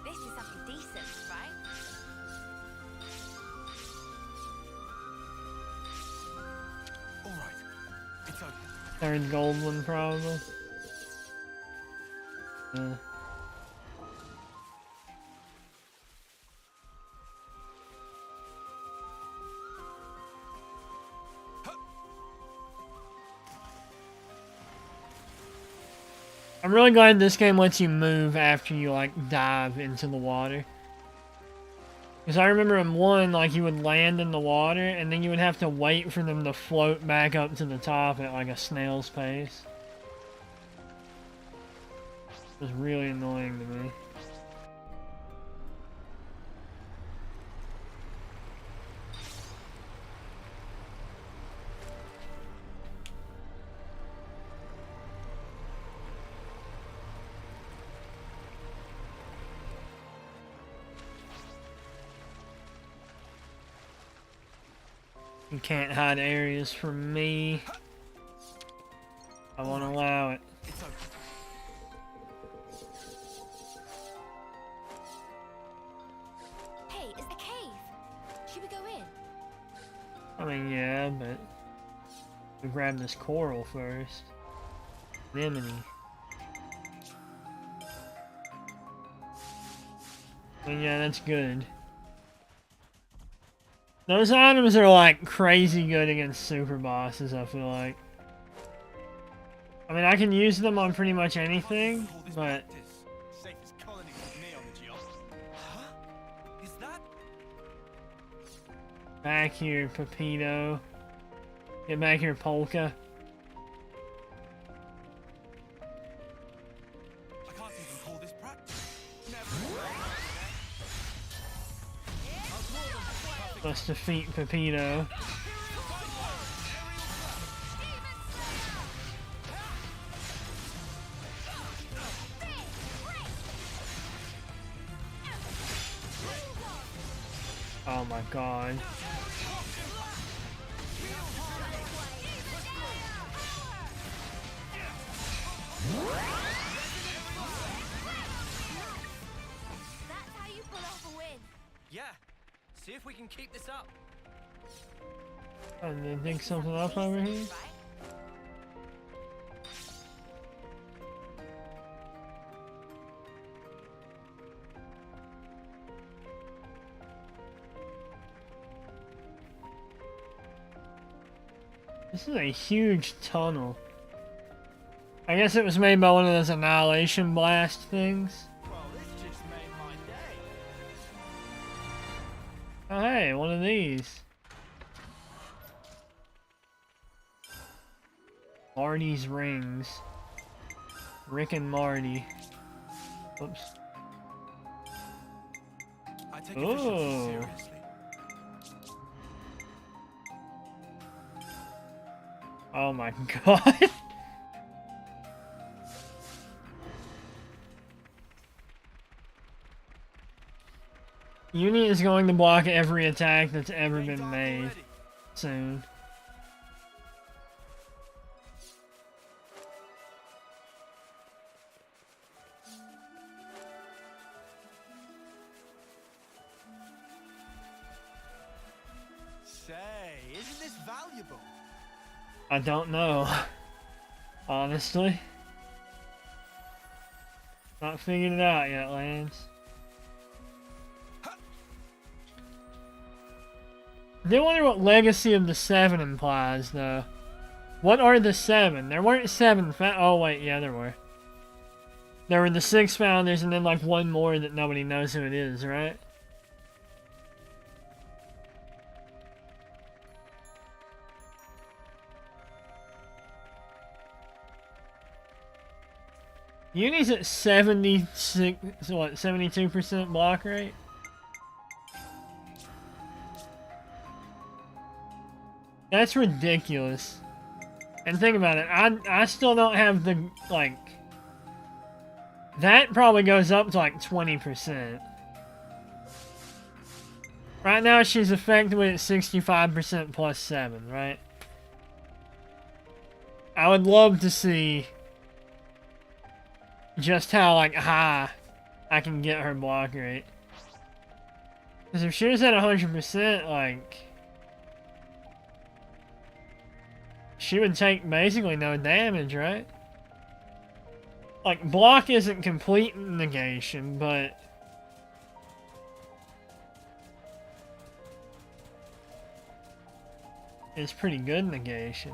[SPEAKER 16] This is something decent, right?
[SPEAKER 4] All right, it's open.
[SPEAKER 1] 3rd gold one, probably. Yeah. I'm really glad this game lets you move after you, like, dive into the water. Because I remember in 1, like, you would land in the water, and then you would have to wait for them to float back up to the top at, like, a snail's pace. It was really annoying to me. You can't hide areas from me. I won't allow it.
[SPEAKER 2] Hey, is the cave? Should we go in?
[SPEAKER 1] I mean, yeah, but we grab this coral first. Anemone. I mean, yeah, that's good. Those items are like crazy good against super bosses, I feel like. I mean, I can use them on pretty much anything, but...
[SPEAKER 5] Safest colony with me on the job. Huh? Is that?
[SPEAKER 1] Back here, Pepito. Get back here, Polka. Let's defeat Pepito. Oh my god.
[SPEAKER 8] That's how you pull off a win. Yeah. See if we can keep this up.
[SPEAKER 1] And then dig something up over here. This is a huge tunnel. I guess it was made by one of those annihilation blast things.
[SPEAKER 8] Well, this just made my day.
[SPEAKER 1] Oh hey, one of these. Marty's rings. Rick and Marty. Oops.
[SPEAKER 4] I take efficiency seriously.
[SPEAKER 1] Oh my god. Uni is going to block every attack that's ever been made soon.
[SPEAKER 5] Say, isn't this valuable?
[SPEAKER 1] I don't know. Honestly. Not figured it out yet, Lance. I do wonder what Legacy of the Seven implies, though. What are the seven? There weren't seven oh wait, yeah, there were. There were the 6 founders and then like one more that nobody knows who it is, right? Uni's at 76, what, 72% block rate? That's ridiculous. And think about it, I still don't have the, like... That probably goes up to like 20%. Right now she's effectively at 65% plus 7, right? I would love to see just how like high I can get her block rate. Because if she was at 100%, like... She would take basically no damage, right? Like, block isn't complete negation, but... It's pretty good negation.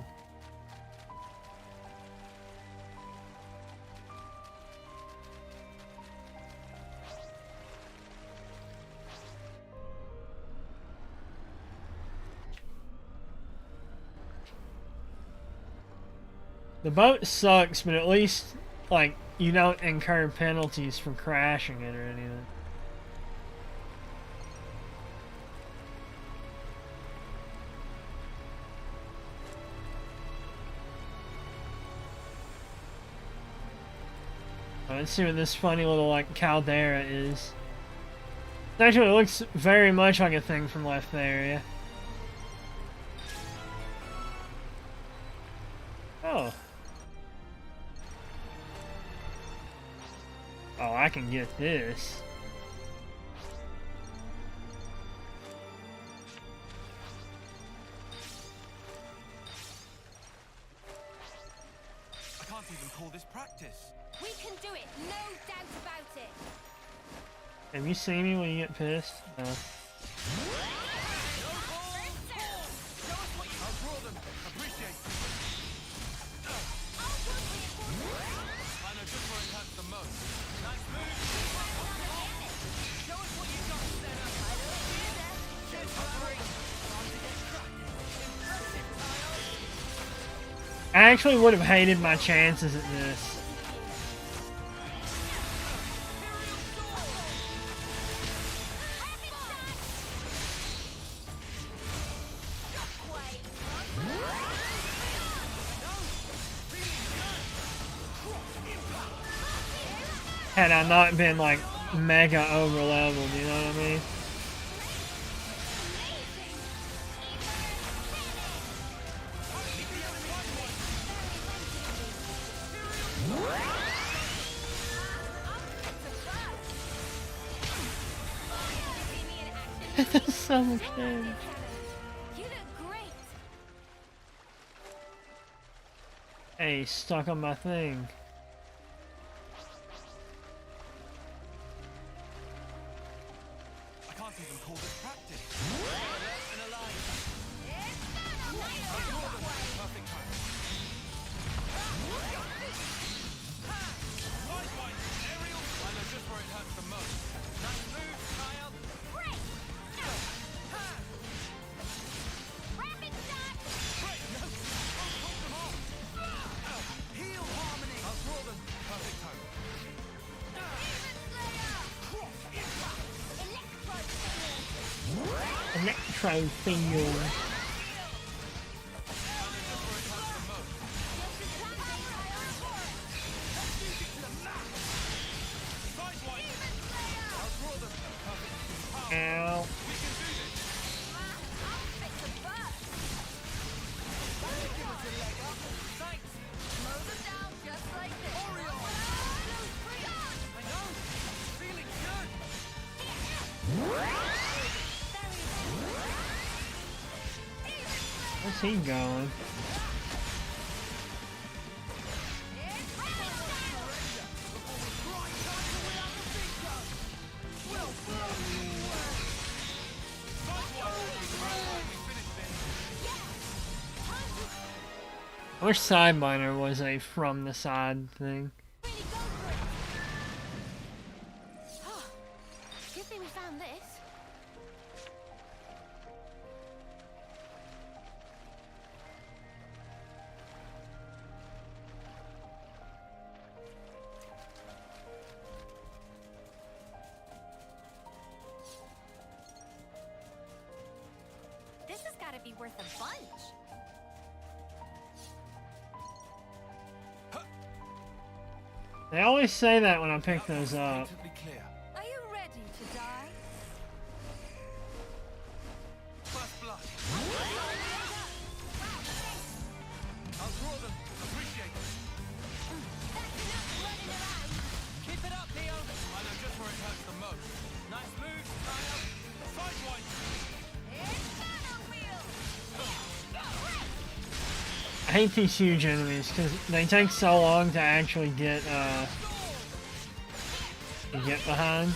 [SPEAKER 1] The boat sucks, but at least, like, you don't incur penalties for crashing it or anything. Let's see what this funny little, like, caldera is. Actually, it looks very much like a thing from Left Area. Oh. Oh, I can get this.
[SPEAKER 4] I can't even call this practice.
[SPEAKER 2] We can do it, no doubt about it.
[SPEAKER 1] Have you seen me when you get pissed? No. I actually would have hated my chances at this. had I not been like mega over leveled, you know what I mean? That's so much damage.
[SPEAKER 2] You look great.
[SPEAKER 1] Hey, stuck on my thing.
[SPEAKER 5] I can't even call this practice. Perfect time. Aerial. I know just where it hurts the most. Nice move, child.
[SPEAKER 2] Great. Rapid shot.
[SPEAKER 5] Great. No. Hold them off. Heal harmony. I'll draw them. Perfect time.
[SPEAKER 1] Electro field. Ow. Where's he going? I wish Sidebiner was a from the side thing.
[SPEAKER 2] Good thing we found this. This has got to be worth a bunch.
[SPEAKER 1] They always say that when I pick those up.
[SPEAKER 17] Are you ready to die?
[SPEAKER 5] First blood. I'll draw them. Appreciate it. Keep it up, Leo. I know just where it hurts the most. Nice move, child. Sidewise.
[SPEAKER 1] I hate these huge enemies because they take so long to actually get behind.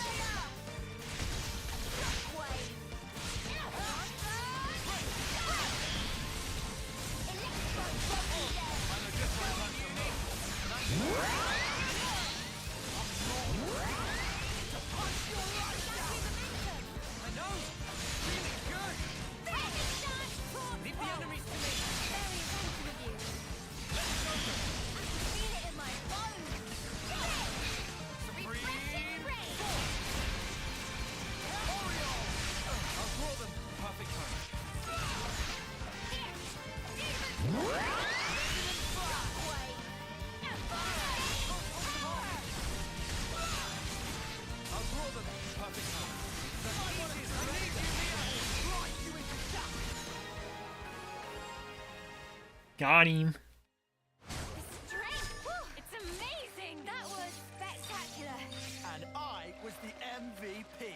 [SPEAKER 1] Got him.
[SPEAKER 2] It's amazing. That was spectacular.
[SPEAKER 5] And I was the MVP.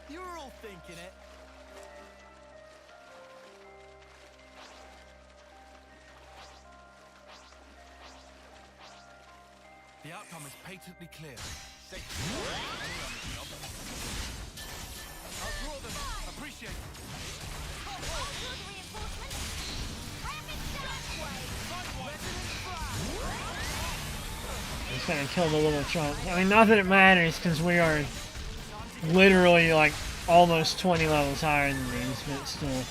[SPEAKER 5] You were all thinking it.
[SPEAKER 4] The outcome is patently clear.
[SPEAKER 5] I'll draw them. Appreciate it.
[SPEAKER 1] It's gonna kill the little chunk. I mean, not that it matters because we are literally like almost 20 levels higher than these, but still.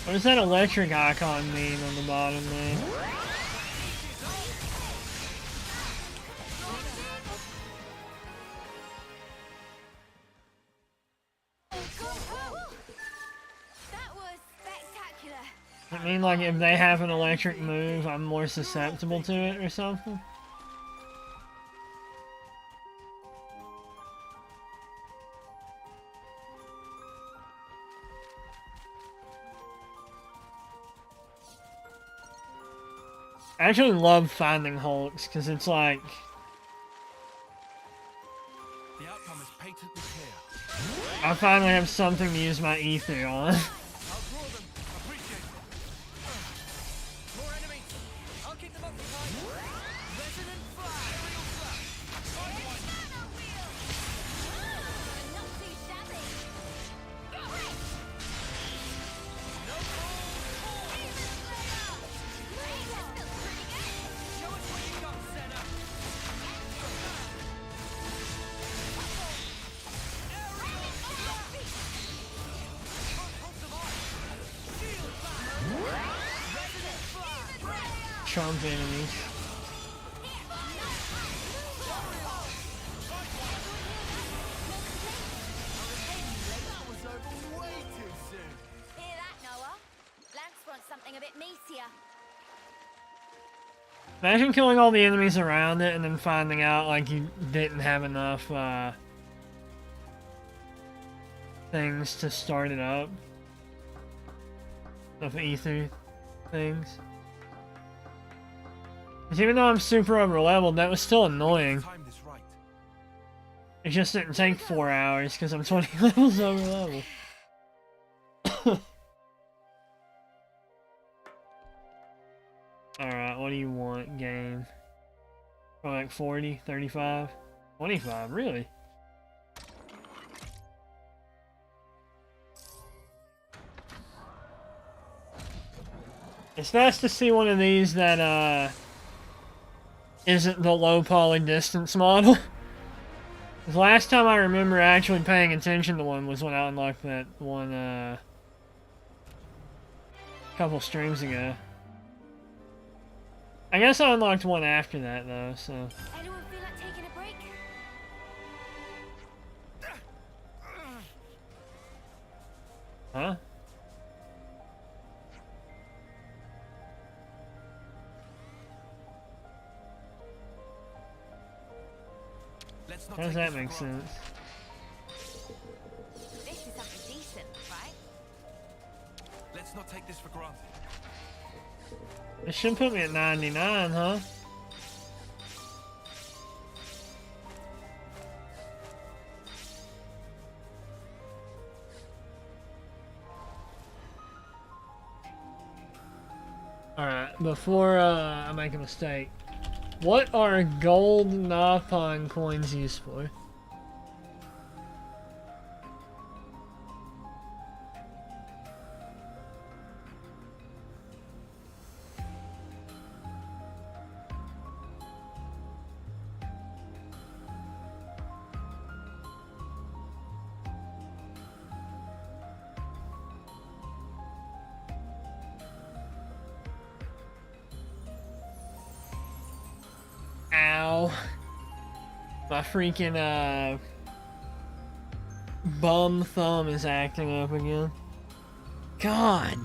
[SPEAKER 1] What does that electric icon mean on the bottom there? I mean, like, if they have an electric move, I'm more susceptible to it or something? I actually love finding hulks, because it's like...
[SPEAKER 4] The outcome is patently clear.
[SPEAKER 1] I finally have something to use my ether on. Trump enemies. Imagine killing all the enemies around it and then finding out like you didn't have enough things to start it up. Of ether things. Because even though I'm super over leveled, that was still annoying. It just didn't take 4 hours because I'm 20 levels over level. Alright, what do you want, game? Probably like 40, 35, 25, really? It's nice to see one of these that, isn't the low poly distance model. The last time I remember actually paying attention to one was when I unlocked that one, a couple streams ago. I guess I unlocked one after that, though, so...
[SPEAKER 2] Anyone feel like taking a break?
[SPEAKER 1] Huh? How does that make sense?
[SPEAKER 16] This is something decent, right?
[SPEAKER 4] Let's not take this for granted.
[SPEAKER 1] It should put me at 99, huh? Alright, before I make a mistake, what are gold Napon coins used for? Ow. My freaking, bum thumb is acting up again. God.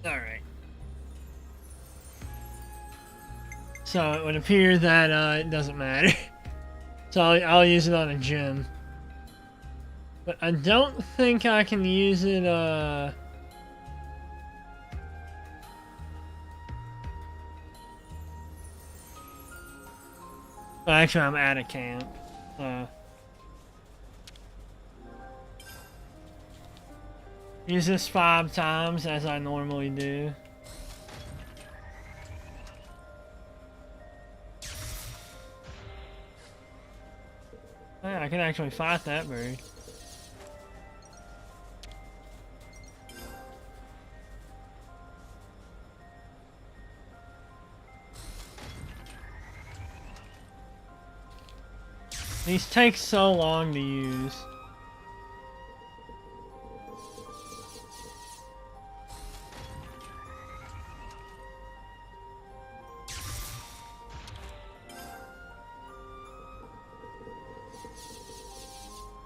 [SPEAKER 1] Alright. So it would appear that it doesn't matter. So I'll use it on a gym. But I don't think I can use it, Well, actually, I'm at a camp. Use this 5 times as I normally do. Yeah, I can actually fight that bird. These take so long to use.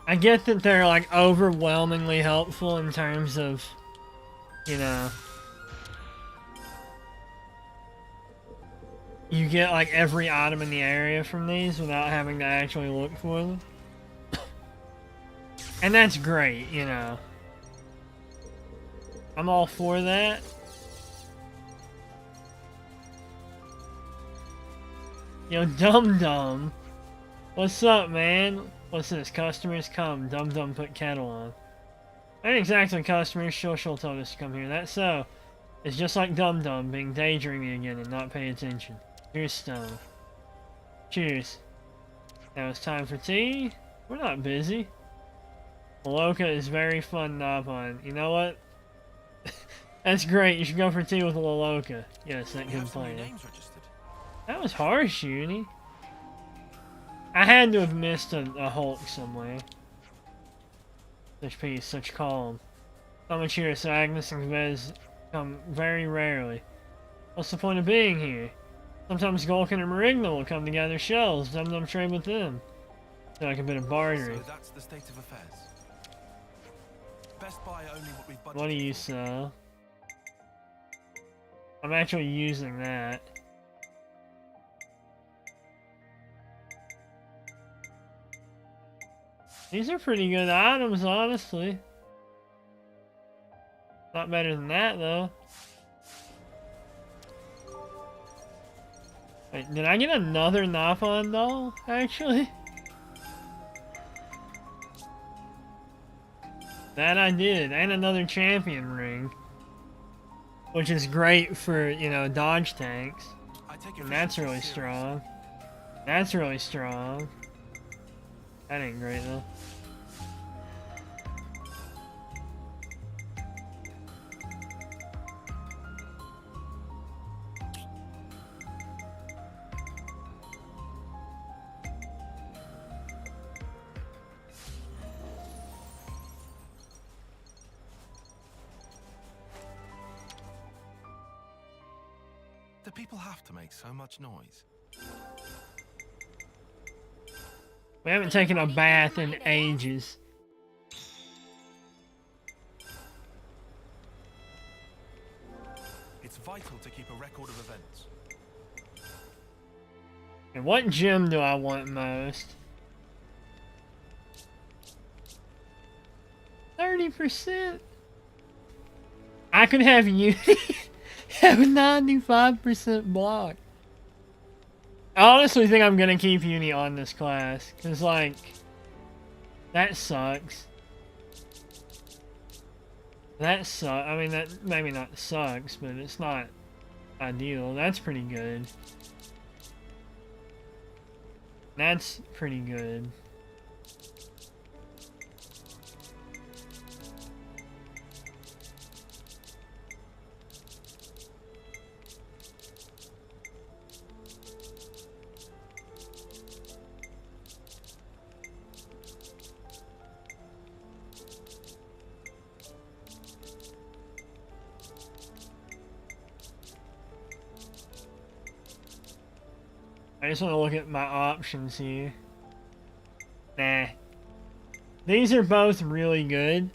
[SPEAKER 1] I get that they're like overwhelmingly helpful in terms of, you know, you get like every item in the area from these without having to actually look for them. And that's great, you know. I'm all for that. Yo, Dum Dum. What's up, man? What's this? Customers come. Dum Dum put kettle on. Ain't exactly customers. Shul told us to come here. That's so. It's just like Dum Dum being daydreamy again and not paying attention. Here's Stone. Cheers. Now it's time for tea. We're not busy. Loloka is very fun to nop on. You know what? That's great. You should go for tea with Loloka. Yes, that good plan. That was harsh, Uni. I had to have missed a Hulk somewhere. Such peace, such calm. So much here, so Agnes and Vez come very rarely. What's the point of being here? Sometimes Gulkin and Marigna will come to gather shells. Dum Dum trade with them. So like a bit of bartering.
[SPEAKER 4] So that's the state of affairs. Best buy only what we've budgeted.
[SPEAKER 1] What do you sell? I'm actually using that. These are pretty good items, honestly. Not better than that, though. Wait, did I get another Napon doll, actually? That I did, and another champion ring. Which is great for, you know, dodge tanks. And that's really strong. That's really strong. That ain't great, though.
[SPEAKER 4] Do people have to make so much noise?
[SPEAKER 1] We haven't taken a bath in ages.
[SPEAKER 4] It's vital to keep a record of events.
[SPEAKER 1] And what gym do I want most? 30%? I could have Uni have 95% block. I honestly think I'm gonna keep Uni on this class, cause like, that sucks. That sucks. I mean, that maybe not sucks, but it's not ideal. That's pretty good. That's pretty good. I just want to look at my options here. Nah. These are both really good.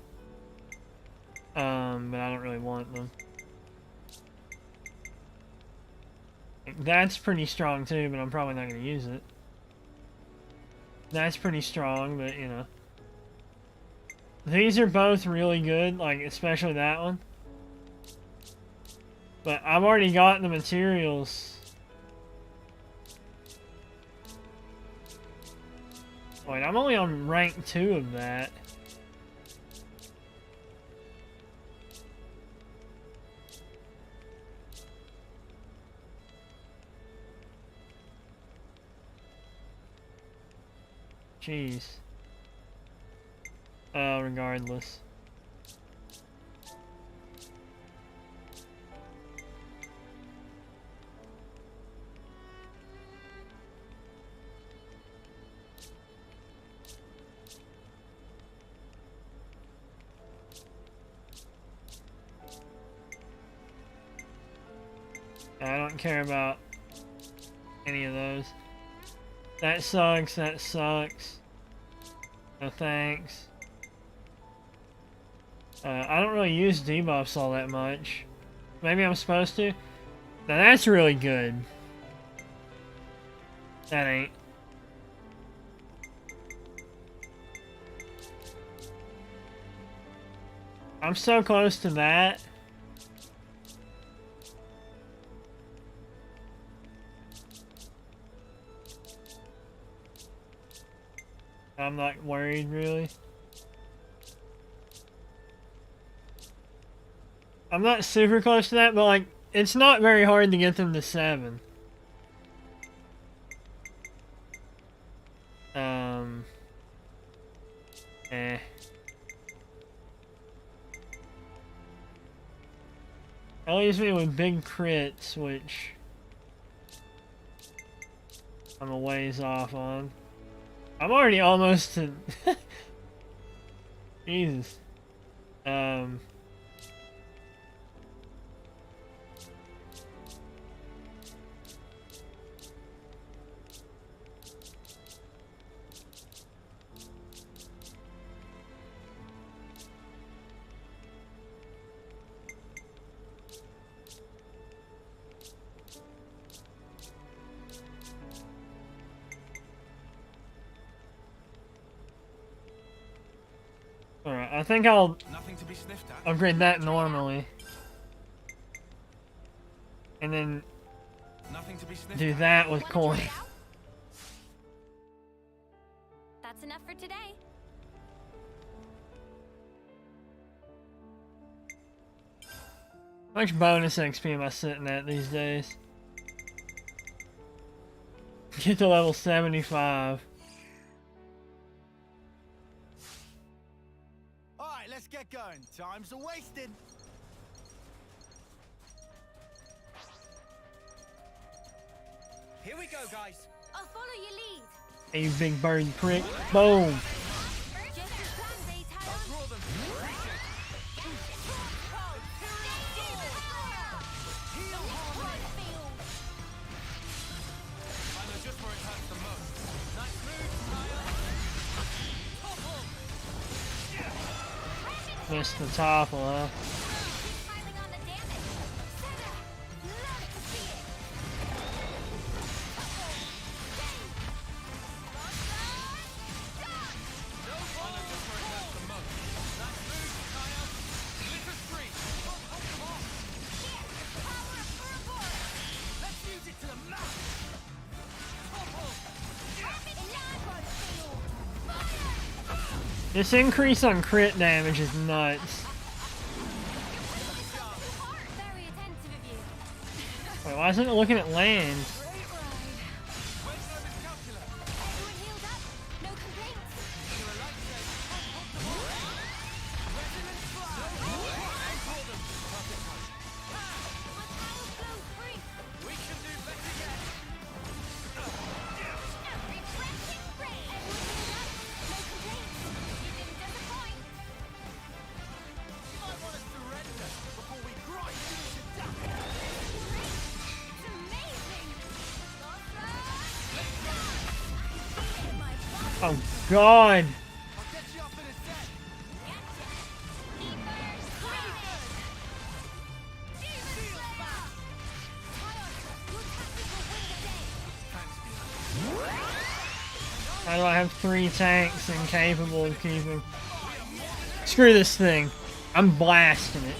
[SPEAKER 1] But I don't really want them. That's pretty strong too, but I'm probably not going to use it. That's pretty strong, but you know. These are both really good, like especially that one. But I've already got the materials. Wait, I'm only on rank 2 of that. Jeez. Regardless. I don't care about any of those. That sucks, that sucks. No thanks. I don't really use debuffs all that much. Maybe I'm supposed to? Now that's really good. That ain't. I'm so close to that. I'm not worried, really. I'm not super close to that, but like, it's not very hard to get them to 7. That leaves me with big crits, which I'm a ways off on. I'm already almost to... Jesus. Alright, I think I'll upgrade that normally. And then do that with coin.
[SPEAKER 2] That's enough for today.
[SPEAKER 1] How much bonus XP am I sitting at these days? Get to level 75.
[SPEAKER 5] Alright, let's get going. Time's a-wasting.
[SPEAKER 8] Here we go, guys.
[SPEAKER 2] I'll follow your lead.
[SPEAKER 1] Hey, you big bird prick. Boom! Missed the topple, huh? This increase on crit damage is nuts. Wait, why isn't it looking at land? Oh God! How do I have 3 tanks incapable of keeping? Screw this thing. I'm blasting it.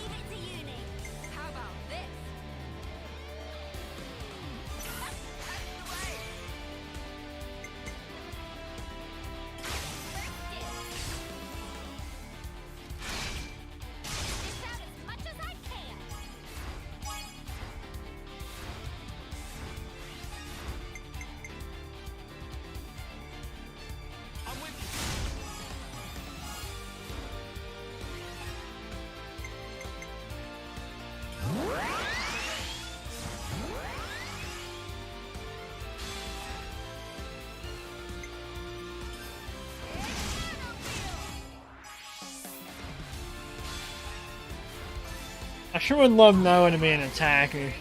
[SPEAKER 1] I sure would love Noah to be an attacker,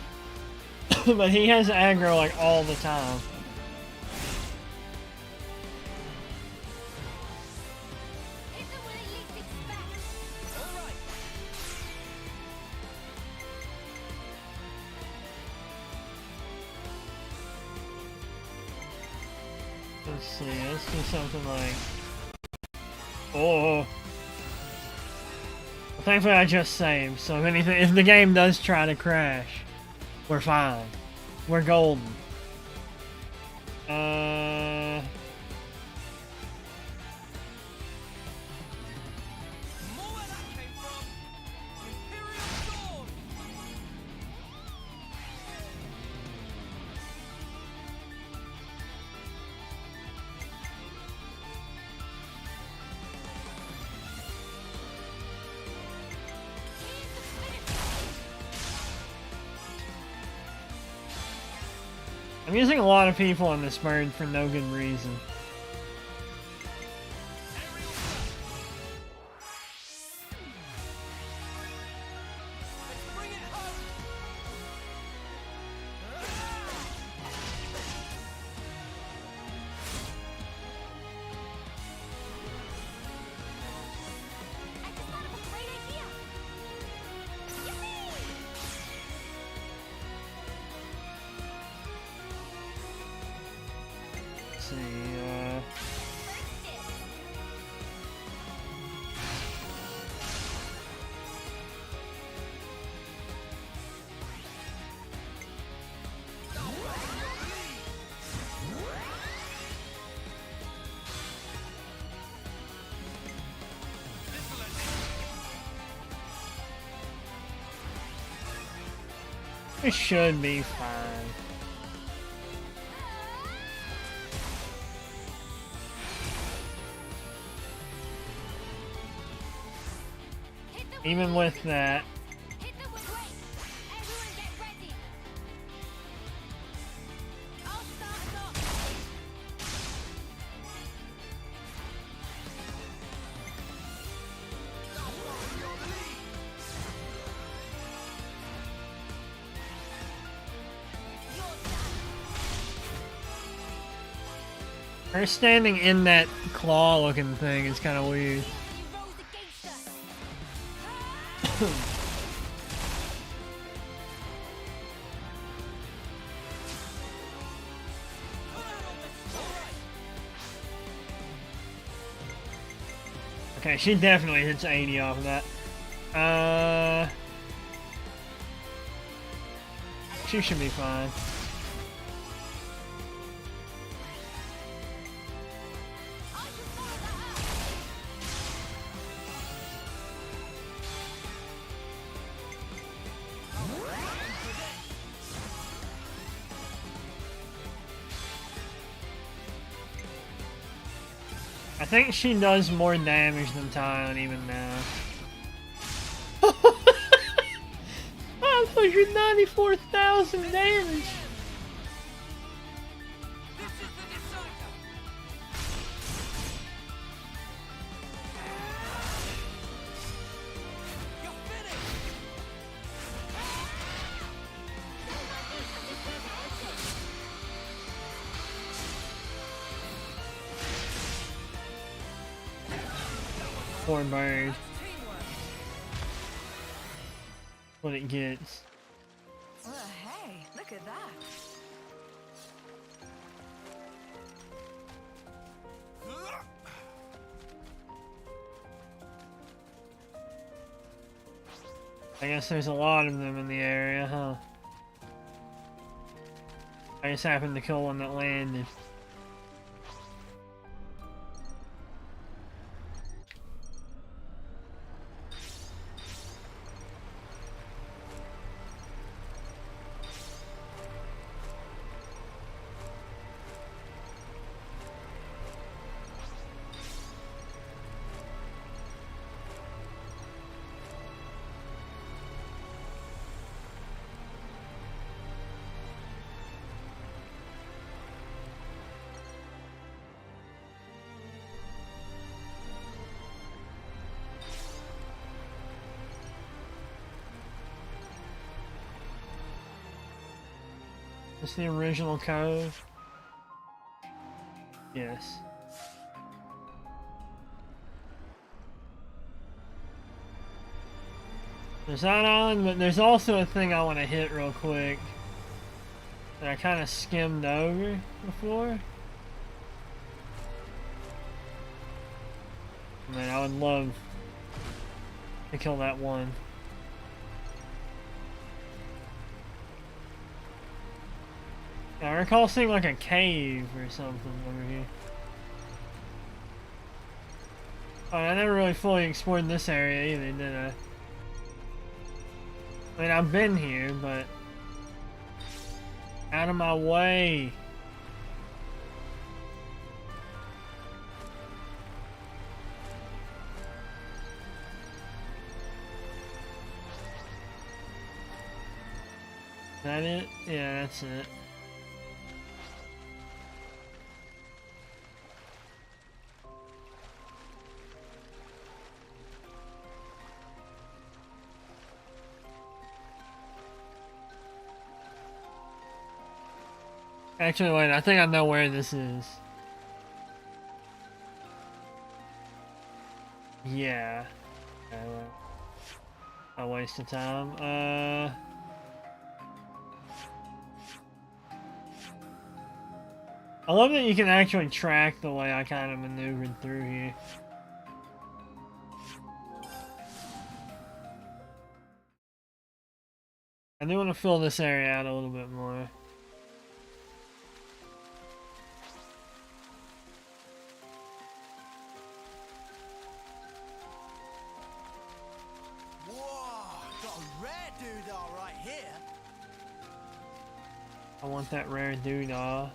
[SPEAKER 1] but he has aggro like all the time. Let's see, let's do something like... Oh! Thankfully I just saved, so if anything, if the game does try to crash, we're fine. We're golden. I'm using a lot of people on this bird for no good reason. It should be fine. Even with that. Her standing in that claw-looking thing is kind of weird. Okay, she definitely hits 80 off of that. She should be fine. I think she does more damage than Tyon even now. 594,000 damage! Poor bird. What it gets.
[SPEAKER 17] Well, hey, look at that.
[SPEAKER 1] I guess there's a lot of them in the area, huh? I just happened to kill one that landed. Is the original cove? Yes. There's that island, but there's also a thing I want to hit real quick that I kind of skimmed over before. I mean, I would love to kill that one. I recall seeing like a cave or something over here. Oh, I never really fully explored this area either, did I? I mean, I've been here, but out of my way. Is that it? Yeah, that's it. Actually, wait, I think I know where this is. Yeah. Okay, well, a waste of time. I love that you can actually track the way I kind of maneuvered through here. I do want to fill this area out a little bit more. I want that rare doodah.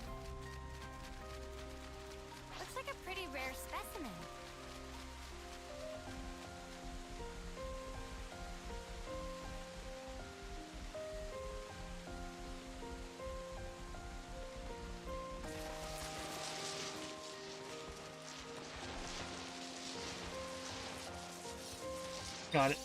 [SPEAKER 16] Looks like a pretty rare specimen.
[SPEAKER 1] Got it.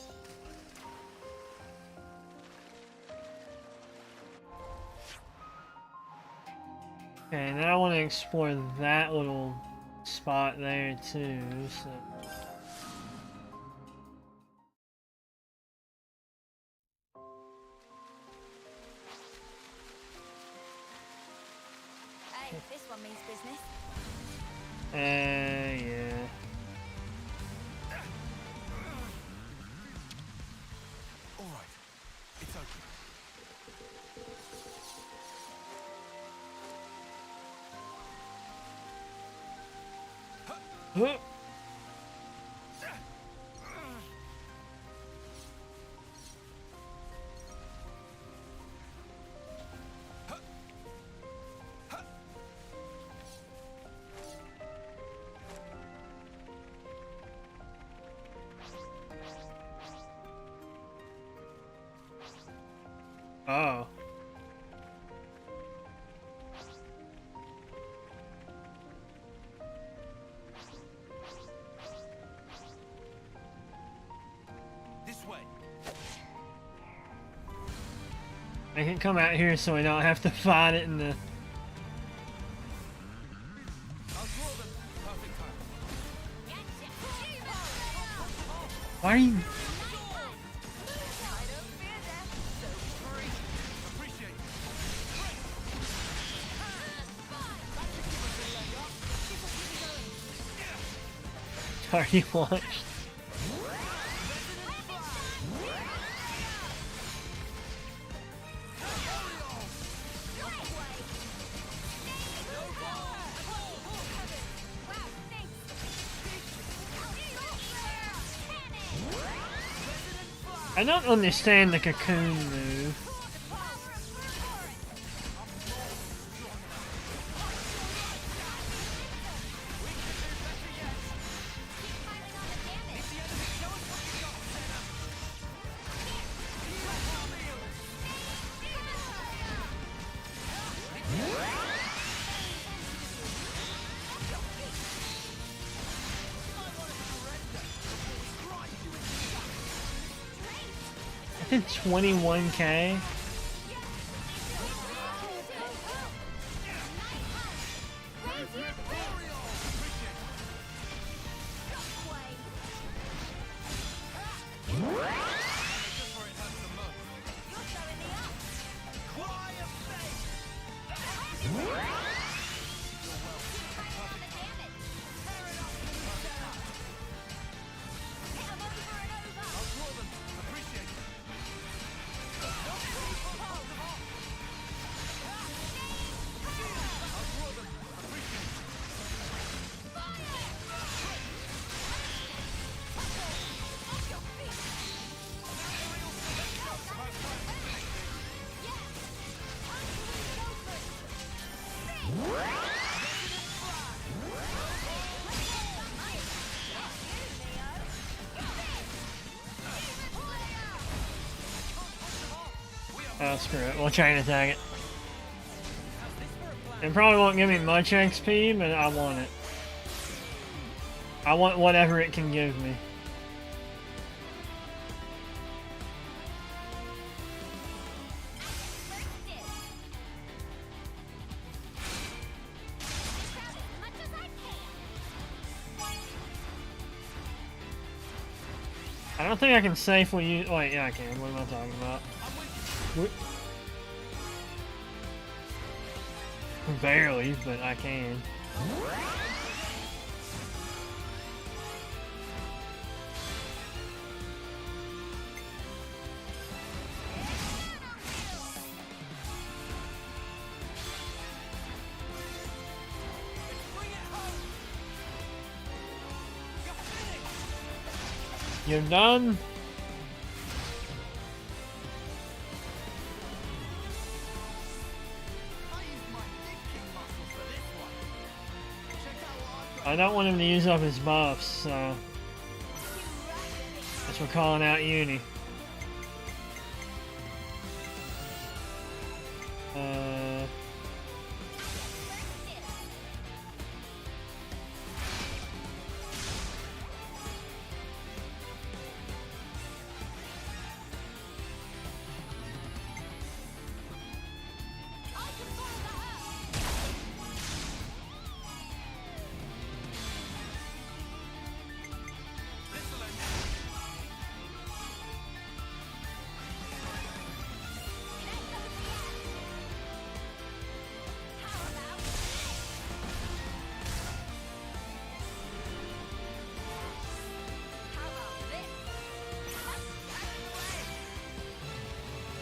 [SPEAKER 1] Okay, now I want to explore that little spot there too, so...
[SPEAKER 16] Hey, this one means business.
[SPEAKER 1] Yeah.
[SPEAKER 10] All right, it's open.
[SPEAKER 1] Huh? Oh.
[SPEAKER 10] This way.
[SPEAKER 1] I can come out here so we don't have to fight it in the... Why are you...
[SPEAKER 14] already launched. I don't understand the cocoon move. I did 21k. Oh, screw it. We'll try and attack it. It probably won't give me much XP, but I want it. I want whatever it can give me. I don't think I can safely use. Wait, yeah, I can. What am I talking about? Barely, but I can. You're done? I don't want him to use up his buffs, so that's what we're calling out Uni.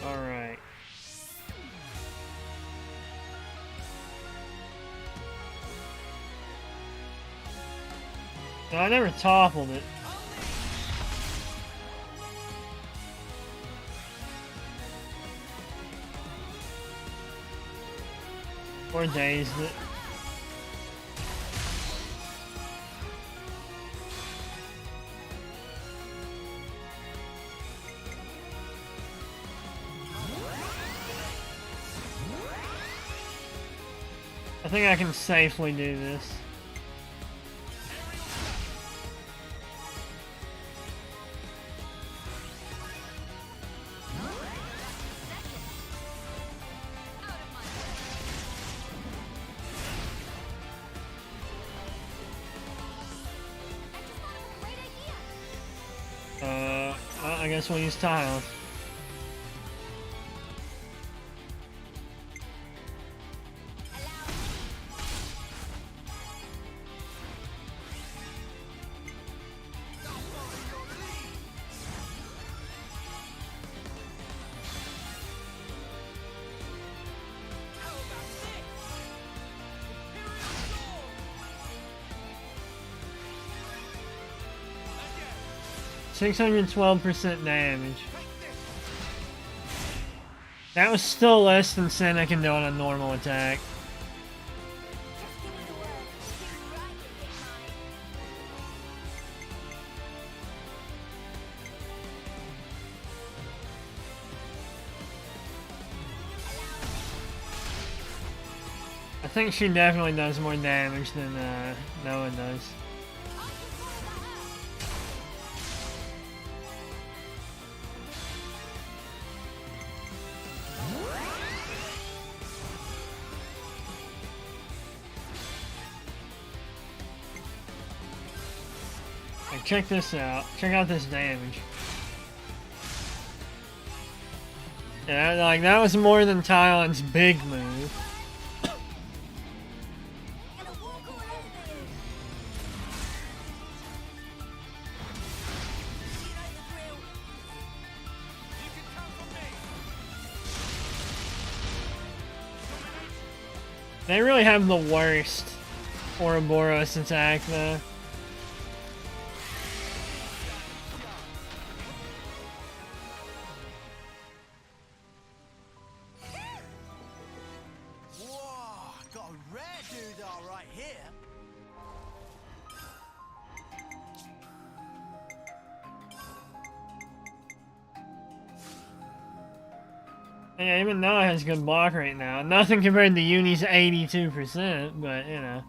[SPEAKER 14] Alright. No, I never toppled it. Or dazed it. I think I can safely do this. Well, I guess we'll use tiles.
[SPEAKER 1] 612% damage. That was still less than Senna can do on a normal attack. I think she definitely does more damage than Noah does. Like, check this out. Check out this damage. Yeah, like that was more than Tylen's big move. They really have the worst Ouroboros attack though.
[SPEAKER 5] Whoa, got a rare doodah right here.
[SPEAKER 1] Yeah, even Noah has good block right now. Nothing compared to Uni's 82%, but you know.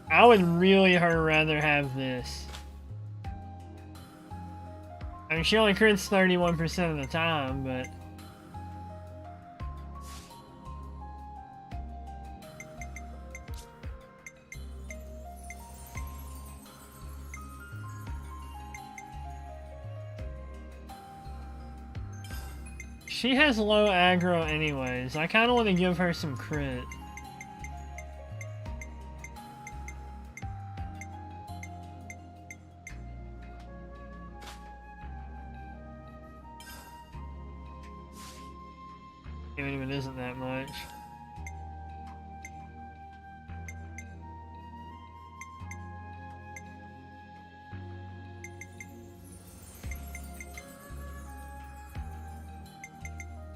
[SPEAKER 1] I would really rather have this. I mean, she only crits 31% of the time, but... She has low aggro anyways. I kind of want to give her some crit. Even if it isn't that much.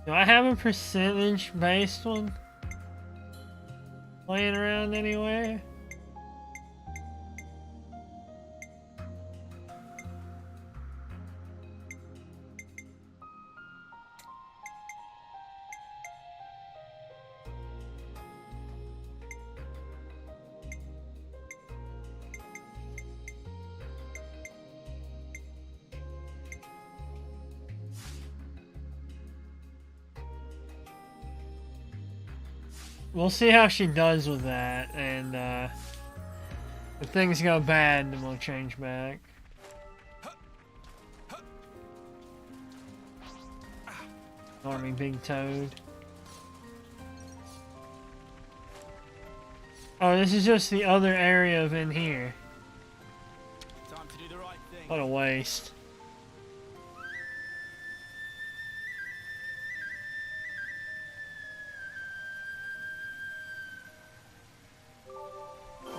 [SPEAKER 1] Do I have a percentage based one? Playing around anywhere? We'll see how she does with that, and if things go bad, then we'll change back. Army Big Toad. Oh, this is just the other area of in here.
[SPEAKER 5] Time to do the right thing.
[SPEAKER 1] What a waste.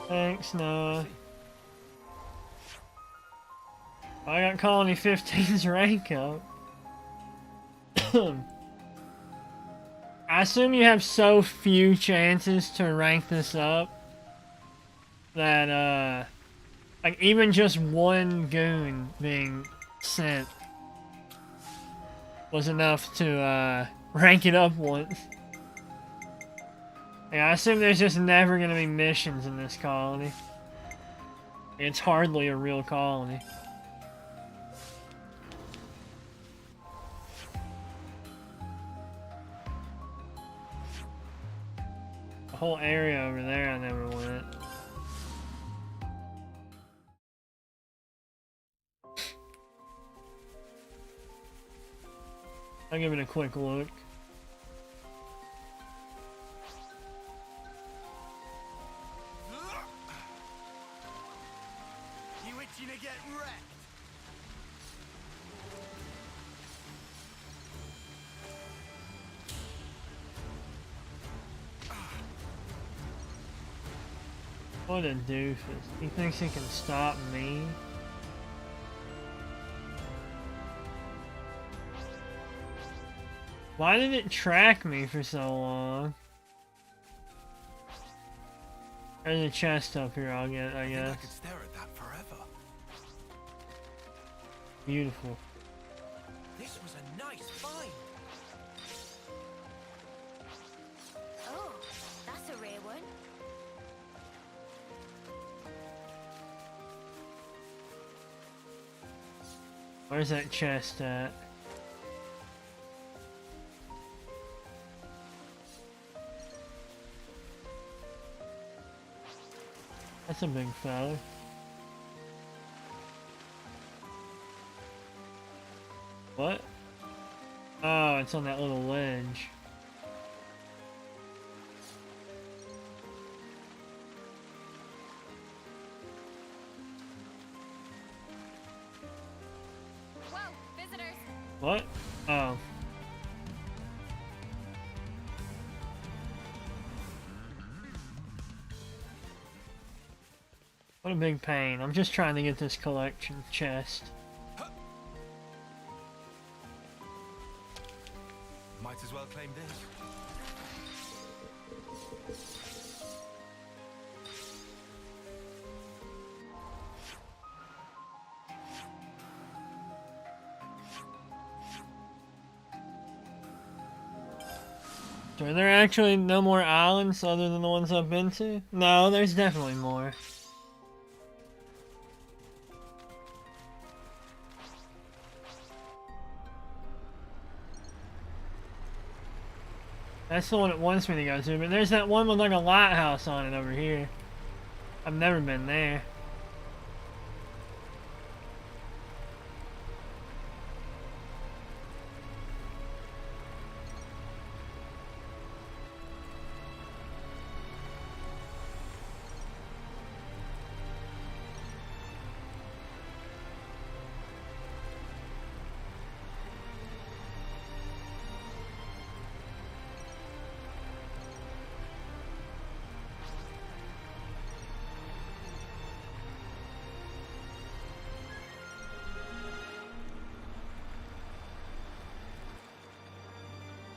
[SPEAKER 1] Thanks, Noah. I got Colony 15's rank up. I assume you have so few chances to rank this up that, like, even just one goon being sent was enough to, rank it up once. Yeah, I assume there's just never gonna be missions in this colony. It's hardly a real colony. The whole area over there I never went. I'll give it a quick look. What a doofus. He thinks he can stop me? Why did it track me for so long? There's a chest up here I'll get, I guess.
[SPEAKER 4] I could stare at that forever.
[SPEAKER 1] Beautiful.
[SPEAKER 8] This was a nice find.
[SPEAKER 2] Oh, that's a rare one.
[SPEAKER 1] Where's that chest at? That's a big fella. What? Oh, it's on that little ledge.
[SPEAKER 2] Whoa, visitors.
[SPEAKER 1] What? Oh. What a big pain. I'm just trying to get this collection chest.
[SPEAKER 4] Might as well claim this.
[SPEAKER 1] So are there actually no more islands other than the ones I've been to? No, there's definitely more. That's the one it wants me to go to, but there's that one with like a lighthouse on it over here. I've never been there.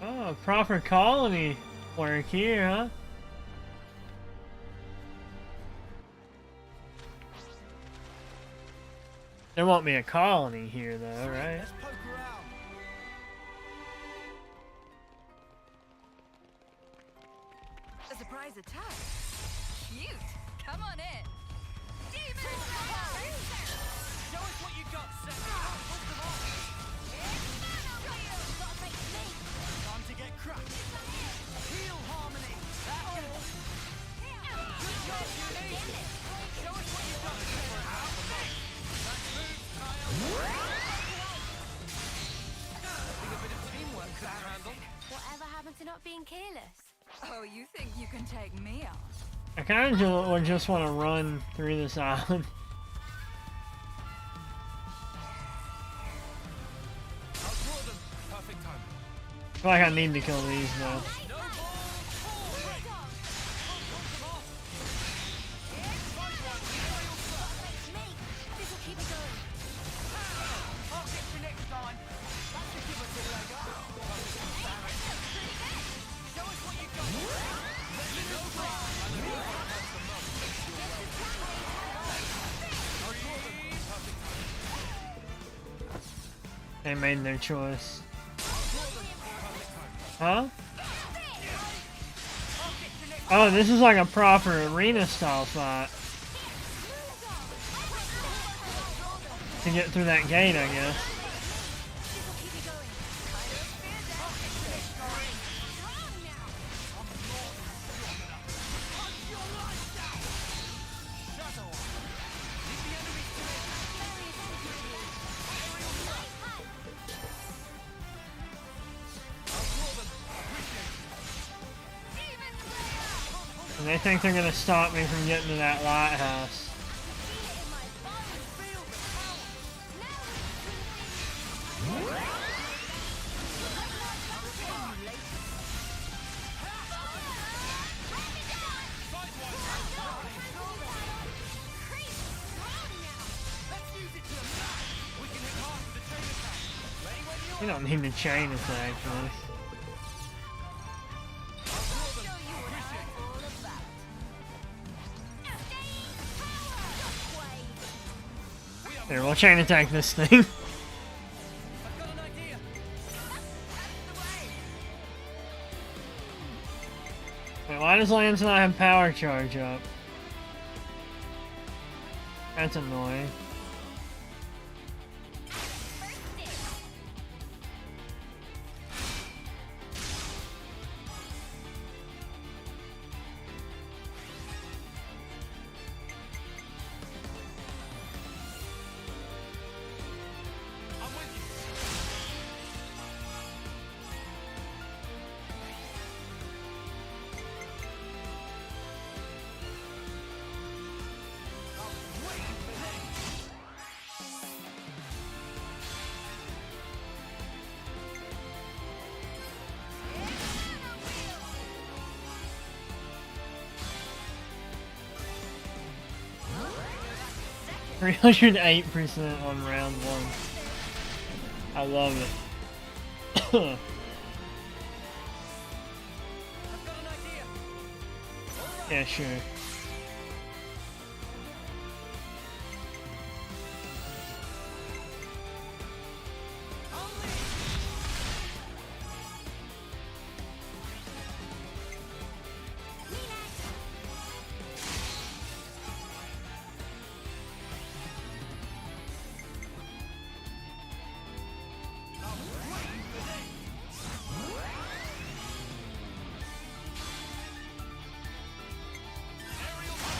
[SPEAKER 1] Oh, proper colony work here, huh? There won't be a colony here, though, right?
[SPEAKER 11] A surprise attack. Cute. Come on in. Demon
[SPEAKER 8] Show us what you got, sir. Time to get cracked. Heal harmony. That's good. Good job, Julie. Show us what you got, sir. That's move, Kyle. I think a bit of teamwork could handle.
[SPEAKER 2] Whatever happened to not being careless?
[SPEAKER 11] Oh, you think you can take me out?
[SPEAKER 1] I kind of just want to run through this island.
[SPEAKER 4] Perfect time.
[SPEAKER 1] I feel like I need to kill these, though. They made their choice. Huh? Oh, this is like a proper arena style fight. To get through that gate, I guess. And they think they're gonna stop me from getting to that lighthouse. You don't need to chain attack this. Here, we'll chain attack this thing. Wait, why does Lance not have power charge up? That's annoying. $308% on round 1. I love it. Yeah, sure.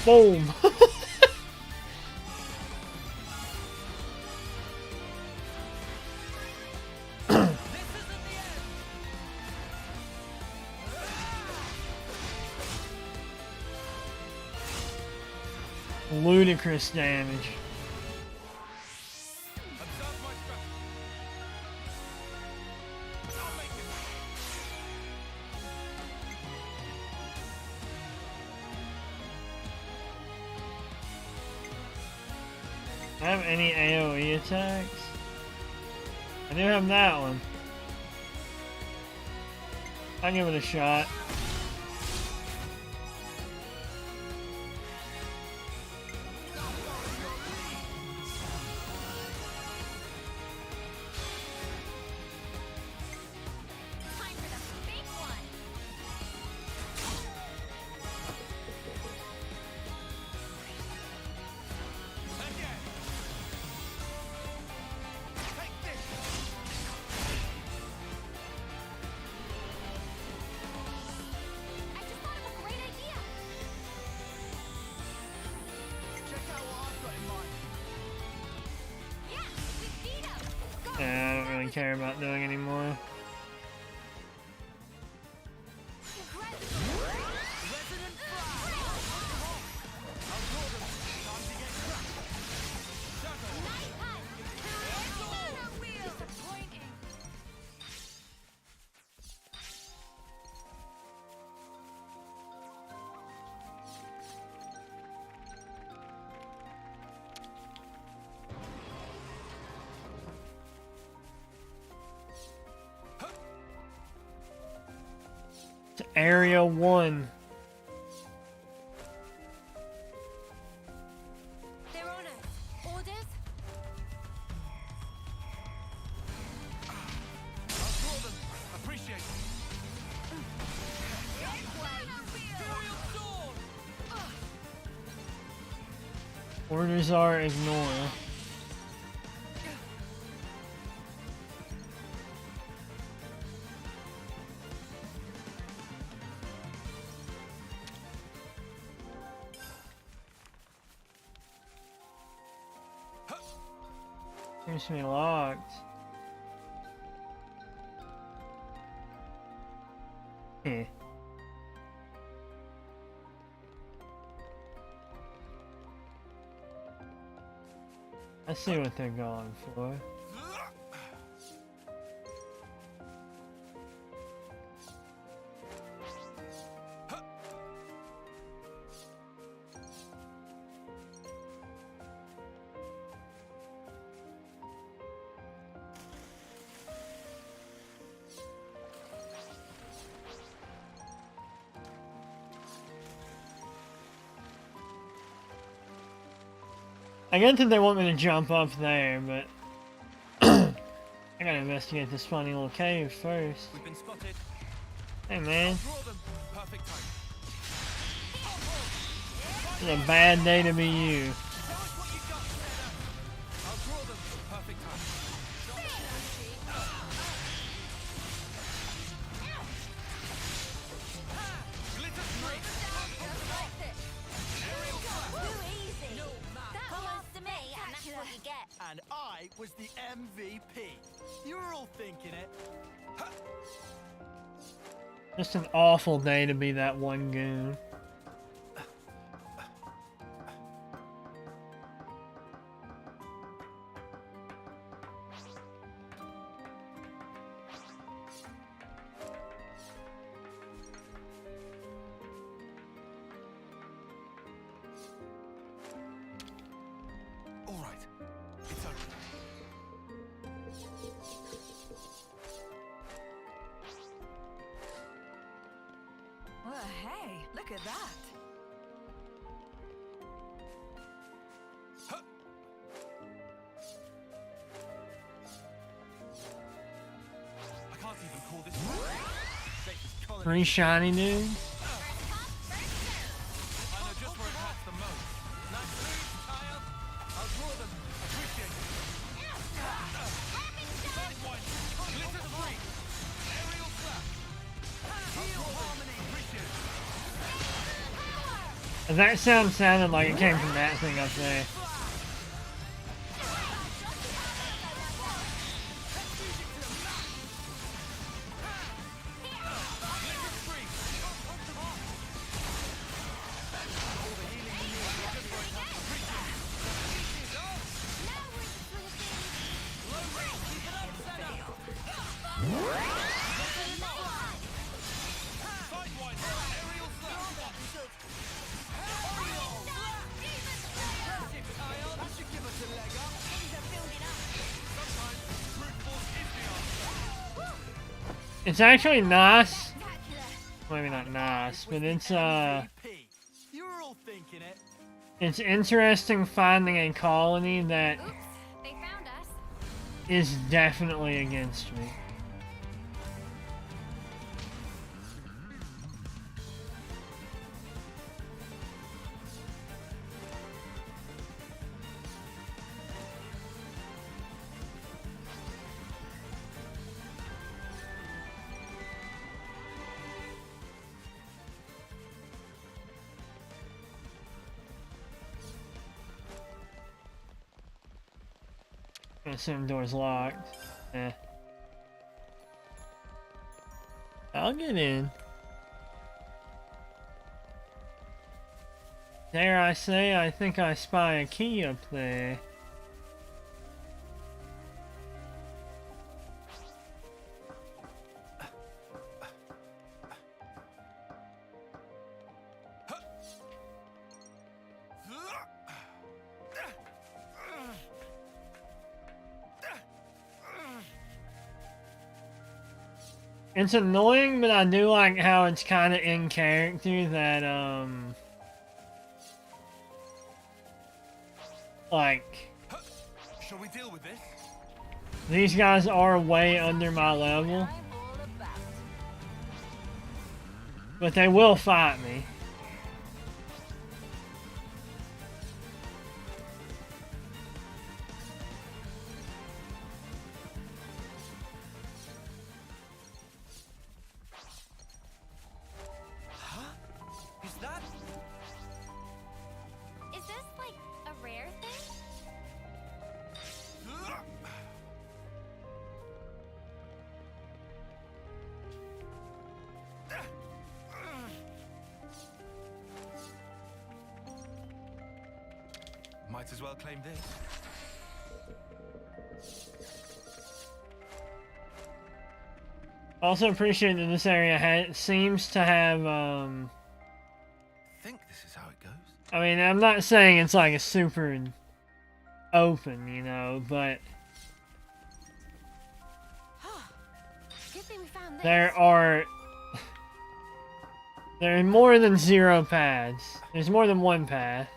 [SPEAKER 1] Boom! Ludicrous damage. Do I have any AoE attacks? I do have that one. I'll give it a shot. Yeah, I don't really care about doing anymore. To Area 1.
[SPEAKER 2] Their Honor, orders?
[SPEAKER 8] Appreciate it.
[SPEAKER 1] Orders are ignore. Seems to be locked. Hmm. I see what they're going for. I get that they want me to jump up there, but I gotta investigate this funny little cave first.
[SPEAKER 9] We've been spotted.
[SPEAKER 1] Hey man,
[SPEAKER 4] Perfect time.
[SPEAKER 1] it's a bad day to be you.
[SPEAKER 4] I'll draw them. Perfect time. Glitter free.
[SPEAKER 8] And I was the MVP. You were all thinking it.
[SPEAKER 1] Just an awful day to be that one goon.
[SPEAKER 4] All right. It's open.
[SPEAKER 17] Well, hey, look at that.
[SPEAKER 4] I can't even call this.
[SPEAKER 1] Three shiny dudes.
[SPEAKER 4] I know just where it hurts the most. Nice move, child. I'll draw them. Appreciate it. Sidewise. Glitter free. Aerial slap. Heal harmony. Appreciate it.
[SPEAKER 1] That sound sounded like it came from that thing up there. It's actually nice. Maybe not nice, but it's
[SPEAKER 8] You were all thinking it.
[SPEAKER 1] it's interesting finding a colony that
[SPEAKER 2] They found us.
[SPEAKER 1] is definitely against me. I assume door's locked. Eh. I'll get in. Dare I say, I think I spy a key up there. It's annoying, but I do like how it's kind of in character that, like,
[SPEAKER 4] Shall we deal with this?
[SPEAKER 1] these guys are way under my level. But they will fight me.
[SPEAKER 9] Is that?
[SPEAKER 2] Is this like a rare thing?
[SPEAKER 4] Might as well claim this.
[SPEAKER 1] Also appreciate that this area seems to have,
[SPEAKER 4] I think this is how it goes.
[SPEAKER 1] I mean, I'm not saying it's like a super open, you know, but
[SPEAKER 2] Good thing we found this.
[SPEAKER 1] there are more than 0 paths. There's more than one path.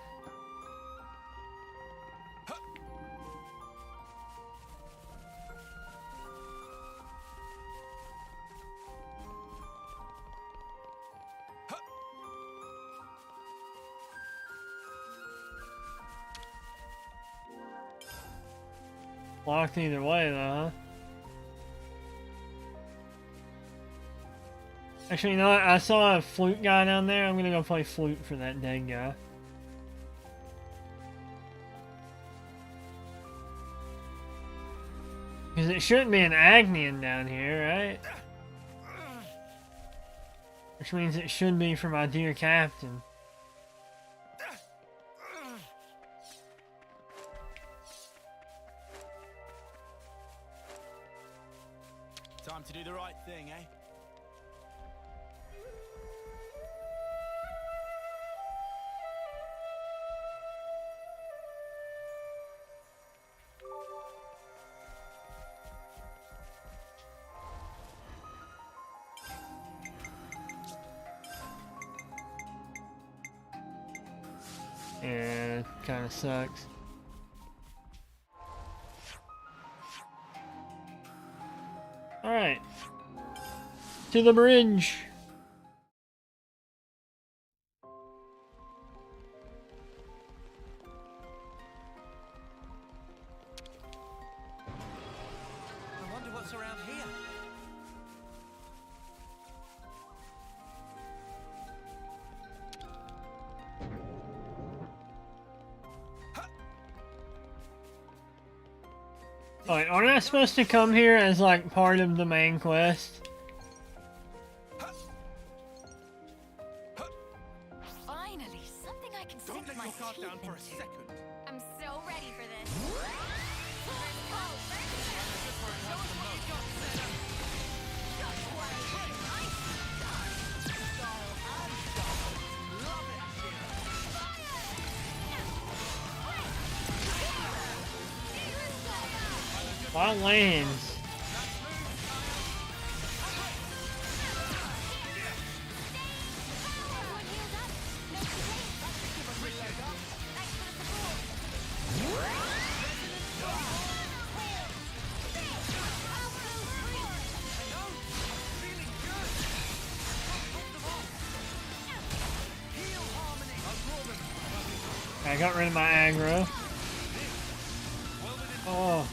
[SPEAKER 1] Locked either way, though, huh? Actually, you know what? I saw a flute guy down there. I'm gonna go play flute for that dead guy. Because it shouldn't be an Agnian down here, right? Which means it should be for my dear captain.
[SPEAKER 5] Time to do the right thing, eh?
[SPEAKER 1] Yeah, it kinda sucks. Alright. To the bridge!
[SPEAKER 8] I wonder what's around here.
[SPEAKER 1] Alright, aren't I supposed to come here as like part of the main quest?
[SPEAKER 2] Finally, something I can
[SPEAKER 5] Don't
[SPEAKER 2] sink
[SPEAKER 5] let
[SPEAKER 2] my
[SPEAKER 5] your guard
[SPEAKER 2] teeth
[SPEAKER 5] down for a
[SPEAKER 2] into.
[SPEAKER 5] second.
[SPEAKER 2] I'm so ready for this. First go, show us what you got, Senna. Just wait.
[SPEAKER 8] Love it here.
[SPEAKER 1] Wild lands. I got rid of my aggro. Oh.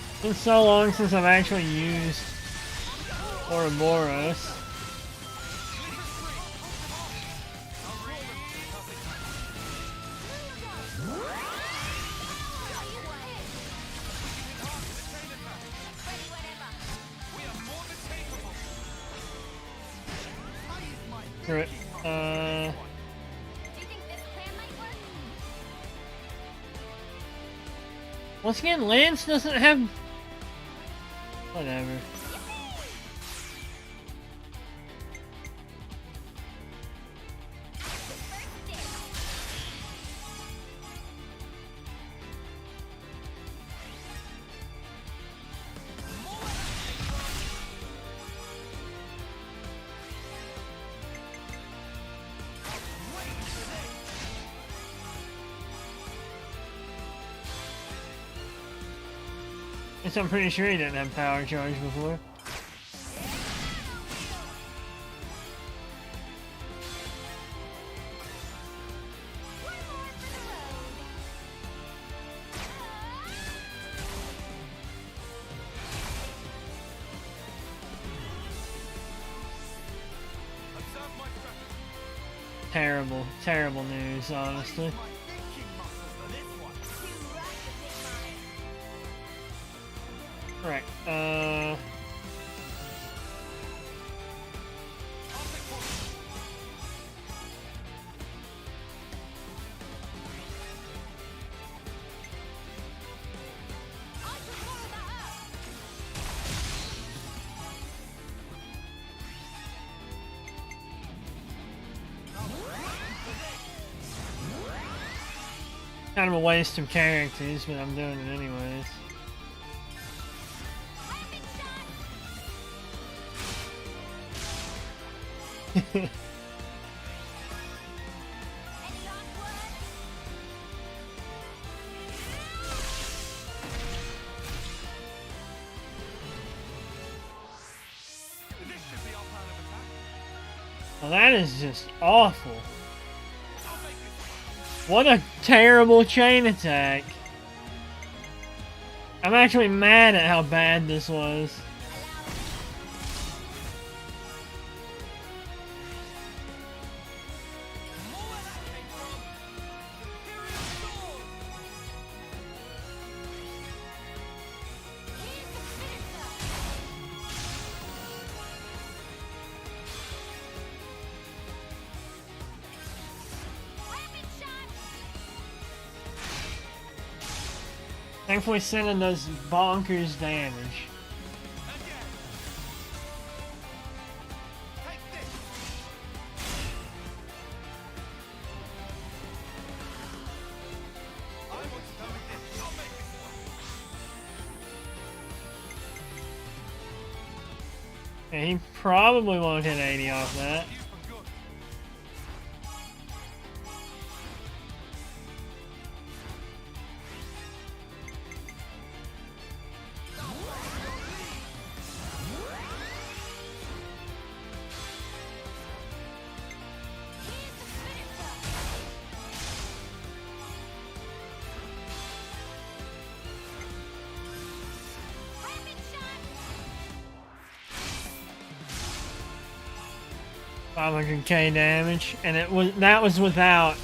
[SPEAKER 1] It's been so long since I've actually used Ouroboros. Right. Once again, Lance doesn't have... Whatever. Guess I'm pretty sure he didn't have power charge before. Terrible, terrible news, honestly. Right, Kind of a waste of characters, but I'm doing it anyways. Well, that is just awful. What a terrible chain attack. I'm actually mad at how bad this was. Thankfully, sending does bonkers damage. Yeah, he probably won't hit 80 off that. $500k damage, and that was without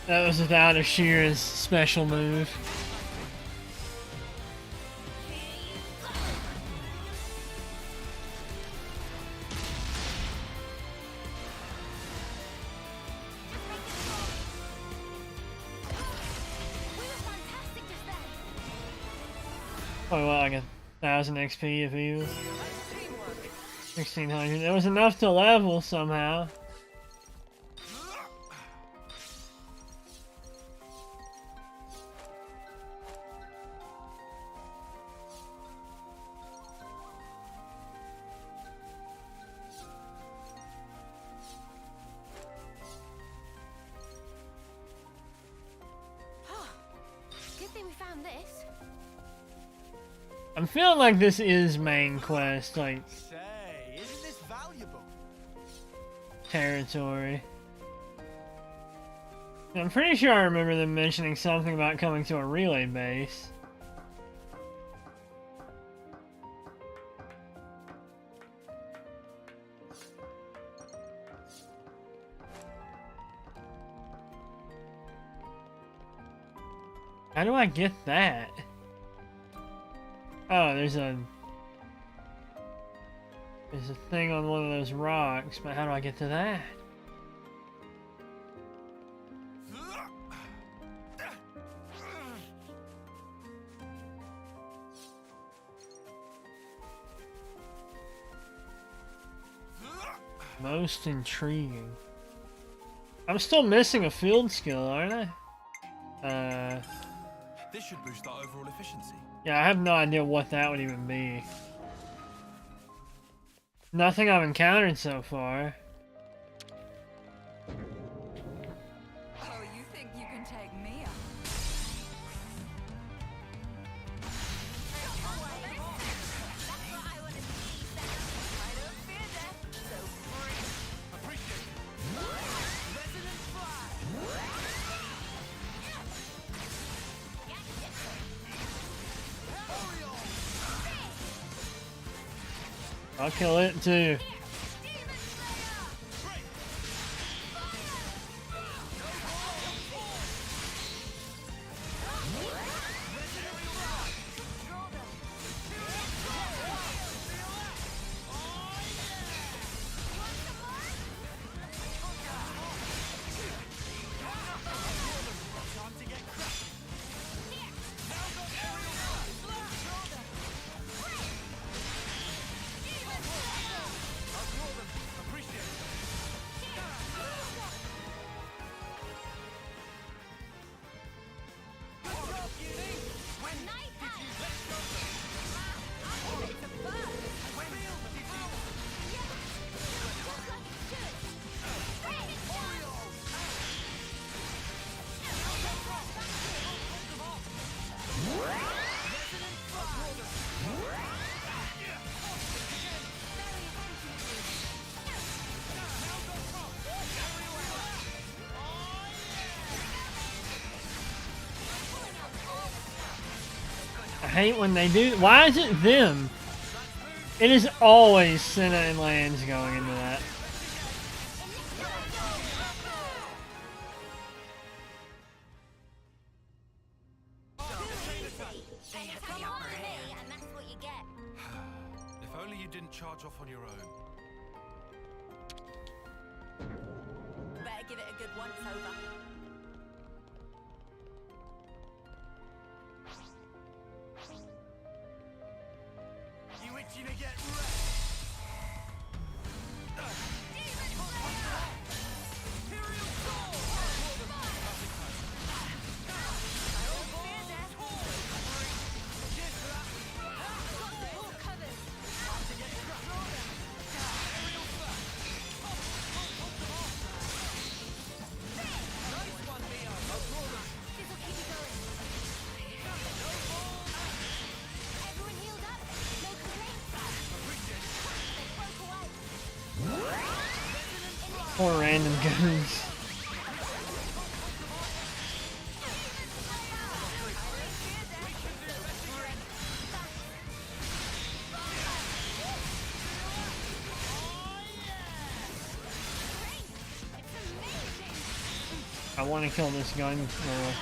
[SPEAKER 1] Ashira's special move. Oh, well, like 1,000 XP if he was 1,600. It was enough to level somehow.
[SPEAKER 6] Good thing we found this.
[SPEAKER 1] I'm feeling like this is main quest, like
[SPEAKER 5] Isn't this valuable?
[SPEAKER 1] territory. I'm pretty sure I remember them mentioning something about coming to a relay base. How do I get that? Oh, there's a thing on one of those rocks, but how do I get to that? Most intriguing. I'm still missing a field skill, aren't I?
[SPEAKER 4] This should boost our overall efficiency.
[SPEAKER 1] Yeah, I have no idea what that would even be. Nothing I've encountered so far.
[SPEAKER 17] Oh, you think you can take me out?
[SPEAKER 1] I'll kill it too. hate when they do. Why is it them? It is always Senna and Lance going into that.
[SPEAKER 4] If only you didn't charge off on your own.
[SPEAKER 16] Better give it a good once over.
[SPEAKER 8] You itching to get wrecked?
[SPEAKER 1] Poor random goons. I want to kill this gun girl.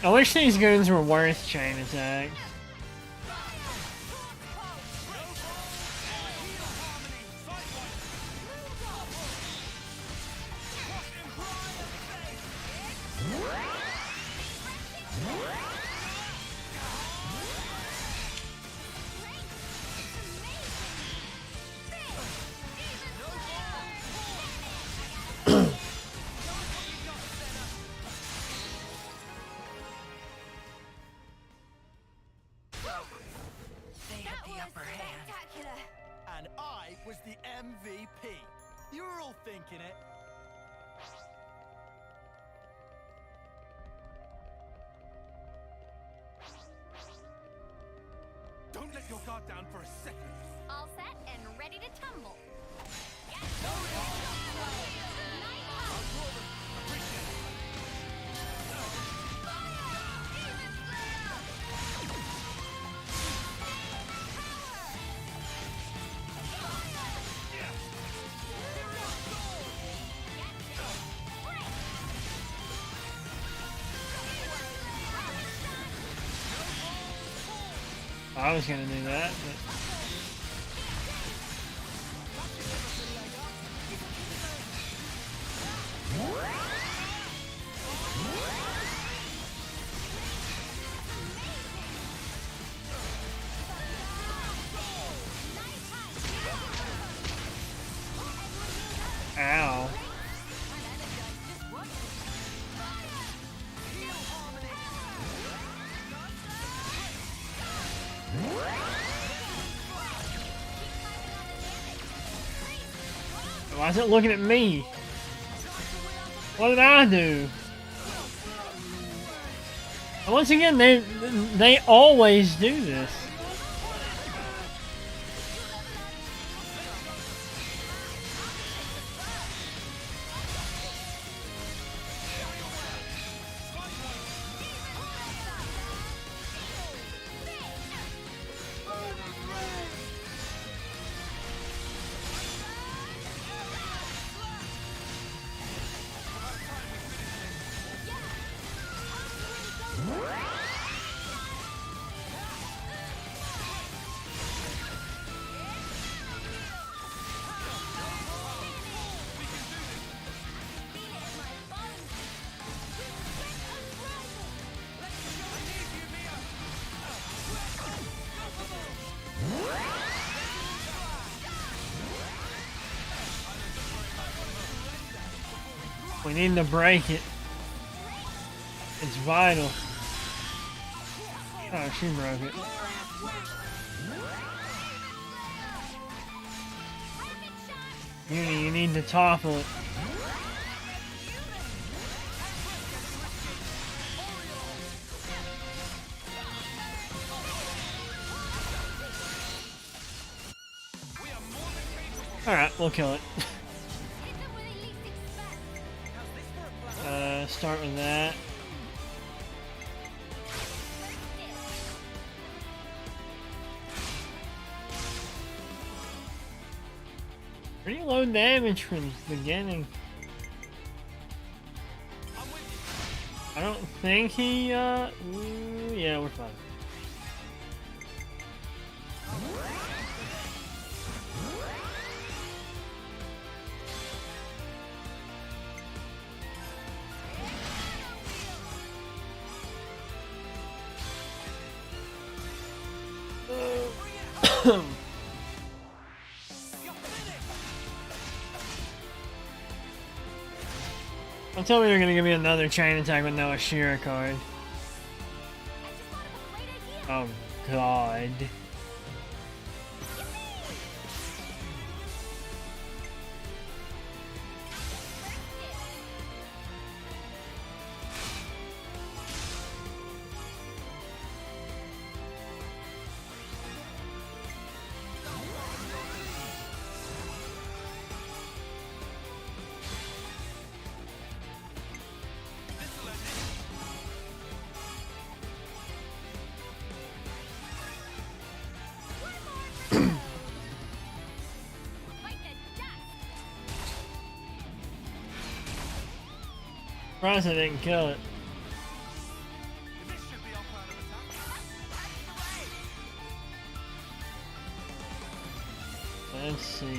[SPEAKER 1] I wish these goons were worth chain attacks.
[SPEAKER 8] And I was the MVP. You were all thinking it. Don't let your guard down for a second.
[SPEAKER 2] All set and ready to tumble.
[SPEAKER 1] I was gonna do that, but... Ow. Why is it looking at me? What did I do? And once again, they always do this. We need to break it. It's vital. Oh, she broke it. You need to topple it. Alright, we'll kill it. Start with that. Pretty low damage from the beginning. I don't think he, yeah, we're fine. I told me you're gonna give me another chain attack with no Ashira card. Oh god. Surprised I didn't kill it. Let's see,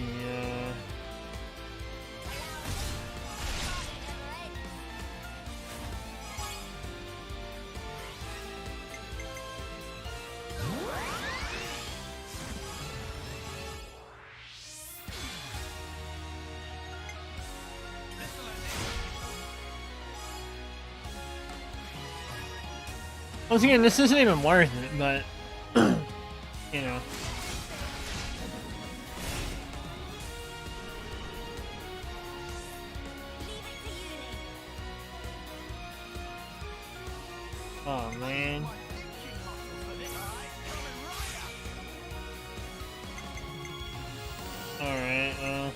[SPEAKER 1] once again, this isn't even worth it, but, you know. Oh, man. Alright,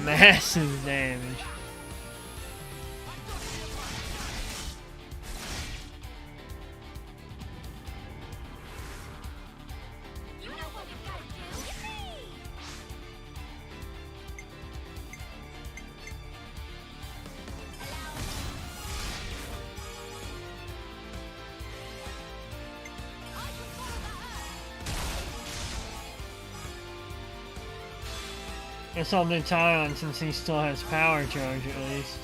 [SPEAKER 1] massive damage. Guess I'll do Tyon since he still has power charge at least.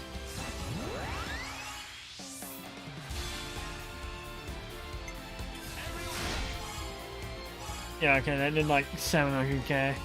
[SPEAKER 1] Yeah, okay, that did like 700k.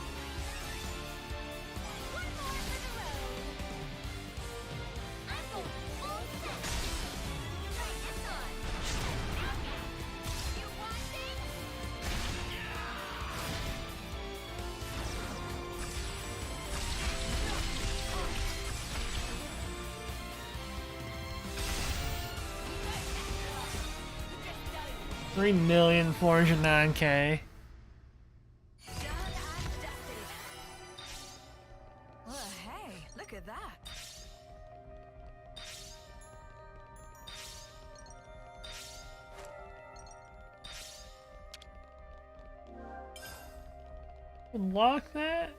[SPEAKER 1] $3,409,000.
[SPEAKER 17] Well, hey, look at that.
[SPEAKER 1] Lock that?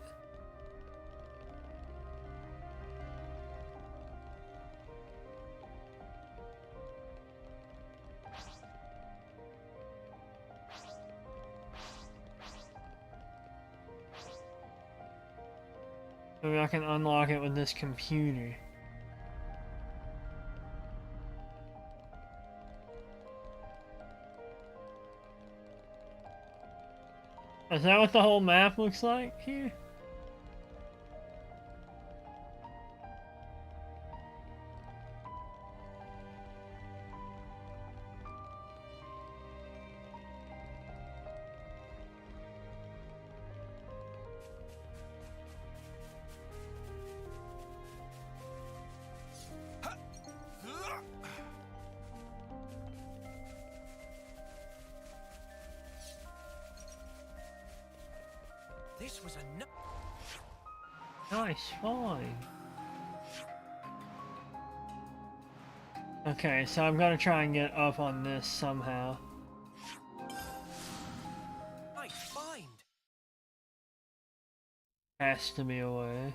[SPEAKER 1] Maybe I can unlock it with this computer. Is that what the whole map looks like here?
[SPEAKER 8] This was a
[SPEAKER 1] Nice, fine. Okay, so I'm gonna try and get up on this somehow.
[SPEAKER 8] nice find.
[SPEAKER 1] Has to be a way.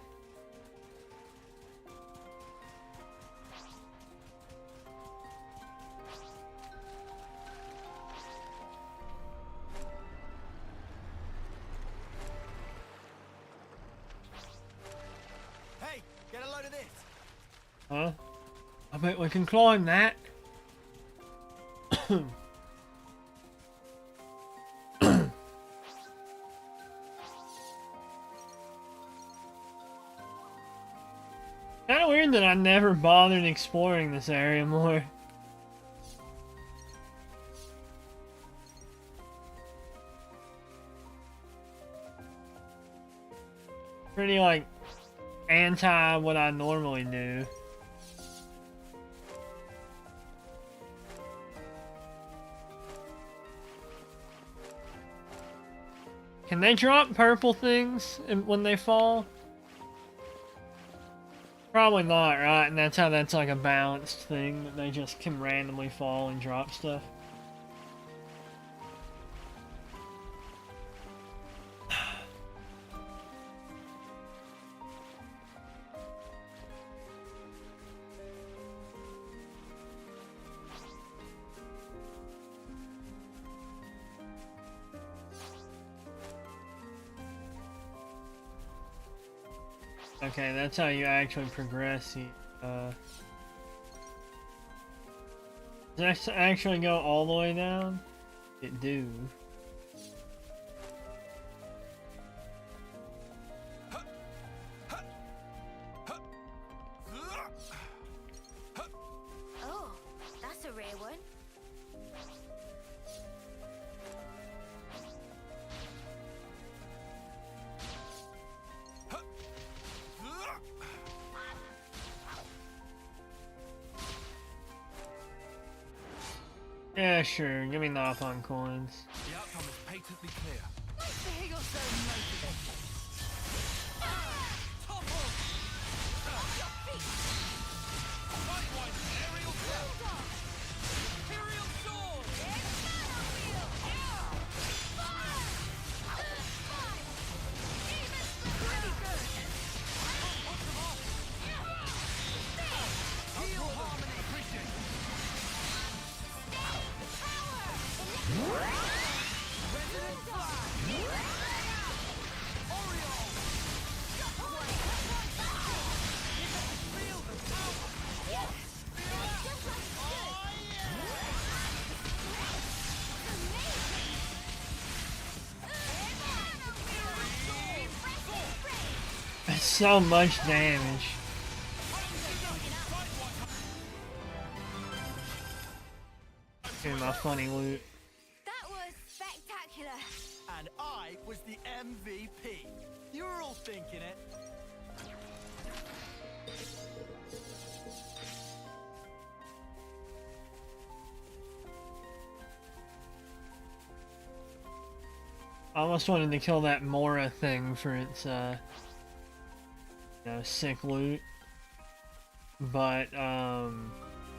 [SPEAKER 8] Hey, get a load of this.
[SPEAKER 1] Huh? I bet we can climb that. Kinda weird that I never bothered exploring this area more. Pretty like anti what I normally do. Can they drop purple things when they fall? Probably not, right? And that's how that's like a balanced thing, that they just can randomly fall and drop stuff. Okay, that's how you actually progress. Does that actually go all the way down? It do.
[SPEAKER 16] Oh, that's a rare one.
[SPEAKER 1] Yeah, sure. Give me Napalm coins.
[SPEAKER 4] The outcome is patently clear.
[SPEAKER 8] Nice to hear you're so motivated. Topple! Your feet! Sidewise aerial sword! Imperial sword! Pretty good! Watch them off! Heal harmony! Appreciate it! Resident Fly! Oriole! Feel the power! Yes! Oh
[SPEAKER 1] That's so much damage. Give me my funny loot.
[SPEAKER 16] That was spectacular.
[SPEAKER 8] And I was the MVP. You were all thinking it.
[SPEAKER 1] I almost wanted to kill that Mora thing for its, sick loot. But,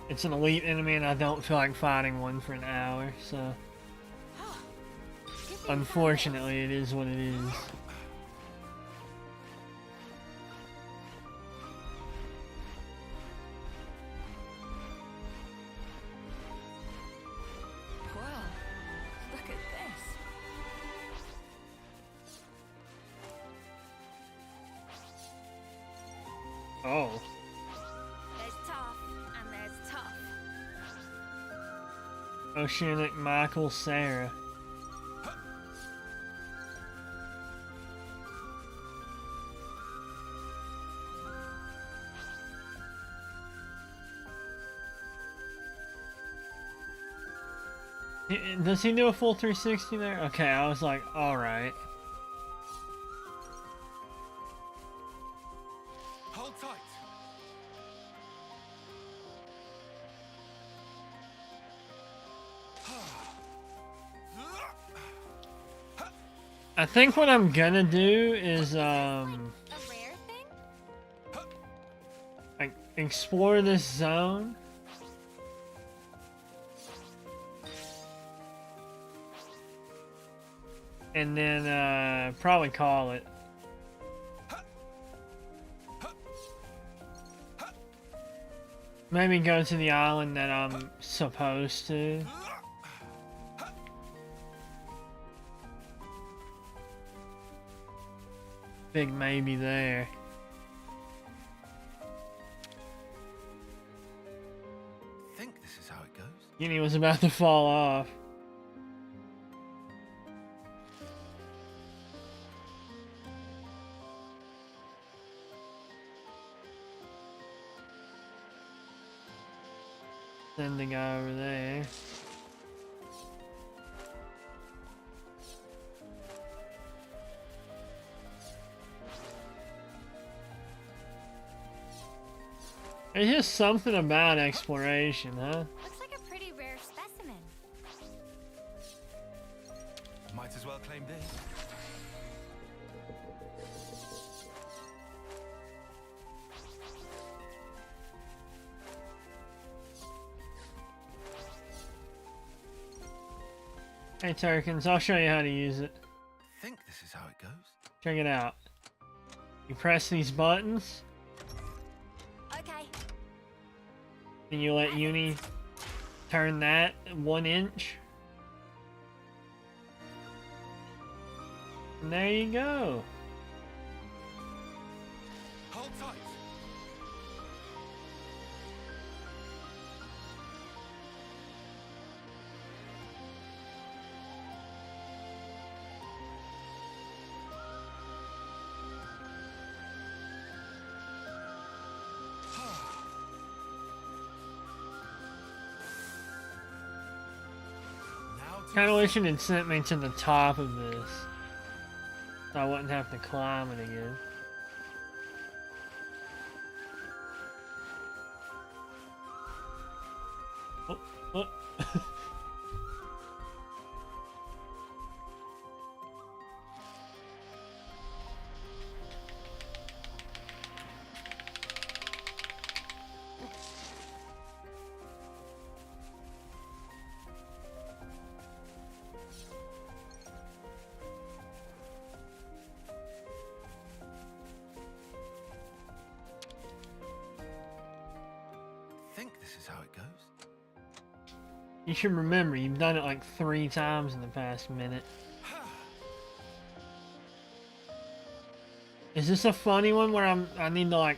[SPEAKER 1] it's an elite enemy and I don't feel like fighting one for an hour, so... Unfortunately, it is what it is.
[SPEAKER 11] Well, look at this.
[SPEAKER 1] Oh.
[SPEAKER 16] There's tough and there's tough.
[SPEAKER 1] Oceanic Michael Sarah. Does he do a full 360 there? Okay, I was like, alright.
[SPEAKER 4] Hold tight.
[SPEAKER 1] I think what I'm gonna do is like explore this zone. And then probably call it. Maybe go to the island that I'm supposed to. Big maybe there.
[SPEAKER 4] I think this is how it goes.
[SPEAKER 1] Guinea was about to fall off. Send the guy over there. It's just something about exploration, huh?
[SPEAKER 2] Looks like a pretty rare specimen.
[SPEAKER 4] Might as well claim this.
[SPEAKER 1] Hey Turkins, I'll show you how to use it.
[SPEAKER 4] I think this is how it goes.
[SPEAKER 1] Check it out. You press these buttons.
[SPEAKER 2] Okay.
[SPEAKER 1] And you let Uni turn that 1 inch. And there you go.
[SPEAKER 4] Hold tight.
[SPEAKER 1] Kinda wish it had sent me to the top of this. So I wouldn't have to climb it again. Oh, oh.
[SPEAKER 4] I think this is how it goes.
[SPEAKER 1] You should remember, you've done it like 3 times in the past minute. Is this a funny one where I need to like...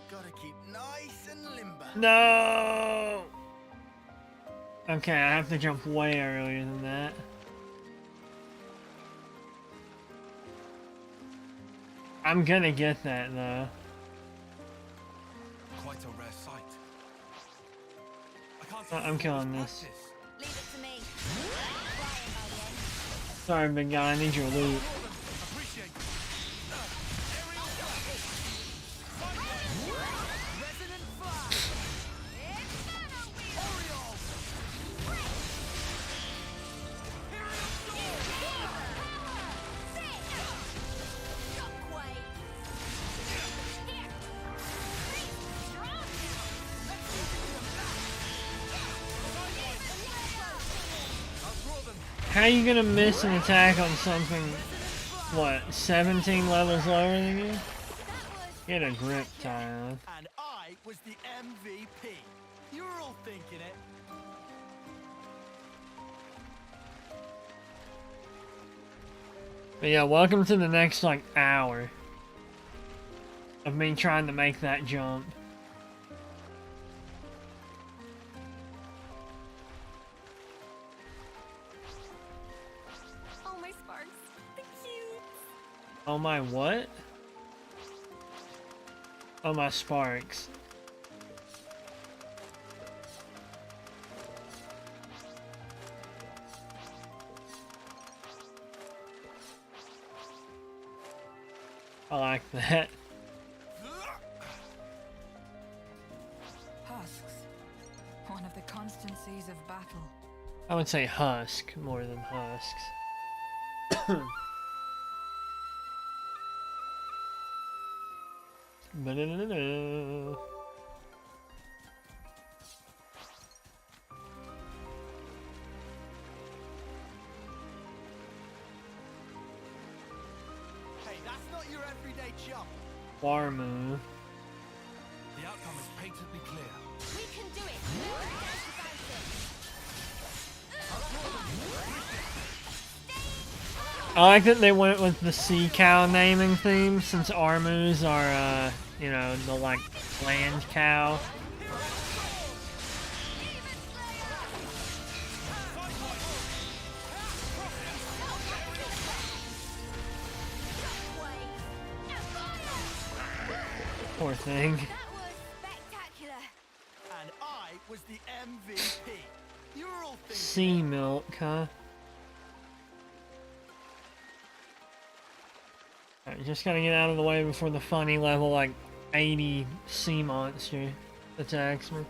[SPEAKER 5] Gotta keep nice and limber.
[SPEAKER 1] No! Okay, I have to jump way earlier than that. I'm gonna get that though.
[SPEAKER 4] Quite a rare sight. I can't
[SPEAKER 1] I'm killing this.
[SPEAKER 2] Leave it to me.
[SPEAKER 1] Sorry, big guy, I need your loot. How are you gonna miss an attack on something, what, 17 levels lower than you? Get a grip, Tyler.
[SPEAKER 5] And I was the MVP. You were all thinking it.
[SPEAKER 1] But yeah, welcome to the next, like, hour of me trying to make that jump.
[SPEAKER 2] Oh, my sparks. The cute.
[SPEAKER 1] Oh my what? Oh my sparks. I like that.
[SPEAKER 17] Husks. One of the constancies of battle.
[SPEAKER 1] I would say husk more than husks. Ba-da-da-da-da.
[SPEAKER 5] Hey, that's not your everyday chump.
[SPEAKER 1] Warmu.
[SPEAKER 4] The outcome is patently clear.
[SPEAKER 2] We can do it. No doubt about it.
[SPEAKER 1] I like that they went with the sea cow naming theme, since Armus are, you know, the, like, land cow. Poor thing.
[SPEAKER 2] That was spectacular.
[SPEAKER 5] And I was the MVP. You're all thinking.
[SPEAKER 1] Sea milk, huh? Alright, just gotta get out of the way before the funny level, like, 80 sea monster attacks me.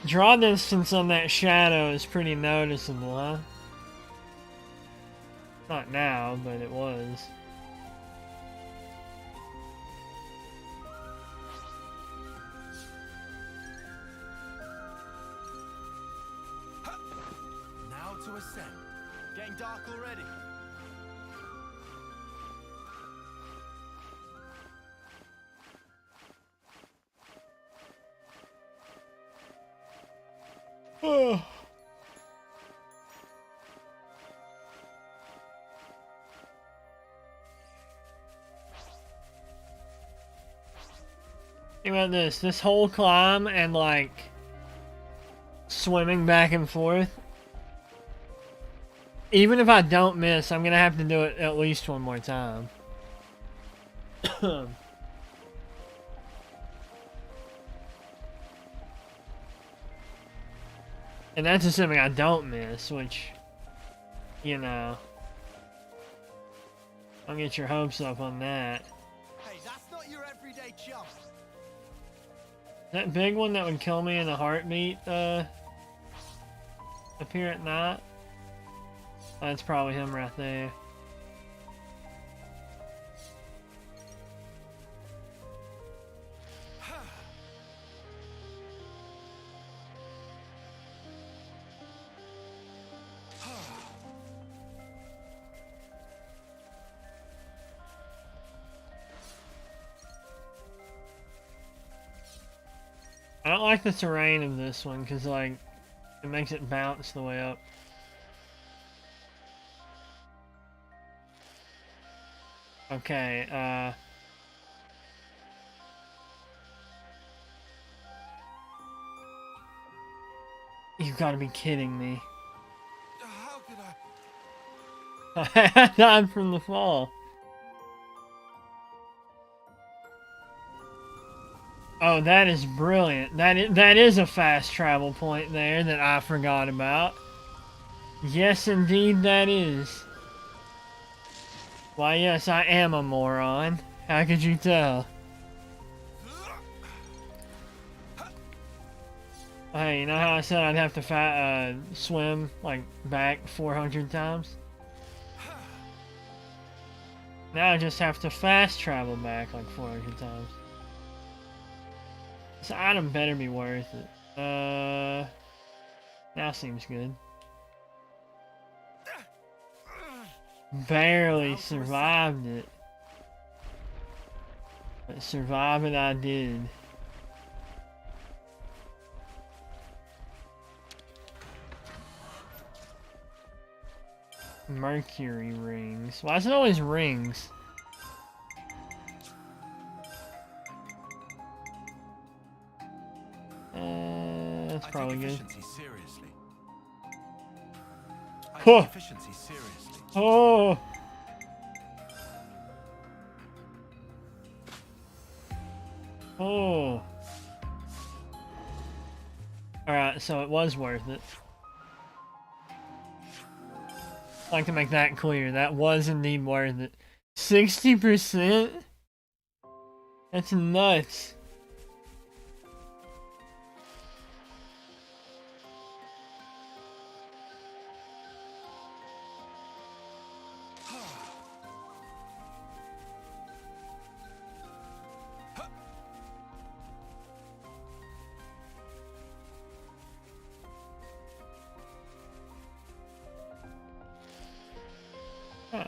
[SPEAKER 1] Draw distance on that shadow is pretty noticeable, huh? Not now, but it was.
[SPEAKER 5] Now to ascend. Getting dark already.
[SPEAKER 1] Oh. Think about this whole climb and like swimming back and forth. Even if I don't miss, I'm gonna have to do it at least one more time. And that's assuming I don't miss, which, you know, don't get your hopes up on that.
[SPEAKER 5] Hey, that's not your everyday chump.
[SPEAKER 1] That big one that would kill me in a heartbeat, appear at night? That's probably him right there. I don't like the terrain of this one because, like, it makes it bounce the way up. Okay, you've got to be kidding me.
[SPEAKER 10] How could
[SPEAKER 1] I died from the fall. Oh, that is brilliant. That is a fast travel point there that I forgot about. Yes, indeed, that is. Why, yes, I am a moron. How could you tell? Hey, you know how I said I'd have to swim, like, back 400 times? Now I just have to fast travel back, like, 400 times. This item better be worth it. Now seems good. Barely survived it. But survive it I did. Mercury rings. Why is it always rings? That's probably good.
[SPEAKER 4] Seriously. I
[SPEAKER 1] Oh.
[SPEAKER 4] take efficiency seriously.
[SPEAKER 1] Oh. Oh.
[SPEAKER 14] Alright, so it was worth it. I'd like to make that clear. That was indeed worth it. 60%? That's nuts.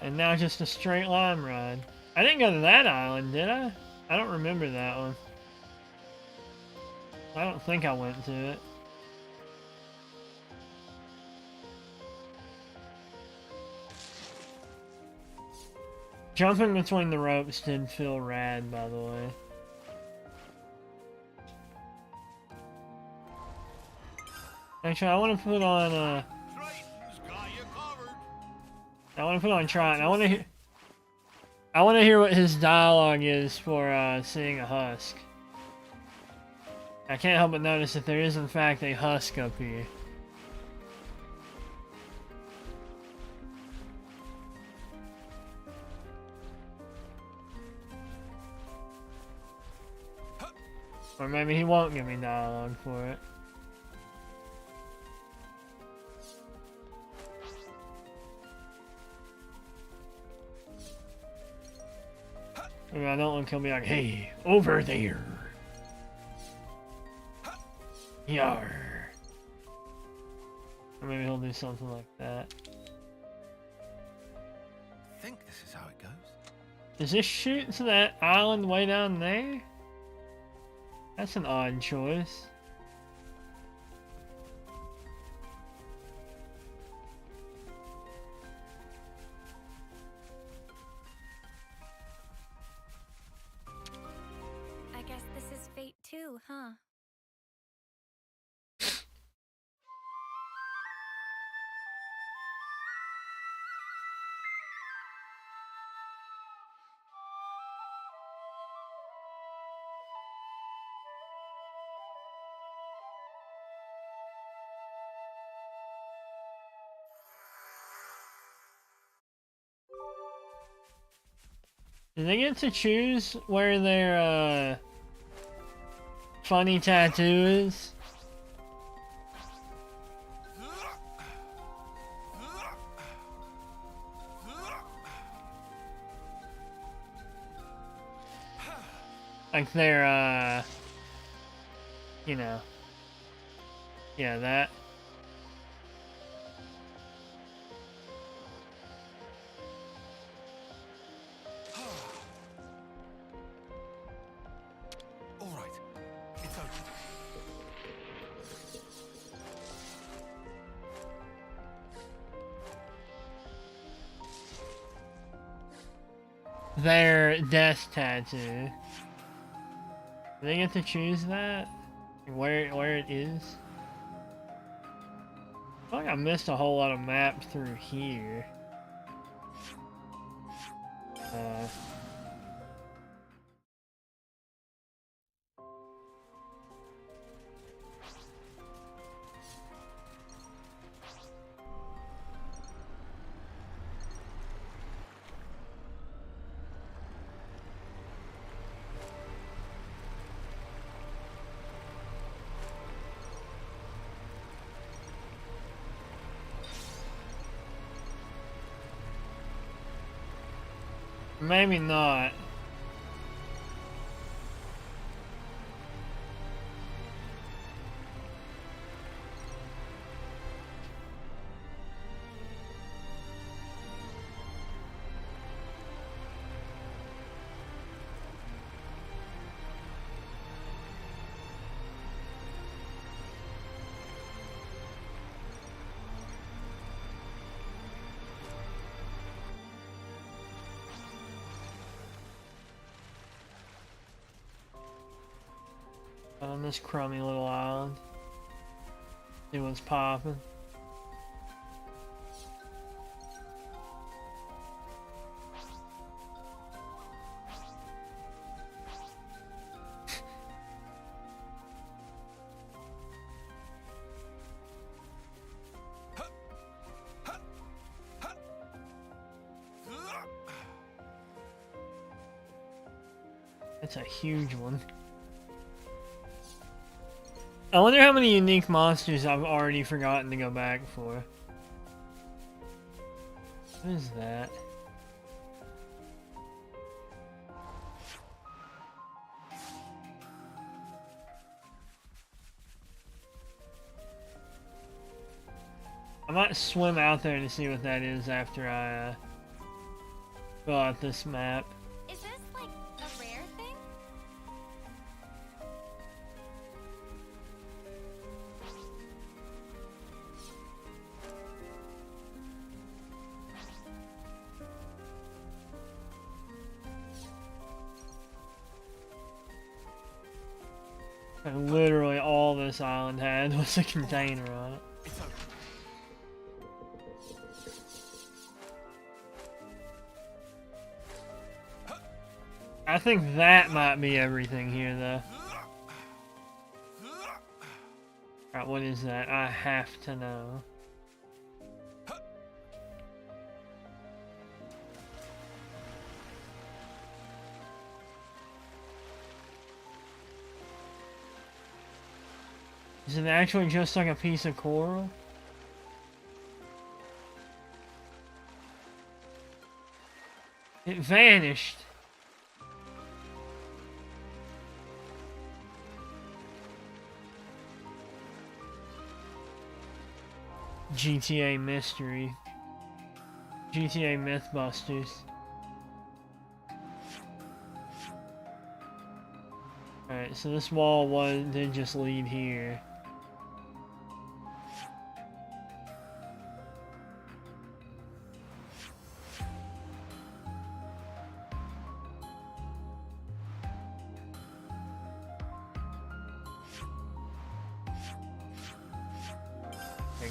[SPEAKER 14] And now just a straight line ride. I didn't go to that island, did I? I don't remember that one. I don't think I went to it. Jumping between the ropes did feel rad, by the way. Actually, I want to put on I want to put on Triton. I want to hear what his dialogue is for seeing a husk. I can't help but notice that there is in fact a husk up here. Or maybe he won't give me dialogue for it. Maybe I don't want to be like, hey, over there. Yar. Or maybe he'll do something like that.
[SPEAKER 4] I think this is how it goes.
[SPEAKER 14] Does this shoot to that island way down there? That's an odd choice.
[SPEAKER 16] I guess this is fate too, huh?
[SPEAKER 14] Do they get to choose where their funny tattoo is? Like their you know. Yeah, that. Their death tattoo. Do they get to choose that? Where it is? I feel like I missed a whole lot of map through here. Maybe not. On this crummy little island. See what's popping. That's a huge one. I wonder how many unique monsters I've already forgotten to go back for. What is that? I might swim out there to see what that is after I fill out this map.
[SPEAKER 2] Is this like a rare thing?
[SPEAKER 14] And literally all this island had was a container on it. I think that might be everything here, though. Alright, what is that? I have to know. Is it actually just like a piece of coral? It vanished. GTA Mystery. GTA Mythbusters. Alright, so this wall did just lead here.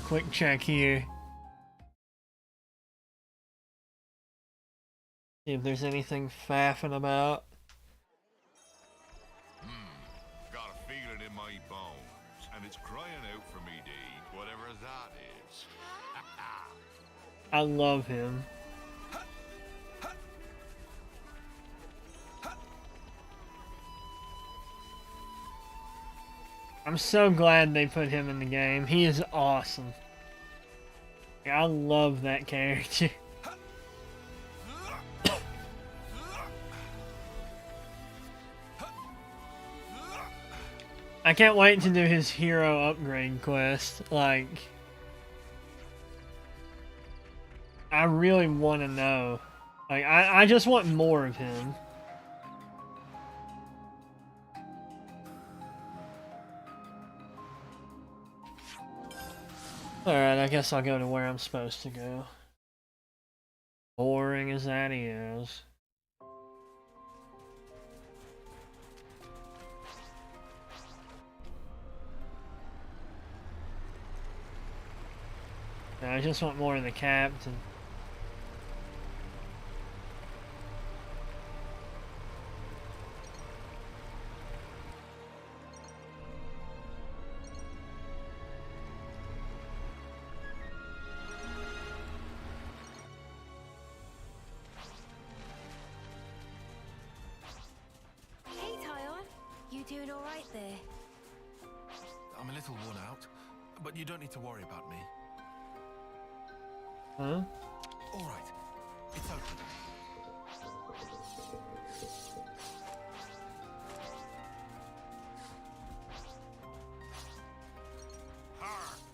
[SPEAKER 14] Quick check here. See if there's anything faffing about.
[SPEAKER 18] Got a feeling in my bones, and it's crying out for me to eat whatever that is.
[SPEAKER 14] I love him. I'm so glad they put him in the game. He is awesome. I love that character. I can't wait to do his hero upgrade quest. Like, I really want to know. Like, I just want more of him. Alright, I guess I'll go to where I'm supposed to go. Boring as that is. I just want more of the captain.
[SPEAKER 16] Hey, Tyon. You doing all right there?
[SPEAKER 4] I'm a little worn out, but you don't need to worry about me.
[SPEAKER 14] Huh?
[SPEAKER 4] All right, it's open.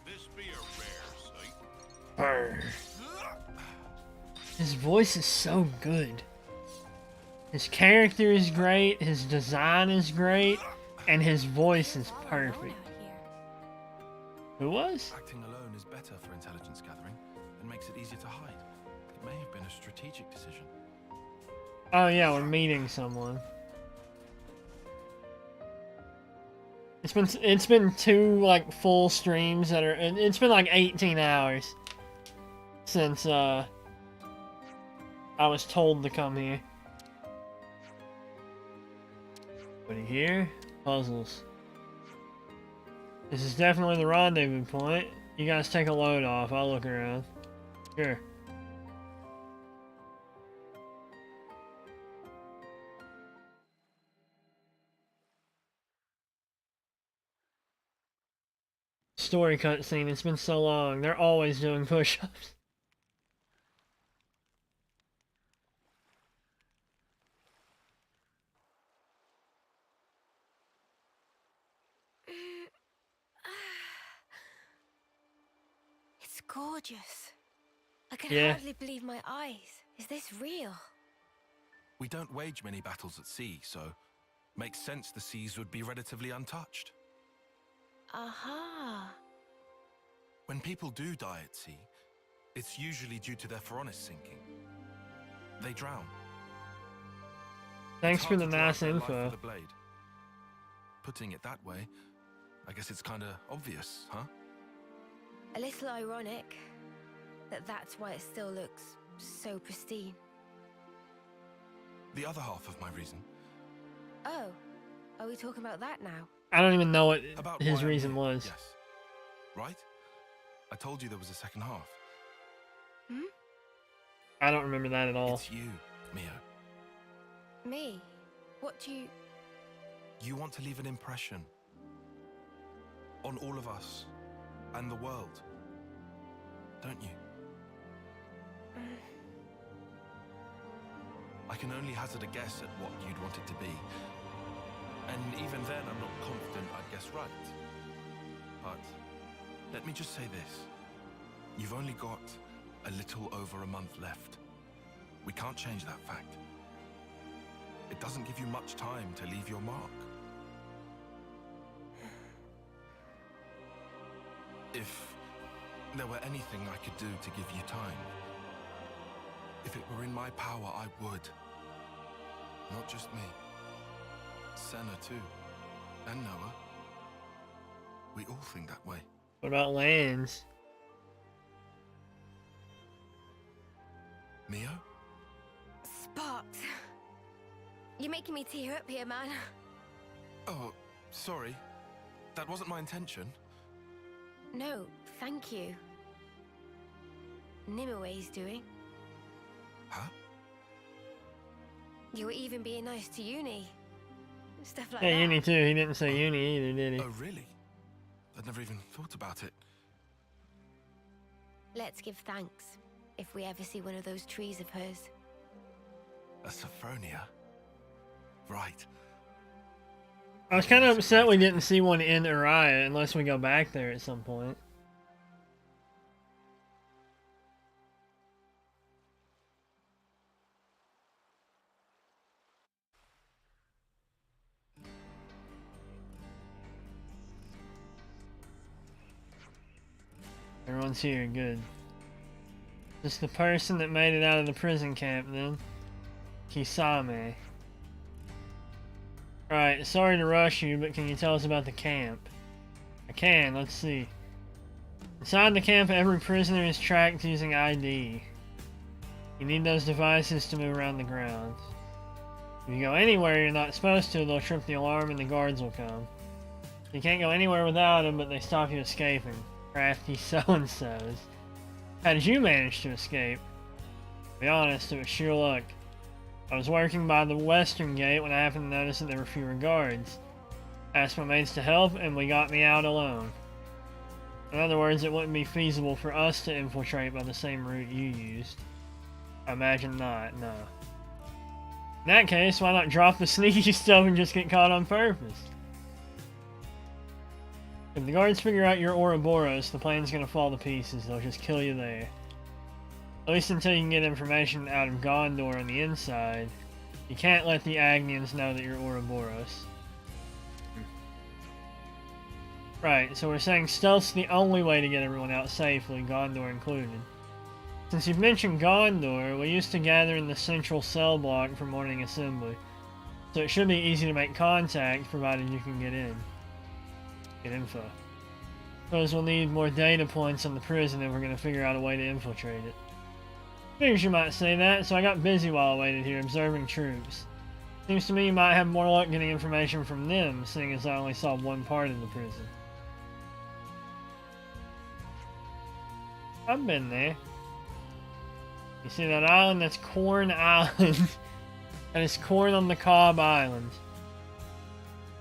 [SPEAKER 18] This be a rare sight.
[SPEAKER 14] Brr. His voice is so good. His character is great, his design is great, and his voice is perfect. Who was?
[SPEAKER 4] Acting alone is better for intelligence gathering and makes it easier to hide. It may have been a strategic decision.
[SPEAKER 14] Oh yeah, we're meeting someone. It's been two like full streams that are, and it's been like 18 hours since I was told to come here. What here? Puzzles. This is definitely the rendezvous point. You guys take a load off. I'll look around. Sure.
[SPEAKER 1] story cutscene. It's been so long. They're always doing push-ups.
[SPEAKER 6] It's gorgeous. I can
[SPEAKER 4] Yeah.
[SPEAKER 6] hardly believe my eyes. Is this real?
[SPEAKER 4] We don't wage many battles at sea, so makes sense the seas would be relatively untouched.
[SPEAKER 6] Aha.
[SPEAKER 4] When people do die at sea, it's usually due to their Phoronis sinking. They drown.
[SPEAKER 1] Thanks
[SPEAKER 4] It's
[SPEAKER 1] for
[SPEAKER 4] hard
[SPEAKER 1] the
[SPEAKER 4] to draw out
[SPEAKER 1] nice
[SPEAKER 4] their life
[SPEAKER 1] info.
[SPEAKER 4] with a blade. Putting it that way, I guess it's kinda obvious, huh?
[SPEAKER 6] A little ironic that that's why it still looks so pristine.
[SPEAKER 4] The other half of my reason.
[SPEAKER 6] Oh, are we talking about that now?
[SPEAKER 1] I don't even know what
[SPEAKER 4] About
[SPEAKER 1] his
[SPEAKER 4] why I'm
[SPEAKER 1] reason
[SPEAKER 4] here,
[SPEAKER 1] was.
[SPEAKER 4] Yes. Right? I told you there was a second half.
[SPEAKER 1] I don't remember that at all.
[SPEAKER 4] It's you, Mio.
[SPEAKER 6] Me? What do you...
[SPEAKER 4] You want to leave an impression on all of us and the world, don't you? I can only hazard a guess at what you'd want it to be. And even then, I'm not confident I'd guess right. But let me just say this. You've only got a little over a month left. We can't change that fact. It doesn't give you much time to leave your mark. If there were anything I could do to give you time, if it were in my power, I would. Not just me. Senna too. And Noah. We all think that way.
[SPEAKER 1] What about Lands?
[SPEAKER 4] Mio?
[SPEAKER 6] Sparks. You're making me tear up here, man.
[SPEAKER 4] Oh, sorry. That wasn't my intention.
[SPEAKER 6] No, thank you. Nimue doing.
[SPEAKER 4] Huh?
[SPEAKER 6] You were even being nice to Uni. Stuff like
[SPEAKER 1] Yeah,
[SPEAKER 6] that.
[SPEAKER 1] Uni too. He didn't say Uni either, did he?
[SPEAKER 4] Oh, really? I'd never even thought about it.
[SPEAKER 6] Let's give thanks if we ever see one of those trees of hers.
[SPEAKER 4] A Sophronia? Right.
[SPEAKER 1] I was kind of upset we didn't see one in Uriah unless we go back there at some point. Everyone's here, good. Just the person that made it out of the prison camp then. Kisame. Alright, sorry to rush you, but can you tell us about the camp? I can, let's see. Inside the camp, every prisoner is tracked using ID. You need those devices to move around the grounds. If you go anywhere you're not supposed to, they'll trip the alarm and the guards will come. You can't go anywhere without them, but they stop you escaping. Crafty so-and-sos. How did you manage to escape? To be honest, it was sheer luck. I was working by the western gate when I happened to notice that there were fewer guards. I asked my mates to help, and we got me out alone. In other words, it wouldn't be feasible for us to infiltrate by the same route you used. I imagine not, no. In that case, why not drop the sneaky stuff and just get caught on purpose? If the guards figure out you're Ouroboros, the plan's gonna fall to pieces. They'll just kill you there. At least until you can get information out of Gondor on the inside. You can't let the Agnians know that you're Ouroboros. Right, so we're saying stealth's the only way to get everyone out safely, Gondor included. Since you've mentioned Gondor, we used to gather in the central cell block for morning assembly. So it should be easy to make contact, provided you can get in. Get info. Suppose we'll need more data points on the prison if we're going to figure out a way to infiltrate it. Figures you might say that, so I got busy while I waited here observing troops. Seems to me you might have more luck getting information from them, seeing as I only saw one part of the prison. I've been there. You see that island? That's Corn Island. That is Corn on the Cob Island.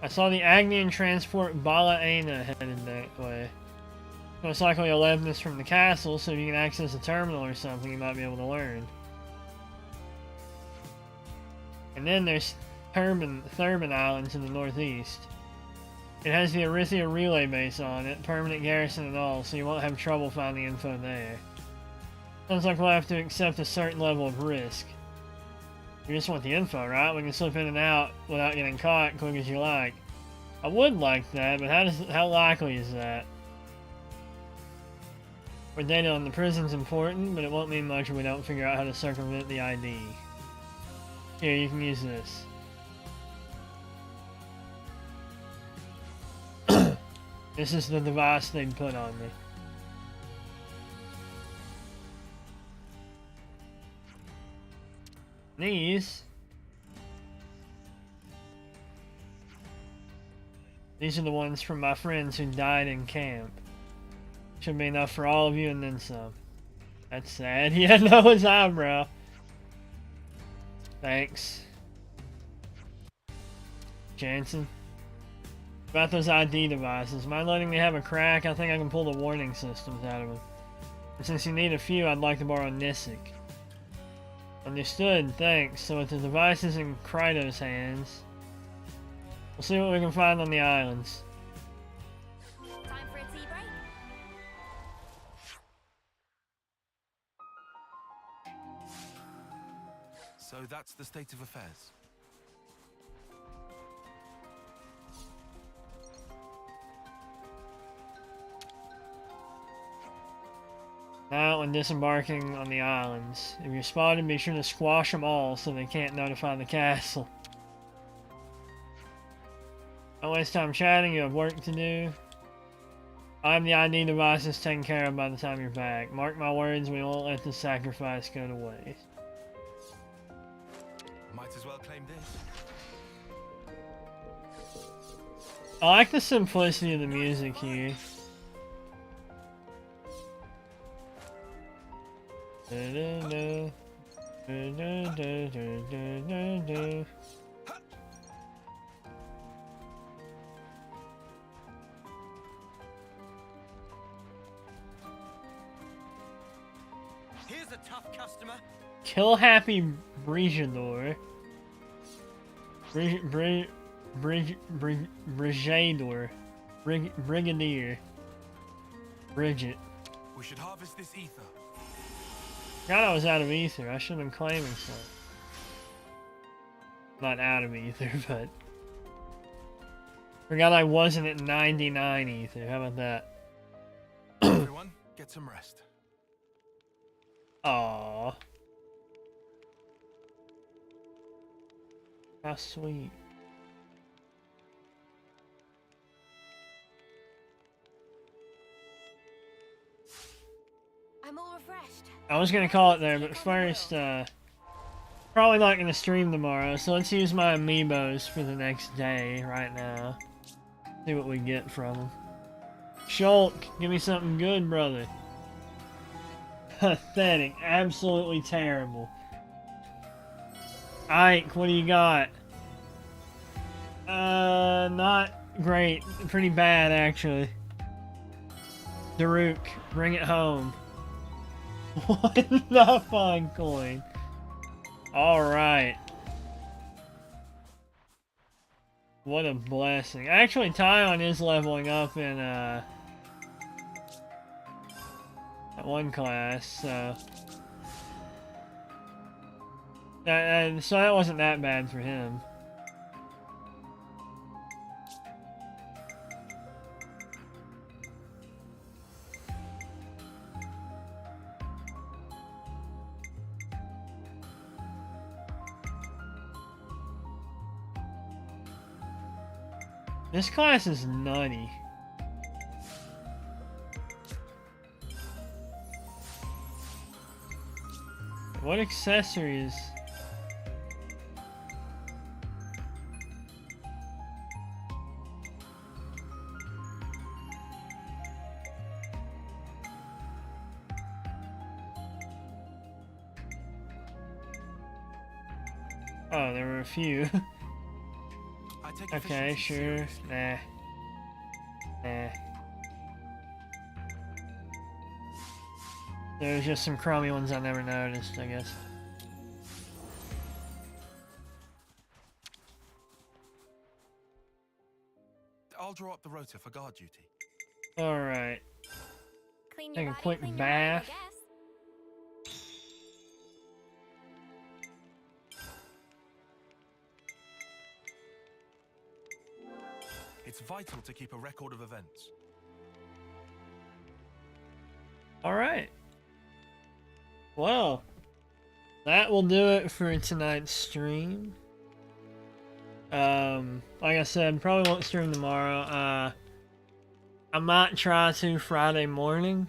[SPEAKER 1] I saw the Agnian transport Bala Aina headed that way.
[SPEAKER 14] Most likely 11 is from the castle, so if you can access a terminal or something, you might be able to learn. And then there's Thurbin Island to the northeast. It has the Arithia relay base on it, permanent garrison and all, so you won't have trouble finding info there. Sounds like we'll have to accept a certain level of risk. You just want the info, right? We can slip in and out without getting caught quick as you like. I would like that, but how likely is that? Our data on the prison's important, but it won't mean much if we don't figure out how to circumvent the ID. Here, you can use this. This is the device they'd put on me. These are the ones from my friends who died in camp. Should be enough for all of you and then some. That's sad. He had Noah's eyebrow. Thanks. Jansen. About those ID devices. Mind letting me have a crack? I think I can pull the warning systems out of them. And since you need a few, I'd like to borrow Nisic. Understood, thanks. So with the devices in Krytos' hands, we'll see what we can find on the islands.
[SPEAKER 2] Time for a tea break?
[SPEAKER 4] So that's the state of affairs.
[SPEAKER 14] Now, when disembarking on the islands, if you're spotted, be sure to squash them all so they can't notify the castle. Don't waste time chatting, you have work to do. I have the ID devices taken care of by the time you're back. Mark my words, we won't let the sacrifice go to waste.
[SPEAKER 4] Might as well claim this.
[SPEAKER 14] I like the simplicity of the music here.
[SPEAKER 9] Here's a tough customer.
[SPEAKER 14] Kill Happy Brigidor. Brigadier. Bridget.
[SPEAKER 4] We should harvest this ether.
[SPEAKER 14] Forgot I was out of ether. I should have been claiming some. Not out of ether, but... Forgot I wasn't at 99 ether. How about that?
[SPEAKER 4] Everyone, get some rest.
[SPEAKER 14] Aww. How sweet.
[SPEAKER 2] I'm all refreshed.
[SPEAKER 14] I was gonna call it there, but first, probably not gonna stream tomorrow, so let's use my amiibos for the next day right now. See what we get from them. Shulk, give me something good, brother. Pathetic. Absolutely terrible. Ike, what do you got? Not great. Pretty bad, actually. Daruk, bring it home. What the fine coin? Alright. What a blessing. Actually, Tyon is leveling up in, that one class, so... so that wasn't that bad for him. This class is nutty. What accessories? Oh, there were a few. Okay, sure. Nah. Nah.
[SPEAKER 1] There's just some crummy ones I never noticed, I guess.
[SPEAKER 4] I'll draw up the rota for guard duty.
[SPEAKER 1] Alright.
[SPEAKER 2] Clean
[SPEAKER 1] Take
[SPEAKER 2] your
[SPEAKER 1] a
[SPEAKER 2] body,
[SPEAKER 1] quick
[SPEAKER 2] clean your mind, I
[SPEAKER 1] bath.
[SPEAKER 2] guess.
[SPEAKER 4] It's vital to keep a record of events.
[SPEAKER 1] Alright. Well, that will do it for tonight's stream. Like I said, probably won't stream tomorrow. I might try to Friday morning.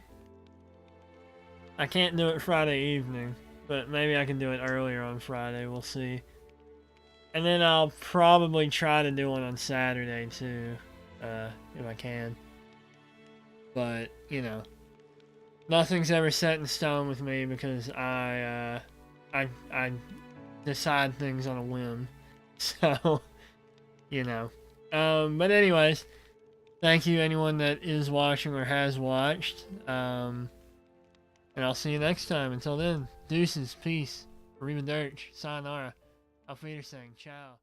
[SPEAKER 1] I can't do it Friday evening, but maybe I can do it earlier on Friday. We'll see. And then I'll probably try to do one on Saturday too, if I can. But, you know, nothing's ever set in stone with me because I decide things on a whim. So, you know. But anyways, thank you anyone that is watching or has watched. And I'll see you next time. Until then, deuces, peace, arrivederci, sayonara, auf Wiedersehen, ciao.